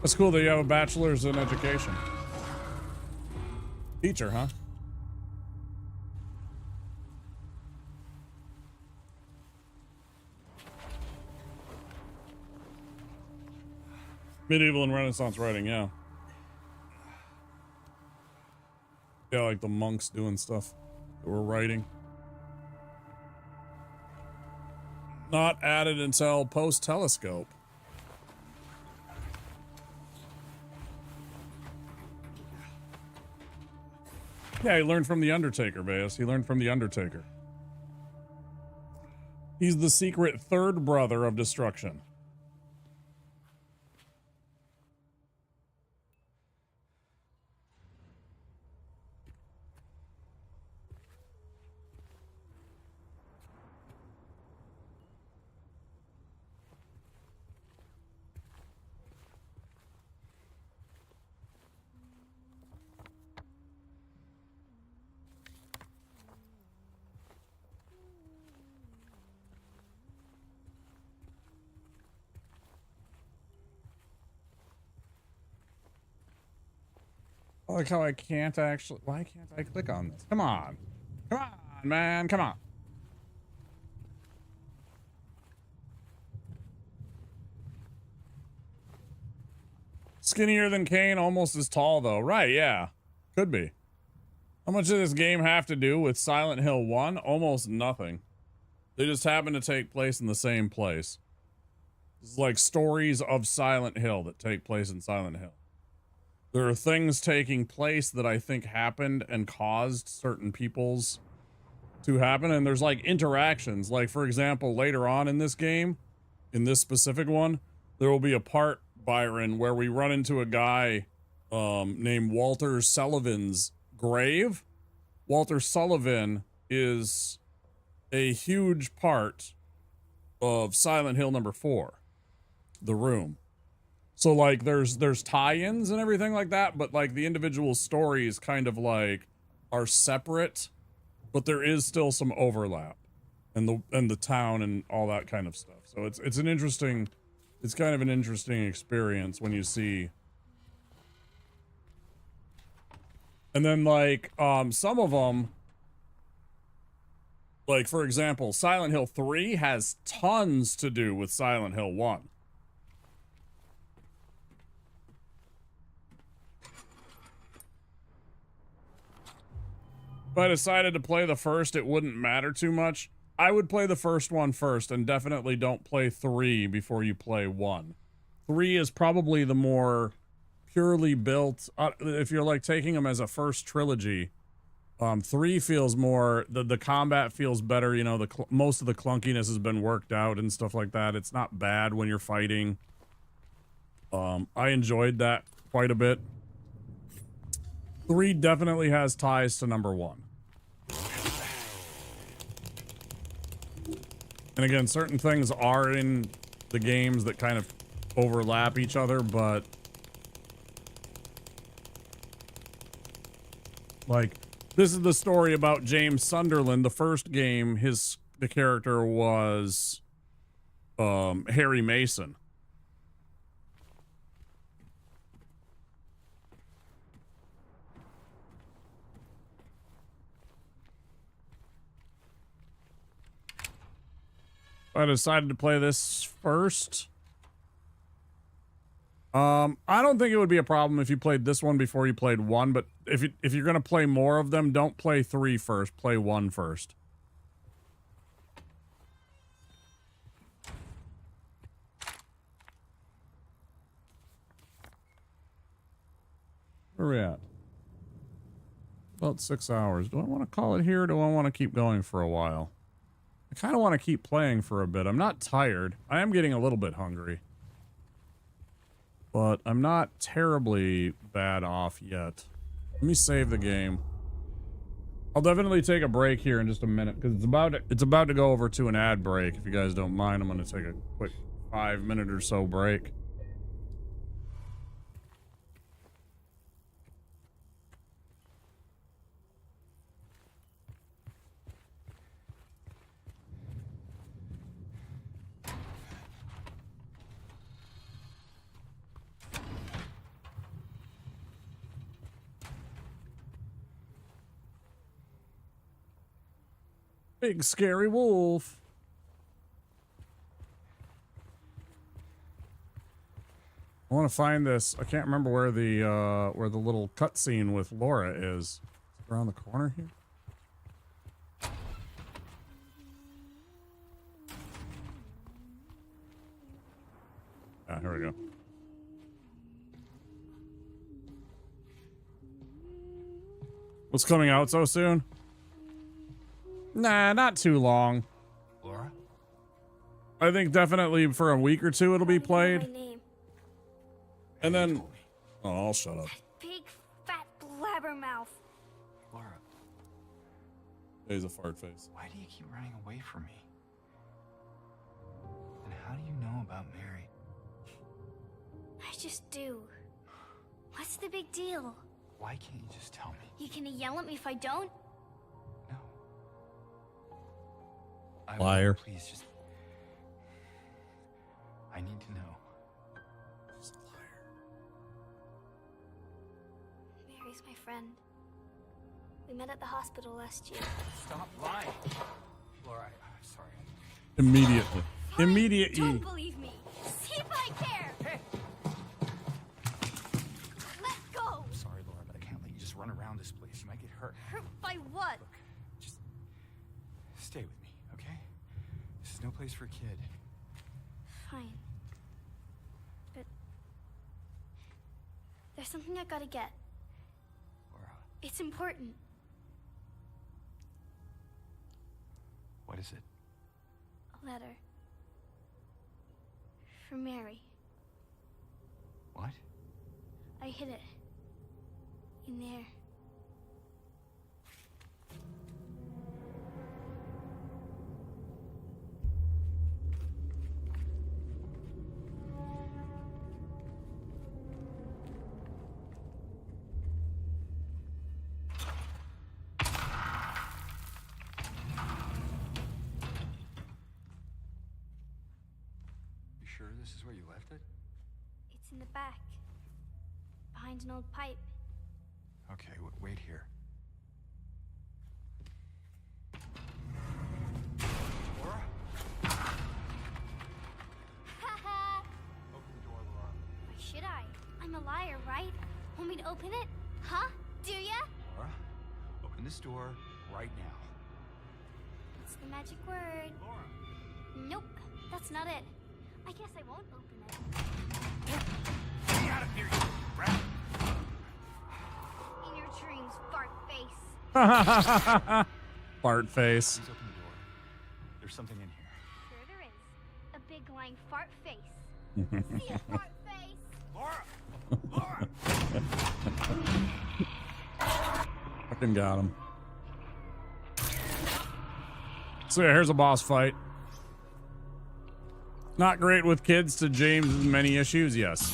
That's cool that you have a bachelor's in education. Teacher, huh? Medieval and Renaissance writing, yeah. Yeah, like the monks doing stuff that we're writing. Not added until post-telescope. Yeah, he learned from The Undertaker, Veas. He learned from The Undertaker. He's the secret third brother of destruction. I like how I can't actually. Why can't I click on this? Come on, man, come on. Skinnier than Kane, almost as tall though. Right? Yeah, could be. How much does this game have to do with Silent Hill 1? Almost nothing. They just happen to take place in the same place. It's like stories of Silent Hill that take place in Silent Hill. There are things taking place that I think happened and caused certain people's to happen. And there's like interactions. Like, for example, later on in this game, in this specific one, there will be a part Byron, where we run into a guy named Walter Sullivan's grave. Walter Sullivan is a huge part of Silent Hill number 4, The Room. So like there's tie-ins and everything like that, but like the individual stories kind of like are separate, but there is still some overlap and the town and all that kind of stuff. So it's kind of an interesting experience when you see. And then like some of them, like for example, Silent Hill 3 has tons to do with Silent Hill 1. If I decided to play the first, it wouldn't matter too much. I would play the first one first, and definitely don't play 3 before you play 1. 3 is probably the more purely built, if you're like taking them as a first trilogy. 3 feels more, the combat feels better, you know, most of the clunkiness has been worked out and stuff like that. It's not bad when you're fighting. I enjoyed that quite a bit. 3 definitely has ties to number 1. And again, certain things are in the games that kind of overlap each other, but like this is the story about James Sunderland. The first game, the character was Harry Mason. I decided to play this first. I don't think it would be a problem if you played this one before you played 1, but if you're gonna play more of them, don't play 3 first. Play 1 first. Where are we at? About 6 hours. Do I want to call it here, or do I want to keep going for a while? I kind of want to keep playing for a bit. I'm not tired. I am getting a little bit hungry. But I'm not terribly bad off yet. Let me save the game. I'll definitely take a break here in just a minute, because it's about to go over to an ad break. If you guys don't mind, I'm going to take a quick 5-minute or so break. Big scary wolf. I want to find this. I can't remember where the little cutscene with Laura is. Around the corner here. Ah, here we go. What's coming out so soon? Nah, not too long. Laura? I think definitely for a week or two it'll be played. And then... Oh, I'll shut up. Big, fat blabbermouth. Laura. He's a fart face. Why do you keep running away from me? And how do you know about Mary? I just do. What's the big deal? Why can't you just tell me? You gonna yell at me if I don't? Liar. Please, just... I need to know. She's a liar. Mary's my friend. We met at the hospital last year. Stop lying. Laura, I'm sorry. Immediately. Fine, Immediately. Don't believe me. See if I care. Hey. Let go. I'm sorry, Laura, but I can't let you just run around this place. You might get hurt. Hurt by what? Look, just stay with me, okay? This is no place for a kid. Fine. But there's something I gotta get. Laura. It's important. What is it? A letter. For Mary. What? I hid it. In there. You sure this is where you left it? It's in the back. Behind an old pipe. Okay, wait here. Laura? Haha! Open the door, Laura. Why should I? I'm a liar, right? Want me to open it? Huh? Do ya? Laura, open this door right now. What's the magic word? Laura. Nope, that's not it. I guess I won't open it. Get out of here, you rat! In your dreams, fart face. Fart face. Please open the door. There's something in here. Sure there is. A big lying fart face. Mm-hmm. See ya, fart face. Laura! Laura! Fucking got him. So yeah, here's a boss fight. Not great with kids to James' many issues, yes.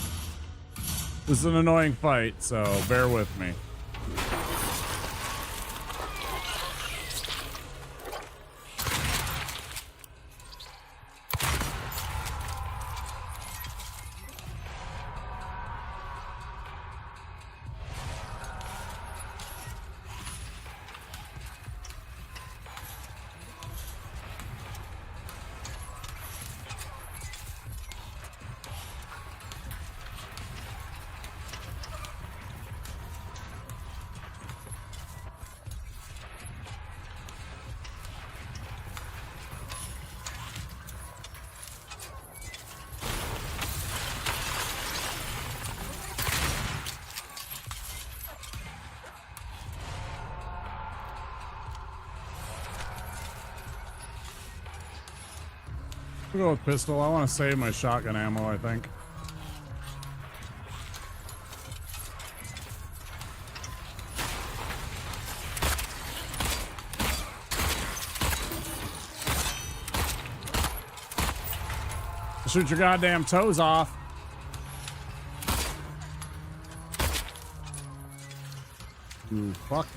This is an annoying fight, so bear with me. We'll go with pistol. I want to save my shotgun ammo, I think. Shoot your goddamn toes off. Ooh, fuck.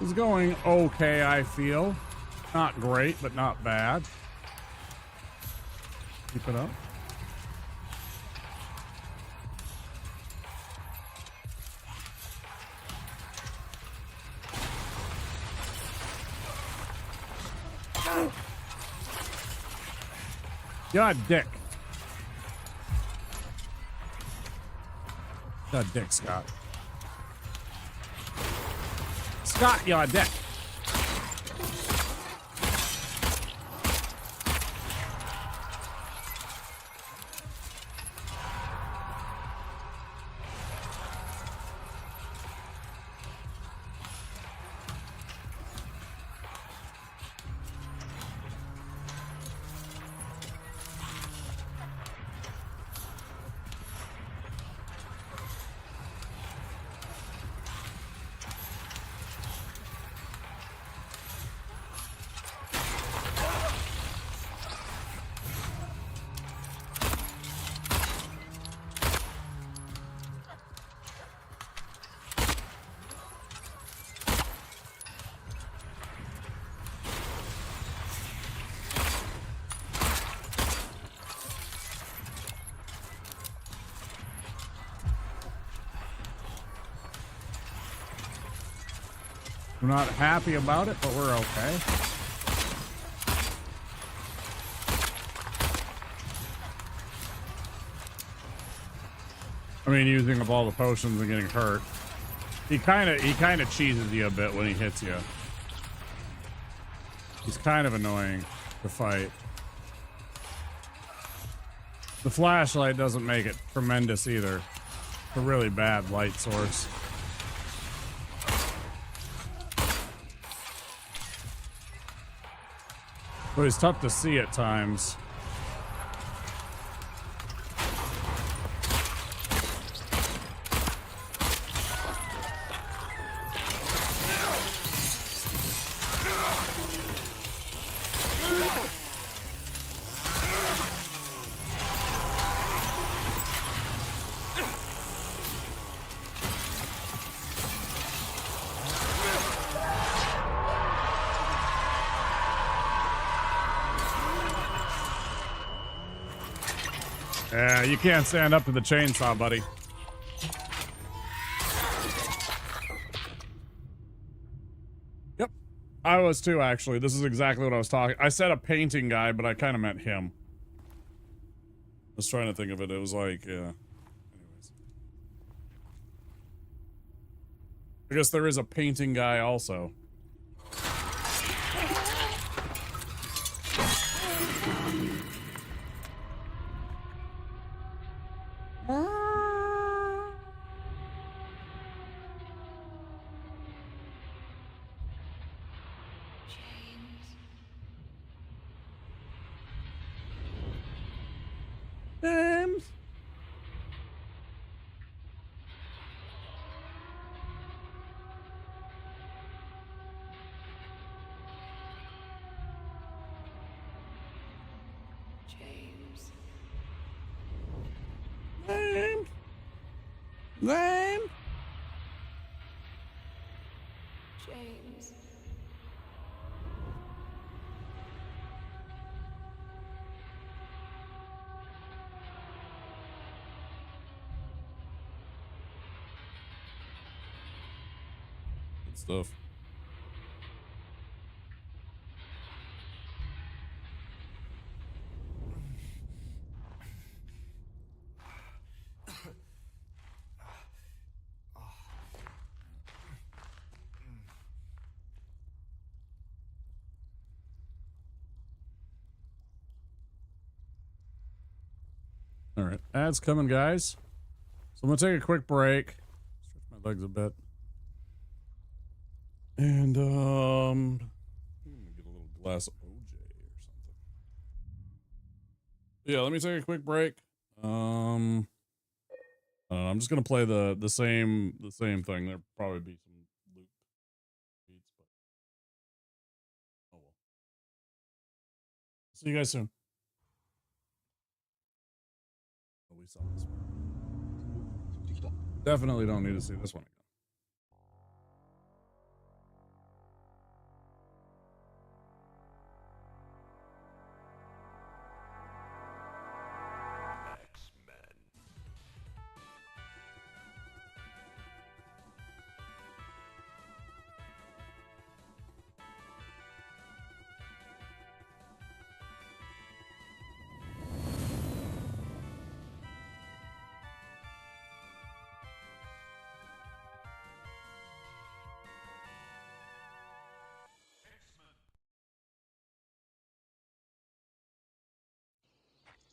It's going okay, I feel. Not great, but not bad. Keep it up. God, dick. God, dick, Scott. Scott, you're a dick. We're not happy about it, but we're okay. I mean, using up all the potions and getting hurt. He kind of cheeses you a bit when he hits you. He's kind of annoying to fight. The flashlight doesn't make it tremendous either. It's a really bad light source. But it's tough to see at times. Yeah, you can't stand up to the chainsaw, buddy. Yep. I was too, actually. This is exactly what I was talking. I said a painting guy, but I kind of meant him. I was trying to think of it. It was like, yeah. Anyways. I guess there is a painting guy also. James. James. James. James. James. Good stuff. All right, ads coming, guys. So I'm gonna take a quick break, stretch my legs a bit, and I'm gonna get a little glass of OJ or something. Yeah, let me take a quick break. I don't know, I'm just gonna play the same thing. There'll probably be some loop beats, but oh well. See you guys soon. Oh, we saw this one. Definitely don't need to see this one again.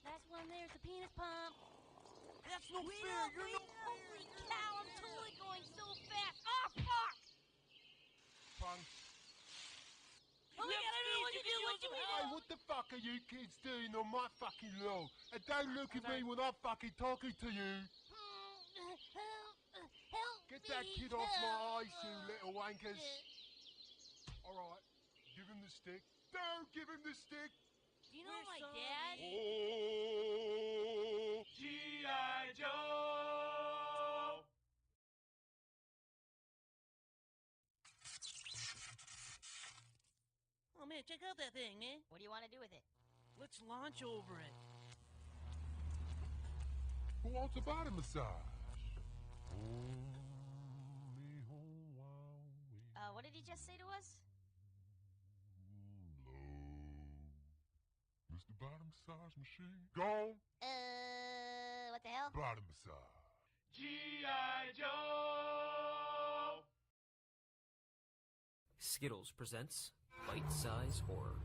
Last one there's the penis pump. That's no Wait fair. up, wait up. Holy cow, I'm totally going so fast. Oh, fuck! Punk. Oh my god, I don't know what to do. What do we do? Hey, what the fuck are you kids doing on my fucking lawn? And don't look at me when I'm fucking talking to you. Help Get that me, kid off my help. eyes, you little wankers. Alright, give him the stick. Don't give him the stick. Do you know my dad? Oh, G.I. Joe. Oh man, check out that thing, man. What do you want to do with it? Let's launch over it. Who wants a body massage? What did he just say to us? Mr. Body Massage Machine. Go. What the hell? Body massage. G.I. Joe! Skittles presents Bite-Size Horror.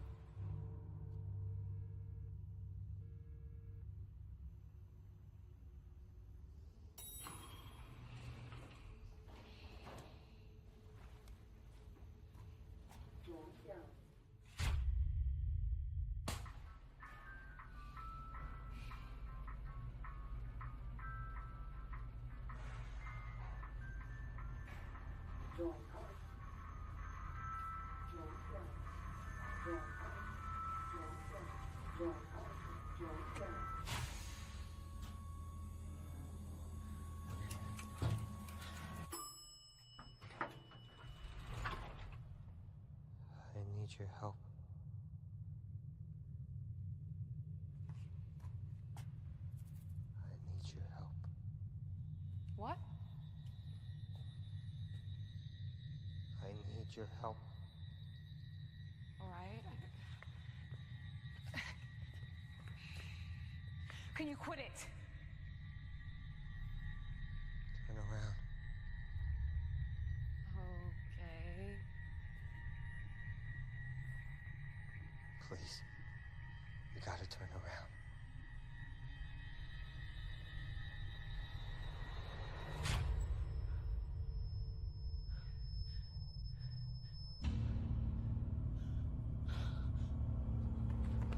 I need your help. I need your help. What? I need your help. All right. Can you quit it? Turn around. Okay. Please. You gotta turn around.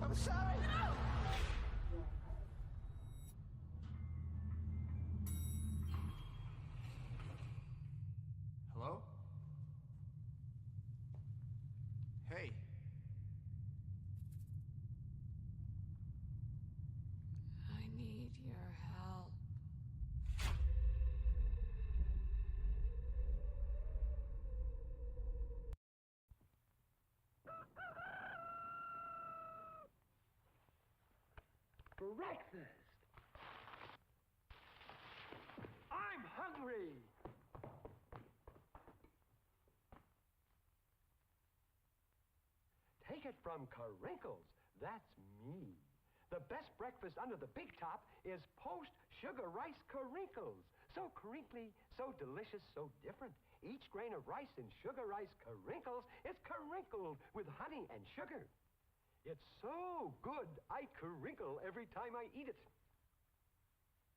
I'm sorry! Hello? Hey. I need your help. Breakfast! I'm hungry! Take it from Carinkles. That's me. The best breakfast under the big top is post-sugar rice Carinkles. So crinkly, so delicious, so different. Each grain of rice in sugar rice Carinkles is crinkled with honey and sugar. It's so good, I crinkle every time I eat it.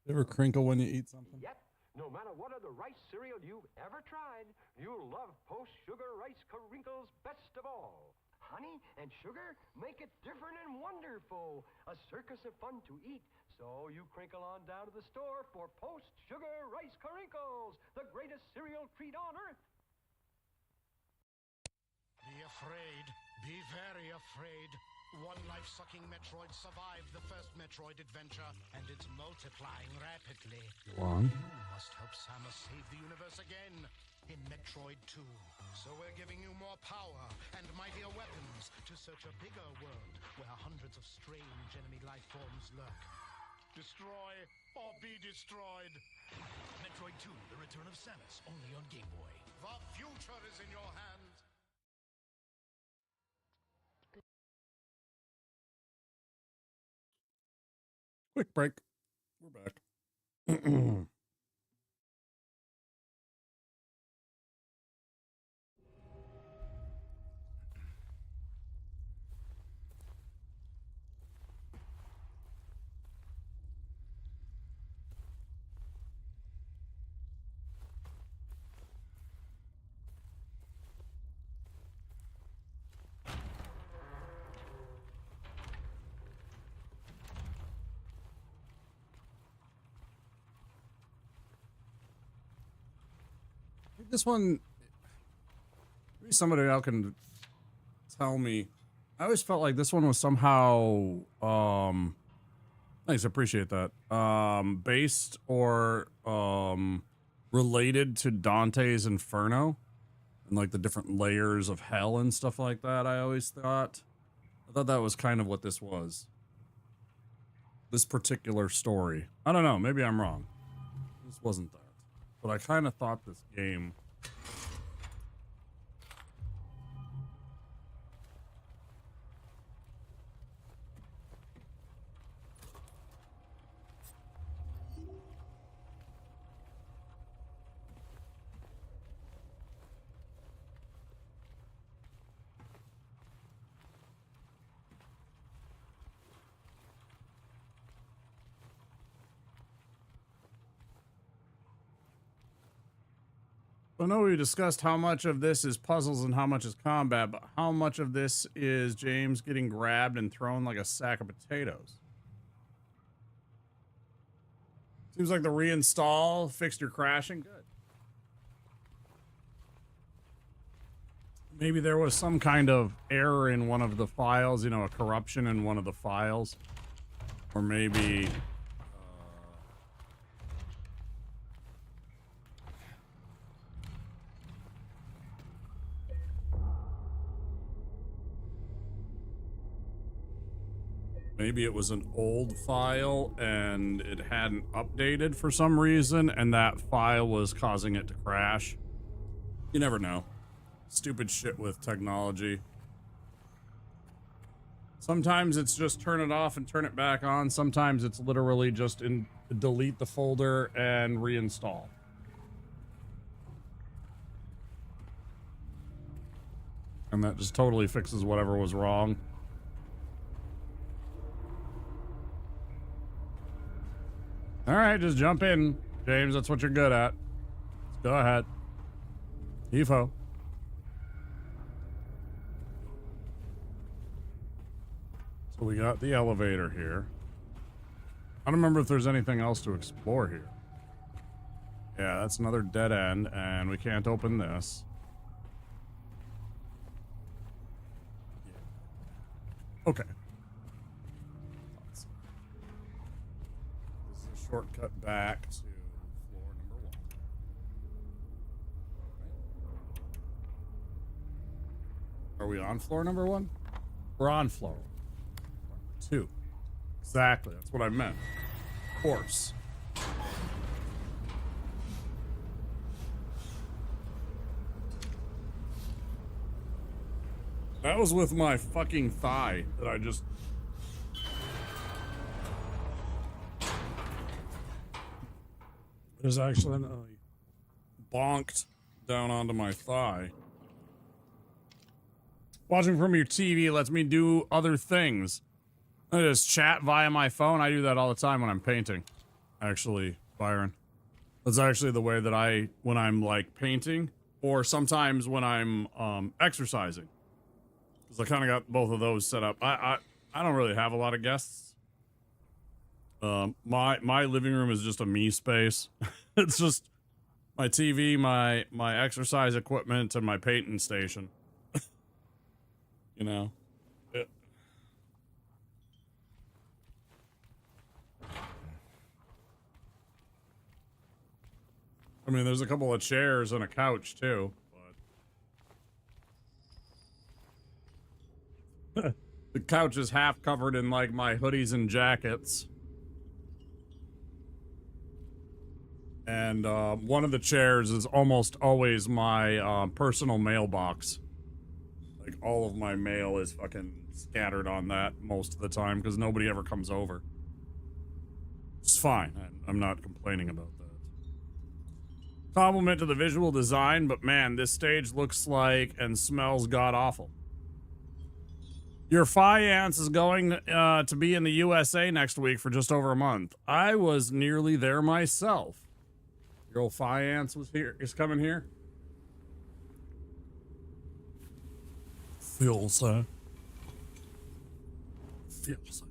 You ever crinkle when you eat something? Yep. No matter what other rice cereal you've ever tried, you'll love post-sugar rice Carinkles best of all. Honey and sugar make it different and wonderful. A circus of fun to eat. So you crinkle on down to the store for post-sugar rice Carinkles, the greatest cereal treat on earth. Be afraid. Be very afraid. One life-sucking Metroid survived the first Metroid adventure, and it's multiplying rapidly. Go on. You must help Samus save the universe again in Metroid 2. So we're giving you more power and mightier weapons to search a bigger world where hundreds of strange enemy life forms lurk. Destroy or be destroyed. Metroid 2, The Return of Samus, only on Game Boy. The future is in your hands. Quick break. We're back. This one, maybe somebody else can tell me. I always felt like this one was somehow, thanks, I appreciate that, based or, related to Dante's Inferno and like the different layers of hell and stuff like that. I thought that was kind of what this was. This particular story. I don't know, maybe I'm wrong. This wasn't that. But I kind of thought this game I know we discussed how much of this is puzzles and how much is combat, but how much of this is James getting grabbed and thrown like a sack of potatoes? Seems like the reinstall fixed your crashing. Good. Maybe there was some kind of error in one of the files, you know, a corruption in one of the files. Or maybe... maybe it was an old file and it hadn't updated for some reason, and that file was causing it to crash. You never know. Stupid shit with technology. Sometimes it's just turn it off and turn it back on. Sometimes it's literally just delete the folder and reinstall. And that just totally fixes whatever was wrong. All right, just jump in, James. That's what you're good at. Let's go ahead. Evo. So we got the elevator here. I don't remember if there's anything else to explore here. Yeah, that's another dead end, and we can't open this. Okay. Shortcut back to floor number 1. Are we on floor number 1? We're on floor 2. Exactly. That's what I meant. Of course. That was with my fucking thigh that I just... There's actually bonked down onto my thigh. Watching from your TV lets me do other things. I just chat via my phone. I do that all the time when I'm painting. Actually, Byron. That's actually the way that when I'm like painting, or sometimes when I'm exercising. Because I kind of got both of those set up. I don't really have a lot of guests. My living room is just a me space. It's just my TV, my exercise equipment, and my painting station. You know? I mean, there's a couple of chairs and a couch, too. But the couch is half covered in, like, my hoodies and jackets. And one of the chairs is almost always my personal mailbox. Like, all of my mail is fucking scattered on that most of the time because nobody ever comes over. It's fine. I'm not complaining about that. Compliment to the visual design, but man, this stage looks like and smells god-awful. Your Fiance is going to be in the USA next week for just over a month. I was nearly there myself. Your old Fiance is coming here. Fiance. Fiance.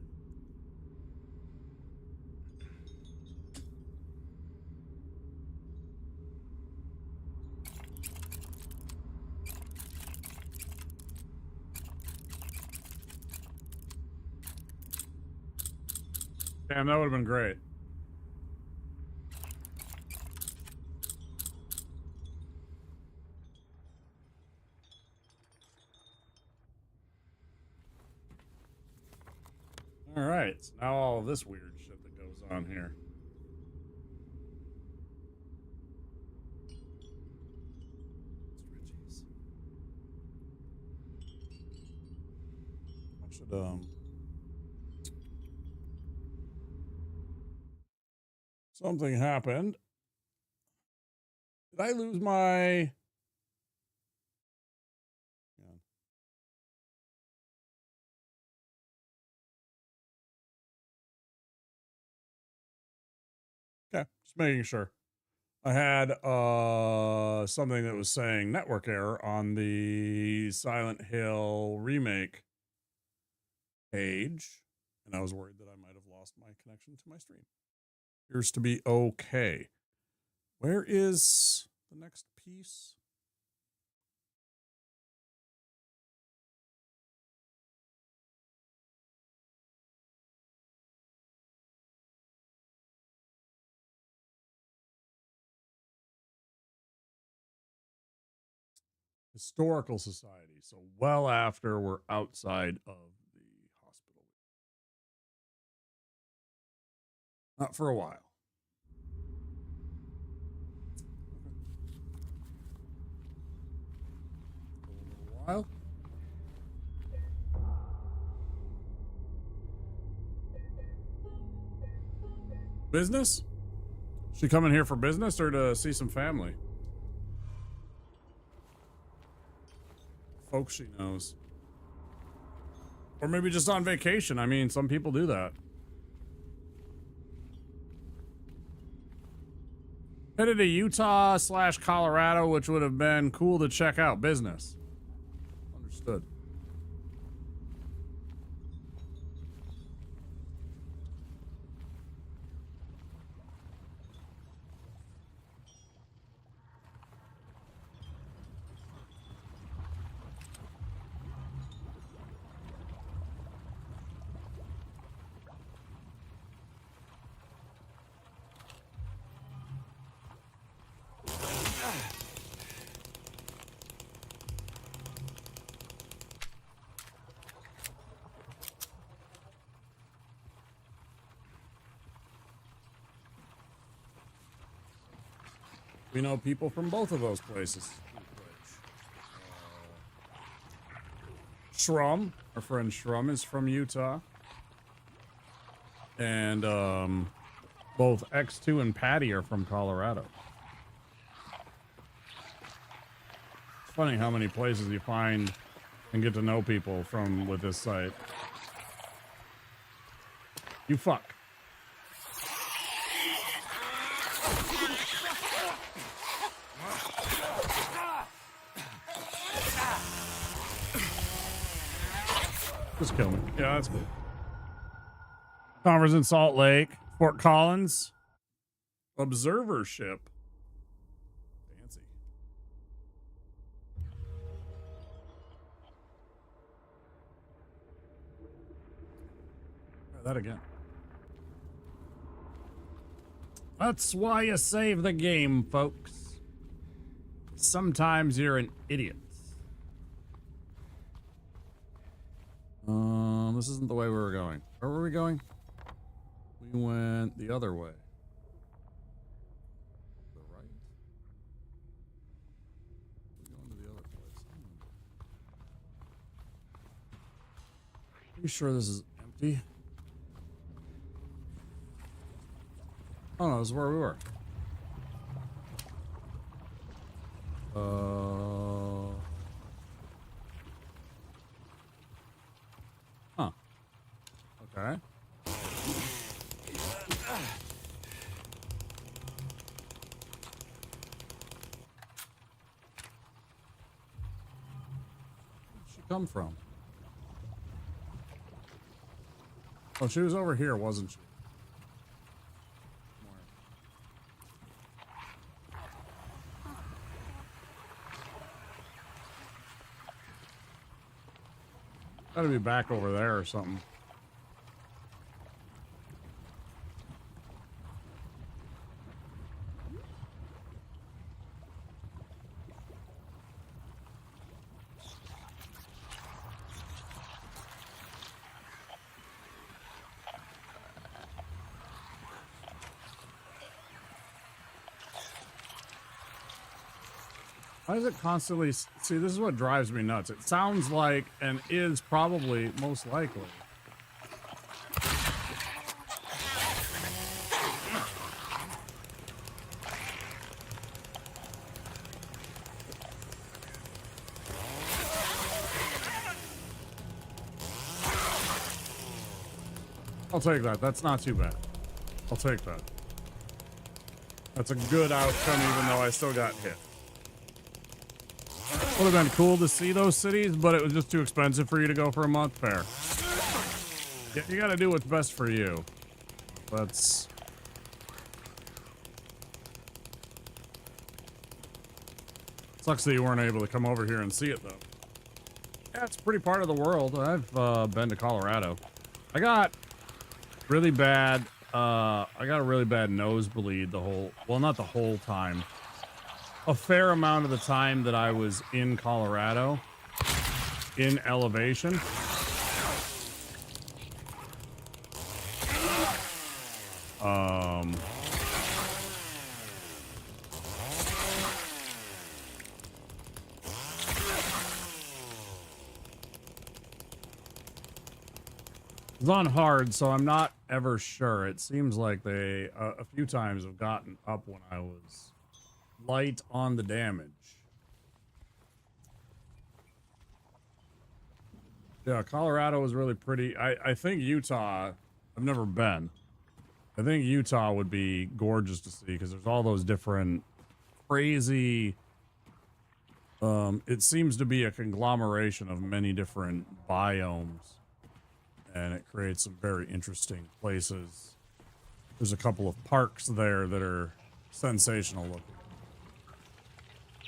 Damn, that would have been great. All right, so now all of this weird shit that goes on here. I should something happened. Did I lose my... Okay, just making sure. I had something that was saying network error on the Silent Hill remake page, and I was worried that I might have lost my connection to my stream. Appears to be okay. Where is the next piece? Historical Society. So well after we're outside of the hospital. Not for a while. Okay. A little while. Business? She coming here for business or to see some family? Folks she knows. Or maybe just on vacation. I mean, some people do that. Headed to Utah/Colorado, which would have been cool to check out. Business. Understood. We know people from both of those places. Shrum, our friend Shrum is from Utah. And both X2 and Patty are from Colorado. It's funny how many places you find and get to know people from with this site. You fuck. Just kill me. Yeah, that's good. Conference in Salt Lake, Fort Collins, observer ship. Fancy. Try that again. That's why you save the game, folks. Sometimes you're an idiot. This isn't the way we were going. Where were we going? We went the other way. The right? We're going to the other place. Pretty sure this is empty. Oh no, this is where we were. Huh. Okay. Where'd she come from? Oh, she was over here, wasn't she? Gotta be back over there or something. Why does it constantly... See, this is what drives me nuts. It sounds like, and is probably most likely, I'll take that. That's not too bad. I'll take that. That's a good outcome, even though I still got hit. Would have been cool to see those cities, but it was just too expensive for you to go for a month. Fair. Yeah, you gotta do what's best for you. That's... Sucks that you weren't able to come over here and see it, though. Yeah, it's a pretty part of the world. I've been to Colorado. I got really bad, I got a really bad nosebleed the whole, well, not the whole time. A fair amount of the time that I was in Colorado, in elevation. It's on hard, so I'm not ever sure. It seems like they, a few times have gotten up when I was light on the damage. Yeah, Colorado was really pretty. I think Utah, I've never been. I think Utah would be gorgeous to see because there's all those different crazy, it seems to be a conglomeration of many different biomes. And it creates some very interesting places. There's a couple of parks there that are sensational looking.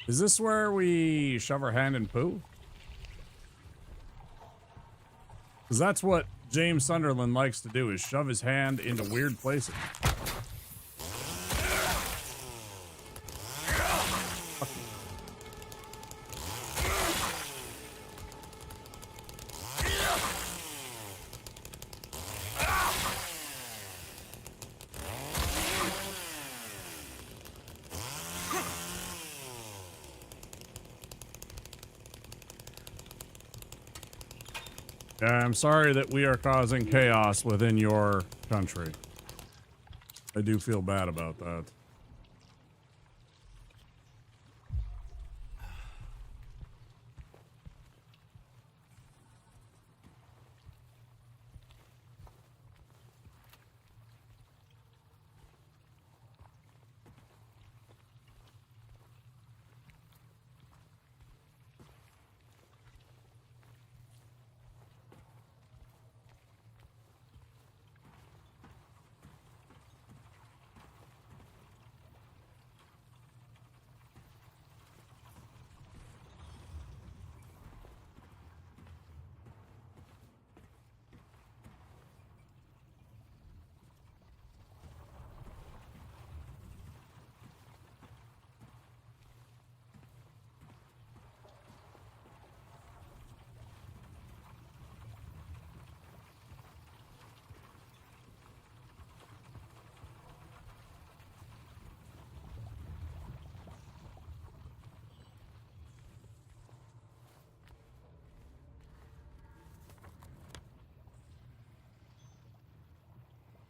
Is this where we shove our hand and poo? Because that's what James Sunderland likes to do, is shove his hand into weird places. I'm sorry that we are causing chaos within your country. I do feel bad about that.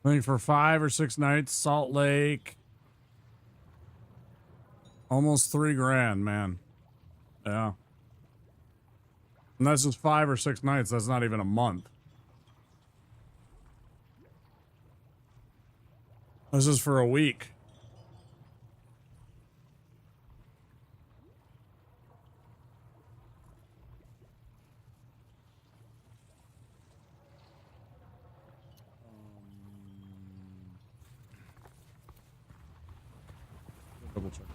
I think for 5 or 6 nights, Salt Lake, almost $3 grand, man. Yeah. And that's just 5 or 6 nights. That's not even a month. This is for a week. Double check.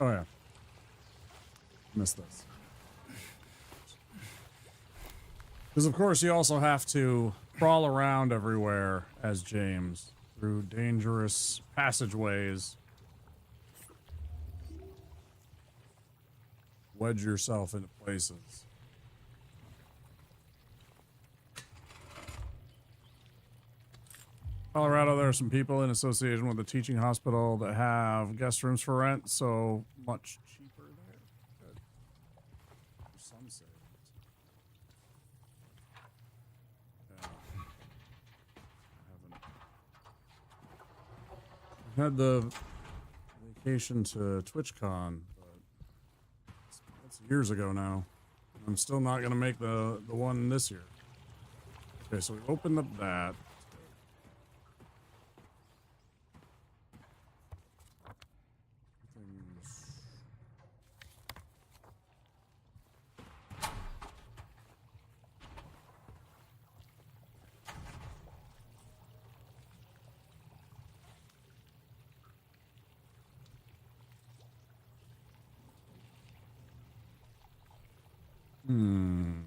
Oh yeah. Missed this. Because of course you also have to crawl around everywhere as James through dangerous passageways. Wedge yourself into places. Colorado, there are some people in association with the teaching hospital that have guest rooms for rent, so much cheaper there. Good. There's some savings. Yeah. I had the vacation to TwitchCon, but that's years ago now. I'm still not going to make the one this year. Okay, so we opened up that. Hmm.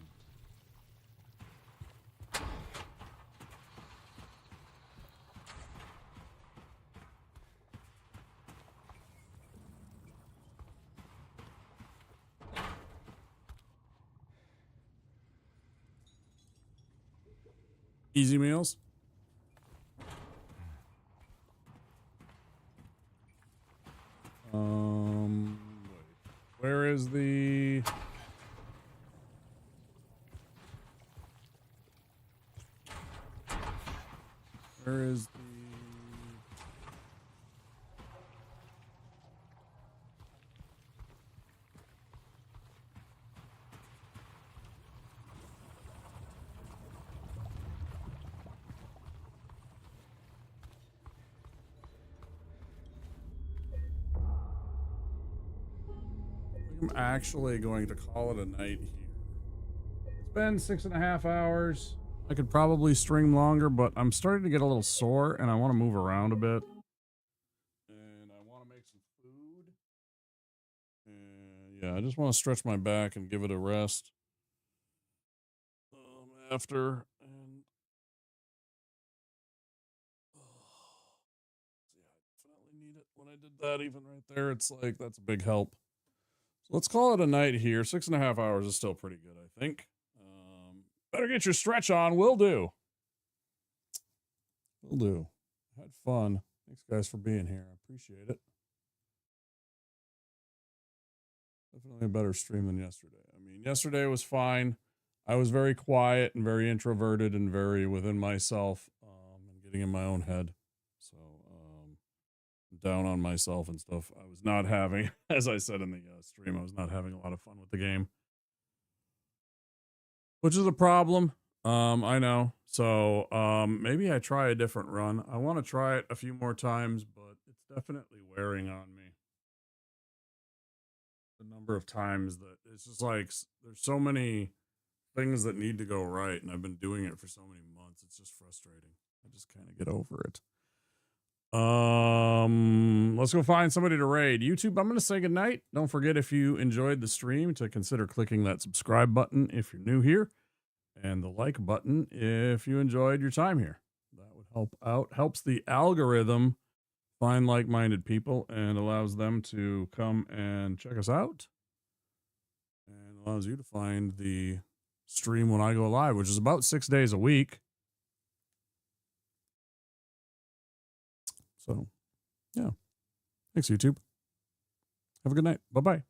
Easy meals. Wait. Where is the... Where is the... I'm actually going to call it a night here. It's been 6.5 hours. I could probably stream longer, but I'm starting to get a little sore and I want to move around a bit. And I want to make some food. And yeah, I just want to stretch my back and give it a rest. After. And yeah, I definitely need it. When I did that, even right there, it's like, that's a big help. So let's call it a night here. 6.5 hours is still pretty good, I think. Better get your stretch on. Will do. Will do. Had fun. Thanks, guys, for being here. I appreciate it. Definitely a better stream than yesterday. I mean, yesterday was fine. I was very quiet and very introverted and very within myself and getting in my own head. So down on myself and stuff. I was not having, as I said in the stream, I was not having a lot of fun with the game. Which is a problem. I know. So maybe I try a different run. I want to try it a few more times, but it's definitely wearing on me. The number of times that it's just like there's so many things that need to go right, and I've been doing it for so many months. It's just frustrating. I just kind of get over it. Let's go find somebody to raid. YouTube, I'm going to say goodnight. Don't forget, if you enjoyed the stream, to consider clicking that subscribe button if you're new here, and the like button if you enjoyed your time here. That would help out. Helps the algorithm find like-minded people and allows them to come and check us out, and allows you to find the stream when I go live, which is about 6 days a week. So, yeah. Thanks, YouTube. Have a good night. Bye-bye.